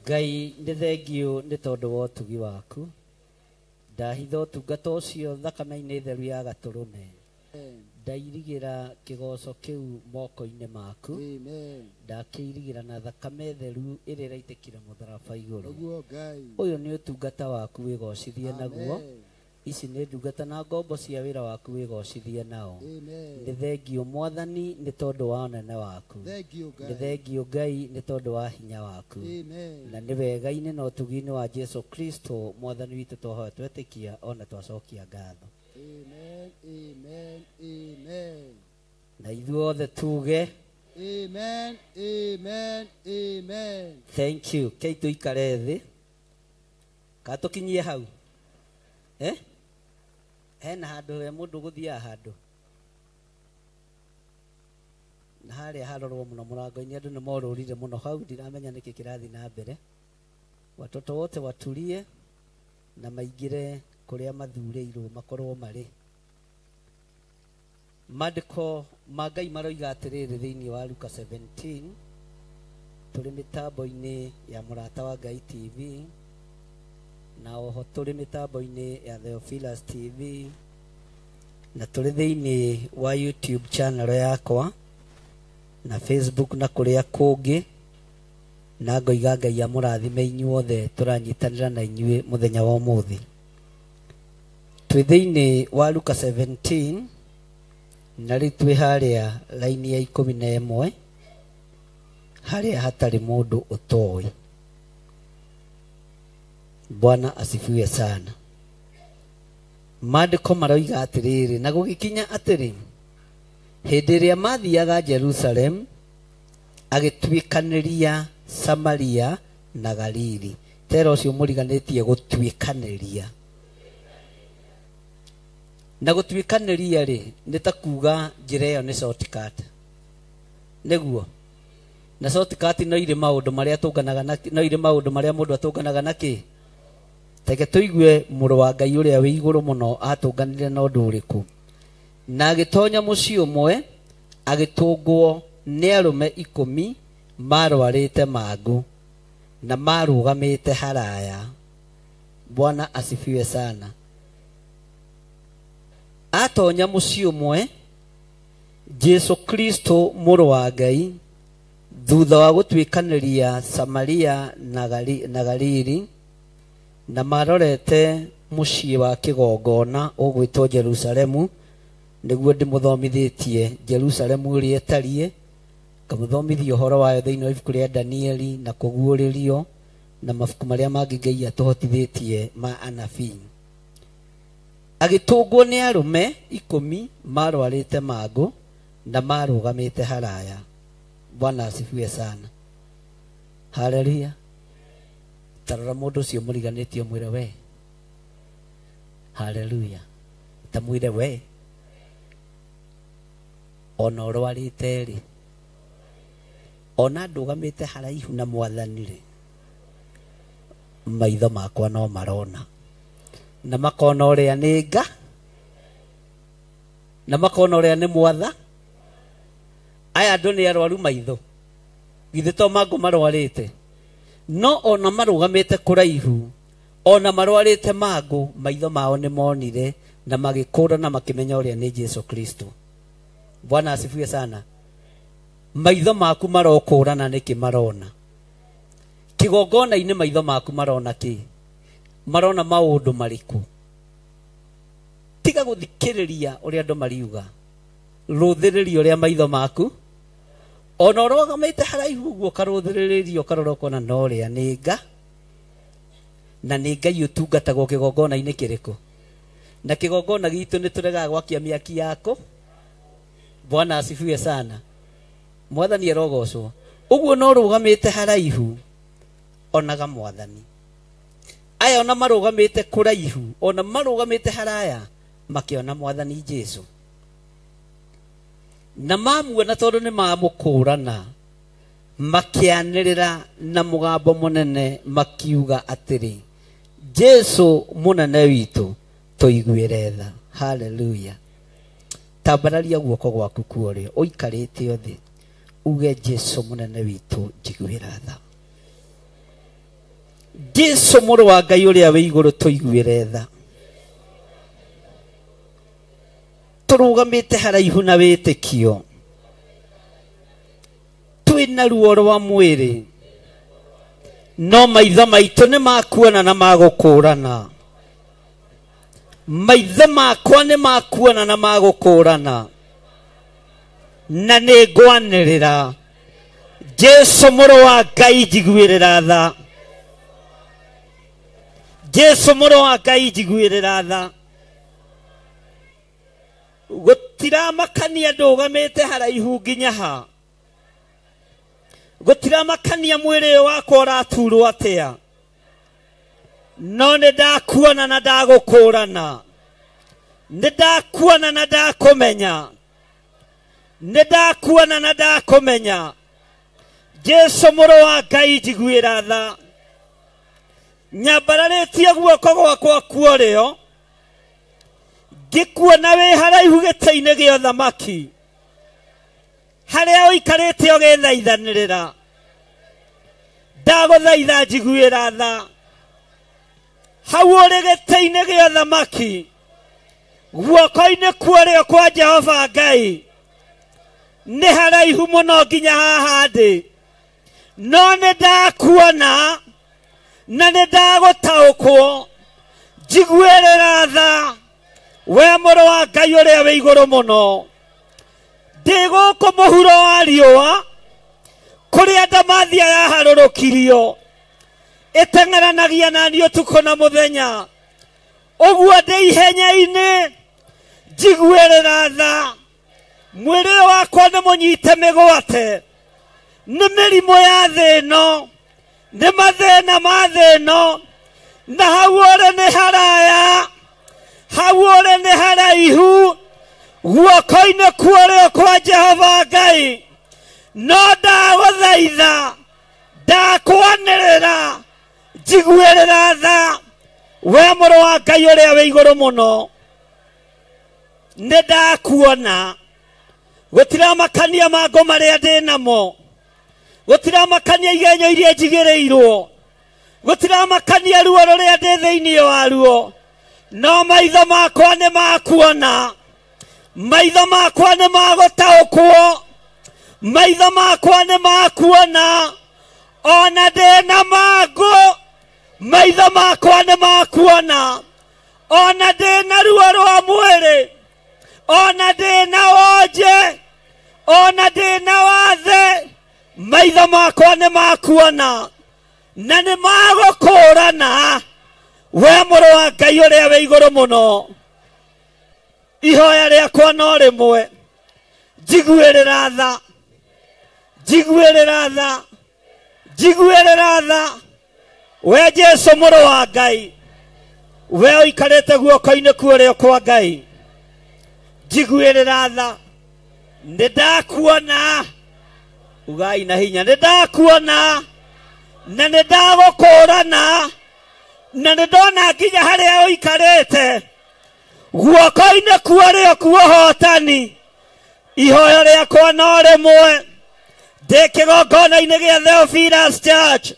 Ngai nĩ thengio nĩ tondũ wa ũtugi waku ndahitha ũtungata ũcio thakame-inĩ theru ya gatũrũme ndairigĩra kĩgoco kĩu moko-inĩ maku ndakĩirigĩra na thakame theru ĩrĩa ĩraitĩkire mũtharaba igũrũ ũyũ nĩ ũtungata waku wĩgocithie naguo ici nĩ ndungata na ngombo cia wĩra waku wĩgocithie nao nĩ thengio mwathani nĩ tondũ wa ũnene waku nĩ thengio Ngai nĩ tondũ wa hinya waku na nĩ wega-inĩ na ũtugi-inĩ wa Jesu Kristo mwathani witũ twahoya twetĩkia ona twacokia ngatho na ithuothe tuge thank you kei tũikare thĩ katũkinyie hau hena handũ he mũndũ gũthiaga handũ na harĩa harorwo mũno mũrango-inĩ andũ nĩ morũrire mũno hau ndiramenya nĩkĩ kĩrathiĩ na mbere watoto wote watulie na maingĩre kũrĩa mathurĩirwo makorwo marĩ maandĩko ma Ngai maroiga atĩrĩrĩ thĩinĩ wa Luka 17 tũrĩ mĩtambo-inĩ ya mũrata wa Ngai TV na oho tũrĩ mĩtambo-inĩ ya Theophilus TV na tũrĩ thĩinĩ wa YouTube channel yakwa na Facebook na kũrĩa kũngĩ na ngoiga Ngai amũrathime inyuothe tũranyitanĩra na inyuĩ mũthenya wa ũmũthĩ twĩ thĩinĩ wa Luka 17 na rĩu twĩ harĩa laini ya 11 harĩa hatarĩ mũndũ ũtoĩ Bwana asifiwe sana maandĩko maroiga atĩrĩrĩ na gũgĩkinya atĩrĩ hĩndĩ ĩrĩa mathiaga Jerusalem agĩtuĩkanĩria Samaria na Galili tera ũcio mũriganĩtie gũtuĩkanĩria na gũtuĩkanĩria rĩ nĩ ta kuga njĩra ĩyo nĩ shortcut nĩguo na shortcut no irĩ maũndũ marĩa tũnganaga no irĩ maũndũ marĩa mũndũ atũnganaga nakĩ teke tũigue mũrũ wa Ngai ũrĩa wĩ igũrũ mũno atũnganire na ũndũ ũrĩkũ na agĩtonya mũciĩ ũmwe agĩtũngwo nĩ arũme 10 marwarĩte mangũ na marũgamĩte haraya Bwana asifiwe sana atonya mũciĩ ũmwe Jesu Kristo mũrũ wa Ngai thutha wa gũtuĩkanĩria Samaria na Galili na marorete mũciĩ wa kĩgongona ũgwĩtwo Jerusalemu nĩguo ndĩmũthomithĩtie Jerusalemu ũrĩa ĩtariĩ kamũthomithia ũhoro wayo thĩinĩ wa ibuku rĩa Danieli na kũguũrĩrio na mabuku marĩa mangĩ Ngai atũhotithĩtie ma anabii agĩtũngwo nĩ arũme 10 marwarĩte mangũ na marũgamĩte haraya Bwana asifiwe sana haleluya tarora mũndũ ũcio mũriganĩtio mwĩre we haleluya tamwĩre we ona ũrwarĩte rĩ ona ndugamite haraihu na mwathani ri maitho makwa no marona na makona uria ninga na makona uria ni mwatha aya andu ni arwaru maitho githe to mangu marwarite no ona marugamite kuraihu ona marwarite mangu maitho mao ni monire na magikura na makimenya uria ni Yesu Kristo. Bwana asifiwe sana. Maitho maku marokurana niki marona kigongona ine maitho maku marona ki marona maundu mariku tiga guthikiriria uria andu mariuga ruthiririo uria maitho maku ona urogamite haraihu guo karuthiririo karorokona no uria ninga na ninga yutungatagwo kigongona ine kiriko na kigongona gitu ni turega gwakia miaki yako. Bwana asifiwe sana. Mwathani arogocwo uguo no rugamite haraihu onaga mwathani aya ona marugamite kuraihu ona marugamite haraya makiona mwathani Jesu na mamuona tondu ni mamukurana makianirira na mugambo munene makiuga atiri Jesu munene witu tuiguire tha. Haleluya. Tambararia guoko gwaku kuorio uikarite othi uge Jesu munene witu njiguira tha. Jesu muru wa Ngai uria we iguru tuiguire tha. Turugamite haraihu na witikio twina ruo rwa mwiri no maitho maitu ni makuona na magukurana maitho makwa ni makuona na magukurana na ni ngwanirira Jesu muru wa Ngai njiguirira tha. Jesu muru wa Ngai njiguirira tha. Gutira makania ndugamite haraihu nginya ha gutira makania mwiri wakwa uraturwo atia no ni ndakuona na ndagukurana ni ndakuona na ndakumenya ni ndakuona na ndakumenya Jesu muru wa Ngai njiguira tha. Nyambararitie guoko gwakwa kuorio ngikuona wi haraihu gitaine gia thamaki haria uikarite ugithaithanirira ndaguthaitha njiguira tha hau uri gitaine gia thamaki guoko-ini kuorio kwa Jehova Ngai ni haraihu muno nginya haha ndi no ni ndakuona na ni ndagutaukwo njiguirira tha we muru wa Ngai uria we iguru muno ndi guku muhuro wa riua kuria ndamathia yaharurukirio iteng'eranagia nani utuku na muthenya uguo ndi ihenya-ini njiguirira tha mwiri wakwa ni munyite migwate ni mirimo ya thi ino ni mathina ma thi ino na hau uri ni haraya hau uri ni haraihu guoko-ini kuorio kwa Jehova Ngai no ndaguthaitha ndakwanirira njiguirira tha we muru wa Ngai uria we iguru muno ni ndakuona gutira makania mangu maria ndi namo gutira makania igenyo iria njigirirwo gutira makania ruo ruria ndi thiini waruo no maitho makwa ni makuona maitho makwa ni magutaukwo maitho makwa ni makuona ona ndina mangu maitho makwa ni makuona ona ndina ruo rwa mwiri ona ndina wonje ona ndina wathe maitho makwa ni makuona na ni magukurana we muru wa Ngai uria we iguru muno ihoya riakwa no rimwe njiguirira tha njiguirira tha njiguirira tha we Jesu muru wa Ngai we uikarite guoko-ini kuorio kwa Ngai njiguirira tha ni ndakuona ugai na hinya ndakuona na ndagukũrana na ndona nginya haria uikarite guoko-inĩ kuo kuo hotani ihoyo rĩakwa no rĩmwe ndĩ kĩgongona-inĩ gĩa Theophilus Church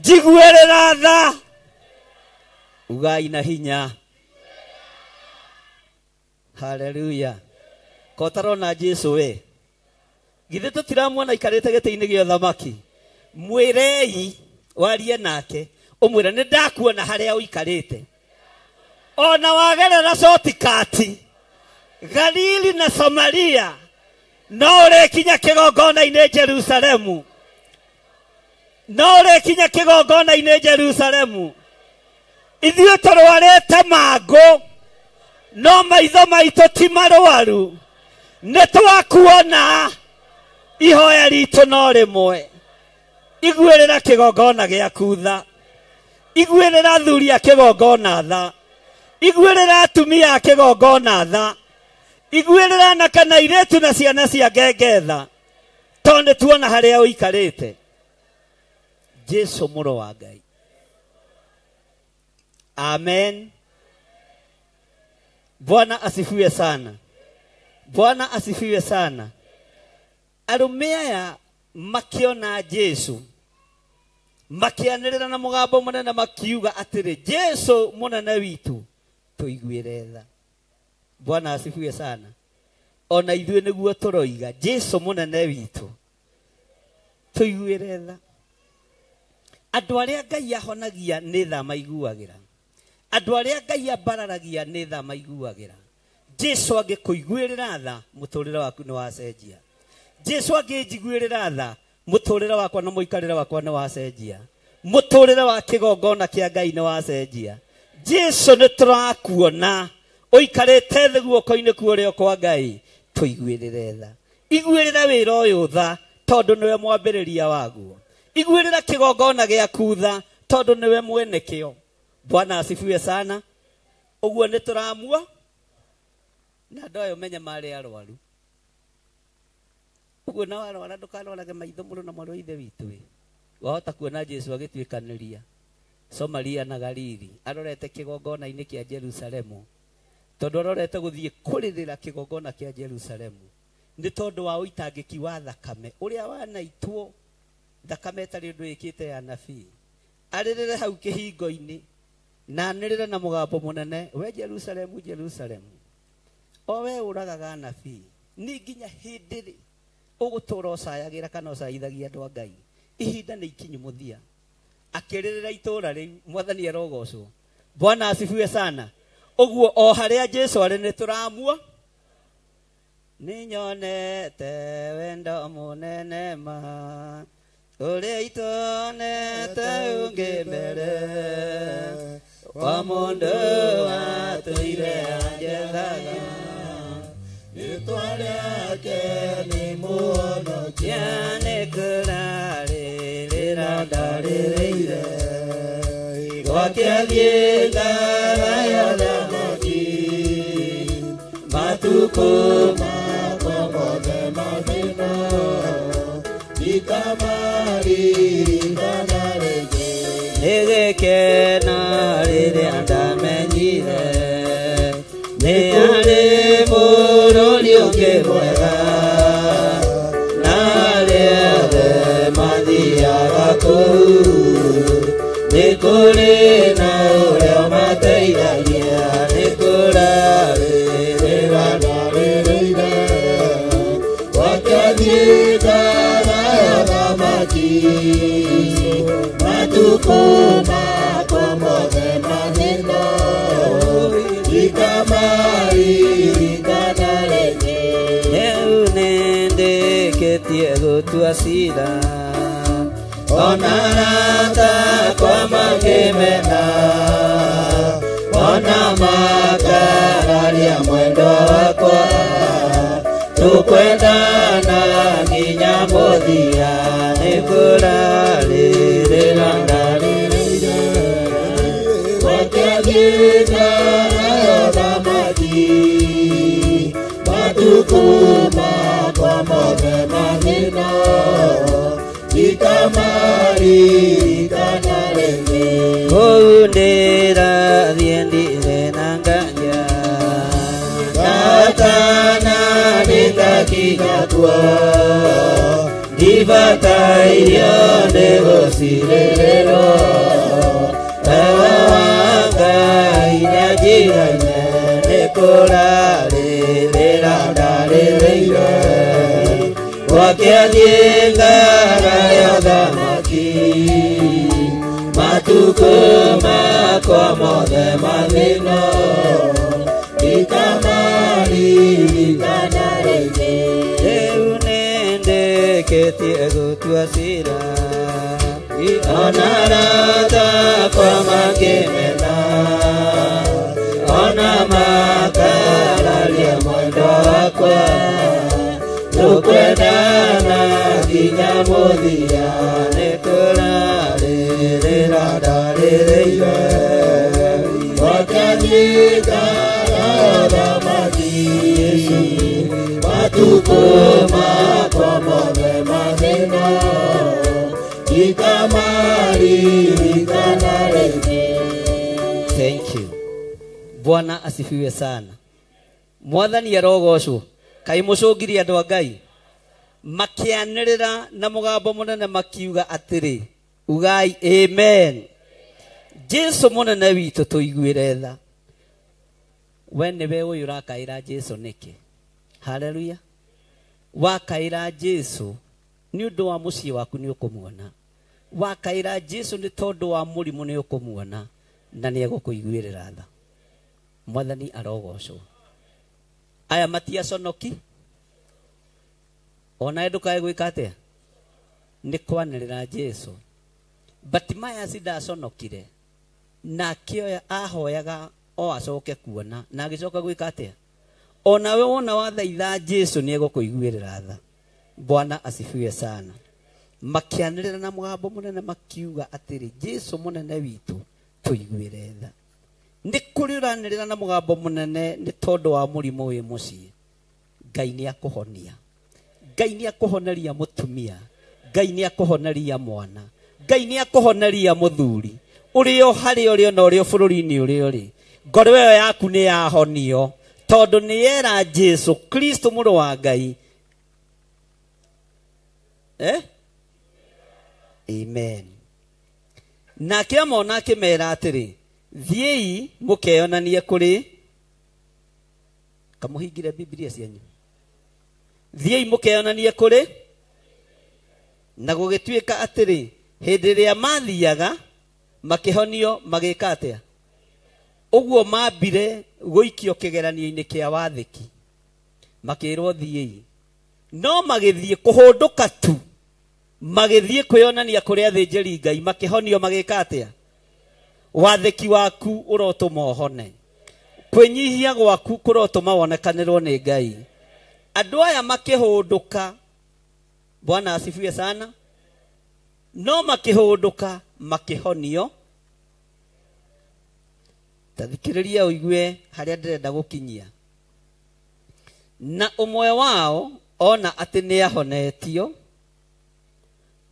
njiguĩrĩra tha ugai na hinya. Hallelujah. Kotarona Jesu we githĩ tũtiramuona ikarĩte gĩtĩ-inĩ gĩa ũthamaki mwĩrei warie nake ũmwĩre nĩ ndakuona harĩa ũikarĩte ona wagerera shortcut Galili na Samaria no ũrĩkinya kĩgongona-inĩ Jerusalemu no ũrĩkinya kĩgongona-inĩ Jerusalemu. Ithuĩ tũrwarĩte mangũ no maitho maitũ ti marwaru nĩ twakuona ihoya ritũ no rĩmwe. Iguĩrĩra kĩgongona gĩaku tha iguĩrĩra athuri a kĩgongona tha iguĩrĩra atumia a kĩgongona tha iguĩrĩra na kana airĩtu na ciana cia ngenge tha tondũ nĩ tuona harĩa ũikarĩte. Jesu mũrũ wa Ngai. Amen. Bwana asifiwe sana. Bwana asifiwe sana. Arũme aya makiona Jesu makianĩrĩra na mũgambo mũnene makiuga atĩrĩ Jesu mũnene witũ tũiguĩre tha. Bwana asifiwe sana. Ona ithuĩ nĩguo tũroiga Jesu mũnene witũ tũiguĩre tha. Andũ arĩa Ngai ahonagia nĩ tha maiguagĩra. Andũ arĩa Ngai ambararagia nĩ tha maiguagĩra. Jesu angĩkũiguĩrĩra tha mũtũrĩre waku nĩ wacenjia. Jesu angĩnjiguĩrĩra tha mũtũrĩre wakwa na mũikarĩre wakwa nĩ wacenjia. Mũtũrĩre wa kĩgongona kĩa Ngai nĩ wacenjia. Jesu nĩ tũrakuona ũikarĩte thĩ guoko-inĩ kuo kwa Ngai tũiguĩrĩre tha. Iguĩrĩra wĩra ũyũ tha tondũ nĩwe mwambĩrĩria waguo. Iguĩrĩra kĩgongona gĩaku tha tondũ nĩwe mwene kĩo. Bwana asifiwe sana. Ũguo nĩ tũramua na andũ aya ũmenye marĩ arwaru. Ũguo na warwara ndũkarorage maitho mũno na mwarĩ ithe witũ. Wahota kuona Jesu agĩtuĩkanĩria Samaria na Galili arorete kĩgongona-inĩ kĩa Jerusalemu tondũ arorete gũthiĩ kũrĩrĩra kĩgongona kĩa Jerusalemu nĩ tondũ wa ũitangĩki wa thakame ũrĩa wanaitwo thakame ĩtarĩ ũndũ ĩkĩte ya nabii arĩrĩre hau kĩhingo-inĩ na anĩrĩre na mũgambo mũnene we Jerusalemu Jerusalemu o we ũragaga nabii nĩ nginya hĩndĩ rĩ ũgũtũra ũcayagĩra kana ũcayithagia andũ a Ngai ihinda nĩ ikinyu mũthia akĩrĩrĩra itũra rĩu mwathani arogocwo. Bwana asifiwe sana. Ũguo o harĩa Jesu arĩ nĩ tũramua nĩ nyonete wendo mũnene ma ũrĩa itonete ũngĩ mbere wa mũndũ watũire anjethaga rĩtwa rĩake nĩ mũhonokia nĩ kũrarĩrĩra ndarĩrĩire gwake athiĩ ngara yothe mũki matukũ makwa mothe mathĩna ndikamaririkana rĩngĩ nĩ gĩkeno rĩrĩa ndamenyire nĩ harĩ bũrũri ũngĩ mwega na arĩa othe mathiaga kũu nĩ kũrĩ na ũrĩa ũmateithagia nĩ kũrarĩrĩra ndarĩrĩire gwake athiĩ ngara ya ũthamaki matukũ makwa mothe mathĩna ndikamaririkana rĩngĩ rĩu nĩndĩkĩtie gũtua cira ona arata akwa makĩmena ona makararia mwendo wakwa tũkwendana nginya mũthia nĩ kũrarĩrĩra ndarĩrĩire gwake athiĩ ngara ya ũthamaki matukũ makwa mothe mathĩna ikamarikana rĩngĩ. Kũu ndĩrathiĩ ndirĩ na nganja, ngatana nĩngakinya kuo, ndibatairio nĩ gũcirĩrĩrwo. Wega wa Ngai nĩanjigaine, nĩkũrarĩrĩra ndarĩrĩire. Gwake athiĩ ngarayo thamaki, matukũ makwa mothe mathĩna ikamarikana rĩngĩ. Rĩu nĩndĩkĩtie gũtua cira, ona arata akwa makĩmena, ona makararia mwendo wakwa. Tũkwendana nginya mũthia, nĩtũrarĩrĩra ndarĩrĩire. Gwake athiĩ ngarayo thamaki, matukũ makwa mothe mathĩna ikamarikana rĩngĩ. Thank you. Bwana asifiwe sana. Mwathani arogocwo. Kai mũcũngirie andũ a Ngai makĩanĩrĩra na mũgambo mũnene makiuga atĩrĩ, ugai amen. Jesu mũnene witũ tũiguĩre tha. We nĩwe ũyũ ũrakaĩra Jesu nĩkĩ? Haleluya. Wakaĩra Jesu nĩ ũndũ wa mũciĩ waku nĩ ũkũmuona. Wakaĩra Jesu nĩ tondũ wa mũrimũ nĩ ũkũmuona na nĩ egũkũiguĩrĩra tha. Mwathani arogocwo. Aya matiaconoki, ona ndũkae gwĩka atĩa? Nĩ kwanĩrĩra Jesu. Bartimaeus ndaconokire, nake ahoyaga o acoke kuona, na agĩcoka gwĩka atĩa? Ona we wona wathaitha Jesu nĩ egũkũiguĩrĩra tha. Bwana asifiwe sana. Makĩanĩrĩra na mũgambo mũnene makiuga atĩrĩ, Jesu mũnene witũ tũiguĩre tha. Nĩ kũrĩ ũranĩrĩra na mũgambo mũnene nĩ tondũ wa mũrimũ wĩ mũciĩ. Ngai nĩ akũhonia. Ngai nĩ akũhoneria mũtumia. Ngai nĩ akũhoneria mwana. Ngai nĩ akũhoneria mũthuri. Ũrĩ o harĩ ũrĩ na ũrĩ o bũrũri-inĩ ũrĩ ũrĩ. Ngoro ĩyo yaku nĩ yahonio tondũ nĩ yera Jesu Kristo mũrũ wa Ngai. Amen. Nake amona akĩmera atĩrĩ, thiĩi mũkeyonanie kũrĩ, kamuhingire Biblia cianyu, thiĩi mũkeyonanie kũrĩ, na gũgĩtuĩka atĩrĩ, hĩndĩ ĩrĩa mathiaga makĩhonio magĩka atĩa? Ũguo mambire gũikio kĩgeranio-inĩ kĩa wathĩki, makĩrwo thiĩi. No magĩthiĩ kũhũndũka tu, magĩthiĩ kwĩyonania kũrĩ athĩnjĩri Ngai, makĩhonio magĩka atĩa? Wathĩki waku ũrotũma ũhone. Kwĩnyihia gwaku kũrotũma wonekanĩrwo nĩ Ngai. Andũ aya makĩhũndũka, Bwana asifiwe sana, no makĩhũndũka makĩhonio. Tathikĩrĩria ũigue harĩa ndĩrenda gũkinyia. Na ũmwe wao ona atĩ nĩ ahonetio,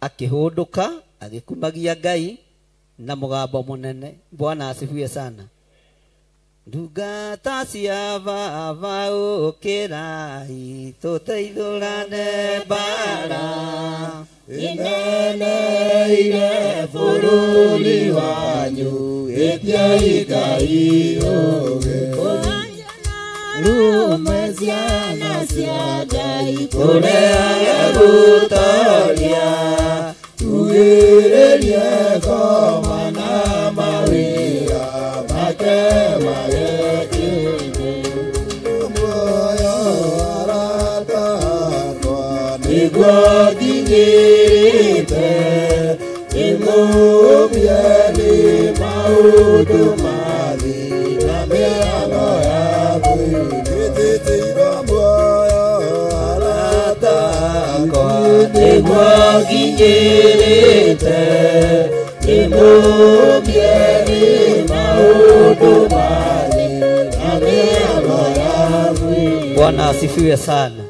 akĩhũndũka agĩkumagia Ngai na mũgambo mũnene. Bwana asifiwe sana. Ndungata cia Baba ũkĩrai tũteithũrane mbara, ineneire bũrũri wanyu, ĩtiai Ngai ũũgĩ. Rume ciana cia Ngai kũrĩa gũtoria, tugĩrĩrie ngoma na mawĩra make magĩkĩte. Muoyo aratakwa nĩguo nginyĩrĩte, imũmie nĩ maũndũ mathĩ na mĩano yaku. Gĩtĩtĩiro muoyo aratakwa nĩguo nginyĩrĩte, imũmie nĩ maũndũ mathĩ na mĩano yaku. Bwana asifiwe sana.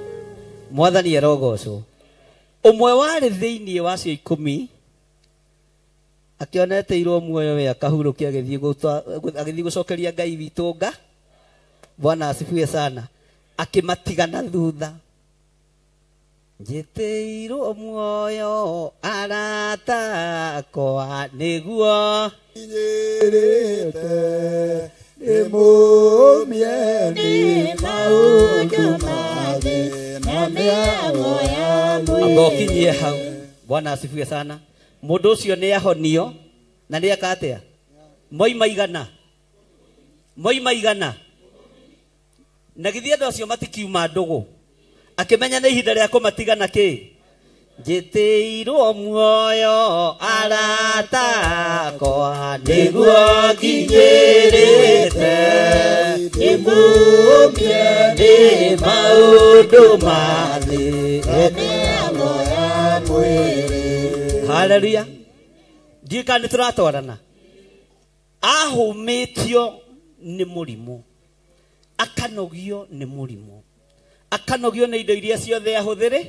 Mwathani arogocwo. umwe warĩ thĩinĩ wacio 10 akĩoneteirwo muoyo we akahurũkia agĩthiĩ gũcokeria Ngai witũ nga. Bwana asifiwe sana. Akĩmatigana thutha. Njĩtĩirwo muoyo arata akwa nĩguo nyĩrĩte ndĩmũmie nĩ maũndũ mathĩ na mĩago ya mwĩrĩ. Amba ũkinyie hau. Bwana asifiwe sana. Mũndũ ũcio nĩ ahonio na nĩ eka atĩa? Moima igana na githĩ andũ acio matikiuma ndũgũ akĩmenya nĩ ihinda rĩa kũmatigana kĩ? Njĩtĩirwo muoyo arata akwa nĩguo nginyĩrĩte ndĩmũmie nĩ maũndũ mathĩ na mĩago ya mwĩrĩ. Haleluya. Ndika nĩ tũratwarana. Ahũmĩtio nĩ mũrimũ, akanogio nĩ mũrimũ, akanogio nĩ indo iria ciothe ahũthĩrĩ.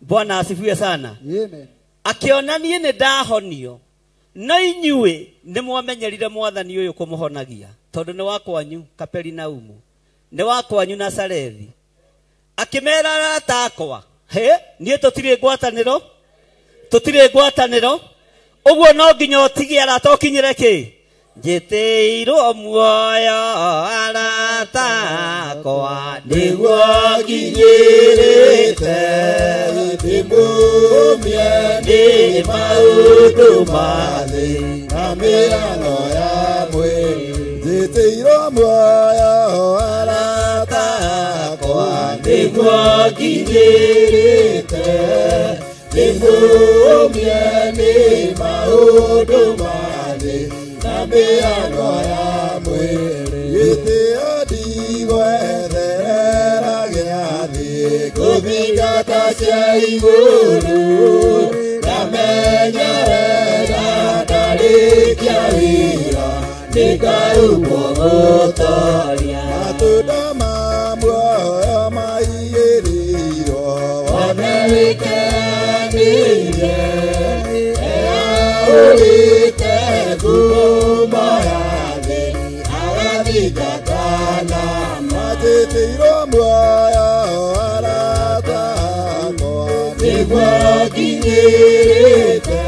Bwana asifiwe sana. Amen. Akĩona niĩ nĩ ndahonio no inyuĩ nĩ mwamenyerire mwathani ũyũ kũmũhonagia tondũ nĩ wakwanyu Kaperinaumu, nĩ wakwanyu Nazarethi. Akĩmera arata akwa, niĩ tũtirĩ ngwatanĩro, ũguo no nginya ũtige arata ũkinyĩre kĩ? Njĩtĩirwo muoyo arata akwa nĩguo nginyĩrĩte ndĩmũmie nĩ maũndũ mathĩ na mĩago ya mwĩrĩ. Njĩtĩirwo muoyo arata akwa nĩguo nginyĩrĩte ndĩmũmie nĩ maũndũ mathĩ na mĩago ya mwĩrĩ. Gĩtĩo ndigwetherera gĩathĩ kũthingata cia igũrũ ndamenyerera ndarĩkia wĩra nĩngarũmwo gũtoria. Matunda ma muoyo maigĩrĩirwo wone wĩkenĩire ũrĩte kuma yathĩ agathingatana. Njĩtĩirwo muoyo arata akwa nĩguo nginyĩrĩte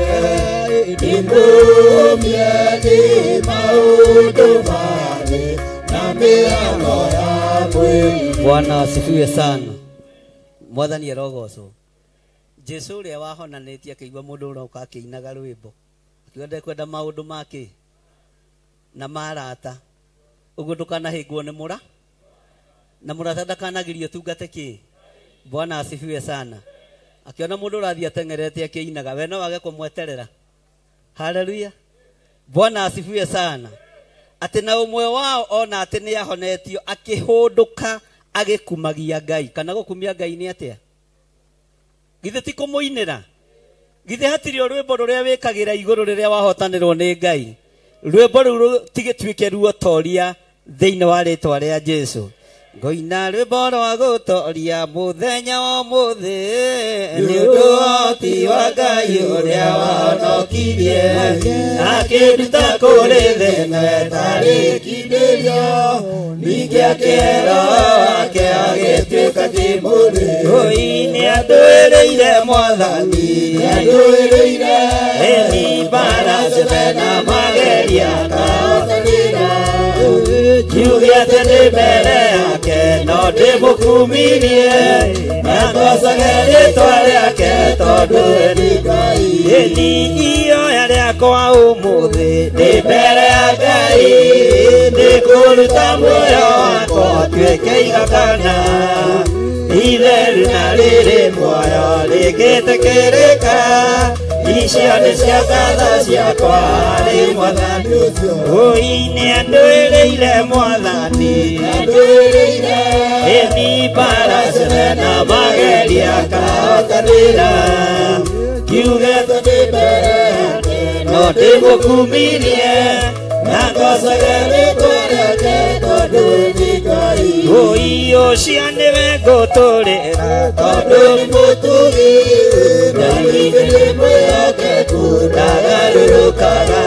ndĩmũmie nĩ maũndũ mathĩ na mĩago ya mwĩrĩ. Bwana asifiwe sana. Mwathani arogocwo. Jesu ũrĩa wahonanĩtie akĩigua mũndũ ũroka akĩinaga rwĩmbo kwenda maũndũ make na marata, ũguo ndũkanahĩngwo nĩ mũra na mũrata ndakanagirio tungate kĩ? Bwana asifiwe sana. Akiona mũndũ ũrathiĩ ateng'erete akĩinaga, we no wage kũmweterera. Haleluya. Bwana asifiwe sana. Atĩ na ũmwe wao ona atĩ nĩ ahonetio akĩhũndũka agĩkumagia Ngai. Kana gũkumia Ngai nĩ atĩa? Githĩ ti kũmũinĩra? Githĩ hatirĩ o rwĩmbo rũrĩa wĩkagĩra igũrũ rĩrĩa wahotanĩrwo nĩ Ngai? Rwĩmbo rũu tigĩtuĩke ruotoria thĩinĩ wa rĩtwa rĩa Jesu. Ngoina rwĩmbo rwa gũtoria mũthenya ũmũthĩ nĩ ũndũ wa ũhoti wa Ngai ũrĩa wahonokirie akĩnduta kũrĩ thĩ na etarĩkithĩrio ningĩ akĩhero ake agĩtuĩka kĩmũrĩ. Ũi nĩ andũĩrĩire Mwathani, andũĩrĩire ĩni mbara ciothe na mageria akahotanĩra. Kiuge atĩ ndĩ mbere yake no ndĩmũkumirie na ngocage rĩtwa rĩake tondũ we nĩ Ngai. Ĩni ioya rĩakwa ũmũthĩ ndĩ mbere ya Ngai, ndĩkũruta muoyo wakwa tuĩke igakana itheru na rĩrĩ muoyo rĩngĩtĩkĩrĩka. Icio nĩ cia ngatho ciakwa harĩ Mwathani ũcio. Ũi nĩ andũĩrĩire Mwathani, andũĩrĩire ĩni mbara ciothe na mageria akahotanĩra. Kiuge atĩ ndĩ mbere yake no ndĩmũkumirie na ngocage rĩtwa rĩake tondũ Uyo siane gotolera todo mutugi Nalingene moyoke kudagarurukaga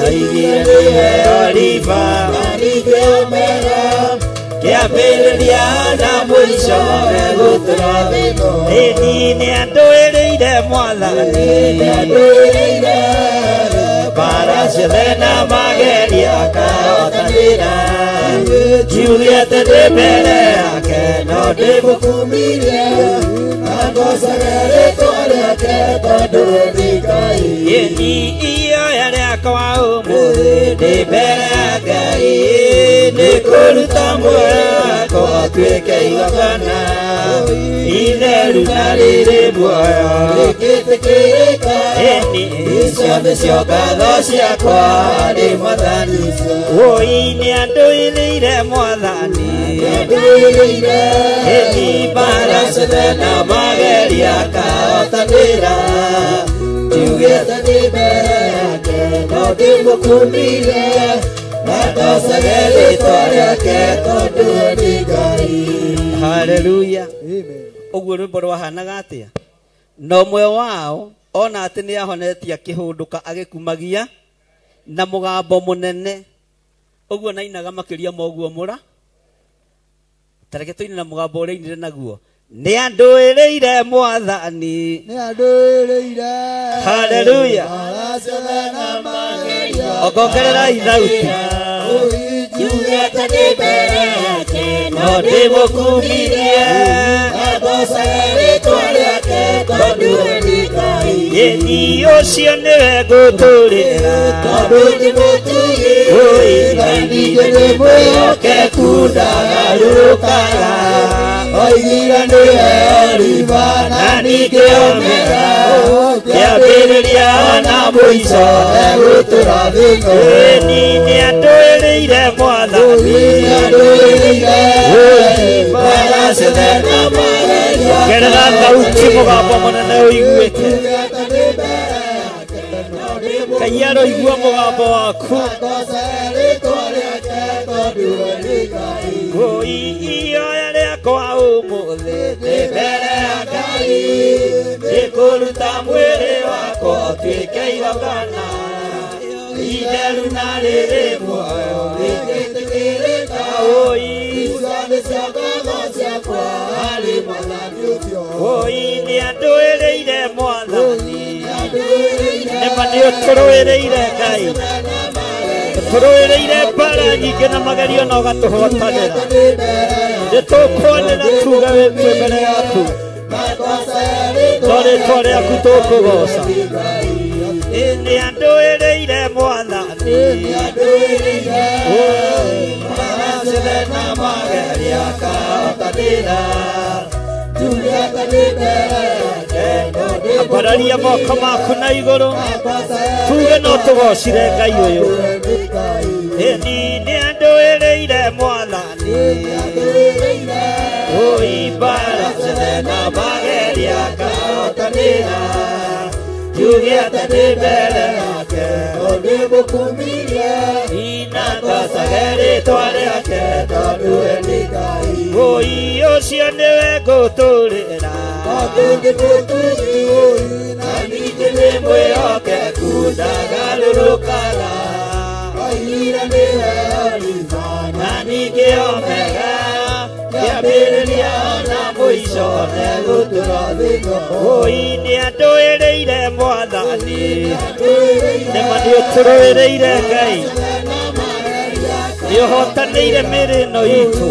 Aigire oliva Nalike omega Kiambĩrĩria na mũico egũtũrathimo Ĩni nĩ andũĩrĩire Mwathani Bara ciothe na mageria akahotanĩra Kiugĩte ndĩ mbere yake no ndĩmũkumirie na ngocage rĩĩtwa rĩake tondũ nĩ Ngai Ĩni ihoya rĩakwa ũmũthĩ ndĩ mbere ya Ngai nĩ kũruta muoyo wakwa ũtuĩke igongona itheru na rĩrĩ muoyo rĩgĩtĩkĩrĩka Ĩni icio nĩcio ngatho ciakwa harĩ Mwathani Woi nĩ andũĩrĩire Mwathani Ĩni mbara ciothe na mageria akahotanĩra Kiugĩte ndĩ mbere yake no ndĩmũkumirie Hallelujah. Uguo rwimbo rwahanaga atia na ũmwe wao ona atĩ nĩ ahonetie akĩhũndũka agĩkumagia na mũgambo mũnene ũguo nainaga makĩria moguo mũra tareke tũine na mũgambo ũrĩa ainire naguo nĩ andũĩrĩire Mwathani Hallelujah. Ongongererai thauti Kiugĩte ndĩ mbere yake no ndĩmũkumirie ngocage rĩĩtwa rĩake tondũ nĩ Ngai Ĩni ũcio nĩwe ngũtũũrĩra tondũ nĩ mũtugi na ningĩ nĩ mwĩhokeku ndagarũrũkaga Oigire nĩwe oliva na ningĩ omega Kĩambĩrĩria na mũico egũtũrathimo Ĩni nĩ andũĩrĩire Mwathani mbara ciothe na mageria gerera thauti mũgambo mũnene ũiguĩke Ngai aroigua mũgambo waku Woi ihoya rĩakwa ũmũthĩ ndĩ mbere ya Ngai nĩ kũruta mwĩrĩ wakwa ũtuĩke igongona itheru na rĩrĩ muoyo rĩgĩtĩkĩrĩka Woi icio nĩcio ngatho ciakwa harĩ Mwathani ũcio Woi nĩ andũĩrĩire Mwathani nĩma nĩ ũtũrũĩrĩire Ngai Ũtũrũĩrĩire mbara nyingĩ na magerio na ũgatũhotanĩra Nĩtũkwanĩra tuga wĩtue mbere yaku no rĩĩtwa rĩaku tũkũgoca Nĩ andũĩrĩire Mwathani mbara ciothe na mageria akahotanĩra Kiugĩte ndĩ mbere yake ambararia moko maku na igũrũ tuge no tũgocire Ngai ũyũ Ĩni nĩ andũĩrĩire Mwathani Woi mbara ciothe na mageria akahotanĩra Kiugĩte ndĩ mbere yake no ndĩmũkumirie na ngocage rĩĩtwa rĩake tondũ nĩ Ngai Woi ũcio nĩwe ngũtũũrĩra tondũ nĩ mũtugi na ningĩ nĩ mwĩhokeku ndagarũrũkaga Oigire nĩwe oliva na ningĩ omega Kĩambĩrĩria na mũico egũtũrathimo Woi nĩ andũĩrĩire Mwathani nĩma nĩ ũtũrũĩrĩire Ngai nĩ ũhotanĩire mĩĩrĩ ĩno itũ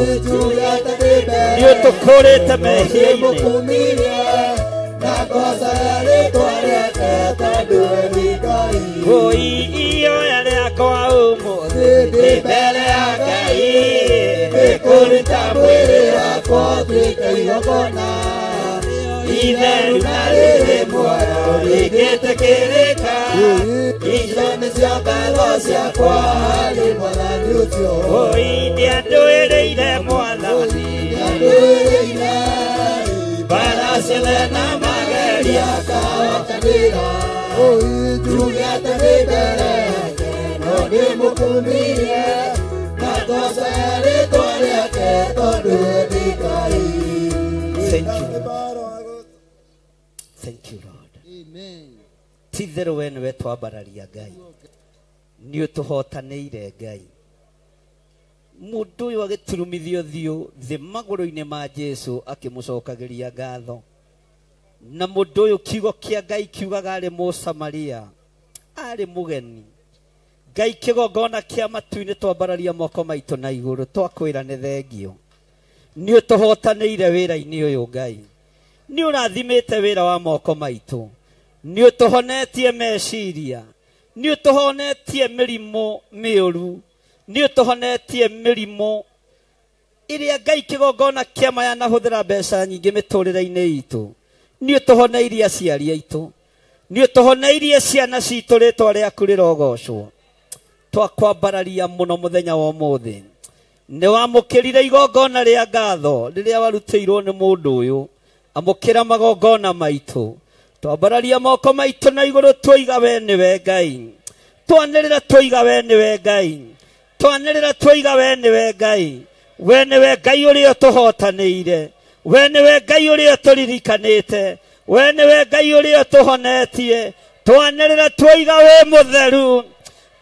nĩ ũtũkũrĩte mehia-inĩ Woi ihoya rĩakwa ũmũthĩ ndĩ mbere ya Ngai nĩ kũruta mwĩrĩ wakwa ũtuĩke igongona itheru na rĩrĩ muoyo rĩgĩtĩkĩrĩka icio nĩcio ngatho ciakwa harĩ Mwathani ũcio Woi nĩ andũĩrĩire Mwathani mbara ciothe na mageria akahotanĩra Kiugĩte ndĩ mbere yake no ndĩmũkumirie na ngocage Thank you. Thank you, Lord. Amen. Tithero we niwe twambararia Ngai. Ni utuhotanĩire Ngai. Mũndũ ũyũ agĩturumithio thiũ thĩ magũrũ-inĩ ma Jesu akĩmũcokagĩria ngatho. Na mũndũ ũyũ kiugo kĩa Ngai kiugaga arĩ Mũsamaria, arĩ mũgeni. Ngai kĩgongona kĩa matu-inĩ twambararia moko maitũ na igũrũ, twakwĩra nĩ thengio. Nĩ ũtũhotanĩire wĩra-inĩ ũyũ Ngai. Nĩ ũrathimĩte wĩra wa moko maitũ. Nĩ ũtũhonetie meciria. Nĩ ũtũhonetie mĩrimũ mĩũru. Nĩ ũtũhonetie mĩrimũ ĩrĩa Ngai kĩgongona kĩa maya nahũthĩra mbeca nyingĩ mĩtũrĩre-inĩ itũ. Nĩ ũtũhoneirie aciari aitũ. Nĩ ũtũhoneirie ciana citũ, rĩĩtwa rĩaku rĩrogocwo. Twakwambararia mũno mũthenya wa ũmũthĩ. Nĩ wamũkĩrire igongona rĩa ngatho rĩrĩa warutĩirwo nĩ mũndũ ũyũ. Amũkĩra magongona maitũ. Twambararia moko maitũ na igũrũ, twoiga we nĩwe Ngai. Twanĩrĩra twoiga we nĩwe Ngai. Twanĩrĩra twoiga we nĩwe Ngai. We nĩwe Ngai ũrĩa ũtũhotanĩire. We nĩwe Ngai ũrĩa ũtũririkanĩte. We nĩwe Ngai ũrĩa ũtũhonetie. Twanĩrĩra twoiga we mũtheru.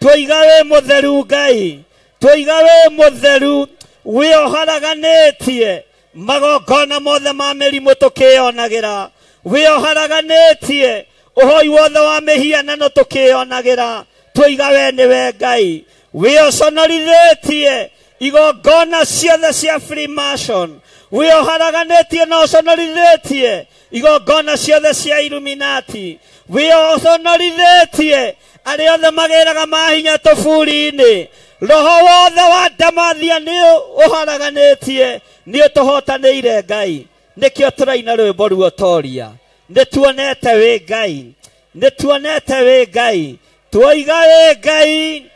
Twoiga we mũtheru Ngai. Twoiga we mũtheru. We ũharaganĩtie magongona mothe ma mĩrimũ tũkĩonagĩra. We ũharaganĩtie ũhoi wothe wa mĩhianano tũkĩonagĩra. Twoiga we nĩwe Ngai. We ũconorithĩtie igongona ciothe cia Freemason. We ũharaganĩtie na ũconorithĩtie igongona ciothe cia Illuminati. We ũconorithĩtie arĩa othe magĩraga mahinya tũburi-inĩ. Roho wothe wa ndamathia nĩ ũharaganĩtie. Nĩ ũtũhotanĩire Ngai. Nĩkĩo tũraina rwĩmbo ruotoria. Nĩ tuonete wĩ Ngai. Nĩ tuonete wĩ Ngai. Twoiga wĩ Ngai.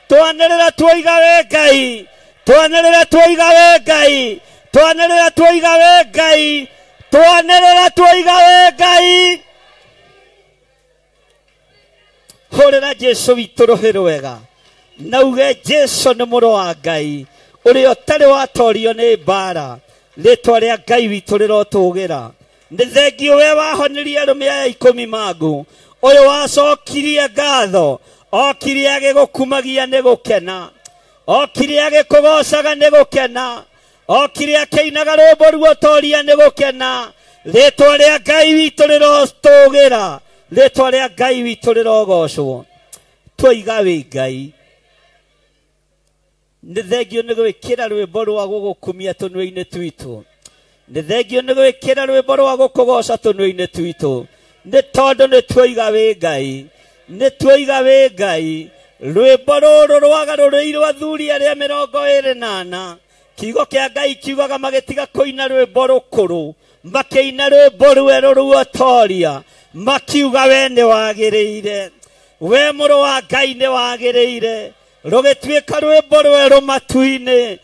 Twanĩrĩra twoiga wĩ Ngai. Twanĩrĩra twoiga wĩ Ngai. Twanĩrĩra twoiga wĩ Ngai. Twanĩrĩra twoiga wĩ Ngai. Hũrĩra Jesu witũ rũhĩ rwega. Nauge Jesu nĩ mũrũ wa Ngai. Ũrĩa ũtarĩ watorio nĩ mbara. Rĩĩtwa rĩa Ngai witũ rĩrotũgĩra. Nĩ thengio we wahonirie arũme aya 10 mangu. Ũyũ wacokirie ngatho. Okire agĩgũkumagia nĩ gũkena. Okire agĩkũgocaga nĩ gũkena. Okire akĩinaga rwĩmbo ruotoria nĩ gũkena. Rĩĩtwa rĩa Ngai witũ rĩrotũgĩra. Rĩĩtwa rĩa Ngai witũ rĩrogocwo. Twoiga wĩ Ngai. Nĩ thengio nĩ gwĩkĩra rwĩmbo rwa gũgũkumia tũnua-inĩ twitũ. Nĩ thengio nĩ gwĩkĩra rwĩmbo rwa gũkũgoca tũnua-inĩ twitũ. Nĩ tondũ nĩ twoiga wĩ Ngai. Nĩ twoiga wĩ Ngai. Rwĩmbo rũrũ rwagarũrĩirwo athuri arĩa 24. Kiugo kĩa Ngai kiugaga magĩtiga kũina rwĩmbo rũkũrũ. Makĩina rwĩmbo rwerũ ruotoria. Makiuga we nĩ wagĩrĩire. We mũrũ wa Ngai nĩ wagĩrĩire. Rũgĩtuĩka rwĩmbo rwerũ matu-inĩ.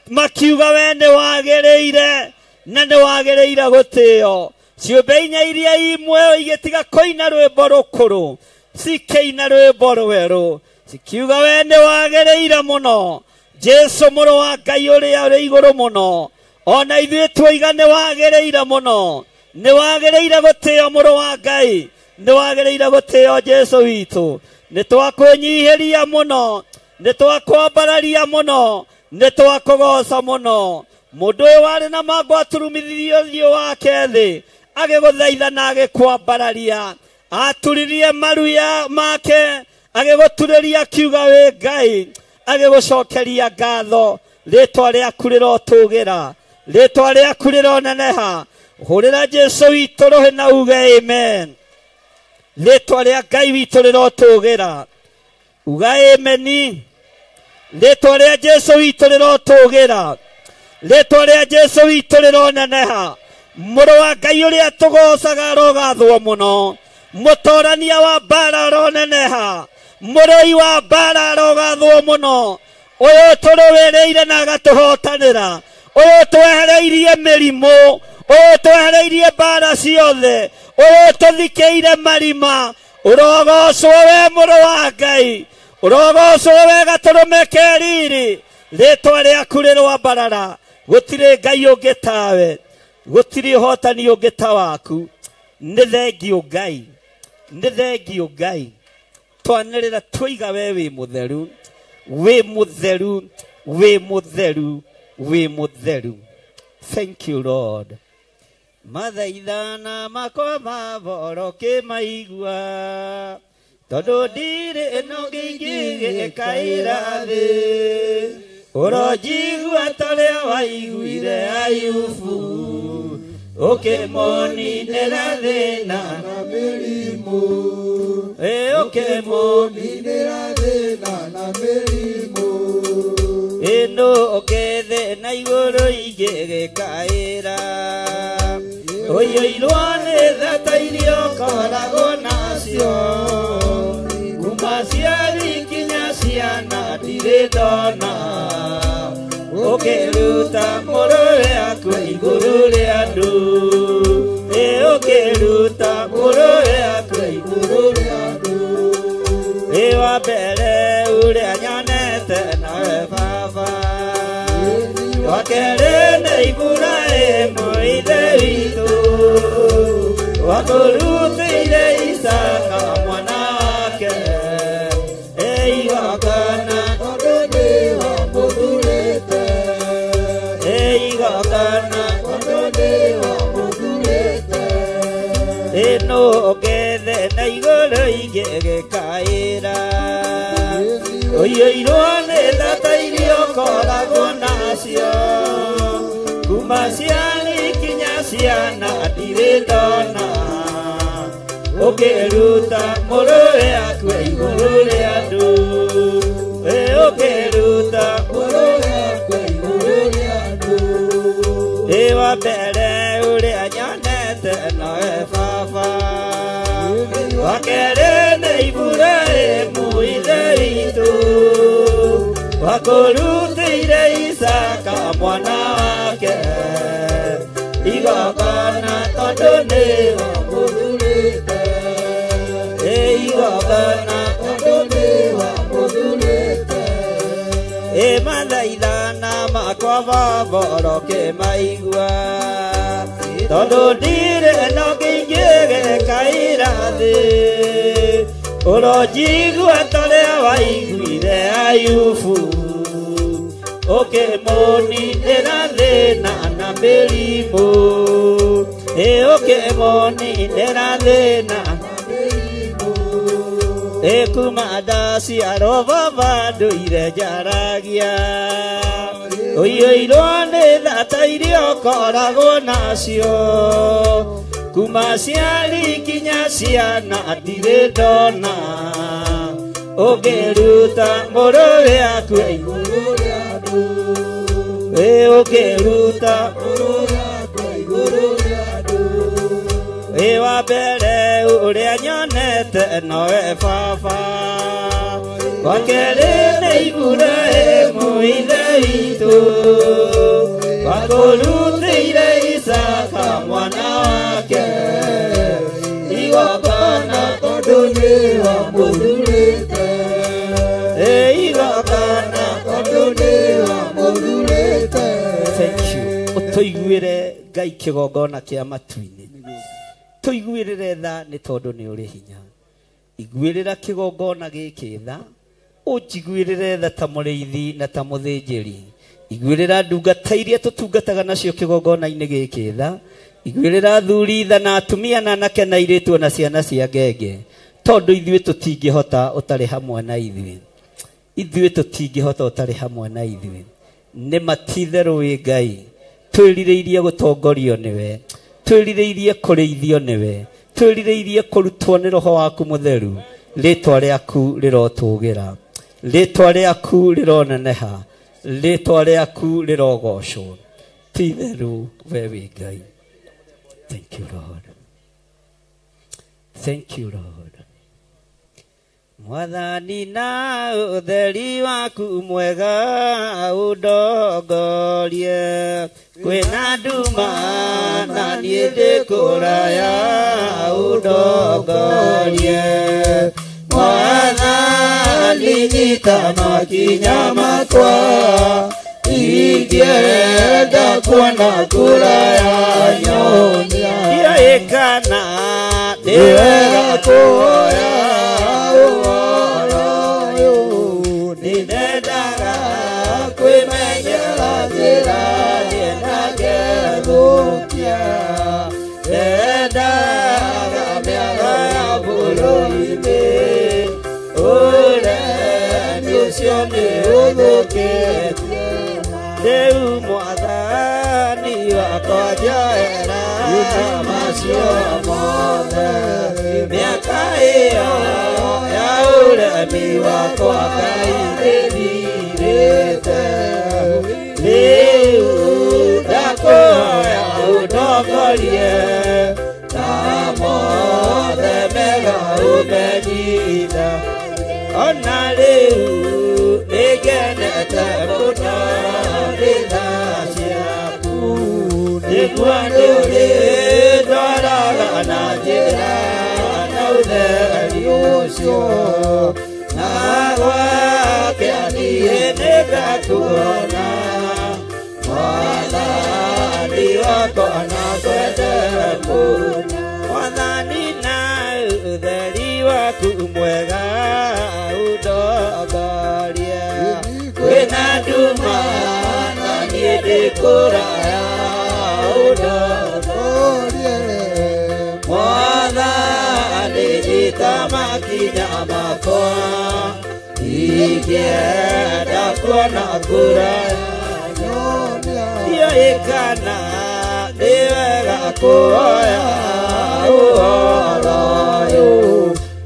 Makiuga we nĩ wagĩrĩire. Na nĩ wagĩrĩire gũtĩo. Ciũmbe inya iria imwe igĩtiga kũina rwĩmbo rũkũrũ. Cikĩina rwĩmbo rwerũ. Cikiuga we nĩ wagĩrĩire mũno. Jesu mũrũ wa Ngai ũrĩa ũrĩ igũrũ mũno. Ona ithuĩ twoiga nĩ wagĩrĩire mũno. Nĩ wagĩrĩire gũtĩo mũrũ wa Ngai. Nĩ wagĩrĩire gũtĩo Jesu witũ. Nĩ twakwĩnyihĩria mũno. Nĩ twakwambararia mũno. Nĩ twakũgoca mũno. Mũndũ ũyũ warĩ na mangu aturumithirio thiũ wake thĩ. Agĩgũthaitha na agĩkwambararia. Aturirie maru make. Agĩgũturĩria akiuga wĩ Ngai. Agĩgũcokeria ngatho. Rĩĩtwa rĩaku rĩrotũgĩra. Rĩĩtwa rĩaku rĩroneneha. Hũrĩra Jesu witũ rũhĩ na uge amen. Rĩĩtwa rĩa Ngai witũ rĩrotũgĩra. Uga ameni. Rĩĩtwa rĩa Jesu witũ rĩrotũgĩra. Rĩĩtwa rĩa Jesu witũ rĩroneneha. Mũrũ wa Ngai ũrĩa tũgocaga arogathwo mũno. Mũtorania wa mbara aroneneha. Mũrũi wa mbara arogathwo mũno. Ũyũ tũrũwĩrĩire na agatũhotanĩra. Ũyũ twehereirie mĩrimũ. Ũyũ twehereirie mbara ciothe. Ũyũ tũthikĩire marima. Ũrogocwo we mũrũ wa Ngai. Ũrogocwo we gatũrũme keriri. Ritwa rĩaku rĩrwambarara. Gũtirĩ Ngai ũngĩ tawe. Gũtirĩ ũhotani ũngĩ ta waku. Nĩ thengiũ Ngai. Nĩ thengiũ Ngai. Twanĩrĩra twoiga we wĩ mũtheru. Wĩ mũtheru. Wĩ mũtheru. Wĩ mũtheru. Thank you, Lord. Mathaithana makwa maboroke maigua. Tondũ ndirĩ ĩno ngĩingĩgĩkaĩra thĩ. Ũronjigua torĩa waiguire Ayubu. Ũkĩmũninĩra thĩna na mĩrimũ. Ũkĩmũninĩra thĩna na mĩrimũ. Ĩno ũkĩthĩ na igũrũ ingĩgĩkaĩra. Ũiyũirwo nĩ thata iria ũkoragwo nacio. Kuma ciari nginya ciana ndirĩ ndona. Ũkĩruta mũrũwe akwe igũrũ rĩa andũ. Ũkĩruta mũrũwe akwe igũrũ rĩa andũ. Wa mbere ũrĩa nyonete nawe Baba. Wa kerĩ nĩ Iburahĩmu ithe witũ. Wakũrutĩire Isaka mwana wake. Igongona tondũ nĩ wamũthurĩte. Igongona tondũ nĩ wamũthurĩte. Ĩno ũngĩthĩ na igũrũ ingĩgĩkaĩra. Ũiyũirwo nĩ thata iria ũkoragwo nacio. Kuma ciani nginya ciana ndirĩ ndona. Ũkĩruta mũrũwe akwe igũrũ rĩa andũ. Ũkĩruta mũrũwe akwe igũrũ rĩa andũ. Wa mbere ũrĩa nyonete nawe Baba. Wa kerĩ nĩ Iburahĩmu ithe witũ. Wakũrutĩire Isaka mwana wake. Igongona tondũ nĩ wamũthurĩte. Igongona tondũ nĩ wamũthurĩte. Mathaithana makwa maboroke maigua. Tondũ ndirĩ ĩno ngĩingĩgĩkaĩra thĩ. Ũronjigua torĩa waiguire Ayubu. Ũkĩmũninĩra thĩna na mĩrimũ. Ũkĩmũninĩra thĩna na mĩrimũ. Kuma ndaciarwo Baba ndũire njaragia. Ũiyũirwo nĩ thata iria ũkoragwo nacio. Kuma ciari nginya ciana ndirĩ ndona. Ũkĩruta mũrũwe akwe igũrũ rĩa andũ. Ũkĩruta mũrũwe akwe igũrũ rĩa andũ. Wa mbere ũrĩa nyonete nowe Baba. Wa kerĩ nĩ Iburahĩmu ithe witũ. Wakũrutĩire Isaka mwana wake. Igongona tondũ nĩ wamũthurĩte. Igongona tondũ nĩ wamũthurĩte. Thank you. Ũtũiguĩre Ngai kĩgongona kĩa matu-inĩ. Tũiguĩrĩre tha nĩ tondũ nĩ ũrĩ hinya. Iguĩrĩra kĩgongona gĩkĩ tha. Ũnjiguĩrĩre tha ta mũrĩithi na ta mũthĩnjĩri. Iguĩrĩra ndungata iria tũtungataga nacio kĩgongona-inĩ gĩkĩ tha. Iguĩrĩra athuri tha na atumia na anake na airĩtu na ciana cia ngenge. Tondũ ithuĩ tũtingĩhota ũtarĩ hamwe na ithuĩ. Ithuĩ tũtingĩhota ũtarĩ hamwe na ithuĩ. Nĩ matitherũ wĩ Ngai. Twĩrirĩirie gũtongorio nĩwe. Twĩrirĩirie kũrĩithio nĩwe. Twĩrirĩirie kũrutwo nĩ Roho waku mũtheru. Rĩtwa rĩaku rĩrotũgĩra. Rĩtwa rĩaku rĩroneneha. Rĩtwa rĩaku rĩrogocwo. Ti-itherũ we wĩ Ngai. Thank you, Lord. Thank you, Lord. Mwathani na ũtheri waku mwega ũndongorie. Kwĩna nduma na niĩ ndĩ kũraya ũndongorie. Mwathani nyita makinya makwa ingĩenda kuona kũraya nyonia ikana nĩ wega kuoya ũhoro ũyũ nĩ ndendaga kwĩmenyera njĩra na ngethũkia ndendaga mĩaga ya bũrũri-inĩ ũremi ũcio nĩ ũthũkĩtie rĩu mwathani wakwa njoera macio mothe mĩaka ĩyo ya ũremi wakwa Ngai ndĩthirĩte rĩu ndakwĩhoya ũndongorie na mothe mega ũmenyitha ona rĩu nĩngenete mũno tha ciaku nĩguo nĩũrĩndwaraga na njĩra na ũtheri ũcio na gwake niĩ nĩngakuona mwathani wakwa na kwende mũno mwathani na ũtheri waku mwega ũndongorie kwĩna nduma na niĩ ndĩkũraya ũndongorie mwathani nyita makinya makwa ingĩenda kuona kũraya nyonia ikana nĩ wega kuoya ũhoro ũyũ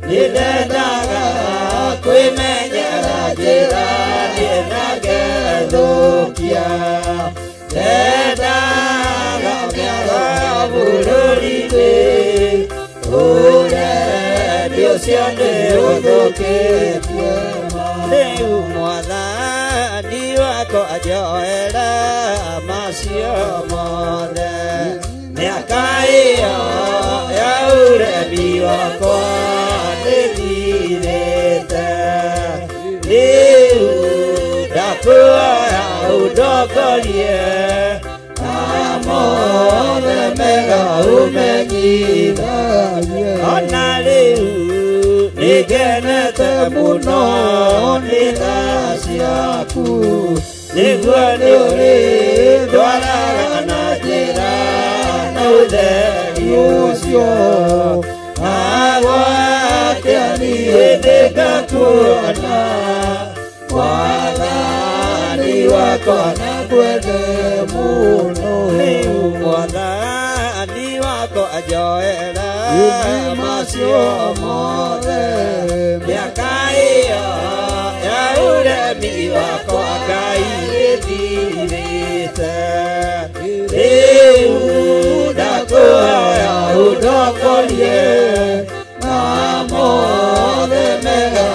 nĩ ndendaga kwĩmenyera njĩra na ngethũkia ndendaga mĩaga ya bũrũri-inĩ ũremi ũcio nĩ ũthũkĩtie rĩu mwathani wakwa njoera macio mothe mĩaka ĩyo ya ũremi wakwa ndĩthirĩte rĩu ndakwĩhoya ũndongorie na mothe mega ũmenyithagie ona rĩu nĩngenete mũno nĩ tha ciaku nĩguo nĩũrĩndwaraga na njĩra na ũtheri ũcio na gwake niĩ nĩngakuona mwathani wakwa na kwende mũno rĩu mwathani wakwa njoera macio mothe mĩaka ĩyo ya ũremi wakwa Ngai ndĩthirĩte rĩu ndakwĩhoya ũndongorie na mothe mega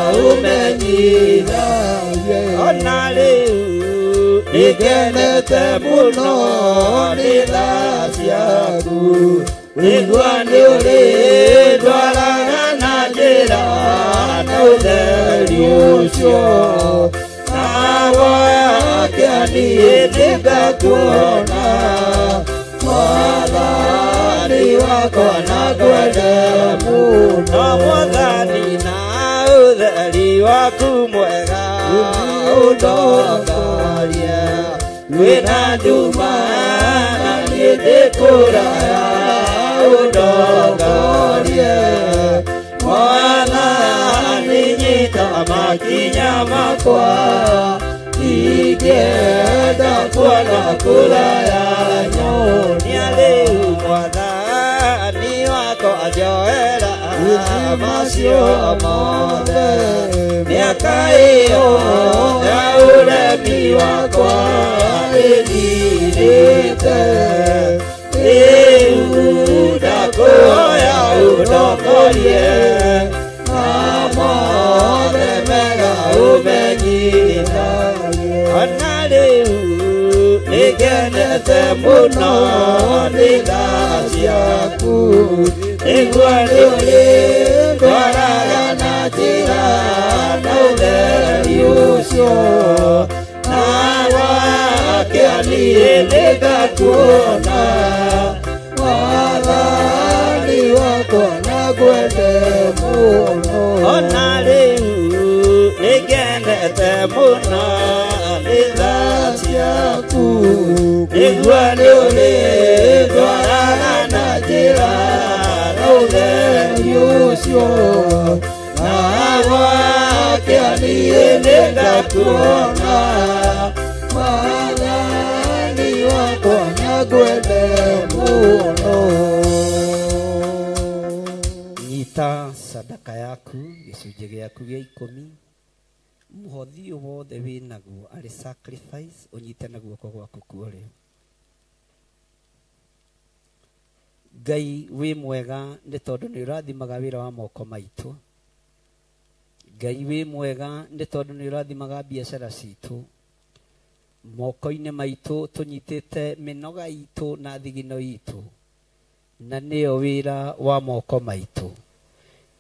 ũmenyithagie ona rĩu nĩngenete mũno nĩ tha ciaku nĩguo nĩũrĩndwaraga na njĩra na ũtheri ũcio na gwake niĩ nĩngakuona mwathani wakwa na kwende mũno mwathani na ũtheri waku mwega ũndongorie wĩna nduma na niĩ ndĩkũraya ũndongorie mwathani nyita makinya makwa ingĩenda kuona kũraya nyonia rĩu mwathani wakwa njoera macio mothe mĩaka ĩyo ya ũremi wakwa ĩthirĩte rĩu ndakwĩhoya ũndongorie na mothe mega ũmenyithagie ona rĩu nĩngenete mũno nĩ tha ciaku nĩguo nĩũrĩndwaraga na njĩra na ũtheri muno ona riu nigendete muno nithaciaku niguo niuri ndwaraga na njira na utheri ucio na gwakĩa niĩ nĩngakuona Mwathani wakwa nyangwende muno nyita sadaka yaku gĩcunjĩ gĩaku gĩa 10 mũhothi wothe wĩnaguo arĩ sacrifice ũnyite na guoko gwaku kuorĩo. Ngai wĩ mwega nĩ tondũ nĩ ũrathimaga wĩra wa moko maitũ. Ngai wĩ mwega nĩ tondũ nĩ ũrathimaga biacara citũ. Moko-inĩ maitũ tũnyitĩte mĩnoga itũ na thigino itũ, na nĩyo wĩra wa moko maitũ,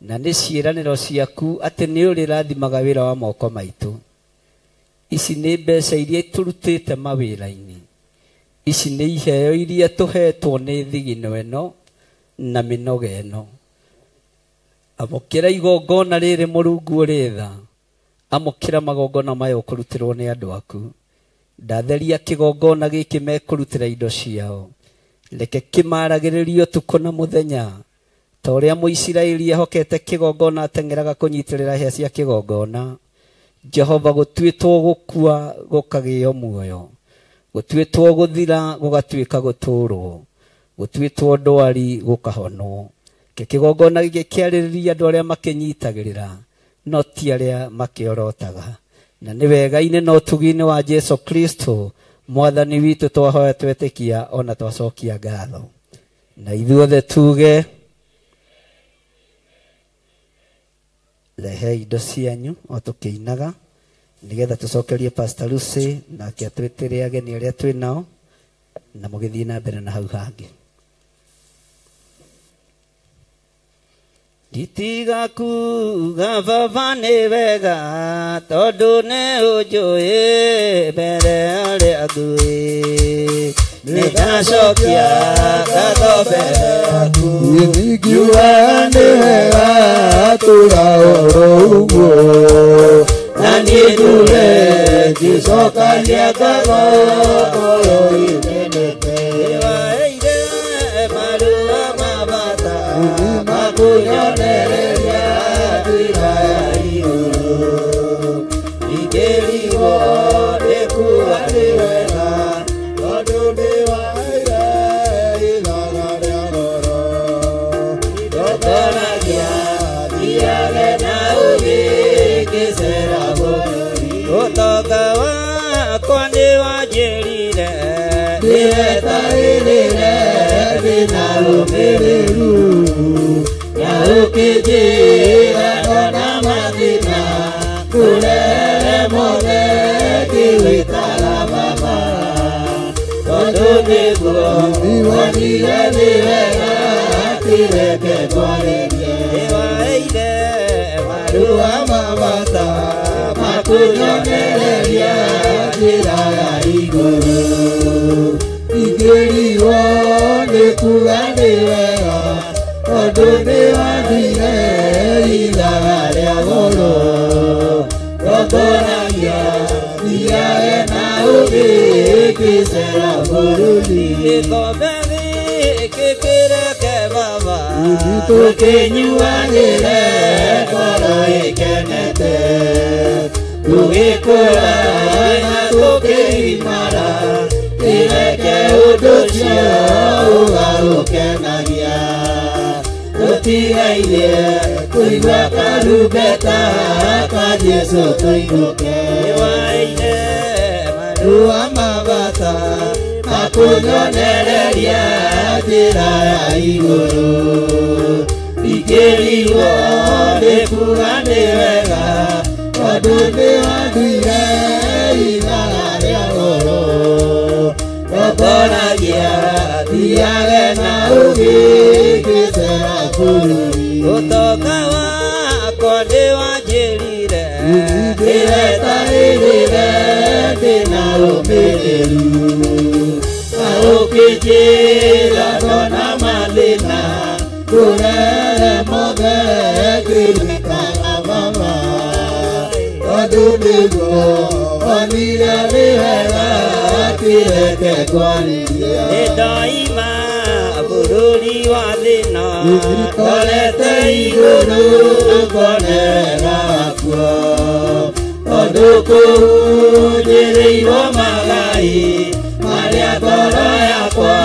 na nĩ ciĩranĩro ciaku atĩ nĩ ũrĩrathimaga wĩra wa moko maitũ. Ici nĩ mbeca iria tũrutĩte mawĩra-inĩ, ici nĩ iheo iria tũhetwo nĩ thigino ĩno na mĩnoga ĩno. Amũkĩra igongona rĩrĩ Mũrungu ũrĩ tha, amũkĩra magongona maya ũkũrutĩrwo nĩ andũ aku. Ndatheria kĩgongona gĩkĩ mekũrutĩra indo ciao, reke kĩmaragĩrĩrio ũtukũ na mũthenya, ta ũrĩa Mũisiraeli ahokete kĩgongona ateng'eraga kũnyitĩrĩra hĩa cia kĩgongona. Jehova, gũtuĩtwo gũkua gũkagĩo muoyo, gũtuĩtwo gũthira gũgatuĩka gũtũũrwo, gũtuĩtwo ndwari gũkahonwo. Kĩgongona gĩkĩ kĩarĩrĩria andũ arĩa makĩnyitagĩrĩra, no ti arĩa makĩorotaga. Na nĩ wega-inĩ na ũtugi-inĩ wa Jesu Kristo Mwathani witũ twahoya twetĩkia ona twacokia ngatho. Na ithuothe tuge rehe indo cianyu o tũkĩinaga, nĩgetha tũcokerie Pastor Lucy nake atwĩtĩre ageni arĩa twĩ nao, na mũgĩthiĩ na mbere na hau hangĩ. Itiga kuga baba nĩ wega tondũ nĩ ũnjũĩ mbere arĩa ngũĩ, nĩngacokia ngatho mbere yaku, ngiuga nĩ wega tũra oro ũguo, na niĩ nduge ngĩcokagia ngatho oro imenete. Waheire marũa ma bata makunyonereria njĩra ya igũrũ, ingĩrigwo nĩ kuga nĩ wega tondũ ndĩwaheire ithaga rĩa goro, ndongoragia thiage na ũgĩ ngĩcera bũrũri. Ũtonga wakwa nĩ wanjĩrire ndĩretarĩrĩre ndĩna rũmĩrĩru, na ũkĩnjĩra ndona mathĩna ngũrehere mothe ngĩwĩtaga baba, tondũ nĩguo wonire nĩ wega tireke twarĩrie. Nĩwaheire marũa ma bata makunyonereria njĩra ya igũrũ, ingĩrigwo nĩ kuga nĩ wega tondũ nĩwathire ithaga rĩa goro, ndongoragia thiage na ũgĩ ngĩcera bũrũri. Gĩkombe gĩkĩ kĩreke baba tũkĩnyuanĩre ngoro ĩkenete, tũgĩkũra na tũkĩimara, kĩreke ũndũ ũcio ũgarũkenagia. Tũtigaire kũigua karumbeta ka Jesũ tũinũke. Nĩwaheire marũa ma bata makunyonereria njĩra ya igũrũ, ingĩrigwo nĩ kuga nĩ wega tondũ nĩwanduire ithaga rĩa goro, ndongoragia thiage na ũgĩ ngĩcera bũrũri. Ũtonga wakwa nĩ wanjĩrire ndĩretarĩrĩre ndĩna rũmĩrĩru, na ũkĩnjĩra ndona mathĩna ngũrehere mothe wĩrutaga mama tondũ nĩguo onire nĩ wega atireke kwarĩria nĩ ndaima bũrũri wa thĩna ndorete igũrũ mbonera kuo tondũ kũu njĩrĩirwo magai marĩa ngoro yakwa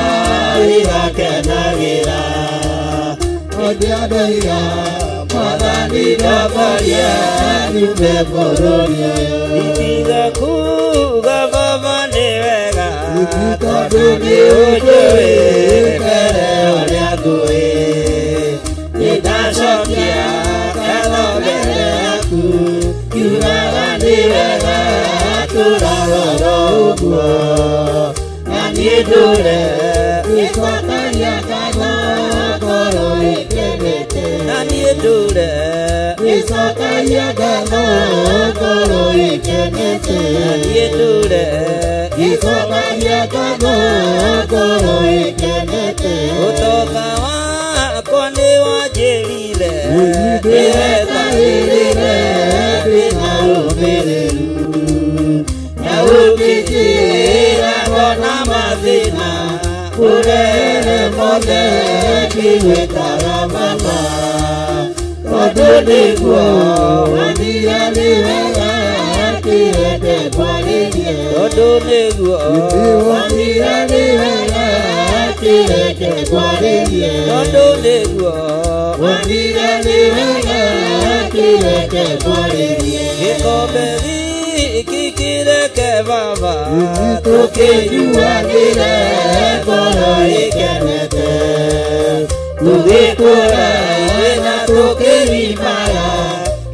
igakenagĩra ondiandoiga mwathani ndambaria nyume bũrũri ũyũ itiga kuga baba nĩ wega tondũ nĩ ũnjũĩ mbere ũrĩa ngũĩ nĩndacokia ngatho mbere yaku kiugaga nĩ wega tũrarora ũguo na niĩ ndũre gĩcokagia ngatho ngoro ĩkenete na niĩ ndũre gĩcokagia ngatho ngoro ĩkenete na niĩ ndũre gĩcokagia ngatho ngoro ĩkenete ũtonga wakwa nĩ wanjĩrire nĩwetagĩrĩre ndĩna rũmĩrĩru na ũngĩnjĩra ngona mathĩna ũrehere mothe ngĩgwĩtaga mama tondũ nĩguo wonire nĩ wega akĩende kwarĩrie tondũ nĩguo wonire nĩ wega akĩende kwarĩrie tondũ nĩguo wonire nĩ wega akĩende kwarĩrie gĩkombe gĩkĩ kĩreke baba tũkĩnyuagĩre ngoro ĩkenete tũgĩkũra na tũkĩrimara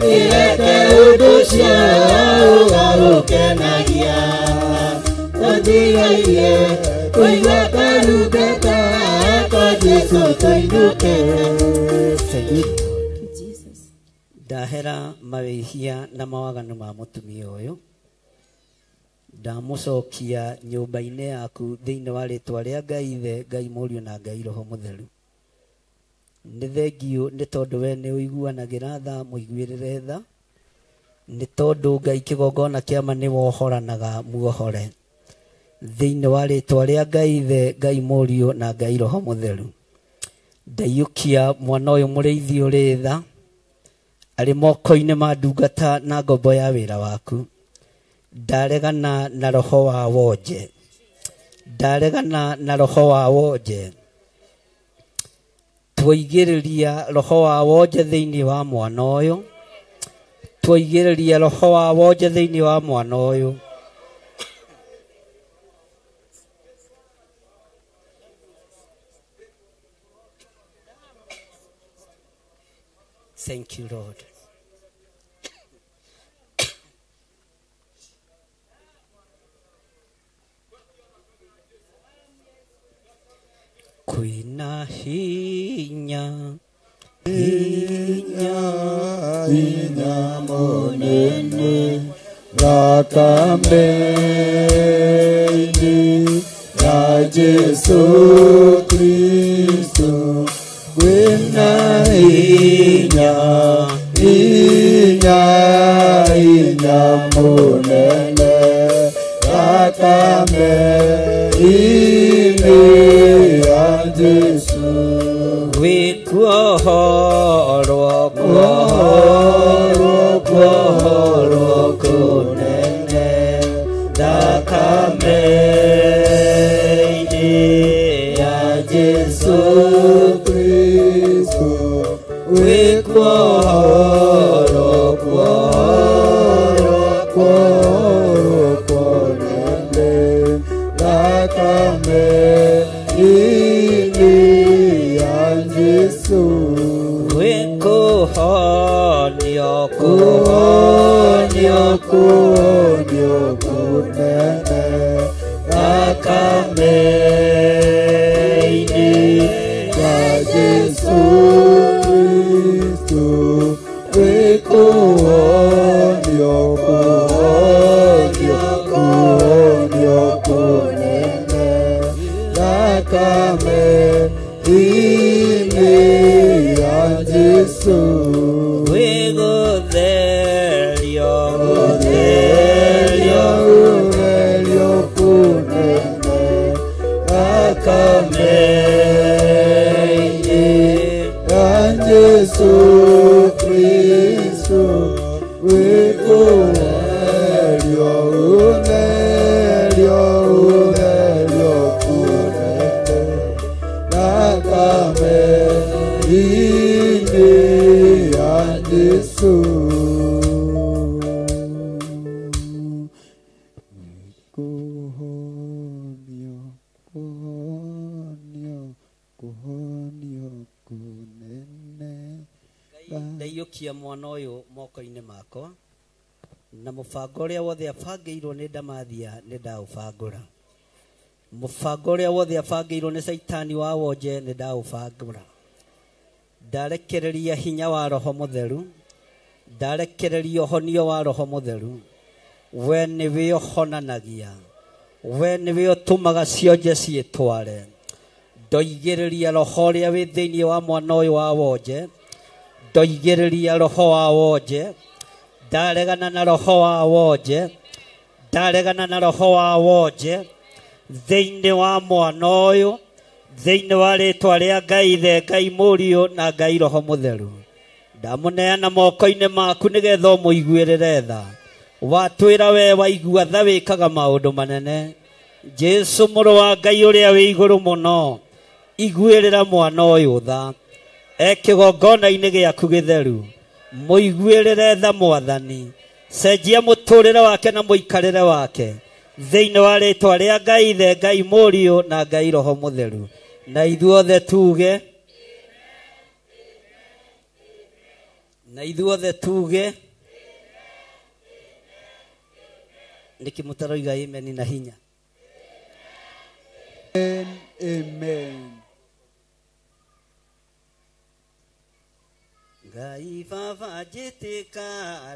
kĩreke ũndũ ũcio ũgarũkenagia tũthigaire kũigua karumbeta kwa Jesũ tũinũke ndahera mawĩhia na mawaganu ma mũtumia ũyũ ndamũcokia nyũmba-inĩ yaku thĩinĩ wa rĩtwa rĩa Ngai Ithe Ngai Mũriũ na Ngai Roho Mũtheru nĩ thengio nĩ tondũ we nĩ ũiguanagĩra tha mũiguĩrĩre tha nĩ tondũ Ngai kĩgongona kĩama nĩ wohoranaga muohore thĩinĩ wa rĩtwa rĩa Ngai Ithe Ngai Mũriũ na Ngai Roho Mũtheru ndaiyũkia mwana ũyũ mũrĩithi ũrĩ tha arĩ moko-inĩ ma ndungata na ngombo ya wĩra waku ndaregana na roho wa wonje ndaregana na roho wa wonje twaigĩrĩria roho wa wonje thĩinĩ wa mwana ũyũ twaigĩrĩria roho wa wonje thĩinĩ wa mwana ũyũ Thank you, Lord. Kwina hinya monene thakame-inĩ ya Jesũ Kristo kwĩna hinya mũnene thakame-inĩ ya Jesũ kuohorwo kũnene thakame-inĩ ya Jesũ Kristo kũnene thakame-inĩ ya Jesũ kuhonio kũnene thakame-inĩ ya Jesũ Kristo kuhonio kũnene thakame-inĩ ya Jesũ Ndaiyukia mwana uyu moko-ini makwa na mubango uria wothe abangirwo ni ndamathia ni ndaubangura mubango uria wothe abangirwo ni saitani wa wonje ni ndaubangura ndarekereria hinya wa roho mutheru ndarekereria honio wa roho mutheru we niwe honanagia we niwe utumaga cionje ciitware ndoigiriria roho uria wi thiini wa mwana uyu wa wonje ndoigiriria roho wa wonje ndaregana na roho wa wonje ndaregana na roho wa wonje thiini wa mwana uyu thiini wa ritwa ria Ngai the Ngai Mũriũ na Ngai roho mutheru ndamuneana moko-ini maku nigetha umuiguirire tha watwira we waigua tha wikaga maundu manene Jesu mũrũ wa Ngai uria wi iguru muno iguirira mwana uyu tha ekigongona-ini giaku githeru muiguirire tha mwathani cenjia muturire wake na muikarire wake thiini wa ritwa ria Ngai the Ngai Mũriũ na Ngai roho mutheru na ithuothe tuge niki mutaroiga amen na hinya amen. Ngai baba njitika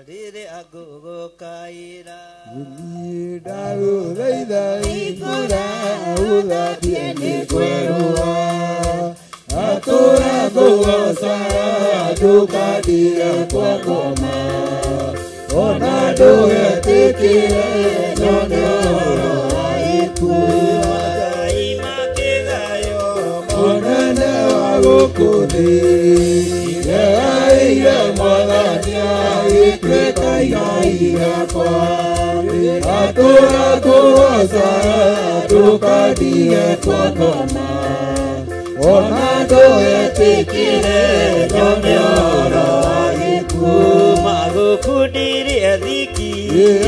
riri agugukaira ndaruthaitha igura uthambie ni kwerua atura ngugoca ndukathiĩ kwa ngoma ona ndũgetĩkĩre nyone ũhoro wa gĩkuũ Ngai makĩgayo mũnene wa gũkũ thĩ iregaire mwathania gĩtuĩka igai rĩakwa atũra ngũgoca ndũkathiĩ kwa ngoma ona ndũgetĩkĩre nyone ũhoro wa gĩkuũ magukundirie thiki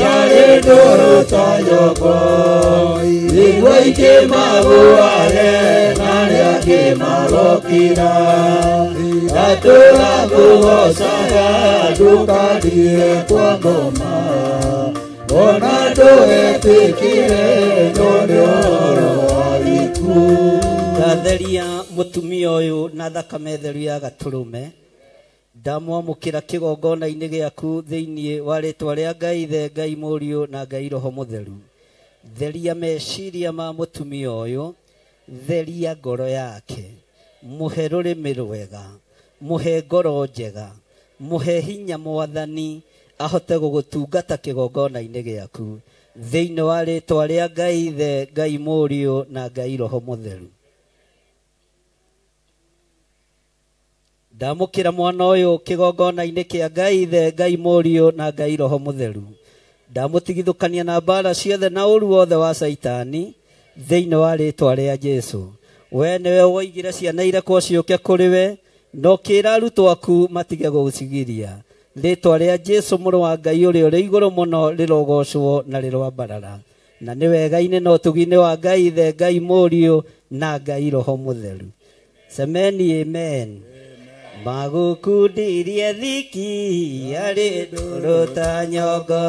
yarĩ ndũrũ ta nyongo igua ikĩmagũare na arĩa angĩ magokĩra atũra ngũgocaga ndũkathiĩ kwa ngoma ona ndũgetĩkĩre nyone ũhoro wa gĩkuũ ndatheria mutumia uyu na thakame theru ya gaturume ndamwamukira kigongona-ini giaku thiini wa ritwa ria Ngai the Ngai Mũriũ na Ngai roho mutheru theria meciria ma mutumia uyu theria ngoro yake muhe rurimi rwega muhe ngoro njega muhe hinya mwathani ahote gugutungata kigongona-ini giaku thiini wa ritwa ria Ngai the Ngai Mũriũ na Ngai roho mutheru ndamukira mwana uyu kigongona-ini kia Ngai the Ngai Mũriũ na Ngai roho mutheru ndamutigithukania na mbara ciothe na ũru wothe wa saitani thiini wa ritwa ria Jesu we niwe woigire ciana irekwo ciũke kũrĩ we no kĩra arutwo aku matige gũcigiria ritwa ria Jesu mũrũ wa Ngai ũrĩa ũrĩ igũrũ mũno rĩrogocwo na rĩrwambarara na nĩ wega-inĩ na ũtugi-inĩ wa Ngai the Ngai Mũriũ na Ngai roho mutheru semeni amen. Magukundirie thiki yarĩ ndũrũ ta nyongo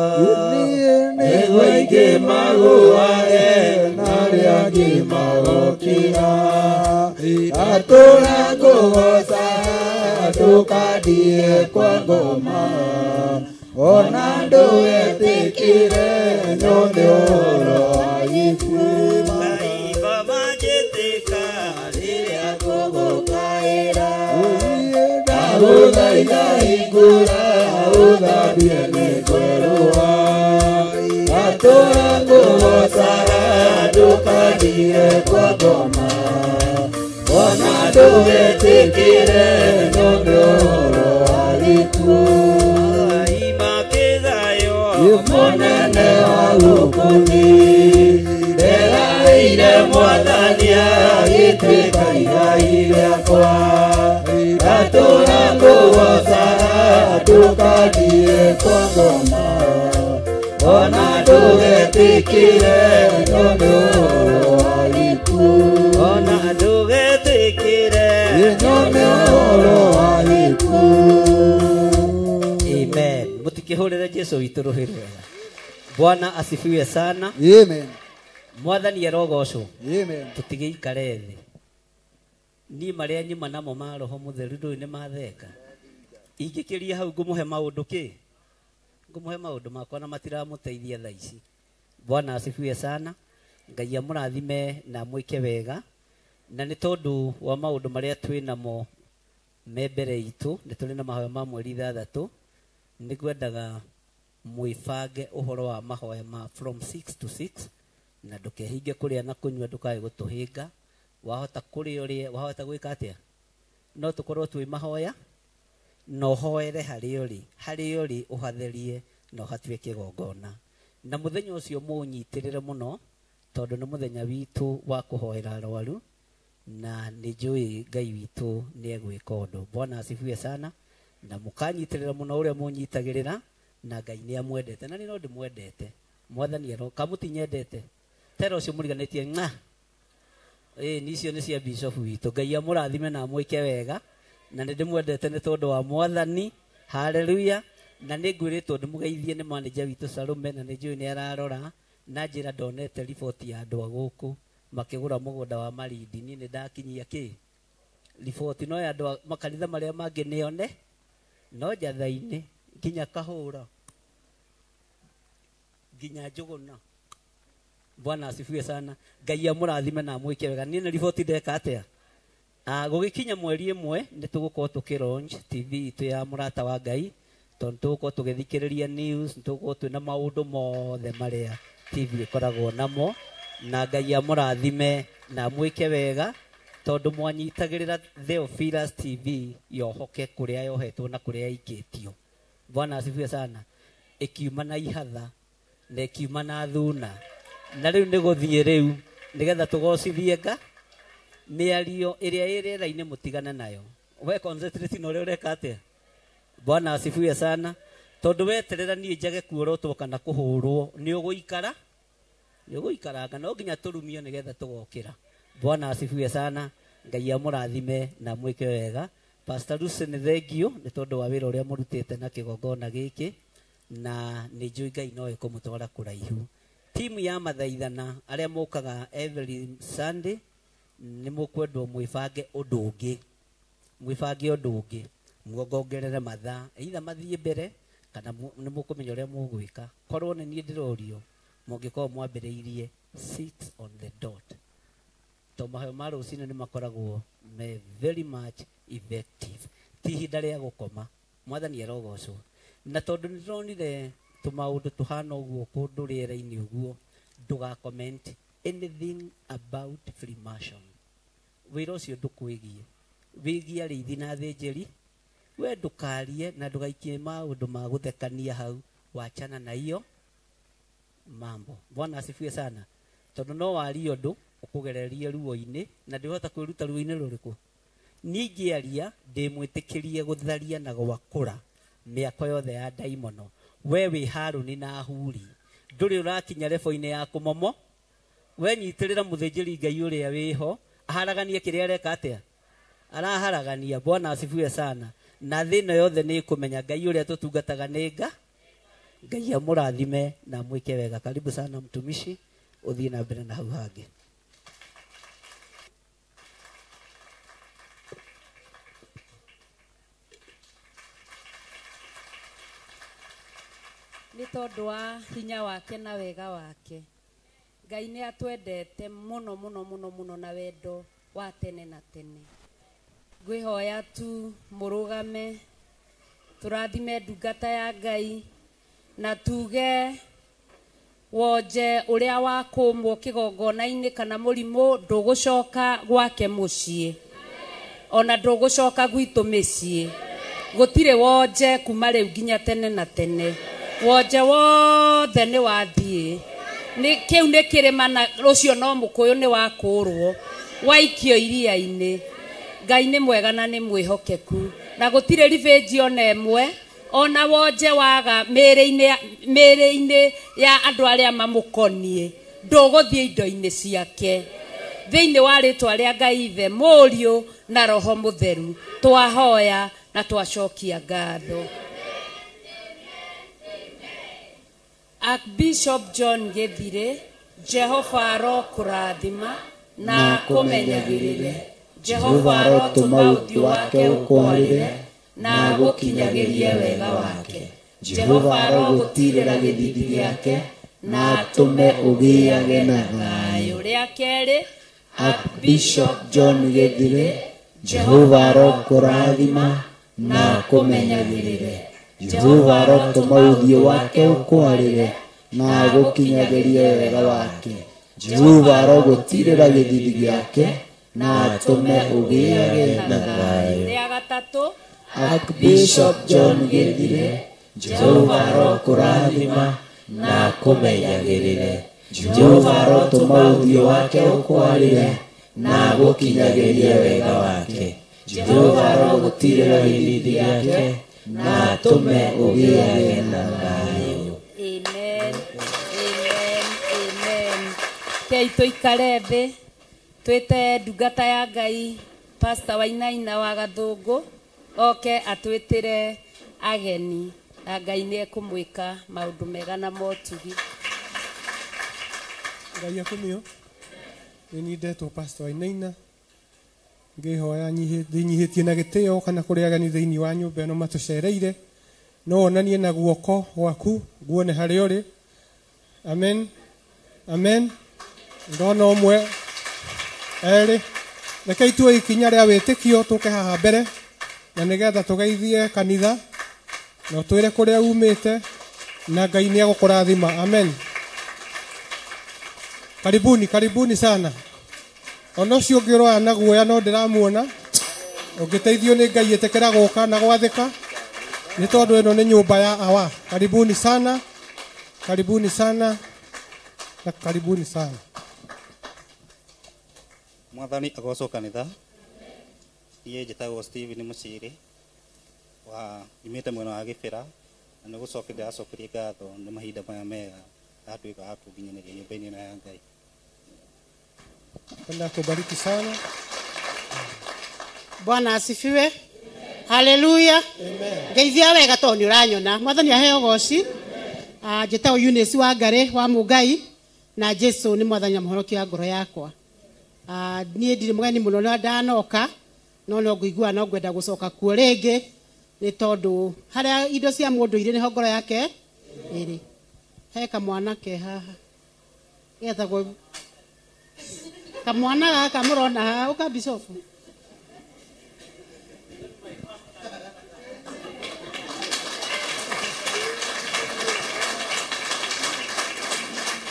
nĩguo ingĩmagũage na arĩa angĩ magokĩra atũra ngũgocaga ndũkathiĩ kwa ngoma ona ndũgetĩkĩre nyone ũhoro wa gĩkuũ Ngai baba njĩtĩka rĩrĩa ngũgũkaĩra ndagũthaitha hingũra ũthambie nĩ kwerũa atũra ngũgocaga ndũkathiĩ kwa ngoma ona ndũgetĩkĩre nyone ũhoro wa gĩkuũ Ngai munene wa gukuni ndegaire mwathania gituika igai riakwa atura kugocaga tukathiĩ kwa ngoma ona ndugetikire nyondo wa gĩkuũ ona ndugetikire nyondo wa gĩkuũ. Amen. Mutikihurire Jesu witũ rũhĩ rwega. Bwana asifiwe sana. Amen. Mwathani arogocwo. Amen. Tutigeikare thĩ. Ni marĩa nyuma namo ma roho mũtheru ndũĩ nĩ matheka. Ingĩkĩria hau ngũmũhe maũndũ kĩ? Ngũmũhe maũndũ makwa na matiramũteithia thaa ici. Bwana asifiwe sana. Ngai amũrathime na mwĩke wega. Na nĩ tondũ wa maũndũ marĩa twĩ namo me mbere itũ, nĩ tũrĩ na mahoya ma mweri 6. Nĩ ngwendaga mwĩbange ũhoro wa mahoya ma from 6 to 6 na ndũkehinge kũrĩa na kũnyua ndũkae gũtũhĩnga. Wahota kũrĩa ũrĩa wahota gwĩka atĩa? No tũkorwo twĩ mahoya na ũhoere harĩa ũrĩ ũhatherie na ũhatue kĩgongona. Na mũthenya ũcio mũnyitĩrĩre mũno tondũ nĩ mũthenya witũ wa kũhoera arwaru na nĩ njũĩ Ngai witũ nĩ egwĩka ũndũ. Bwana asifiwe sana. Na mũkanyitĩrĩra mũno ũrĩa mũnyitagĩrĩra na Ngai nĩ amwendete na nĩ no ndĩmwendete. Mwathani kamũtinyendete tera ũcio mũriganĩtie ng'a nicio nĩ cia bishop witũ. Ngai amũrathime na mwĩke wega na nĩ ndĩmwendete nĩ tondũ wa Mwathani. Haleluya. Na nĩ ngwĩrĩtwo ndĩmũgeithie nĩ manager witũ Salome na nĩ njũĩ nĩ ararora na njĩra ndonete riboti ya andũ a gũkũ makĩgũra mũgũnda wa Malindi. Niĩ nĩ ndakinyia kĩ riboti no ya andũ makanitha marĩa mangĩ nĩone no njatha-inĩ nginya Kahũra nginya Njũgũna. Bwana asifiwe sana. Ngai amũrathime na mwĩke wega. Niĩ nĩ riboti ndeka atĩa? Gũgĩkinya mweri 1 nĩ tũgũkorwo tũkĩlaunch TV itũ ya mũrata wa Ngai tondũ tũgũkorwo tũgĩthikĩrĩria news, nĩ tũgũkorwo twĩna maũndũ mothe marĩa TV ĩkoragwo namo. Na Ngai amũrathime na mwĩke wega tondũ mwanyitagĩrĩra Theophilus TV yohoke kũrĩa yohetwo na kũrĩa ikĩtio. Bwana asifiwe sana. Ĩkiuma na ihatha na ĩkiuma na thuna na rĩu nĩ gũthiĩ rĩu nĩgetha tũgocithie Nga mĩario ĩrĩa ĩrĩra-inĩ mũtigane nayo. We concentrate na ũrĩa ũreka atĩa? Bwana asifiwe sana. Tondũ weterera niĩ njage kuorotwo kana kũhũrwo nĩ ũgũikaranga no nginya tũrumio nĩgetha tũgokĩra. Bwana asifiwe sana. Ngai amũrathime na mwĩke wega. Pastor Lucy nĩ thengio nĩ tondũ wa wĩra ũrĩa mũrutĩte na kĩgongona gĩkĩ na nĩ njũĩ Ngai no ekũmũtwara kũraihu. Timu ya mathaithana arĩa mũkaga every Sunday nĩ mũkwendwo mwĩbange ũndũ ũngĩ muongongerere mathaa either mathiĩ mbere kana nĩ mũkũmenya ũrĩa mũgwĩka. Korwo nĩ niĩ ndĩrorio mũngĩkorwo mwambĩrĩirie 6 on the dot. To mahoya ma rũcinĩ nĩ makoragwo very much effective. Ti ihinda rĩa gũkoma. Mwathani arogocwo. Na tondũ nĩ ndĩronire tũmaũndũ tũhana ũguo kũndũ rĩera-inĩ ũguo ndũgacomment anything about Freemason. Wĩra ũcio ndũkwĩgie wĩgie arĩithi na athĩnjĩri. We ndũkarie na ndũgaikie maũndũ ma gũthekania hau. Wachana na hiyo mambo. Bwana asifiwe sana. Tondũ no waria ũndũ ũkũgererie ruo-inĩ na ndĩhota kwĩruta ruo-inĩ rũrĩkũ. Ningĩ aria ndĩmwĩtĩkĩrie gũtharia na gwakũra mĩako yothe ya ndaimono. We wĩ Harũni na Ahuri ndũrĩ ũrakinya lebo-inĩ ya kũmomo. We nyitĩrĩra mũthĩnjĩri Ngai ũrĩa wĩho aharaganie kĩrĩa areka atĩa? Araharagania. Bwana asifiwe sana. Na thĩna yothe nĩ kũmenya Ngai ũrĩa tũtungataga nĩ Ngai amũrathime na mwĩke wega. Karibu sana mtumishi, ũthiĩ na mbere na hau hangĩ. Nĩ tondũ wa hinya wake na wega wake Ngai nĩ atwendete mũno mũno mũno mũno na wendo wa tene na tene. Ngwĩhoya tu mũrũgame tũrathime ndungata ya Ngai na tuge wonje ũrĩa wakũmwo kĩgongona-inĩ kana mũrimũ ndũgũcoka gwake mũciĩ ona ndũgũcoka gwitũ mĩciĩ. Gũtirĩ wonje kuma rĩu nginya tene na tene. wonje wothe nĩ wathiĩ nĩ kĩu nĩ kĩrĩma na rũcio no mũkũyũ nĩ wakũrwo waikio iria-inĩ. Ngai nĩ mwega na nĩ mwĩhokeku na gũtirĩ ribĩnji ona ĩmwe ona wonje waga mĩĩrĩ-inĩ ya andũ arĩa mamũkoniĩ ndũgũthiĩ indo-inĩ ciake. Thĩinĩ wa rĩtwa rĩa Ngai Ithe, Mũriũ na Roho Mũtheru twahoya na twacokia ngatho. Archbishop John Githire, Jehova arokũrathima na akũmenyagĩrĩre. Jehova arotũma ũthiũ wake ũkwarĩre na agũkinyagĩrie wega wake. Jehova arogũtirĩra gĩthithi gĩake na atũme ũgĩage na thayũ. Rĩa kerĩ, Archbishop John Githire, Jehova arokũrathima na akũmenyagĩrĩre. Jehova arotũma ũthiũ wake ũkwarĩre na agũkinyagĩrie wega wake. Jehova arogũtirĩra gĩthithi gĩake na atũme ũgĩage na thayũ. Rĩa gatatũ, Archbishop John Githire, Jehova arokũrathima na akũmenyagĩrĩre. Jehova arotũma ũthiũ wake ũkwarĩre na agũkinyagĩrie wega wake. Jehova arogũtirĩra gĩthithi gĩake na atũme ũgĩage na thayũ. Amen, amen, amen. Kei tũikare thĩ twĩte ndungata ya Ngai Pastor Wainaina wa Gathũngũ oke atwĩtĩre ageni na Ngai nĩ ekũmwĩka maũndũ mega na motugi. Ngai akumio nĩ ndetwo Pastor Wainaina ngĩhoya nyihĩtie na gĩtĩo kana kũrĩ ageni thĩinĩ wa nyũmba ĩno matũcereire no onanie na guoko gwaku nguone harĩa ũrĩ. Amen, amen. Ndona ũmwe erĩ rekei tuoe ikinya rĩa wĩtĩkio tũke haha mbere na nĩgetha tũgeithie kanitha na twĩre kũrĩa umĩte na Ngai nĩ agũkũrathima. Amen. Karibuni, karibuni sana. Ona ũcio ũngĩ ũroya na guoya no ndĩramuona ũngĩteithio nĩ Ngai etĩkĩra gũka na gwathĩka nĩ tondũ ĩno nĩ nyũmba ya awa. Karibuni sana, karibuni sana na karibuni sana. Mwathani agocwo kanitha. Niĩ njĩtagwo Stephen Mũciri wa nyumĩte mwena wa Gĩbĩra na nĩ gũcokia ndĩracokeria ngatho nĩ mahinda maya mega atuĩka wa kũnginyanĩria nyũmba-inĩ ĩno ya Ngai. Penda kubariki sana. Bwana asifiwe. Haleluya. Ngeithia wega tondũ nĩ ũranyona. Mwathani aheo goci. Njĩtagwo Eunice wa Ngare wa Mũngai na Jesu nĩ mwathani mũhonokia wa ngoro yakwa. Niĩ ndirĩ mũgeni mũno na ndanoka no no ngũigua no ngwenda gũcoka kuo rĩngĩ nĩ tondũ harĩa indo cia mũndũ irĩ nĩho ngoro yake ĩrĩ. He kamwanake haha getagwo kamwana gaka mũrona haha ũka Bishop.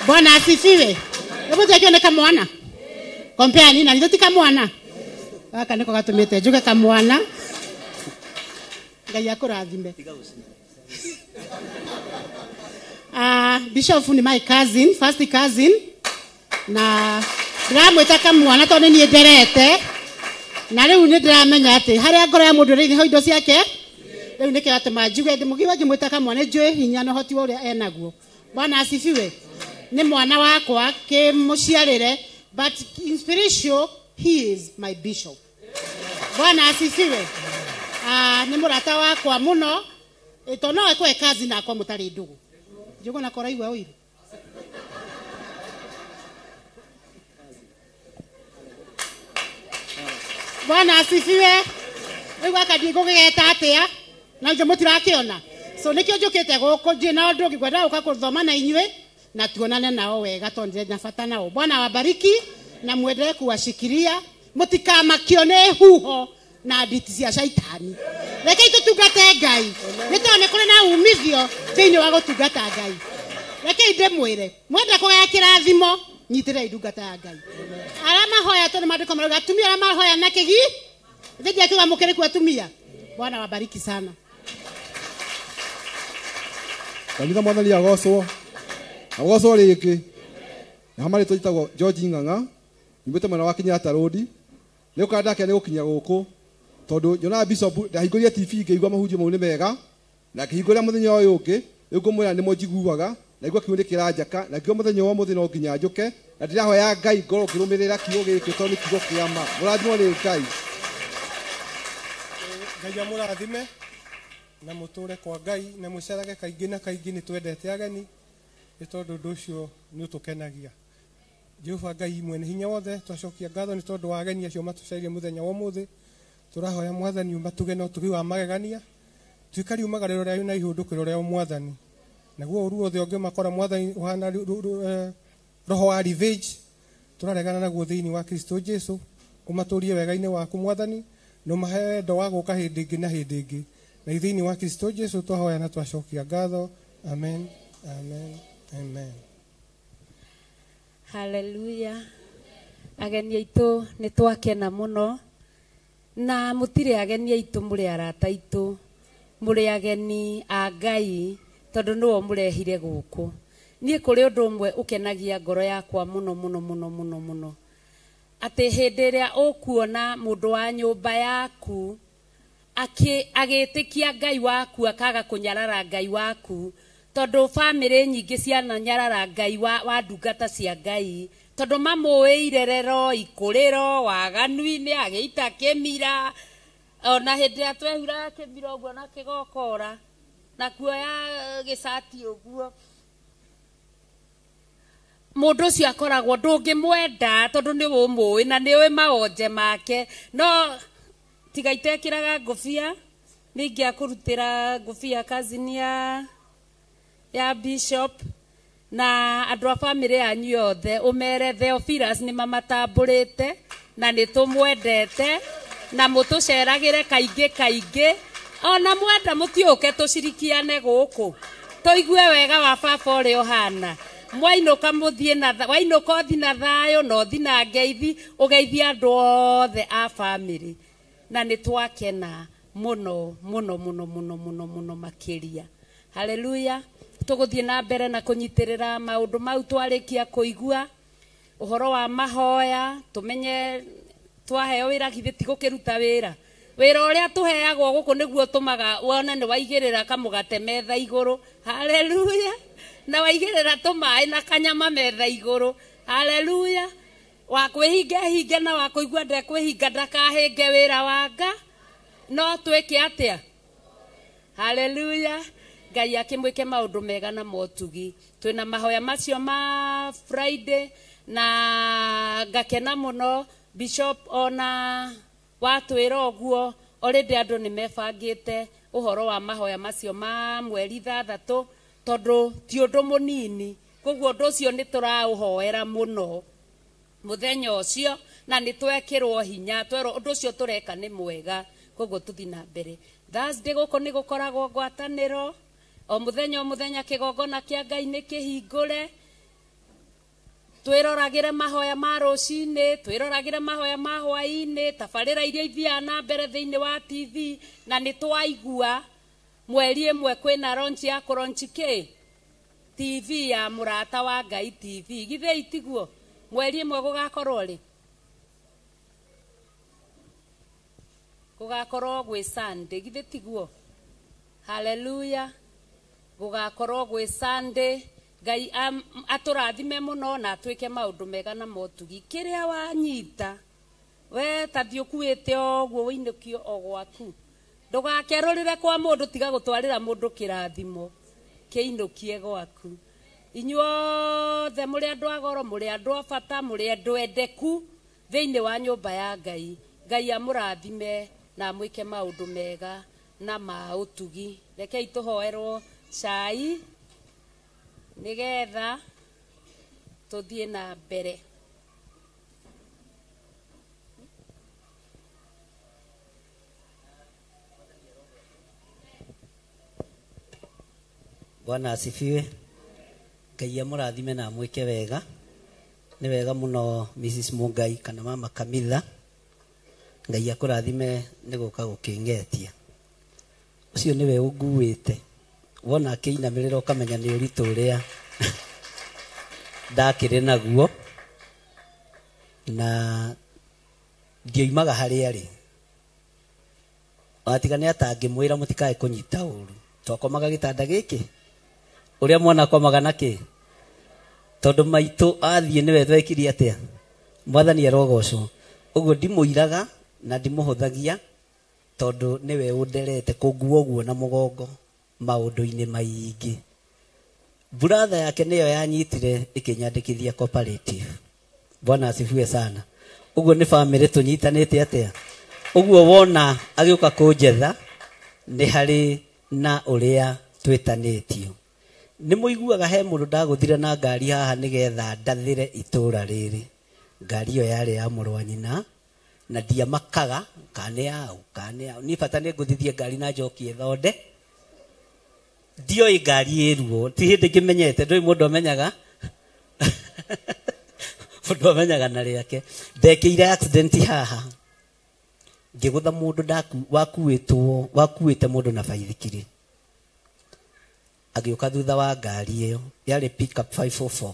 Bwana asifiwe. Hebu tuone kamwana. Compare nini na ndio kamwana. Gaka niko gatumite njuge kamwana. Ngai akũrathime. Bishop ni my cousin, first cousin. Na ndĩramwĩta kamwana tondũ nĩ nderete. Na rĩu nĩ ndĩramenya atĩ harĩa ngoro ya mũndũ rĩrĩ ho indo ciake. Rĩu nĩ kĩratũma njuge ndĩmũgiwa ngĩmwĩta kamwana njũĩ hinya na ũhoti ũrĩa enaguo. Bwana asifiwe. Ni mwana wakwa kĩmũciarĩre but in spiritual he is my bishop. Bwana asifiwe. Ni mũrata wakwa mũno to no ekwe kazi na akwa mũtarĩ ndugu. Njugo na kora igwa ũiru. Bwana asifiwe. Rĩu akathiĩ gũgĩgeta atĩa na nje mũtirakĩona. So nikio njũkĩte gũkũ nje na ũndũ ngĩkwenda gũka gũthoma na inyuĩ na tuonane nao wega tondũ nĩ bata nao. Bwana wabariki na muendelee kuwashikilia mutikamakio nĩ huho na nditi cia shaitani. Rekei tutungate Ngai. Nĩtone kũrĩ na umithio thĩinĩ wa gũtungata Ngai. Rekei ndĩmwĩre mwenda kũgaya kĩrathimo nyitĩrĩrai ndungata ya Ngai. Arĩa mahoya tondũ maandĩko marauga atumia arĩa mahoya na kĩgi thĩinĩ akiuga mũkĩrĩ kwa atumia. Bwana wabariki sana. kanitha mwathani agocwo agocwo rĩngĩ na hamari twĩtagwo George Ng'ang'a nyumĩte mwena wa Kenyatta Road nĩ ũkandake nĩ gũkinya gũkũ tondũ Jona Bishop ndahingũrire TV ngĩigua mahunjio mau nĩ mega na ngĩhingũrĩra mũthenya ũyũ ũngĩ rĩu ngũmwĩra nĩ mũnjiguaga na igua kiugo kĩranjaka na ngĩo mũthenya wa mũthenya no nginya njũke na ndĩrahoya Ngai ngorwo ngĩrũmĩrĩra kiugo gĩkĩ tondũ nĩ kiugo kĩa ma mũrathimwo nĩ Ngai. Ngai amũrathime na mũtũre kwa Ngai na mũcerage kaingĩ na kaingĩ nĩ twendete ageni nĩ tondũ ũndũ ũcio nĩ ũtũkenagia. Jehova Ngai mwene hinya wothe twacokia ngatho nĩ tondũ wa ageni acio matũcairie mũthenya wa ũmũthĩ. Tũrahoya mwathani matuge no tugi wa magegania tuikari umagarĩro rĩa na ihũndũkĩro rĩa mwathani naguo ũru wothe ũngĩ makora mwathani ũhana roho wa revenge tũraregana naguo thĩinĩ wa Kristo Jesu ũmatũrie wega-inĩ waku mwathani no mahe wendo wa gũka hĩndĩ ĩngĩ na hĩndĩ ĩngĩ na thĩinĩ wa Kristo Jesu twahoya na twacokia ngatho. Amen, amen, amen. Hallelujah. Ageni aitũ nĩ twakena mũno na mũtirĩ ageni aitũ mũrĩ arata aitũ mũrĩ ageni a Ngai tondũ nĩwe mũrehire gũkũ. Niĩ kũrĩ ũndũ ũmwe ũkenagia ngoro yakwa mũno mũno mũno mũno mũno atĩ hĩndĩ ĩrĩa ũkuona mũndũ wa nyũmba yaku agĩtĩkia Ngai waku akaga kũnyarara Ngai waku tondũ bamĩrĩ nyingĩ ciananyarara Ngai wa ndungata cia Ngai tondũ mamũĩire rero ikũrĩro waganu-inĩ agĩita kĩmira ona hĩndĩ ĩrĩa twehuraga kĩmira ũguo na kĩgokora na kuoya gĩcati ũguo mũndũ ũcio akoragwo ndũngĩmwenda tondũ nĩ ũmũĩ na nĩ ũĩ maonje make no tiga itekĩraga ngũbia ningĩ akũrutĩra ngũbia kazini ya Bishop na andũ a bamĩrĩ yanyu yothe ũmere Theophilus nĩ mamatambũrĩte na nĩ tũmwendete na mũtũceragĩre kaingĩ kaingĩ ona mwenda mũtiũke tũcirikiane gũkũ tũigue wega wa baba ũrĩa ũhana mwainũka mũthiĩ na wainũka ũthi na thayũ na ũthi na ngeithi ũgeithie andũ othe a bamĩrĩ na nĩ twakena mũno mũno mũno mũno mũno mũno makĩria. Haleluya. Tũgũthiĩ na mbere na kũnyitĩrĩra maũndũ mau twarĩkia kũigua ũhoro wa mahoya tũmenye twaheo wĩra githĩ ti gũkĩruta wĩra ũrĩa tũheagwo gũkũ nĩguo tũmaga wona nĩ waigĩrĩra kamũgate metha igũrũ. Haleluya. Na waigĩrĩra tũmaĩ na kanyama metha igũrũ. Haleluya. Wakwĩhinga hinge na wakũigua ndekwĩhinga ndakahĩnge wĩra wanga no twĩke atĩa. Haleluya. Ngai akĩmwĩke maũndũ mega na motugi. Twĩna mahoya macio ma Friday na ngakena mũno Bishop ona watwĩra ũguo already andũ nĩ mebangĩte ũhoro wa mahoya macio ma mweri 3 tondũ ti ũndũ mũnini koguo ũndũ ũcio nĩ tũraũhoera mũno mũthenya ũcio na nĩ twekĩrwo hinya twerwo ũndũ ũcio tũreka nĩ mwega koguo tũthi na mbere. Thursday gũkũ nĩ gũkoragwo ngwatanĩro o mũthenya kĩgongona kĩa Ngai nĩ kĩhingũre twĩroragĩre mahoya ma rũcinĩ twĩroragĩre mahoya ma hwaĩ-inĩ tabarĩra iria ithiaga na mbere thĩinĩ wa TV na nĩ twaigua mweri ĩmwe kwĩna launch ya kũronchi TV ya mũrata wa Ngai TV githĩ itiguo mweri ĩmwe gũgakorwo rĩ gũgakorwo gwĩ Sunday githĩ tiguo. Haleluya. Gũgakorwo gwĩ Sunday. Ngai atũrathime mũno na atwĩke maũndũ mega na motugi. Kĩrĩa wanyita we tathi ũkuĩte ũguo wĩinũkio o gwaku ndũgakerũrĩre kwa mũndũ tiga gũtwarĩra mũndũ kĩrathimo kĩinũkie gwaku. Inyuothe mũrĩ andũ a goro mũrĩ andũ a bata mũrĩ andũ endeku thĩinĩ wa nyũmba ya Ngai. Ngai amũrathime na amwĩke maũndũ mega na ma ũtugi. Rekei tũhoerwo cai nigetha tũthiĩ na mbere. Bwana asifiwe. Ngai amũrathime na amwĩke wega. Nĩ wega mũno Mrs. Mungai kana mama Kamila. Ngai akũrathime nĩ gũka gũkĩngetia. Ũcio nĩwe ũnguĩte wona akĩinamĩrĩra ũkamenya nĩ ũritũ ũrĩa ndakĩrĩ naguo, na ndioimaga harĩa arĩ. Watiga nĩ atangĩmwĩra mũtikae kũnyita ũru, twakomaga gĩtanda gĩkĩ ũrĩa mwana akomaga nakĩ, tondũ maitũ athiĩ nĩwe twekire atĩa, Mwathani arogocwo. Ũguo ndimũiraga na ndimũhũthagia, tondũ nĩwe ũnderete kũngua ũguo na mũgongo maũndũ-inĩ maingĩ. Brother yake nĩyo yanyitire ĩkĩnyandĩkithia cooperative. Bwana asifiwe sana. Ũguo nĩ family tũnyitanĩte atĩa. Ũguo wona agĩũka kũnjetha nĩ harĩ na ũrĩa twĩtanĩtio. Nĩ mũiguaga he mũndũ ndagũthire na ngari haha nĩgetha ndathĩre itũũra rĩrĩ. Ngari ĩyo yarĩ ya mũrũ wa nyina na ndiamakaga kane yao. Niĩ bata nĩ ngũthithie ngari na njokie thonde. Ndioĩ ngari ĩruo, ti hĩndĩ ngĩmenyete, ndũĩ mũndũ amenyaga mũndũ amenyaga na rĩake. Ndekĩire accident haha, ngĩgũtha mũndũ wakuĩte mũndũ na baithikiri, agĩũka thutha wa ngari ĩyo, yarĩ pickup 544,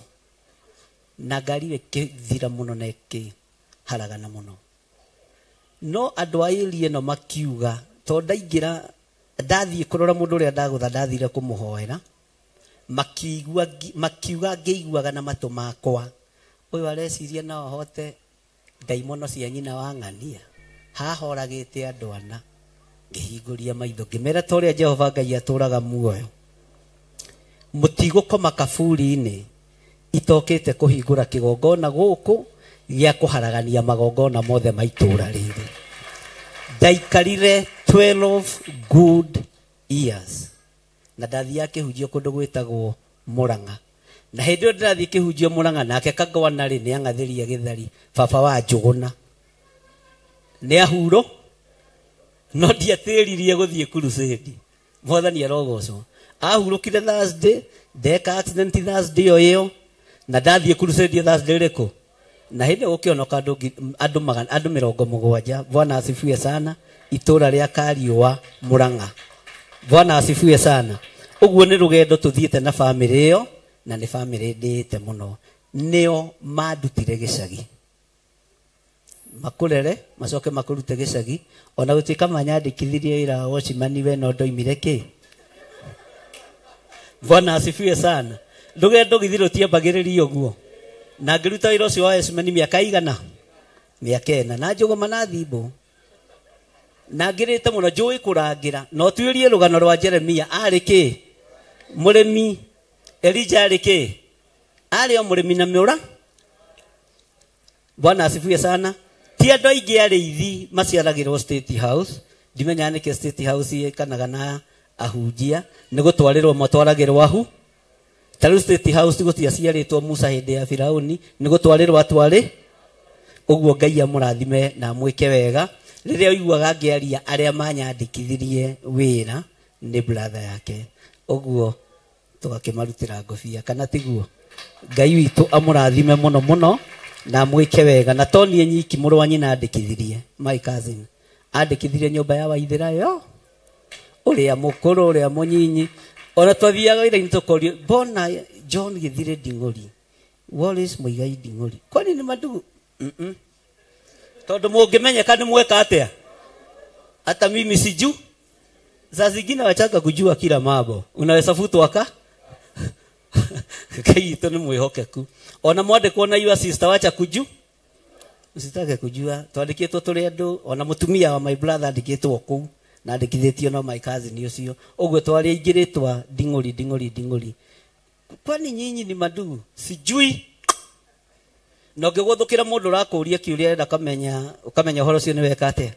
na ngari ĩyo ĩkĩthira mũno na ĩkĩharagana mũno. No andũ a ĩri ĩno makiuga, tondũ ndaingĩra ndathiĩ kũrora mũndũ ũrĩa ndagũtha, ndathire kũmũhoera, makiuga ngĩiguaga na matũ makwa, ũyũ areciria no ahote ndaimono cia nyina wa ng'ania, hahoragĩte andũ ana. Ngĩhingũria maitho ngĩmera ta ũrĩa Jehova Ngai atũraga muoyo, mũtigũkoma kaburi-inĩ itokĩte kũhingũra kĩgongona gũkũ gĩa kũharagania magongona mothe ma itũũra rĩrĩ. Ndaikarire 12 good years na ndathiaga kĩhunjio kũndũ gwĩtagwo Mũrang'a, na hĩndĩ ĩyo ndĩrathiĩ kĩhunjio Mũrang'a nake kagwana rĩ nĩ ang'athĩria gĩthari, baba wa Njũgũna nĩ ahuro, no ndiatĩririe gũthiĩ crusade. Mwathani arogocwo. Ahurũkire Thursday, ndeka accident Thursday ĩyo, na ndathiĩ crusade Thursday rĩkũ, na hĩndĩ gũkĩonoka andũ 70. Bwana asifiwe sana. Itũũra rĩa Kariũa Mũrang'a. Bwana asifiwe sana. Ũguo nĩ rũgendo tũthiĩte na family ĩyo, na nĩ family ndĩĩte mũno. Nĩo mandutire gĩcagi, makũrere macoke makũrute gĩcagi, ona gũtuĩka manyandĩkithirie wĩra wa wacimani, we no ndoimire kĩ. Bwana asifiwe sana. Rũgendo githĩ rũtiambagĩrĩria ũguo, na ngĩruta wĩra ũcio wa wacimani mĩaka igana, mĩaka 4, na Njũgũma na Thimbũ, na ngĩrĩte mũno njũĩ kũrangĩra. No tuĩrie rũgano rwa Jeremia, arĩ kĩ? Mũrĩmi. Elija arĩ kĩ? Arĩ o mũrĩmi na mĩũra. Bwana asifiwe sana. Ti andũ aingĩ arĩithi maciaragĩrwo State House. Ndimenya nĩkĩ State House ĩkanaga na ahunjia, nĩ gũtwarĩrwo matwaragĩrwo ahu. Tarĩu State House gũtiaciarĩtwo Musa hĩndĩ ya Firaũni, nĩ gũtwarĩrwo atwarĩ. Ũguo Ngai amũrathime na mwĩke wega. Rĩrĩa ũiguaga ngĩaria arĩa manyandĩkithirie wĩra nĩ brother yake, ũguo tũgakĩmarutĩra ngũbia, kana tiguo. Ngai witũ amũrathime mũno mũno na mwĩke wega. Na to niĩ nyiki, mũrũ wa nyina andĩkithirie, my cousin andĩkithirie nyũmba ya Waithĩra yo, ũrĩa mũkũrũ ũrĩa mũnyinyi. Ona twathiaga wĩra-inĩ tũkorio, mbona John Gĩthire Nding'ũri, Wallace Mũigai Nding'ũri, kwani nĩ mandugu? Tondũ mũngĩmenyeka nĩ mweka atĩa. Hata mimi siju, saa zingine wachaka kujua kila mambo, unaweza futwa ka Ngai witũ nĩ mwĩhokeku. Ona mwandĩkwo na your sister wacha kuju, usitake kujua. Twandĩkĩtwo tũrĩ andũ, ona mũtumia wa my brother andĩkĩtwo kũu, na andĩkithĩtio no my cousin ũcio. Ũguo twarĩ aingĩrĩtwa Nding'ũri. Kwani nyinyi ni mandugu? Sijui. Na ũngĩgũthũkĩra mũndũ ũrakũria kĩũria enda ũkamenya ũhoro ũcio nĩ weka atĩa,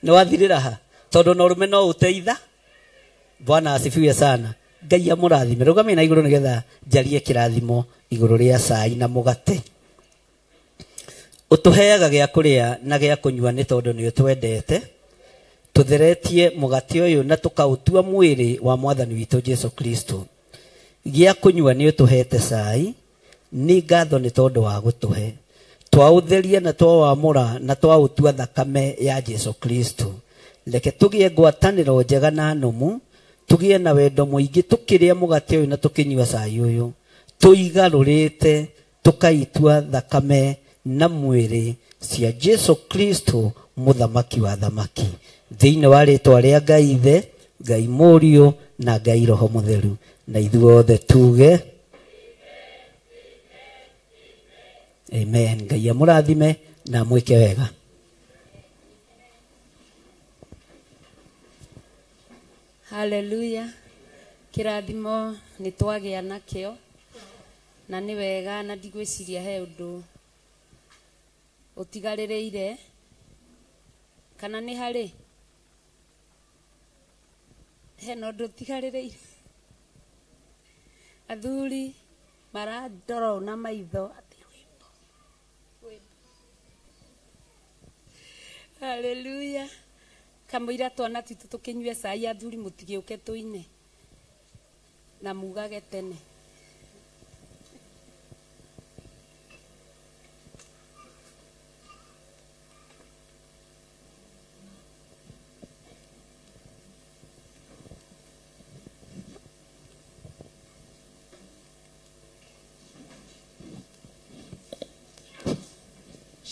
nĩ wathirĩra ha, tondũ na ũrũme no ũteitha. Bwana asifiwe sana. Ngai amũrathime. Rũgamia na igũrũ nĩgetha njarie kĩrathimo igũrũ rĩa cai na mũgate. Ũtũheaga gĩa kũrĩa na gĩa kũnyua nĩ tondũ nĩ ũtwendete. Tũtheretie mũgate ũyũ na tũkaũtua mwĩrĩ wa Mwathani witũ Jesu Kristo. Gĩa kũnyua nĩ ũtũhete cai, nĩ ngatho nĩ tondũ wa gũtũhe. Twaũtheria na twawamũra na twaũtua thakame ya Jesu Kristo. Reke tũgĩe ngwatanĩro njega na nũmu, tugie na wendo muingi tukiria mugate uyu na tukinyua cai uyu tuigarurite tukaitua thakame na mwiri cia Jesu Kristo muthamaki wa thamaki thiini wa ritwa ria Ngai Ithe, Ngai Murio na Ngai Roho Mutheru, na ithuothe tuge amen. Ngai amurathime na mwike wega. Haleluya. Kirathimo ni twagia nakio na ni wega na ndigwiciria he undu utigaririire kana ni hari he no ndu utigaririire athuri marandoro na maitho ati wimbo. Haleluya. Kamuira twana titu tukinyue cai athuri mutigiuke tuine na mugage tene.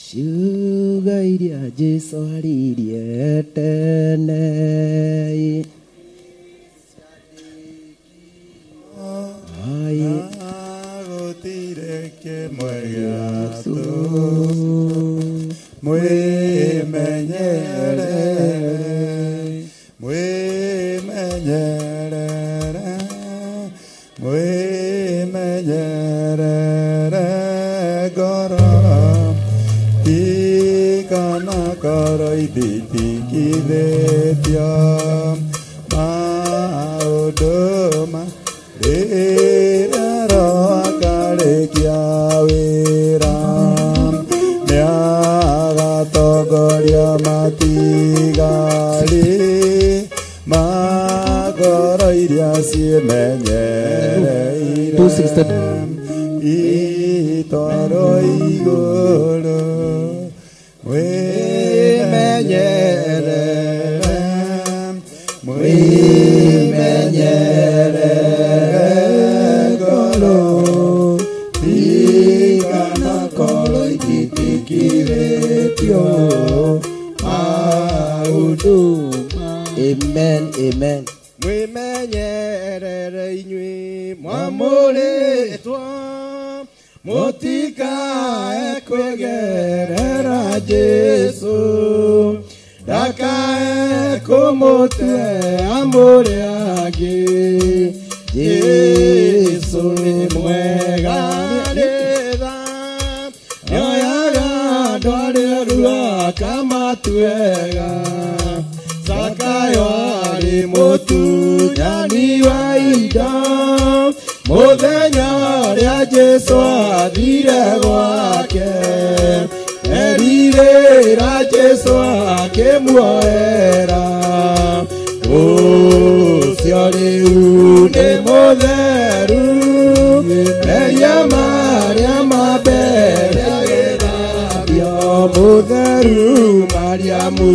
Ciuga iria Jesu aririe tene agutire kimwe giatu mwimenyere ngoro tikana koro ithithikithĩtio maũndũ rĩrĩa Roho akarĩkia wĩra nĩagatongoria matigari ma ngoro iria ciĩmenyereire itwarwo igũrũ mwimenyere ngoro tikana koro ithithikithĩtio maũndũ. Amen, amen. Mwimenyerere inyuĩ mwamũrĩtwo mũtikae kwĩgerera Jesu ndakae kũmũtea mũrĩ angĩ. Jesu nĩ mwega nĩ tha nĩoyaga andũ arĩa rua akamatuega. Zakayo arĩ mũtunyani wa indo mũthenya ũrĩa Jesu athire gwake erirĩra Jesu akĩmuoera. Ũcio rĩu nĩ mũtheru meria marĩa ma mbere gĩthambio mũtheru Mariamu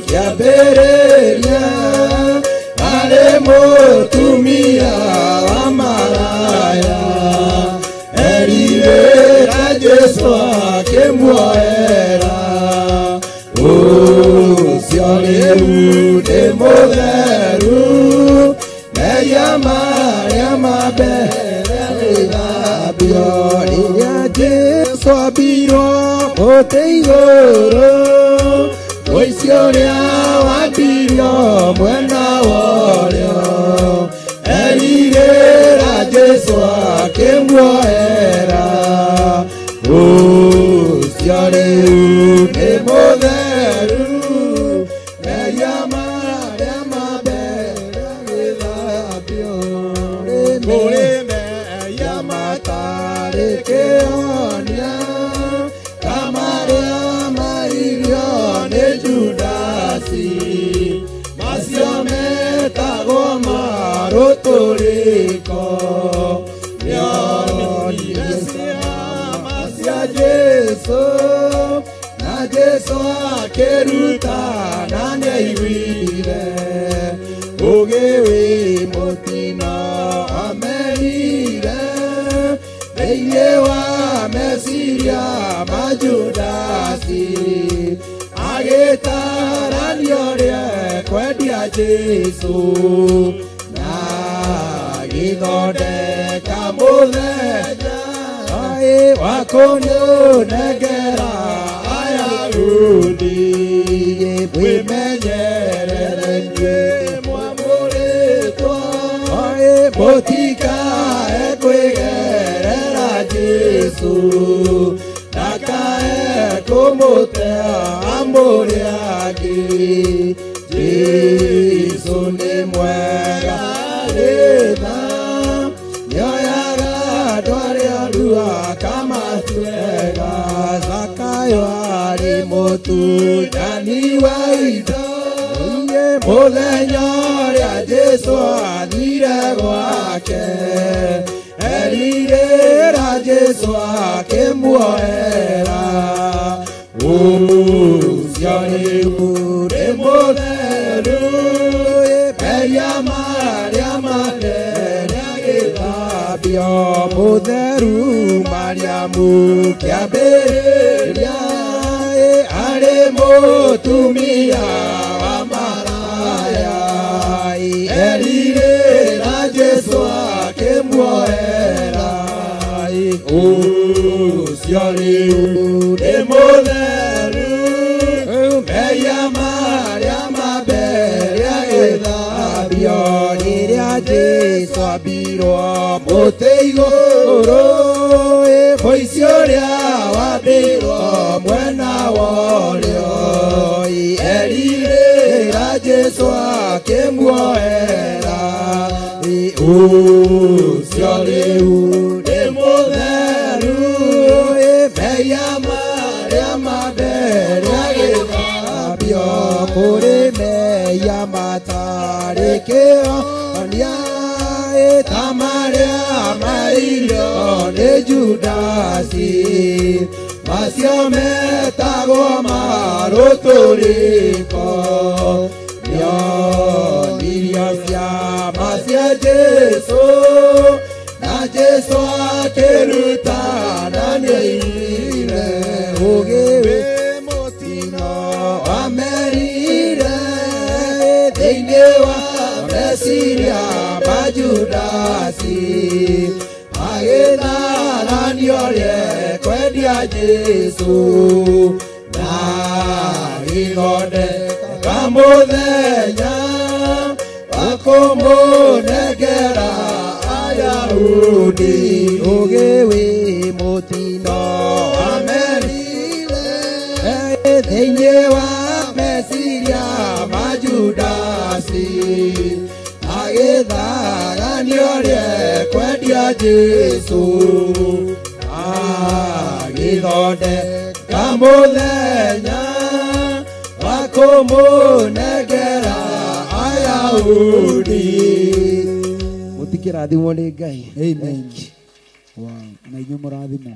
kĩambĩrĩria arĩ mũtumia wa maraya erirĩra Jesu akĩmuoera. Ũcio rĩu nĩ mũtheru meria marĩa ma mbere gĩthambio rĩrĩa Jesu ambirwo mũtĩ igũrũ ũici ũrĩa wambirio mwena wa ũrĩo erirĩra Jesu akĩmuoera. Ũcio rĩu nĩ mũtheru meria marĩa ma mbere gĩthambio kũrĩ meria matarĩ kĩhonia ta marĩa mairio nĩ Judasi macio metagwo marũtũrĩko nĩonire ciama cia Jesu na Jesu akĩruta na nĩaiguire ũgĩ wĩ thĩinĩ wa meciria ma Judasi agĩtarania ũrĩa kwendia Jesũ na gĩthondeka mũthenya wa kũnũnengera Ayahudi mwĩmenyerere mwamũrĩtwo mũtikae kwĩgerera Jesũ ndakae kũmũtea amũrĩa angĩ Jesũ nĩ mwega rĩtha nĩoyaga andũ arĩa arua akamatwega Zakayo arĩ mũtunyani wa indo mũthenya ũrĩa Jesũ athire gwake erirĩra Jesũ akĩmuoera ũcio rĩu nĩ mũtheru meria marĩa manene agĩthambio mũtheru Mariamu kĩambĩrĩria arĩ mũtumia wa maraya erirĩra Jesũ akĩmuoera ũcio rĩu nĩ mũtheru meria marĩa mambere agĩthambio rĩrĩa Jesũ ambirwo mũtĩ igũrũ mũici ũrĩa wambirwo mwena wa ũrĩo erirĩra Jesũ akĩmuoera ũcio rĩu nĩ mũtheru meria marĩa mambere agĩthambio kũrĩ meia matarĩ kĩonia ta marĩa mairio nĩ Judasi macio metagwo marũtũrĩko nĩonirio ciama cia Jesũ na Jesũ akĩrutana nĩoire ũgĩ wĩ mũtino amerire thĩinĩ wa meciria ma Judasi agĩtharania ũrĩa kwendia Jesũ na gĩthondeka mũthenya wa kũmũnengera Ayahudi ũgĩ wĩ mũtino amerire thĩinĩ wa meciria ma Judasi agĩtharania ũrĩa kwendia Jesũ agĩthondeka mũthenya wa kũmũnengera Ayahudi mũtikĩrathimwo nĩ Ngai. Amen. Wow. Na inyuĩ mũrathimwo.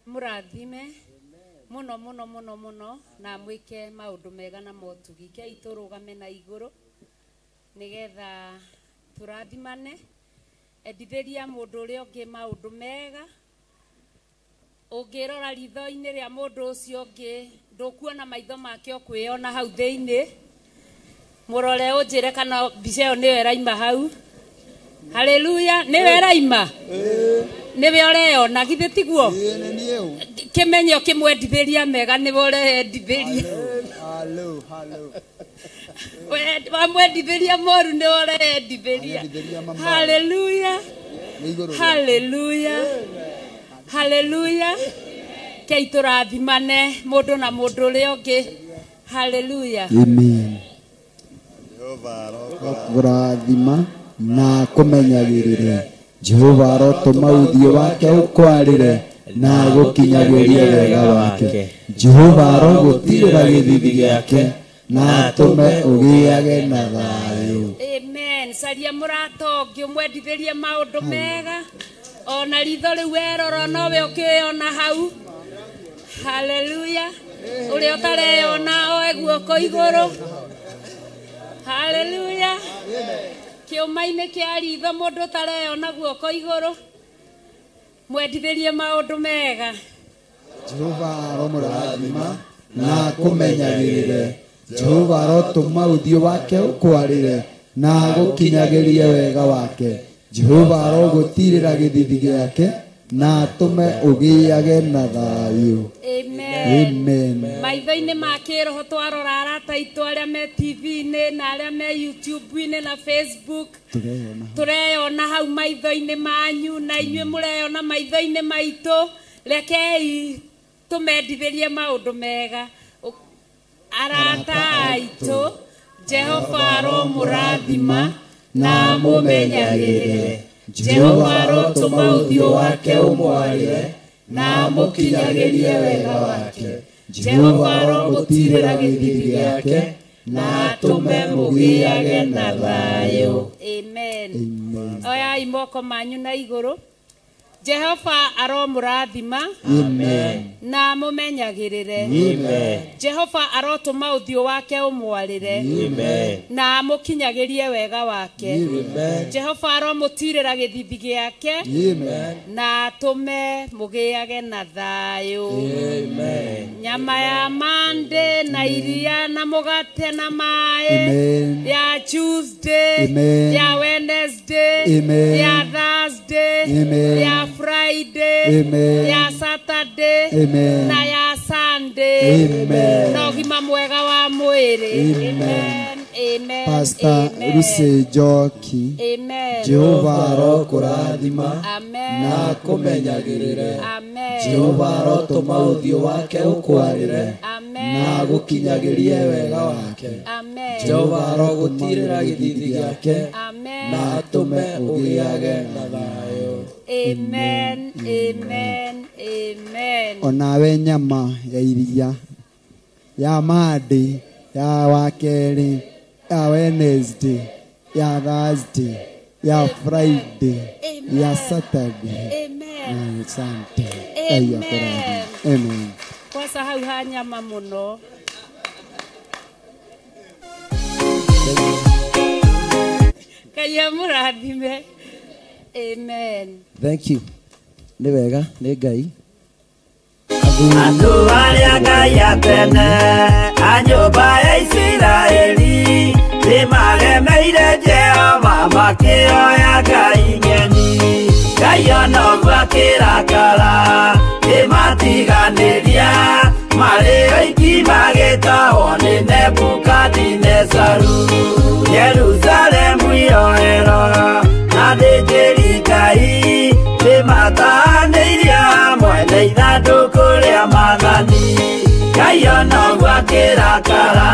Mũrathime muno muno muno muno na mwike maundu mega na motugi ke iturugame na iguru nigetha turathimane endithĩria mũndũ ũrĩa ũngĩ maundu mega ũngĩrora ritho-inĩ rĩa mũndũ ũcio ũngĩ ndũkuona maitho make ũkwĩona hau thĩinĩ mũrore ũnjĩre kana mbica ĩyo nĩyo ĩraima hau. Haleluya, nĩwe ĩraima nĩwe ũreyona githĩ tiguo kĩmenyo kĩmwendithĩria mega nĩwe ũreyendithĩria wamwendithĩria moru nĩwe ũreyendithĩria. Haleluya, haleluya, haleluya. Kei tũrathimane mũndũ na mũndũ ũrĩa ũngĩ. Haleluya. Amen. Kũrathima na kũmenyagĩrĩra Jehova arotũma ũthiũ wake ũkwarĩre na gũkinyagĩria wega wake. Jehova arogũtirĩra gĩthithi gĩake na atũme ũgĩage na thayũ. Amen. Caria mũrata ũngĩ ũmwendithĩrie maũndũ mega ona ritho rĩu werora nowe ũkĩona hau. Haleluya. Ũrĩa ũtareyona oe guoko igũrũ. Hallelujah. Kiumaine kia ritho mundu tareyona guoko iguru. Mwendithirie maundu mega. Jehova aromurathima na kumenyagirire. Jehova arotuma uthio wake ukwarire na gukinyagirie wega wake. Jehova arogutirira githithi giake na tume ugiage na thayu. Amen. Amen. Maitho-inĩ ma kĩroho twarora arata aitũ arĩa me TV-inĩ na arĩa me YouTube-inĩ na Facebook. Tureyona hau maitho-inĩ manyu na inyuĩ mũreyona maitho-inĩ maitũ. Rekei tumendithĩrie maũndũ mega. Arata aitũ, Jehova aromũrathima na mũmenyagĩrĩre. Jehova arotũma ũthiũ wake ũmwarĩre na mũkinyagĩrie wega wake. Jehova aromũtirĩra gĩthithi gĩake na atũme mũgĩage na thayũ. Amen. Oyai moko manyu na igũrũ. Jehova aromũrathima na mũmenyagĩrĩre. Jehova arotũma ũthiũ wake ũmwarĩre na mũkinyagĩrie wega wake. Jehova aromũtirĩra gĩthithi gĩake na atũme mũgĩage na thayũ. Nyama ya mande na iria na mũgate na maĩ, ya Tuesday, ya Wednesday, ya Thursday, ya Friday, ya Saturday, na ya Sunday. Na ũgima mwega wa mwĩrĩ. Amen. Amen. Pastor Ruse Joki. Amen. Jehova arokũrathima na kũmenyagĩrĩre. Jehova arotũma ũthiũ wake ũkwarĩre na gũkinyagĩrie wega wake. Jehova arogũtirĩra gĩthithi gĩake na atũme ũgĩage na thayũ. Amen. Amen. Amen. Onawe nyama ya iria ya Monday, ya wakerĩ, ya Wednesday, ya Thursday, ya Friday, ya Saturday, na Sunday. Amen. Kwanza hau ha nyama mũno. Ngai amũrathime. Amen. Thank you. Nĩ wega, nĩ Ngai. Andũ arĩa Ngai atene a nyũmba ya Isiraeli nĩmagemeire Jehova makĩoya Ngai ng'eni. Ngai ona ũguo akĩrakara kĩmatiganĩria marĩ oiki magĩtahwo nĩ Nebukadinezaru. Jerusalemu iroero na thĩnjĩri Ngai nĩmataanĩirie hamwe na ithandũkũ rĩa Mwathani. Ngai ona ũguo akĩrakara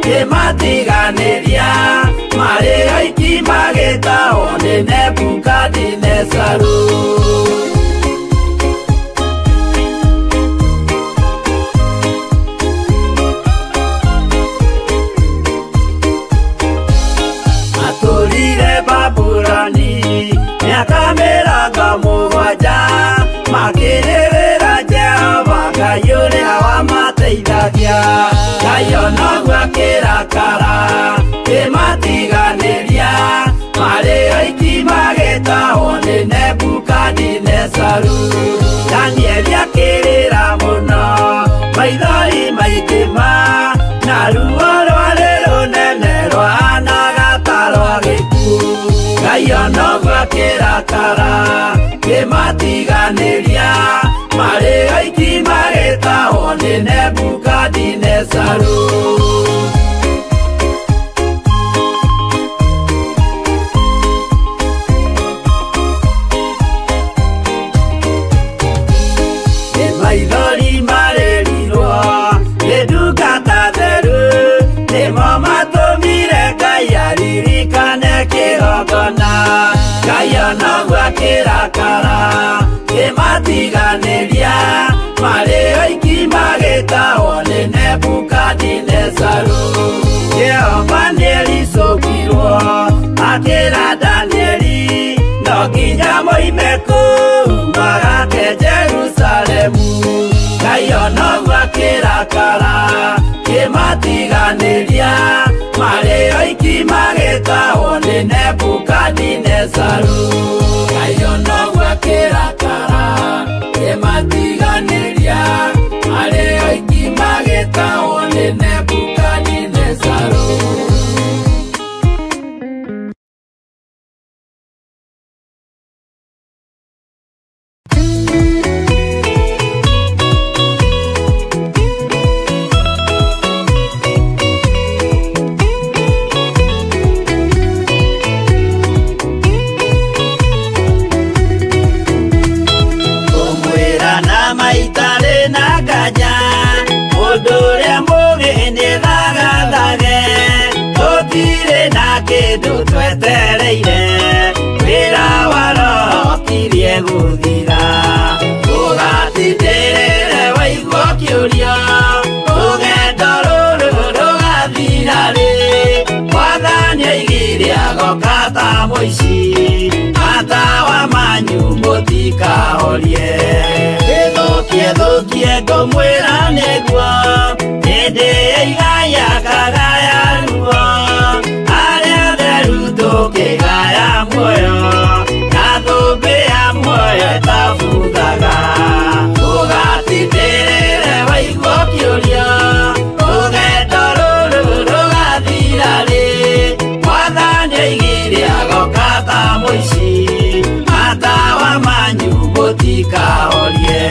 kĩmatiganĩria marĩ oiki magĩtahwo nĩ Nebukadinezaru. Atũrire Babuloni mĩaka mĩrongo mũgwanja makĩrĩrĩra Jehova Ngai ũrĩa wamateithagia. Ngai ona ũguo akĩrakara kĩmatiganĩria marĩ oiki magĩtahwo nĩ Nebukadinezaru. Danieli akĩrĩra mũno maithori maikĩma na ruo rwarĩ rũnene rwahanaga ta rwa gĩkuũ. Ngai ona ũguo akĩrakara kĩmatiganĩria marĩ oiki magĩtahwo nĩ Nebukadinezaru. Maithori marĩrirwo nĩ ndungata theru nĩmo matũmire Ngai aririkane kĩgongona. Ngai ona ũguo akĩrakara kĩmatiganĩria marĩ oiki magĩtahwo nĩ Nebukadinezaru. Jehova nĩericũkirwo akĩra Danieli no nginya moime kũu magake Jerusalemu. Ngai ona ũguo akĩrakara kĩmatiganĩria marĩ oiki oiki magĩtahwo nĩ Nebukadinezaru. Ngai ono gwakĩrakara ĩmatiganĩria, arĩ oiki magĩtahwo nĩ Nebukadinezaru. Twetereire wĩra wa Roho tirie gũthira, tũgatindĩrĩre waigua kĩũria, rũgendo rũrũ rũgathira rĩ, Mwathani oigire agoka ta mũici, matawa manyu mũtikahorie. Gĩthũkie thũkie ngũmwĩra nĩguo, hĩndĩ ya igaya kagaya ruo, kĩgaya muoyo na thũmbĩ ya muoyo ĩtabuthaga. Tũgatindĩrĩre waigua kĩũria, rũgendo rũrũ rũgathira rĩ, Mwathani oigire agoka ta mũici, matawa manyu mũtikahorie.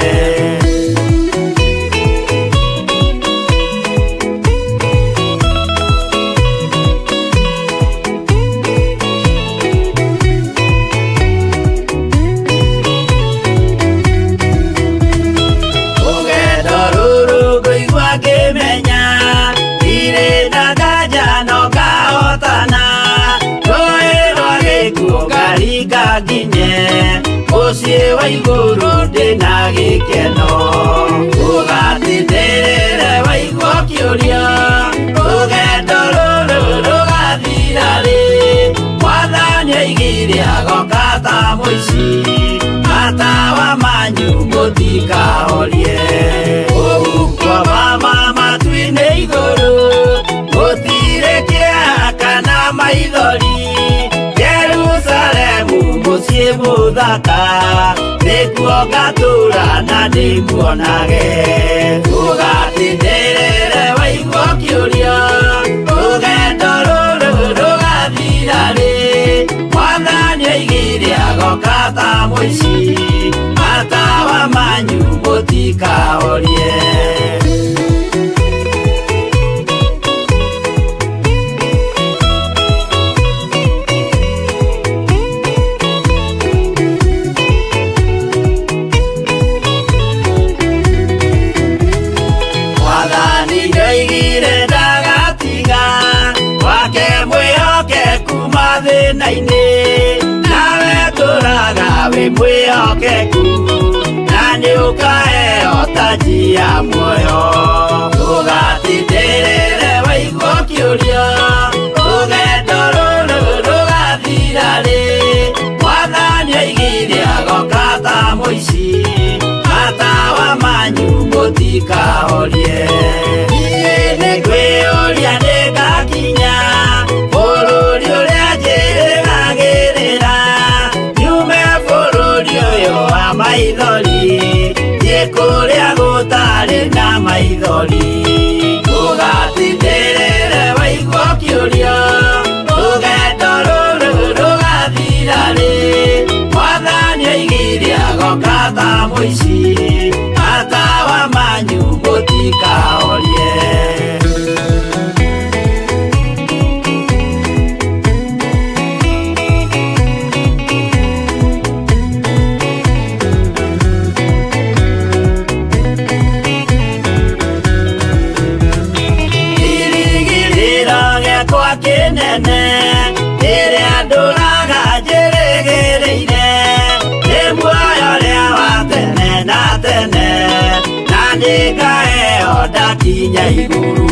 Mũciĩ wa igũrũ ndĩna gĩkeno, tũgatindĩrĩre waigua kĩũria, rũgendo rũrũ rũgathira rĩ, Mwathani oigire agoka ta mũici, matawa manyu mũtikahorie. Ũgukua mama matu-inĩ igũrũ, gũtirĩ kĩeha kana maithori, Jerusalemu mũciĩ mũthaka, nĩkuo ngatũũra na ndĩmuonage. Tũgatindĩrĩre waigua kĩũria, rũgendo rũrũ rũgathira rĩ, Mwathani oigire agoka ta mũici, matawa manyu mũtikahorie. Nawe tũraga wĩ mwĩhokeku, na nĩũkaheo taji ya muoyo. Tũgatindĩrĩre waigua kĩũria, rũgendo rũrũ rũgathira rĩ, Mwathani oigire agoka ta mũici, matawa manyu mũtikahorie. Niĩ nĩngwĩyũria nĩngakinya bũrũri ũrĩa njĩrĩgagĩrĩra, nyume bũrũri ũyũ wa maithori, thiĩ kũrĩa gũtarĩ na maithori. Tũgatindĩrĩre waigua kĩũria, rũgendo rũrũ rũgathira rĩ, Mwathani oigire agoka ta mũici, matawa manyu mũtikahorie. Kĩnene rĩrĩa ndũraga njĩrĩgĩrĩire, nĩ muoyo ũrĩa wa tene na tene, na nĩngaheo ndakinya igũrũ.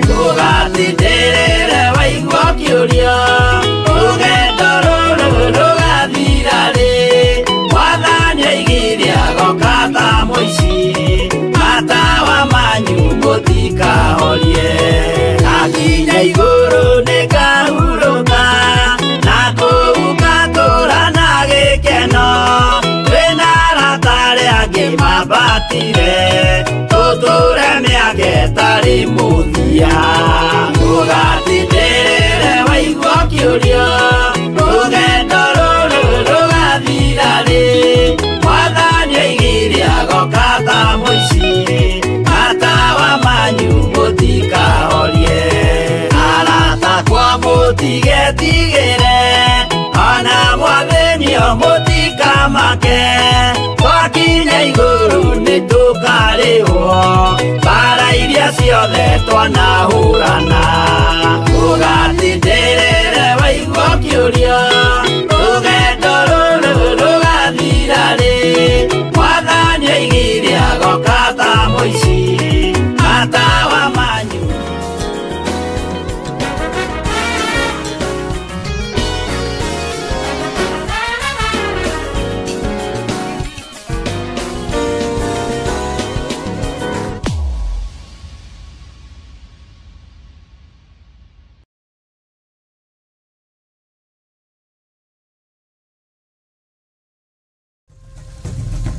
Tũgatindĩrĩre waigua kĩũria, rũgendo rũrũ rũgathira rĩ, Mwathani oigire agoka ta mũici, matawa manyu mũtikahorie. Ndakinya igũrũ nĩnga tigetigire ana mwathenio mutikamake twakinya iguru nitukarihwo bara iria ciothe twanahurana ugatindĩrĩre waigua kĩũria rũgendo rũrũ rũgathira rĩ mwathani oigire agoka ta mũici matawa manyu.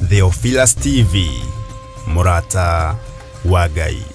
Theophilus TV, Murata wa Ngai.